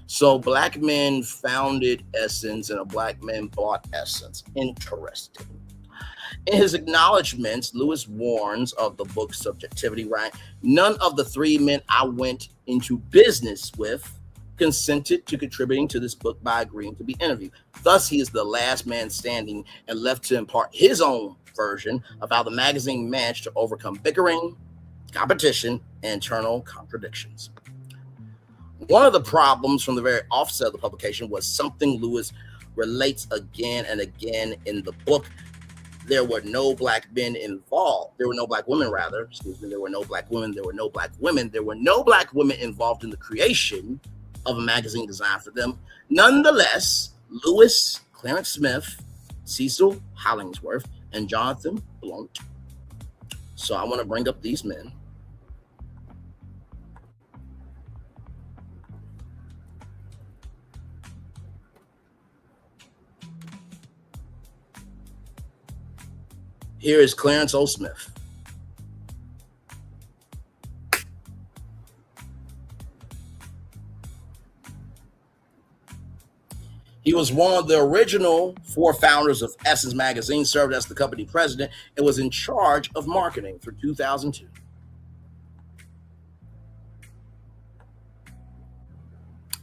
So black men founded Essence and a black man bought Essence. Interesting. In his acknowledgments, Lewis warns of the book's subjectivity, right? None of the three men I went into business with consented to contributing to this book by agreeing to be interviewed. Thus, he is the last man standing and left to impart his own version of how the magazine managed to overcome bickering, competition, and internal contradictions. One of the problems from the very offset of the publication was something Lewis relates again and again in the book. There were no black men involved. There were no black women, rather. Excuse me. There were no black women. There were no black women. There were no black women involved in the creation of a magazine designed for them. Nonetheless, Lewis, Clarence Smith, Cecil Hollingsworth, and Jonathan Blount. So I want to bring up these men. Here is Clarence O. Smith. He was one of the original four founders of Essence magazine, served as the company president, and was in charge of marketing through 2002.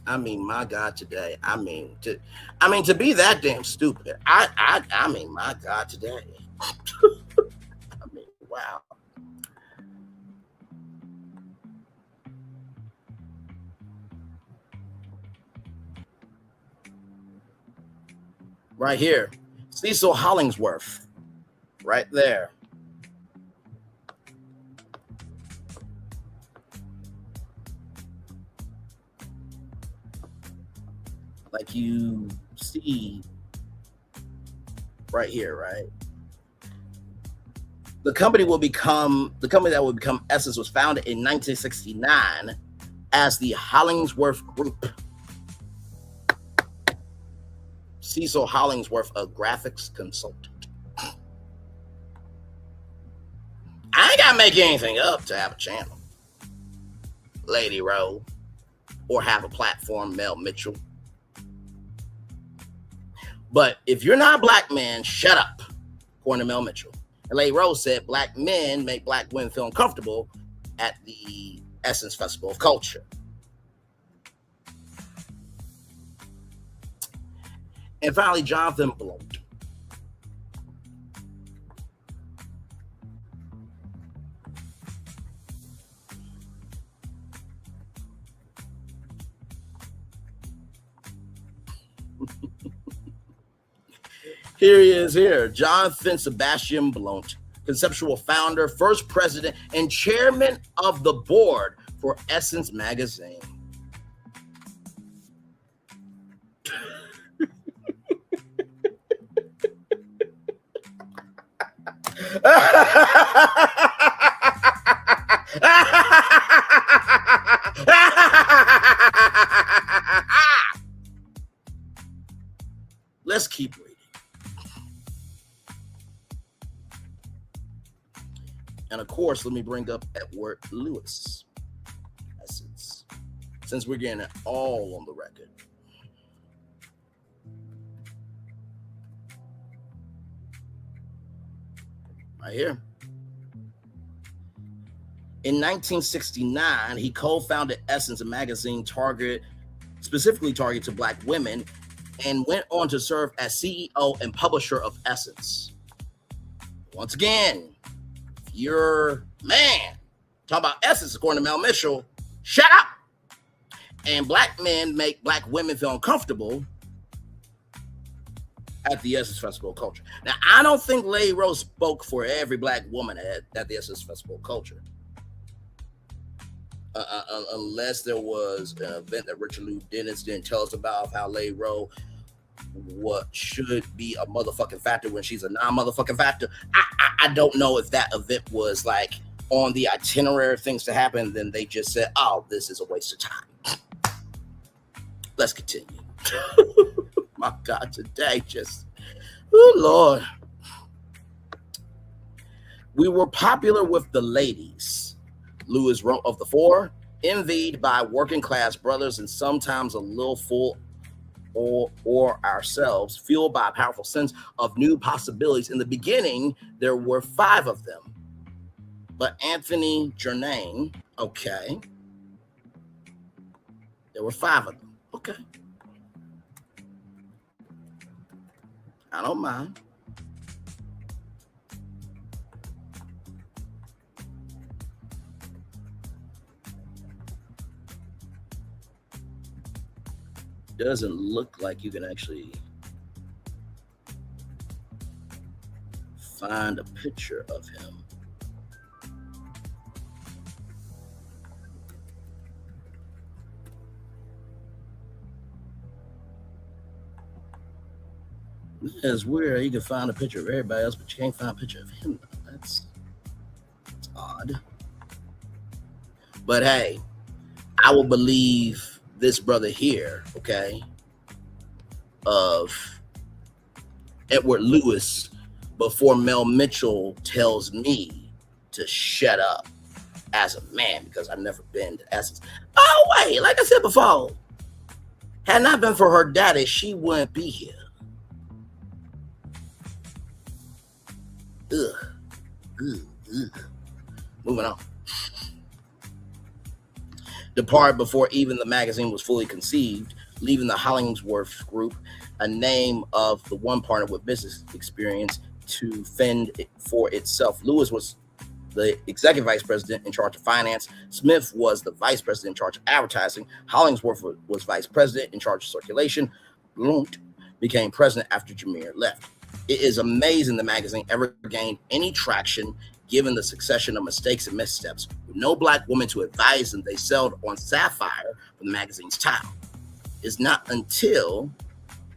I mean, my God, today. I mean, to be that damn stupid. I mean, my God, today. I mean, wow. Right here, Cecil Hollingsworth, right there. Like you see right here, right? The company that will become Essence was founded in 1969 as the Hollingsworth Group. Cecil Hollingsworth, a graphics consultant. I ain't gotta make anything up to have a channel, Lady Rowe, or have a platform, Mel Mitchell. But if you're not a black man, shut up, according to Mel Mitchell. And Larry Rose said black men make black women feel uncomfortable at the Essence Festival of Culture. And finally, Jonathan Blount. Here he is here. Jonathan Sebastian Blount, conceptual founder, first president, and chairman of the board for Essence Magazine. Let's keep reading. And of course, let me bring up Edward Lewis. Essence. Since we're getting it all on the record. Right here. In 1969, he co-founded Essence, a magazine specifically targeted to black women, and went on to serve as CEO and publisher of Essence. Once again, your man talk about Essence, according to Mel Mitchell, shut up. And black men make black women feel uncomfortable at the Essence Festival of Culture. Now, I don't think Larry Rose spoke for every black woman at the Essence Festival of Culture. Unless there was an event that Richard Lou Dennis didn't tell us about, how Larry Rose what should be a motherfucking factor when she's a non-motherfucking factor. I don't know if that event was like on the itinerary of things to happen. Then they just said, oh, this is a waste of time. Let's continue. My God, today just, oh Lord. We were popular with the ladies, Lewis wrote of the four, envied by working class brothers and sometimes a little full or ourselves, fueled by a powerful sense of new possibilities. In the beginning, there were 5 of them. But Anthony Germain, okay. There were 5 of them. Okay. I don't mind. Doesn't look like you can actually find a picture of him. It's weird. You can find a picture of everybody else, but you can't find a picture of him. That's odd. But hey, I will believe this brother here, okay, of Edward Lewis before Mel Mitchell tells me to shut up as a man, because I've never been to Essence. Oh, wait, like I said before, had not been for her daddy, she wouldn't be here. Moving on. Departed before even the magazine was fully conceived, leaving the Hollingsworth Group, a name of the one partner with business experience, to fend for itself. Lewis was the executive vice president in charge of finance. Smith was the vice president in charge of advertising. Hollingsworth was vice president in charge of circulation. Blount became president after Jameer left. It is amazing the magazine ever gained any traction given the succession of mistakes and missteps. With no black woman to advise them, they sailed on Sapphire from the magazine's title. It's not until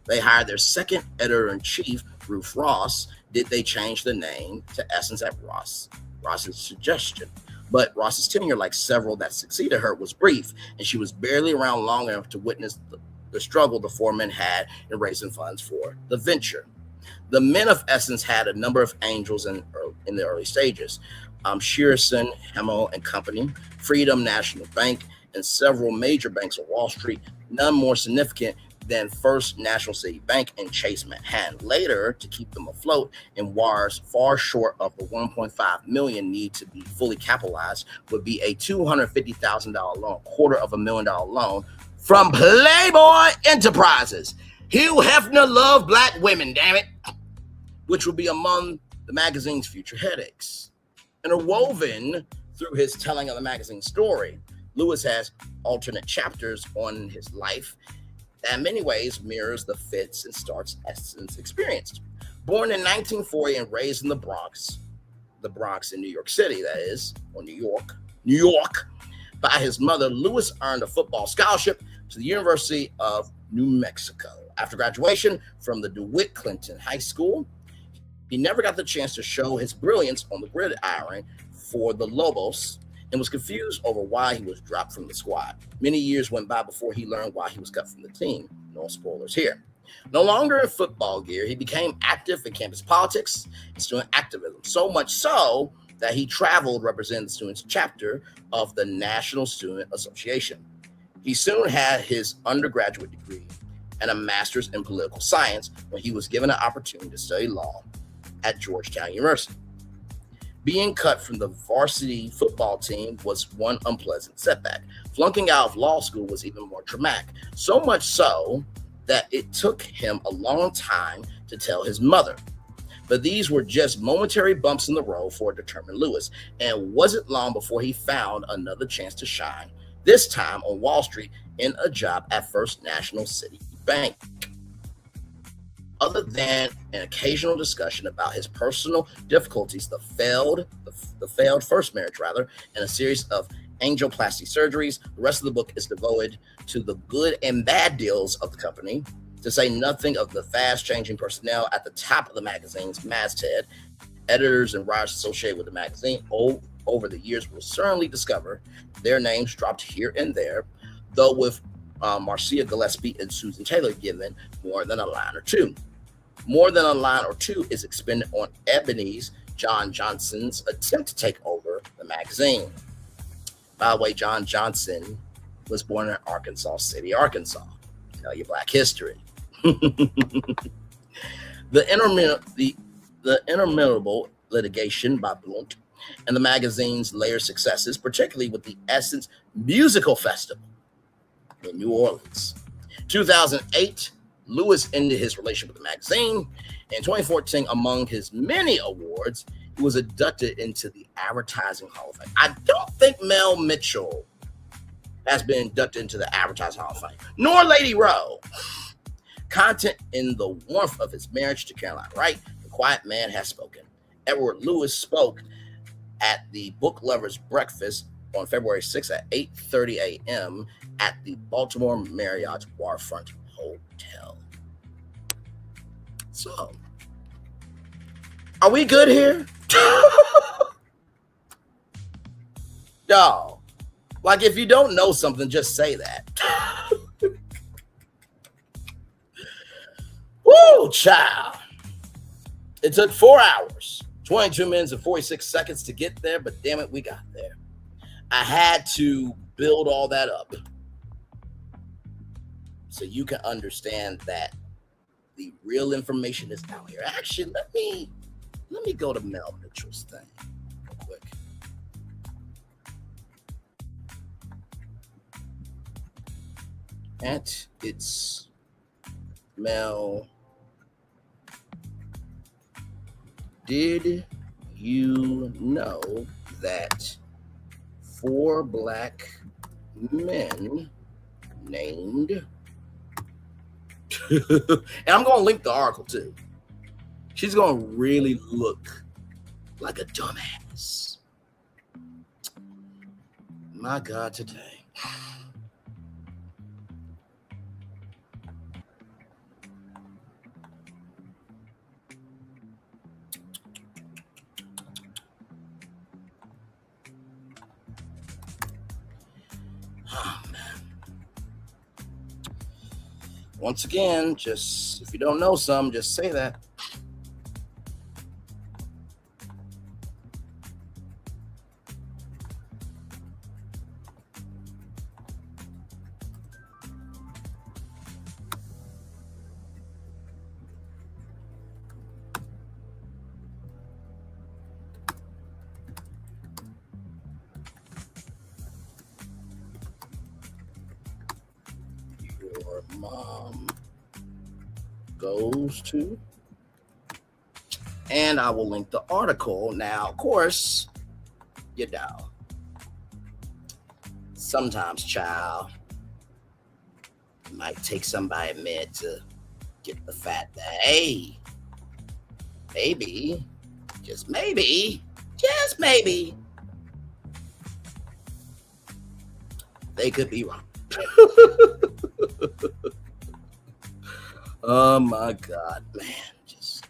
they hired their second editor-in-chief, Ruth Ross, did they change the name to Essence at Ross's suggestion. But Ross's tenure, like several that succeeded her, was brief, and she was barely around long enough to witness the struggle the four men had in raising funds for the venture. The men of Essence had a number of angels in the early stages. Shearson, Hemmel and Company, Freedom National Bank, and several major banks on Wall Street, none more significant then First National City Bank in Chase, Manhattan. Later, to keep them afloat in wires far short of the $1.5 million need to be fully capitalized, would be a $250,000 loan, $250,000 loan from Playboy Enterprises. Hugh Hefner loved black women, damn it, which would be among the magazine's future headaches. Interwoven through his telling of the magazine story, Lewis has alternate chapters on his life that in many ways mirrors the fits and starts Essence experienced. Born in 1940 and raised in the Bronx in New York City, that is, or New York, by his mother, Lewis earned a football scholarship to the University of New Mexico. After graduation from the DeWitt Clinton High School, he never got the chance to show his brilliance on the gridiron for the Lobos and was confused over why he was dropped from the squad. Many years went by before he learned why he was cut from the team. No spoilers here. No longer in football gear, he became active in campus politics and student activism, so much so that he traveled representing the students' chapter of the National Student Association. He soon had his undergraduate degree and a master's in political science when he was given an opportunity to study law at Georgetown University. Being cut from the varsity football team was one unpleasant setback. Flunking out of law school was even more traumatic, so much so that it took him a long time to tell his mother. But these were just momentary bumps in the road for a determined Lewis, and it wasn't long before he found another chance to shine, this time on Wall Street in a job at First National City Bank. Other than an occasional discussion about his personal difficulties, the failed first marriage, and a series of angioplasty surgeries, the rest of the book is devoted to the good and bad deals of the company, to say nothing of the fast-changing personnel at the top of the magazine's masthead. Editors and writers associated with the magazine over the years will certainly discover their names dropped here and there, though with Marcia Gillespie and Susan Taylor given more than a line or two. More than a line or two is expended on Ebony's John Johnson's attempt to take over the magazine. By the way, John Johnson was born in Arkansas City, Arkansas. Tell you Black history. The interminable litigation by Blount and the magazine's later successes, particularly with the Essence Musical Festival in New Orleans. 2008, Lewis ended his relationship with the magazine. In 2014, among his many awards, he was inducted into the Advertising Hall of Fame. I don't think Mel Mitchell has been inducted into the Advertising Hall of Fame, nor Lady Rowe. Content in the warmth of his marriage to Caroline Wright, the quiet man has spoken. Edward Lewis spoke at the Book Lovers Breakfast on February 6th at 8:30 a.m. at the Baltimore Marriott Waterfront Hotel. So, are we good here? Y'all, like if you don't know something, just say that. Woo, child. It took 4 hours, 22 minutes and 46 seconds to get there, but damn it, we got there. I had to build all that up so you can understand that the real information is out here. Actually, let me go to Mel Mitchell's thing real quick. And it's Mel. Did you know that 4 black men named and I'm going to link the article too. She's going to really look like a dumbass. My God, today. Oh, man. Once again, just if you don't know some, just say that. goes to. And I will link the article. Now, of course, you know, sometimes, child, it might take somebody a minute to get the fact that, hey, maybe, just maybe, they could be wrong. Oh my God, man. Just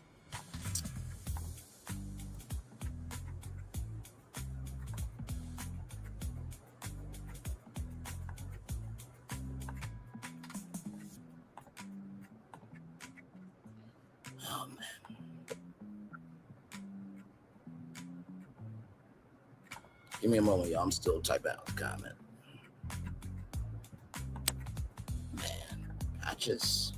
oh man. Give me a moment, y'all. I'm still typing out the comment. Man, I just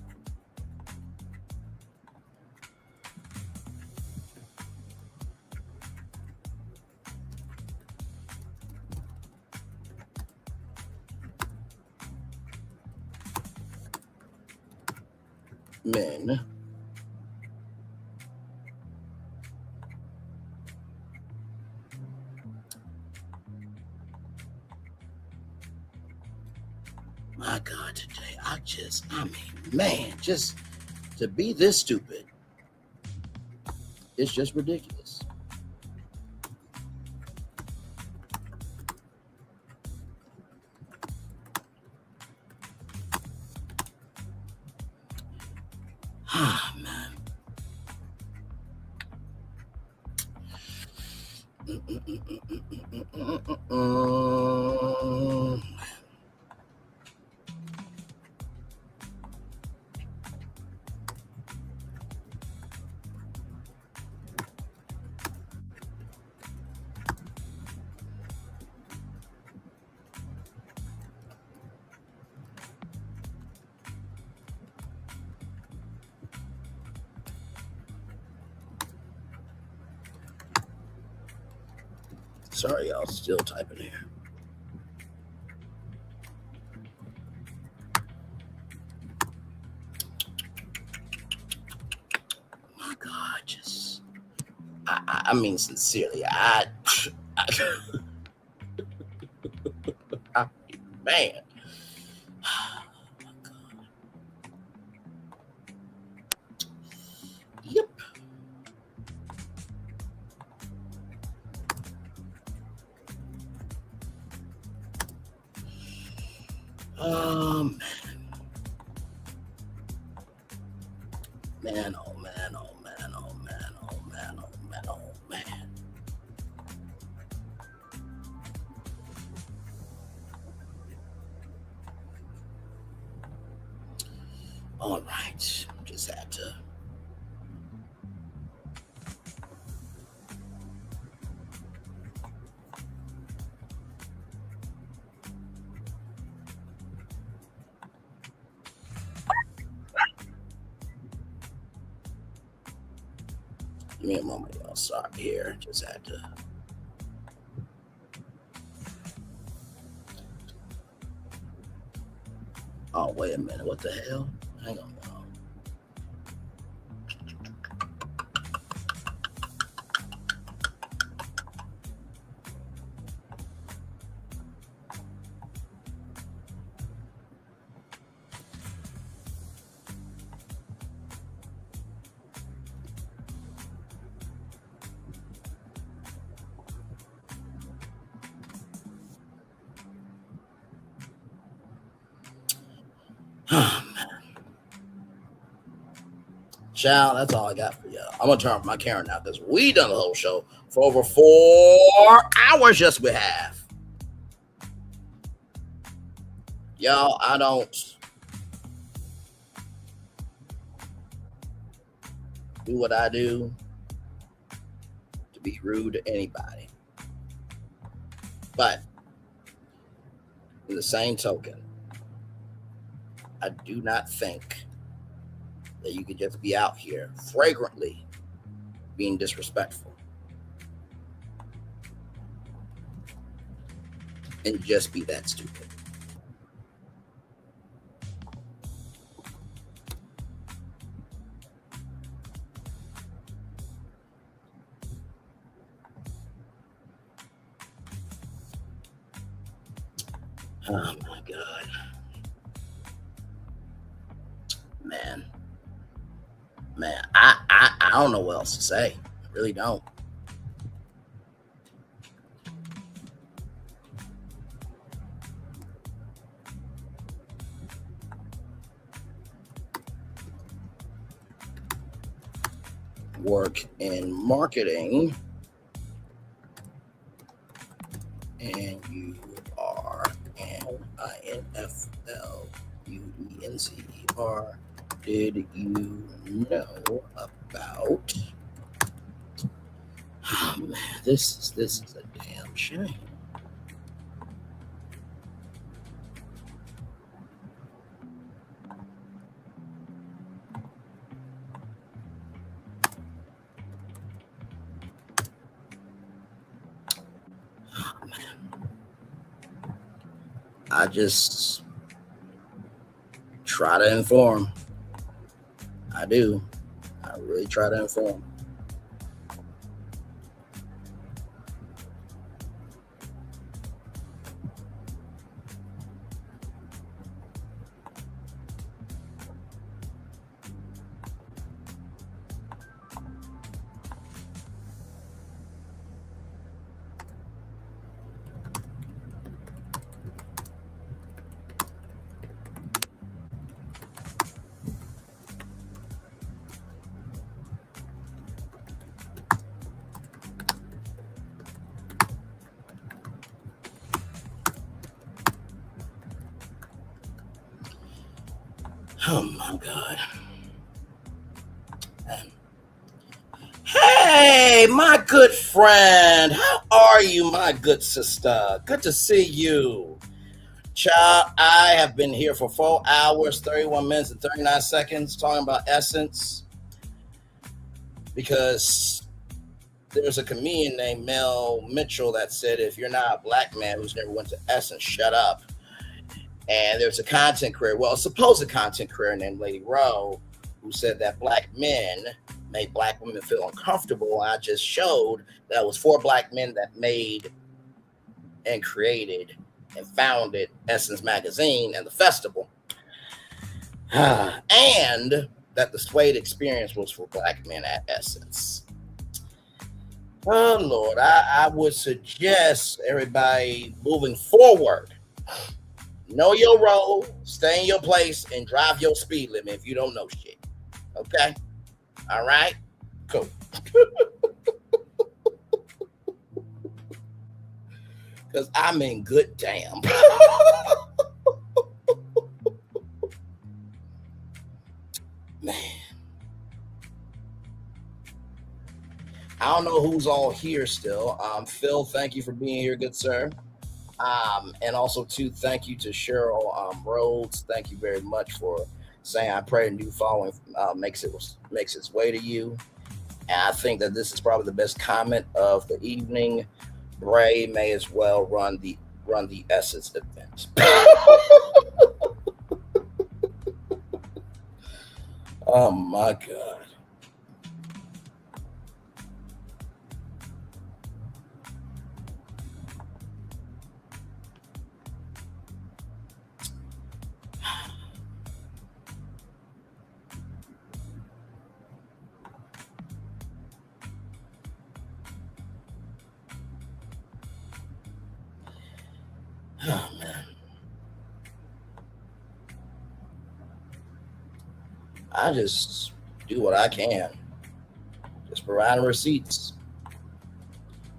men my God, today I mean, man, just to be this stupid, it's just ridiculous. Ah, man. Sorry, y'all, still typing here. My God, just I mean, sincerely, man. Yep. Man, oh man, oh man, oh man, oh man, oh man, oh man. All right, just had to. Give me a moment, y'all. Sorry here. Just had to. Oh, wait a minute. What the hell? Hang on, y'all. Oh, man. Child, that's all I got for y'all. I'm going to turn off my camera now because we done the whole show for over 4 hours. Just we have. Y'all, I don't do what I do to be rude to anybody. But in the same token, I do not think that you could just be out here flagrantly being disrespectful and just be that stupid. Oh my God. Man, I don't know what else to say. I really don't. Work in marketing, and you are INFLUENCER. Did you know about? Oh man, this is a damn shame. I just try to inform. I do. I really try to inform. Oh my God. Hey, my good friend. How are you, my good sister? Good to see you. Child, I have been here for 4 hours, 31 minutes, and 39 seconds talking about Essence because there's a comedian named Mel Mitchell that said, if you're not a black man who's never went to Essence, shut up. And there's a content creator, well, a supposed content creator named Lady Rowe, who said that black men make black women feel uncomfortable. I just showed that it was 4 black men that made and created and founded Essence Magazine and the festival. And that the Suede experience was for black men at Essence. Oh, Lord, I would suggest everybody moving forward, know your role, stay in your place, and drive your speed limit if you don't know shit. Okay? All right? Cool. Because I'm in good damn. Man. I don't know who's all here still. Phil, thank you for being here, good sir. And also, too, thank you to Cheryl Rhodes. Thank you very much for saying, I pray a new following makes its way to you. And I think that this is probably the best comment of the evening. Bray may as well run the Essence event. Oh my God. Oh, man. I just do what I can. Just provide receipts.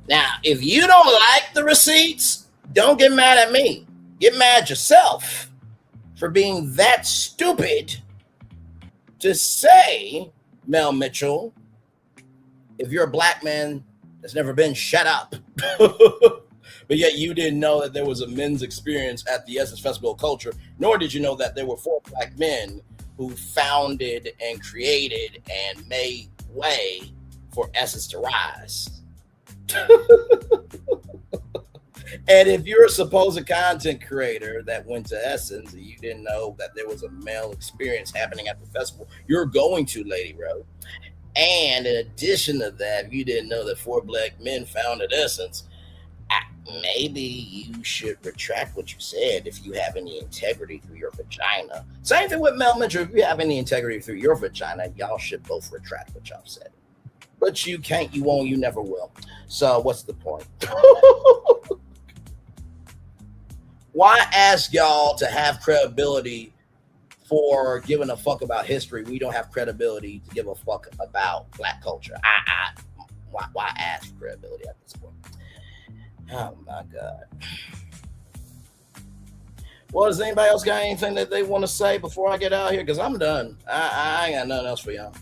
Now, if you don't like the receipts, don't get mad at me. Get mad at yourself for being that stupid to say, Mel Mitchell, if you're a black man that's never been, shut up. But yet you didn't know that there was a men's experience at the Essence Festival of Culture, nor did you know that there were 4 black men who founded and created and made way for Essence to rise. And if you're a supposed content creator that went to Essence and you didn't know that there was a male experience happening at the festival, you're going to, Lady Rowe. And in addition to that, if you didn't know that 4 black men founded Essence, maybe you should retract what you said if you have any integrity through your vagina. Same thing with Mel Mitchell. If you have any integrity through your vagina, y'all should both retract what y'all said. But you can't, you won't, you never will. So what's the point? Why ask y'all to have credibility for giving a fuck about history? We don't have credibility to give a fuck about Black culture. Why ask for credibility at this point? Oh my God. Well, does anybody else got anything that they want to say before I get out of here? Because I'm done. I ain't got nothing else for y'all.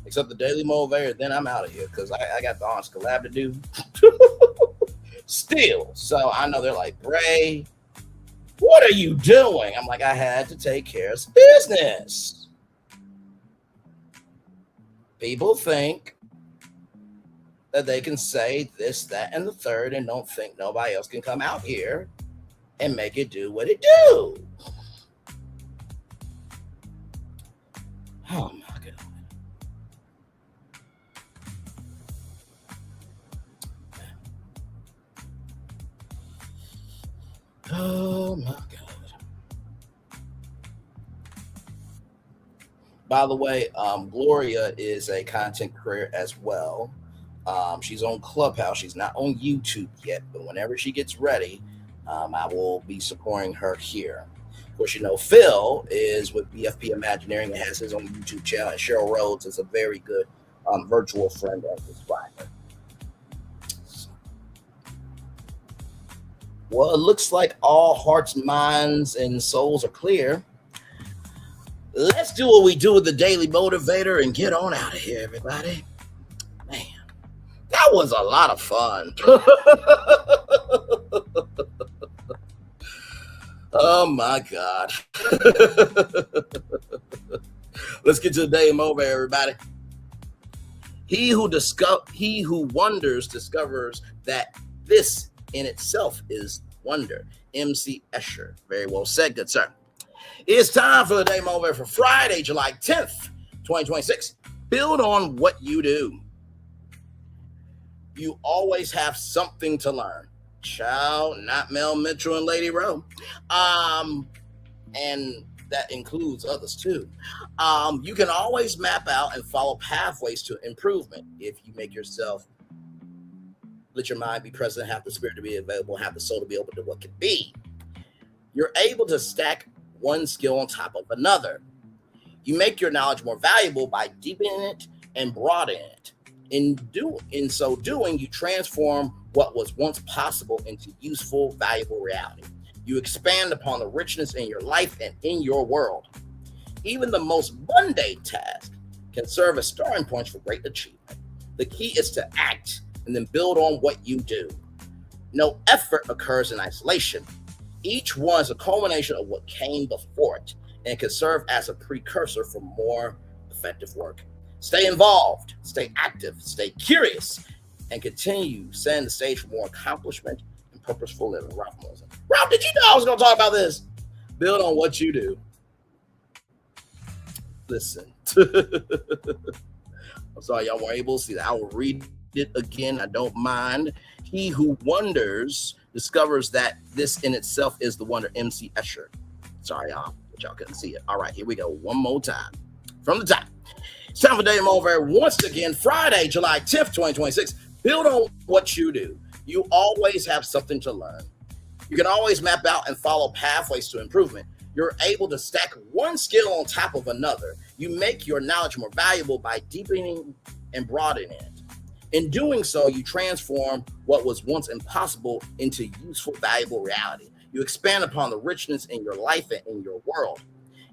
Except the Daily Motivator, then I'm out of here because I got the Honest Collab to do. Still. So I know they're like, Bray, what are you doing? I'm like, I had to take care of some business. People think that they can say this, that, and the third and don't think nobody else can come out here and make it do what it do. Oh my God. Oh my God. By the way, Gloria is a content creator as well. She's on Clubhouse. She's not on YouTube yet, but whenever she gets ready, I will be supporting her here. Of course, you know, Phil is with BFP Imagineering and has his own YouTube channel, and Cheryl Rhodes is a very good virtual friend and subscriber. Well, it looks like all hearts, minds, and souls are clear. Let's do what we do with the Daily Motivator and get on out of here, everybody. Man, that was a lot of fun. Oh, my God. Let's get to the Daily Motivator, everybody. He who wonders discovers that this in itself is wonder. MC Escher. Very well said, good sir. It's time for the Daily Motivator for Friday, July 10th, 2026. Build on what you do. You always have something to learn. Child, not Mel Mitchell and Lady Rowe. And that includes others too. You can always map out and follow pathways to improvement if you make yourself let your mind be present, have the spirit to be available, have the soul to be open to what can be. You're able to stack one skill on top of another. You make your knowledge more valuable by deepening it and broadening it. In so doing, you transform what was once possible into useful, valuable reality. You expand upon the richness in your life and in your world. Even the most mundane task can serve as starting points for great achievement. The key is to act and then build on what you do. No effort occurs in isolation. Each one is a culmination of what came before it, and it can serve as a precursor for more effective work. Stay involved, stay active, stay curious, and continue setting the stage for more accomplishment and purposeful living. Ralph Wilson. Ralph, did you know I was going to talk about this? Build on what you do. Listen. I'm sorry y'all weren't able to see that. I will read it again. I don't mind. He who wonders discovers that this in itself is the wonder. MC Escher. Sorry, y'all, but y'all couldn't see it. All right, here we go. One more time. From the top. It's time for Daily Motivator once again. Friday, July 10th, 2026. Build on what you do. You always have something to learn. You can always map out and follow pathways to improvement. You're able to stack one skill on top of another. You make your knowledge more valuable by deepening and broadening it. In doing so, you transform what was once impossible into useful, valuable reality. You expand upon the richness in your life and in your world.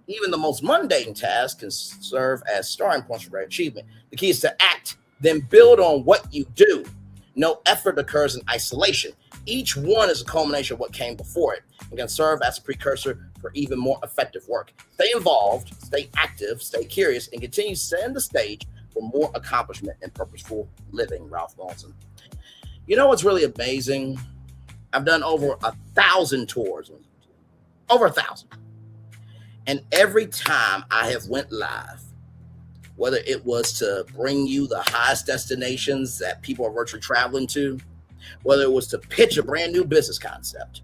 Even the most mundane tasks can serve as starting points for great achievement. The key is to act, then build on what you do. No effort occurs in isolation. Each one is a culmination of what came before it and can serve as a precursor for even more effective work. Stay involved, stay active, stay curious, and continue setting the stage for more accomplishment and purposeful living. Ralph Wilson. You know what's really amazing? I've done over 1,000 tours on YouTube. Over 1,000. And every time I have went live, whether it was to bring you the highest destinations that people are virtually traveling to, whether it was to pitch a brand new business concept,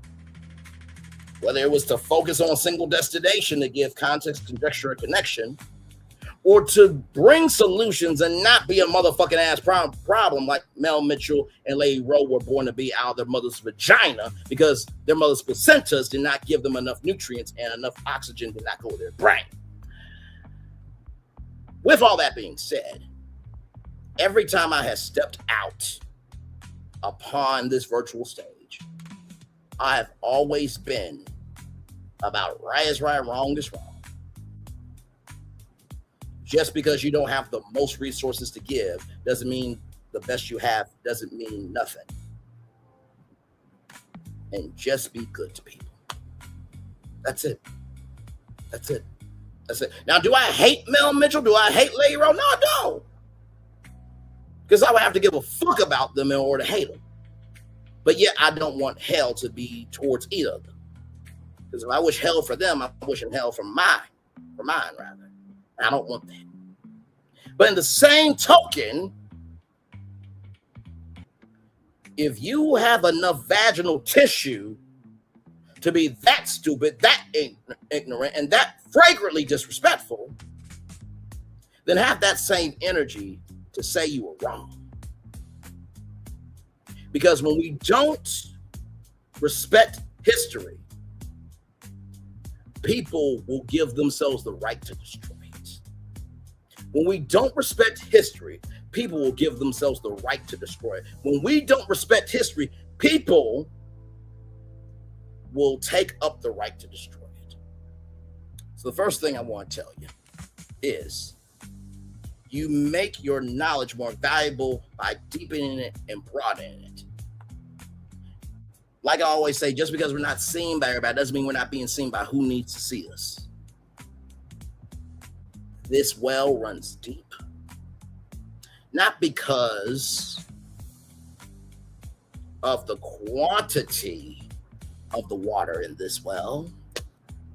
whether it was to focus on a single destination to give context, conjecture, or connection, or to bring solutions and not be a motherfucking ass problem like Mel Mitchell and Lady Rowe were born to be out of their mother's vagina because their mother's placentas did not give them enough nutrients and enough oxygen did not go to their brain. With all that being said, every time I have stepped out upon this virtual stage, I have always been about right is right, wrong is wrong. Just because you don't have the most resources to give doesn't mean the best you have doesn't mean nothing. And just be good to people. That's it. That's it. That's it. Now, do I hate Mel Mitchell? Do I hate Lady Rowe? No, I don't. Because I would have to give a fuck about them in order to hate them. But yet, I don't want hell to be towards either of them. Because if I wish hell for them, I'm wishing hell for mine rather. I don't want that. But in the same token, if you have enough vaginal tissue to be that stupid, that ignorant, and that flagrantly disrespectful, then have that same energy to say you were wrong. Because when we don't respect history, people will give themselves the right to destroy it. When we don't respect history, people will give themselves the right to destroy it. When we don't respect history, people will take up the right to destroy it. So the first thing I want to tell you is you make your knowledge more valuable by deepening it and broadening it. Like I always say, just because we're not seen by everybody doesn't mean we're not being seen by who needs to see us. This well runs deep. Not because of the quantity of the water in this well,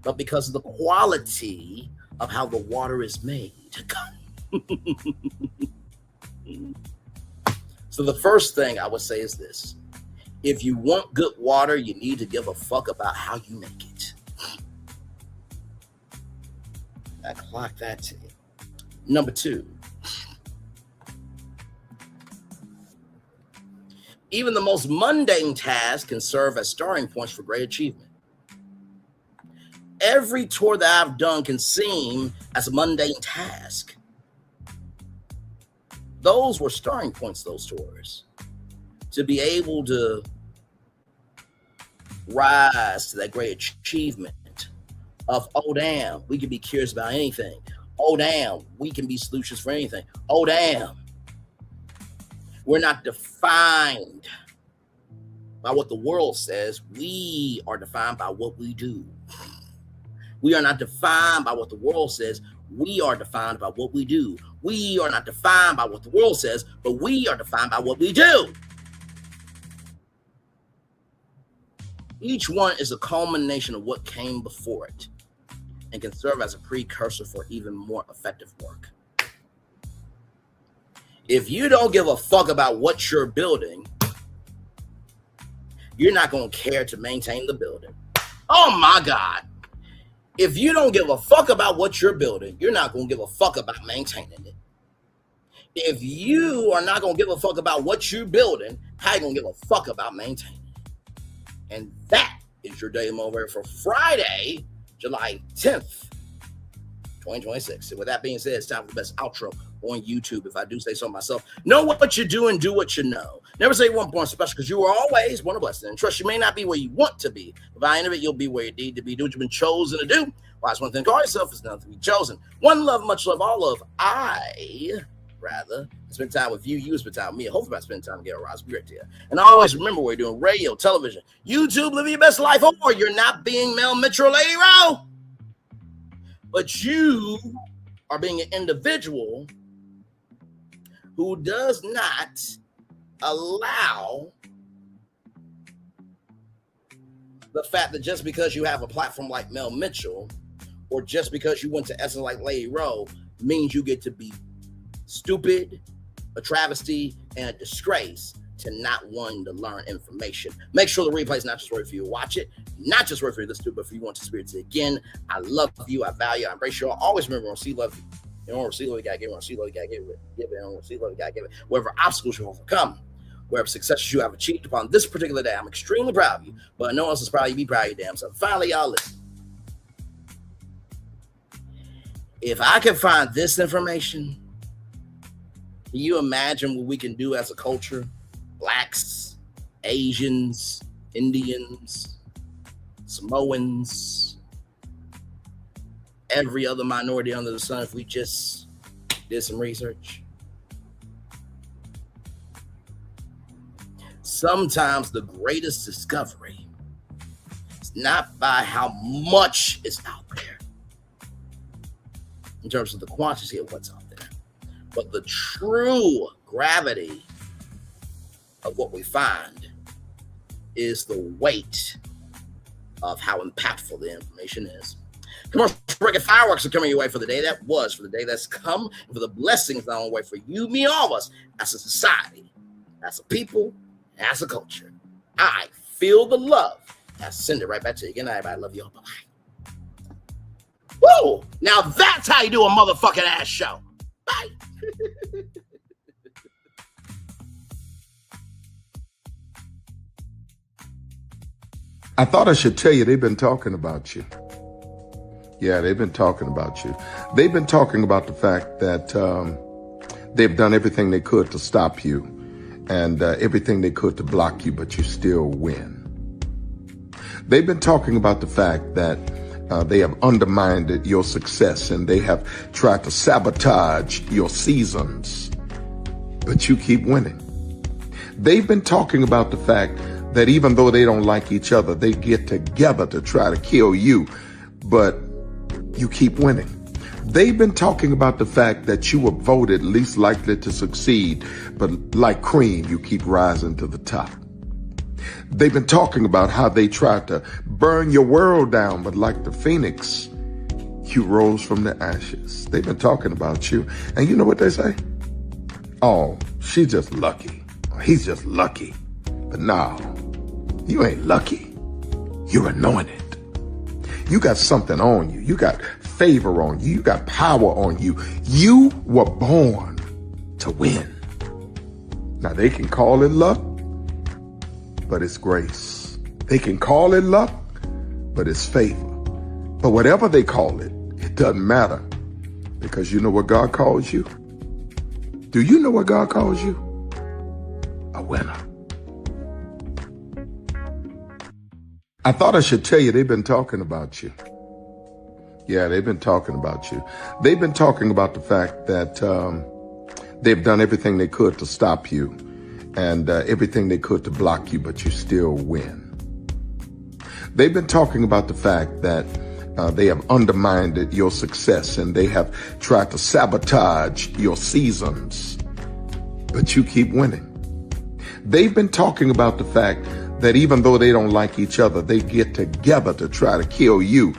but because of the quality of how the water is made. So the first thing I would say is this. If you want good water, you need to give a fuck about how you make it. I clock that to you. Number two, even the most mundane task can serve as starting points for great achievement. Every tour that I've done can seem as a mundane task. Those were starting points, those tours. To be able to rise to that great achievement of, oh, damn, we can be curious about anything. Oh, damn, we can be solutions for anything. Oh, damn, we're not defined by what the world says. We are defined by what we do. We are not defined by what the world says. We are defined by what we do. We are not defined by what the world says, but we are defined by what we do. Each one is a culmination of what came before it and can serve as a precursor for even more effective work. If you don't give a fuck about what you're building, you're not going to care to maintain the building. Oh my God. If you don't give a fuck about what you're building, you're not going to give a fuck about maintaining it. If you are not going to give a fuck about what you're building, how are you going to give a fuck about maintaining it? And that is your daily motivator for Friday, July 10th, 2026. And with that being said, it's time for the best outro on YouTube. If I do say so myself, know what you do and do what you know. Never say one point special because you are always one of blessed. And trust, you may not be where you want to be, but by the end of it, you'll be where you need to be. Do what you've been chosen to do. Wise one thing, call yourself is nothing to be chosen. One love, much love, all love. Spend time with you. You spend time with me. Hopefully, I spend time together. Ross, be great to you. And always remember, we're doing radio, television, YouTube, living your best life, or you're not being Mel Mitchell or Lady Rowe, but you are being an individual who does not allow the fact that just because you have a platform like Mel Mitchell, or just because you went to Essence like Lady Rowe, means you get to be stupid, a travesty, and a disgrace to not wanting to learn information. Make sure the replay is not just worth for you to watch it, not just worth for you to listen to, but for you want to experience it again. I love you, I value, I embrace you. Always remember, on see love, you don't receive love, you gotta give it. On see love, you gotta give it. Give it. On see love, you gotta give it. Whatever obstacles you overcome, wherever successes you have achieved upon this particular day, I'm extremely proud of you, but no one else is proud of you. Be proud of your damn self. Finally, y'all listen. If I can find this information, can you imagine what we can do as a culture? Blacks, Asians, Indians, Samoans, every other minority under the sun, if we just did some research. Sometimes the greatest discovery is not by how much is out there in terms of the quantity of what's out there, but the true gravity of what we find is the weight of how impactful the information is. Commercial break and fireworks are coming your way for the day that was, for the day that's come, and for the blessings that are on the way for you, me, all of us, as a society, as a people, as a culture. I feel the love. I send it right back to you. Good night, everybody. Love you all. Bye-bye. Whoa! Now that's how you do a motherfucking ass show. Bye. I thought I should tell you they've been talking about you. Yeah, they've been talking about you. They've been talking about the fact that they've done everything they could to stop you and everything they could to block you, but you still win. They've been talking about the fact that they have undermined your success and they have tried to sabotage your seasons, but you keep winning. They've been talking about the fact that even though they don't like each other, they get together to try to kill you, but you keep winning. They've been talking about the fact that you were voted least likely to succeed, but like cream, you keep rising to the top. They've been talking about how they tried to burn your world down, but like the phoenix, you rose from the ashes. They've been talking about you, and you know what they say? Oh, she's just lucky. He's just lucky. But no, you ain't lucky. You're anointed. You got something on you. You got favor on you. You got power on you. You were born to win. Now they can call it luck, but it's grace. They can call it luck, but it's favor. But whatever they call it, it doesn't matter, because you know what God calls you? Do you know what God calls you? A winner. I thought I should tell you they've been talking about you. Yeah, they've been talking about you. They've been talking about the fact that they've done everything they could to stop you and everything they could to block you, but you still win. They've been talking about the fact that they have undermined your success and they have tried to sabotage your seasons, but you keep winning. They've been talking about the fact that even though they don't like each other, they get together to try to kill you,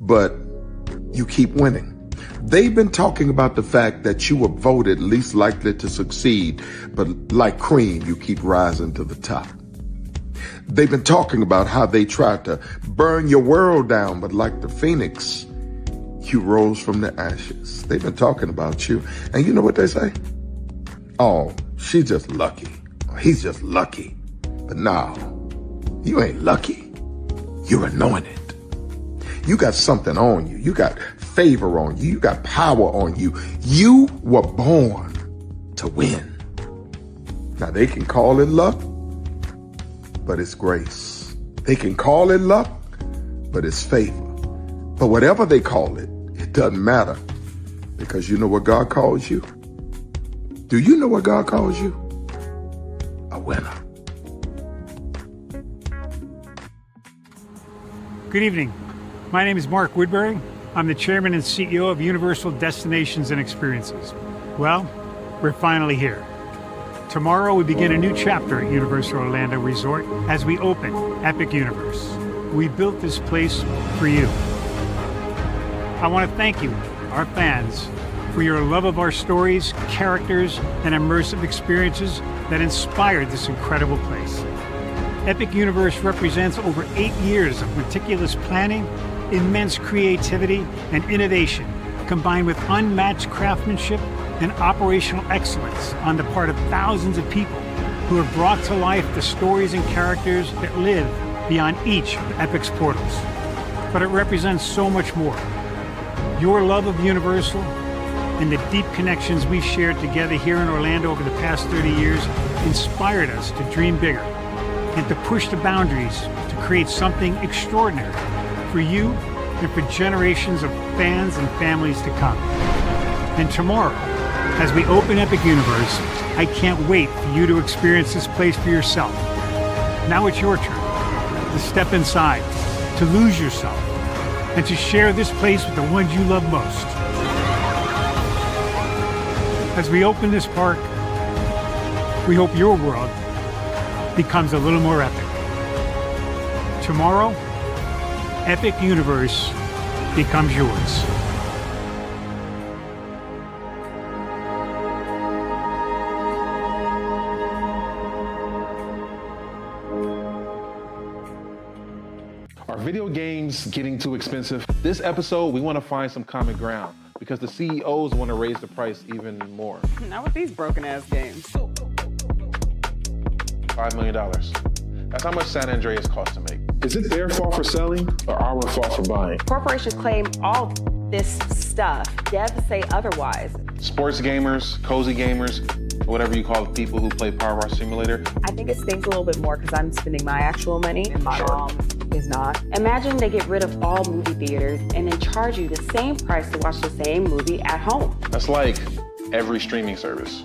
but you keep winning. They've been talking about the fact that you were voted least likely to succeed, but like cream, you keep rising to the top. They've been talking about how they tried to burn your world down, but like the phoenix, you rose from the ashes. They've been talking about you, and you know what they say? Oh, she's just lucky. He's just lucky. But no, you ain't lucky. You're anointed. You got something on you. You got favor on you. You got power on you. You were born to win. Now they can call it luck, but it's grace. They can call it luck, but it's favor. But whatever they call it, it doesn't matter, because you know what God calls you? Do you know what God calls you? A winner. Good evening. My name is Mark Woodbury. I'm the chairman and CEO of Universal Destinations and Experiences. Well, we're finally here. Tomorrow we begin a new chapter at Universal Orlando Resort as we open Epic Universe. We built this place for you. I want to thank you, our fans, for your love of our stories, characters, and immersive experiences that inspired this incredible place. Epic Universe represents over 8 years of meticulous planning, immense creativity, and innovation, combined with unmatched craftsmanship and operational excellence on the part of thousands of people who have brought to life the stories and characters that live beyond each of Epic's portals. But it represents so much more. Your love of Universal and the deep connections we've shared together here in Orlando over the past 30 years inspired us to dream bigger and to push the boundaries to create something extraordinary for you and for generations of fans and families to come. And tomorrow, as we open Epic Universe, I can't wait for you to experience this place for yourself. Now it's your turn to step inside, to lose yourself, and to share this place with the ones you love most. As we open this park, we hope your world becomes a little more epic. Tomorrow, Epic Universe becomes yours. Are video games getting too expensive? This episode, we want to find some common ground because the CEOs want to raise the price even more. Not with these broken ass games. $5 million. That's how much San Andreas costs to make. Is it their fault for selling or our fault for buying? Corporations claim all this stuff. Devs say otherwise. Sports gamers, cozy gamers, whatever you call the people who play Power Wash Simulator. I think it stings a little bit more because I'm spending my actual money and my mom is not. Imagine they get rid of all movie theaters and then charge you the same price to watch the same movie at home. That's like every streaming service.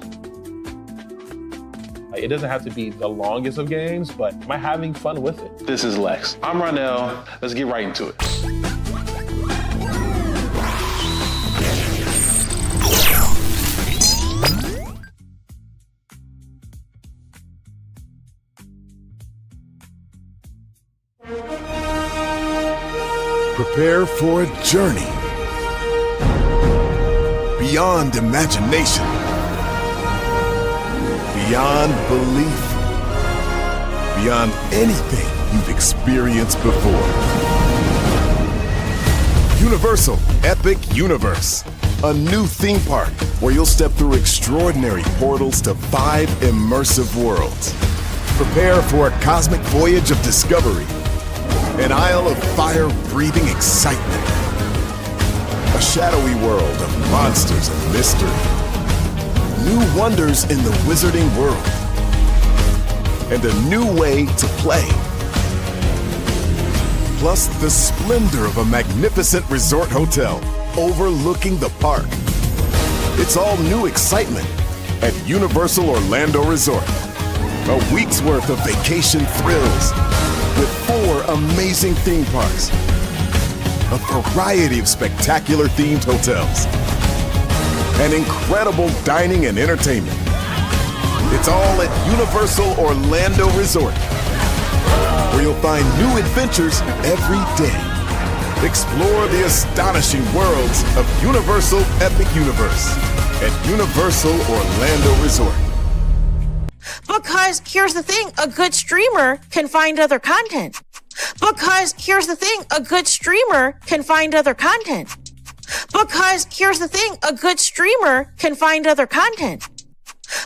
It doesn't have to be the longest of games, but am I having fun with it? This is Lex. I'm Ronell. Let's get right into it. Prepare for a journey beyond imagination, beyond belief, beyond anything you've experienced before. Universal Epic Universe, a new theme park where you'll step through extraordinary portals to 5 immersive worlds. Prepare for a cosmic voyage of discovery, an isle of fire-breathing excitement, a shadowy world of monsters and mystery, new wonders in the wizarding world, and a new way to play. Plus the splendor of a magnificent resort hotel overlooking the park. It's all new excitement at Universal Orlando Resort. A week's worth of vacation thrills with 4 amazing theme parks, a variety of spectacular themed hotels, and incredible dining and entertainment. It's all at Universal Orlando Resort, where you'll find new adventures every day. Explore the astonishing worlds of Universal Epic Universe at Universal Orlando Resort. Because here's the thing, a good streamer can find other content. Because here's the thing, a good streamer can find other content. Because here's the thing, a good streamer can find other content.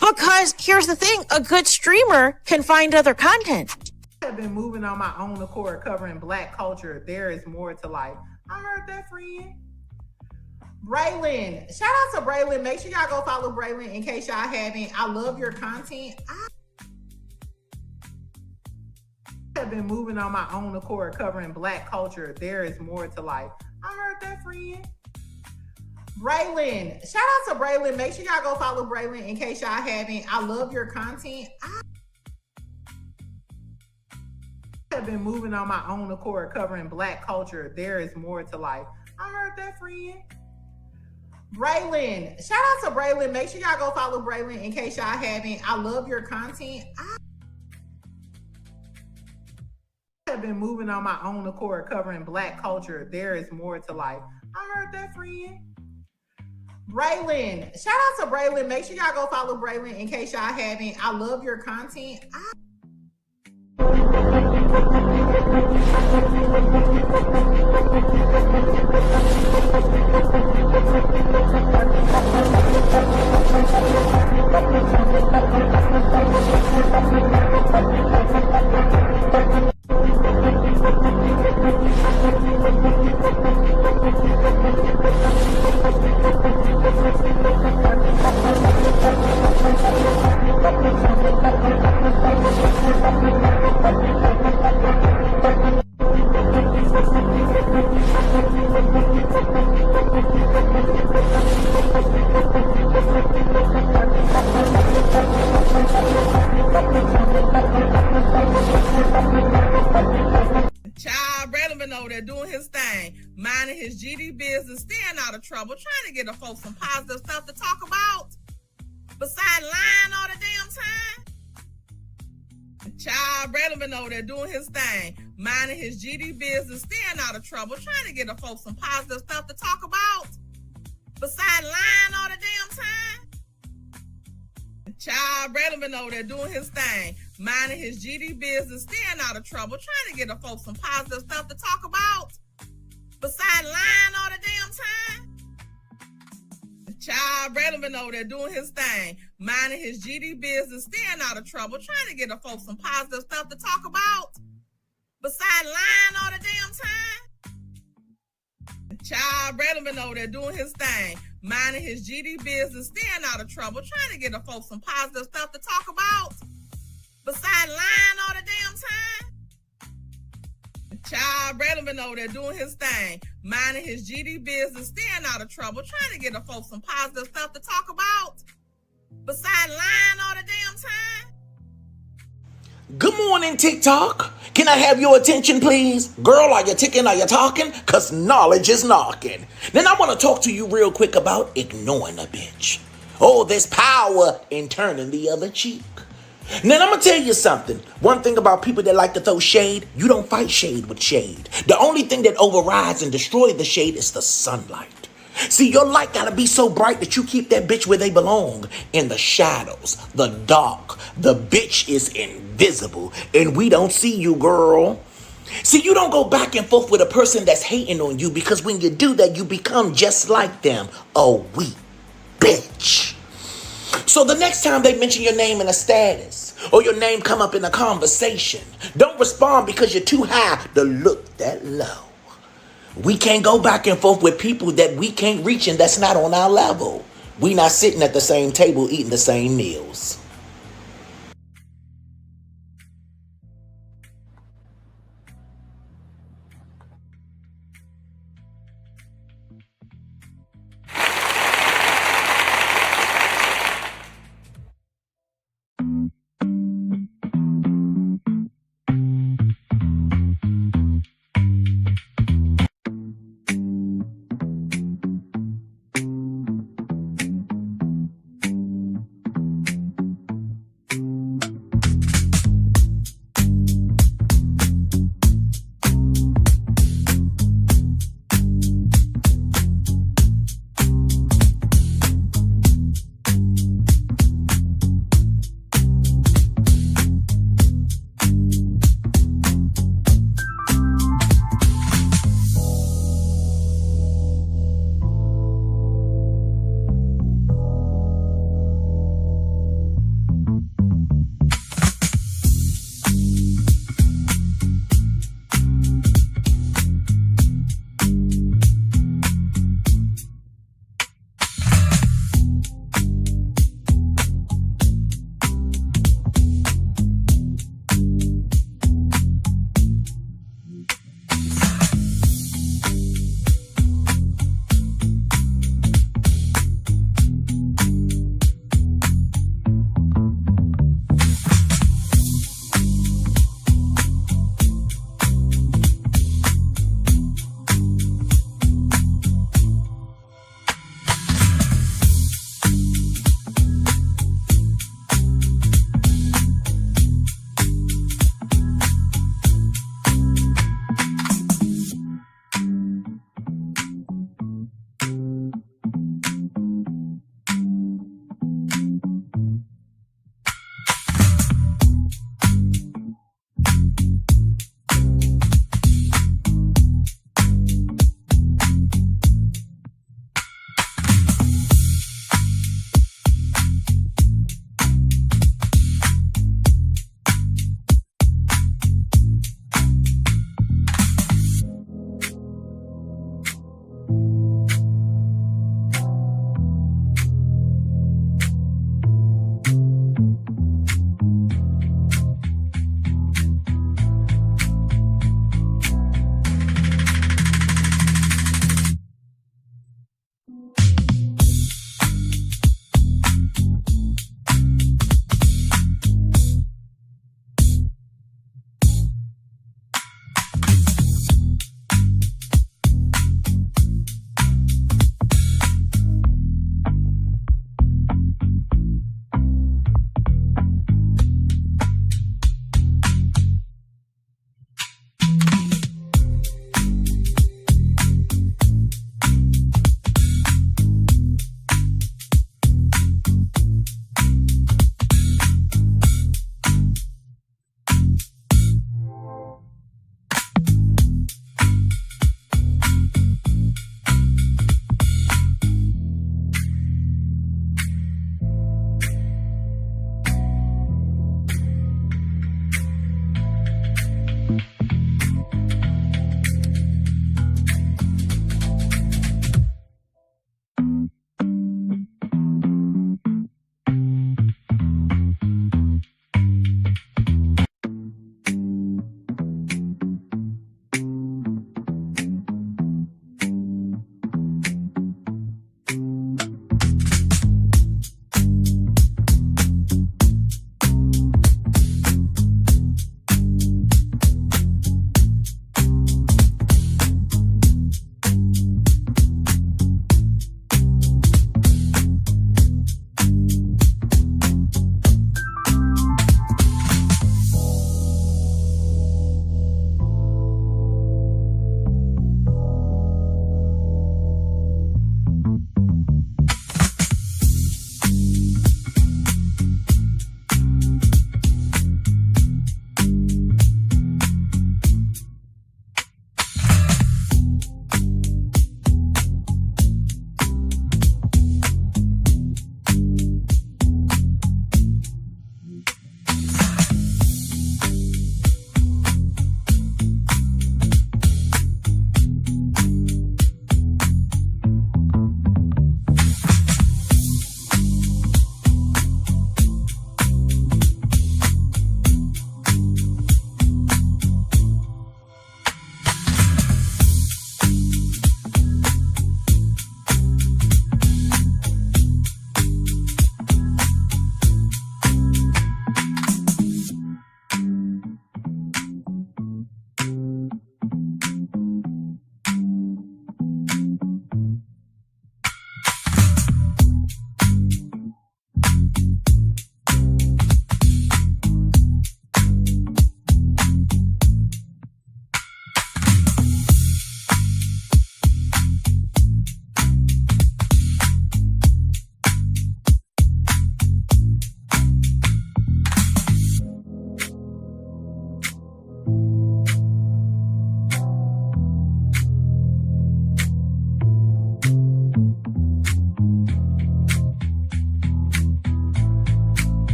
Because here's the thing, a good streamer can find other content. I've been moving on my own accord, covering Black culture. There is more to life. I heard that, friend. Braylon, shout out to Braylon. Make sure y'all go follow Braylon in case y'all haven't. I love your content. I have been moving on my own accord, covering Black culture. There is more to life. I heard that, friend. Braylon, shout out to Braylon. Make sure y'all go follow Braylon in case y'all haven't. I love your content. I have been moving on my own accord, covering Black culture. There is more to life. I heard that, friend. Braylon, shout out to Braylon. Make sure y'all go follow Braylon in case y'all haven't. I love your content. I have been moving on my own accord, covering Black culture. There is more to life. I heard that, friend. Braylon, shout out to Braylon. Make sure y'all go follow Braylon in case y'all haven't. I love your content. Child, Braylon been over there doing his thing, minding his GD business, staying out of trouble, trying to get the folks some positive stuff to talk about, besides lying all the damn time. Child, Braylon been over there doing his thing, minding his GD business, staying out of trouble, trying to get the folks some positive stuff to talk about, besides lying all the damn time. Child, Braylon been over there doing his thing, minding his GD business, staying out of trouble, trying to get the folks some positive stuff to talk about, besides lying all the damn time. Child, Braylon been over there doing his thing, minding his GD business, staying out of trouble, trying to get the folks some positive stuff to talk about, besides lying all the damn time. Child, Braylon been over there doing his thing, minding his GD business, staying out of trouble, trying to get the folks some positive stuff to talk about, besides lying all the damn time. Child, Braylon been over there doing his thing, minding his GD business, staying out of trouble, trying to get the folks some positive stuff to talk about, besides lying all the damn time. Good morning, TikTok. Can I have your attention, please? Girl, are you ticking? Are you talking? Because knowledge is knocking. Then I want to talk to you real quick about ignoring a bitch. Oh, there's power in turning the other cheek. Now, I'm going to tell you something. One thing about people that like to throw shade, you don't fight shade with shade. The only thing that overrides and destroys the shade is the sunlight. See, your light gotta be so bright that you keep that bitch where they belong. In the shadows, the dark. The bitch is invisible, and we don't see you, girl. See, you don't go back and forth with a person that's hating on you, because when you do that, you become just like them. A weak bitch. So the next time they mention your name in a status, or your name come up in a conversation, don't respond because you're too high to look that low. We can't go back and forth with people that we can't reach and that's not on our level. We not sitting at the same table eating the same meals.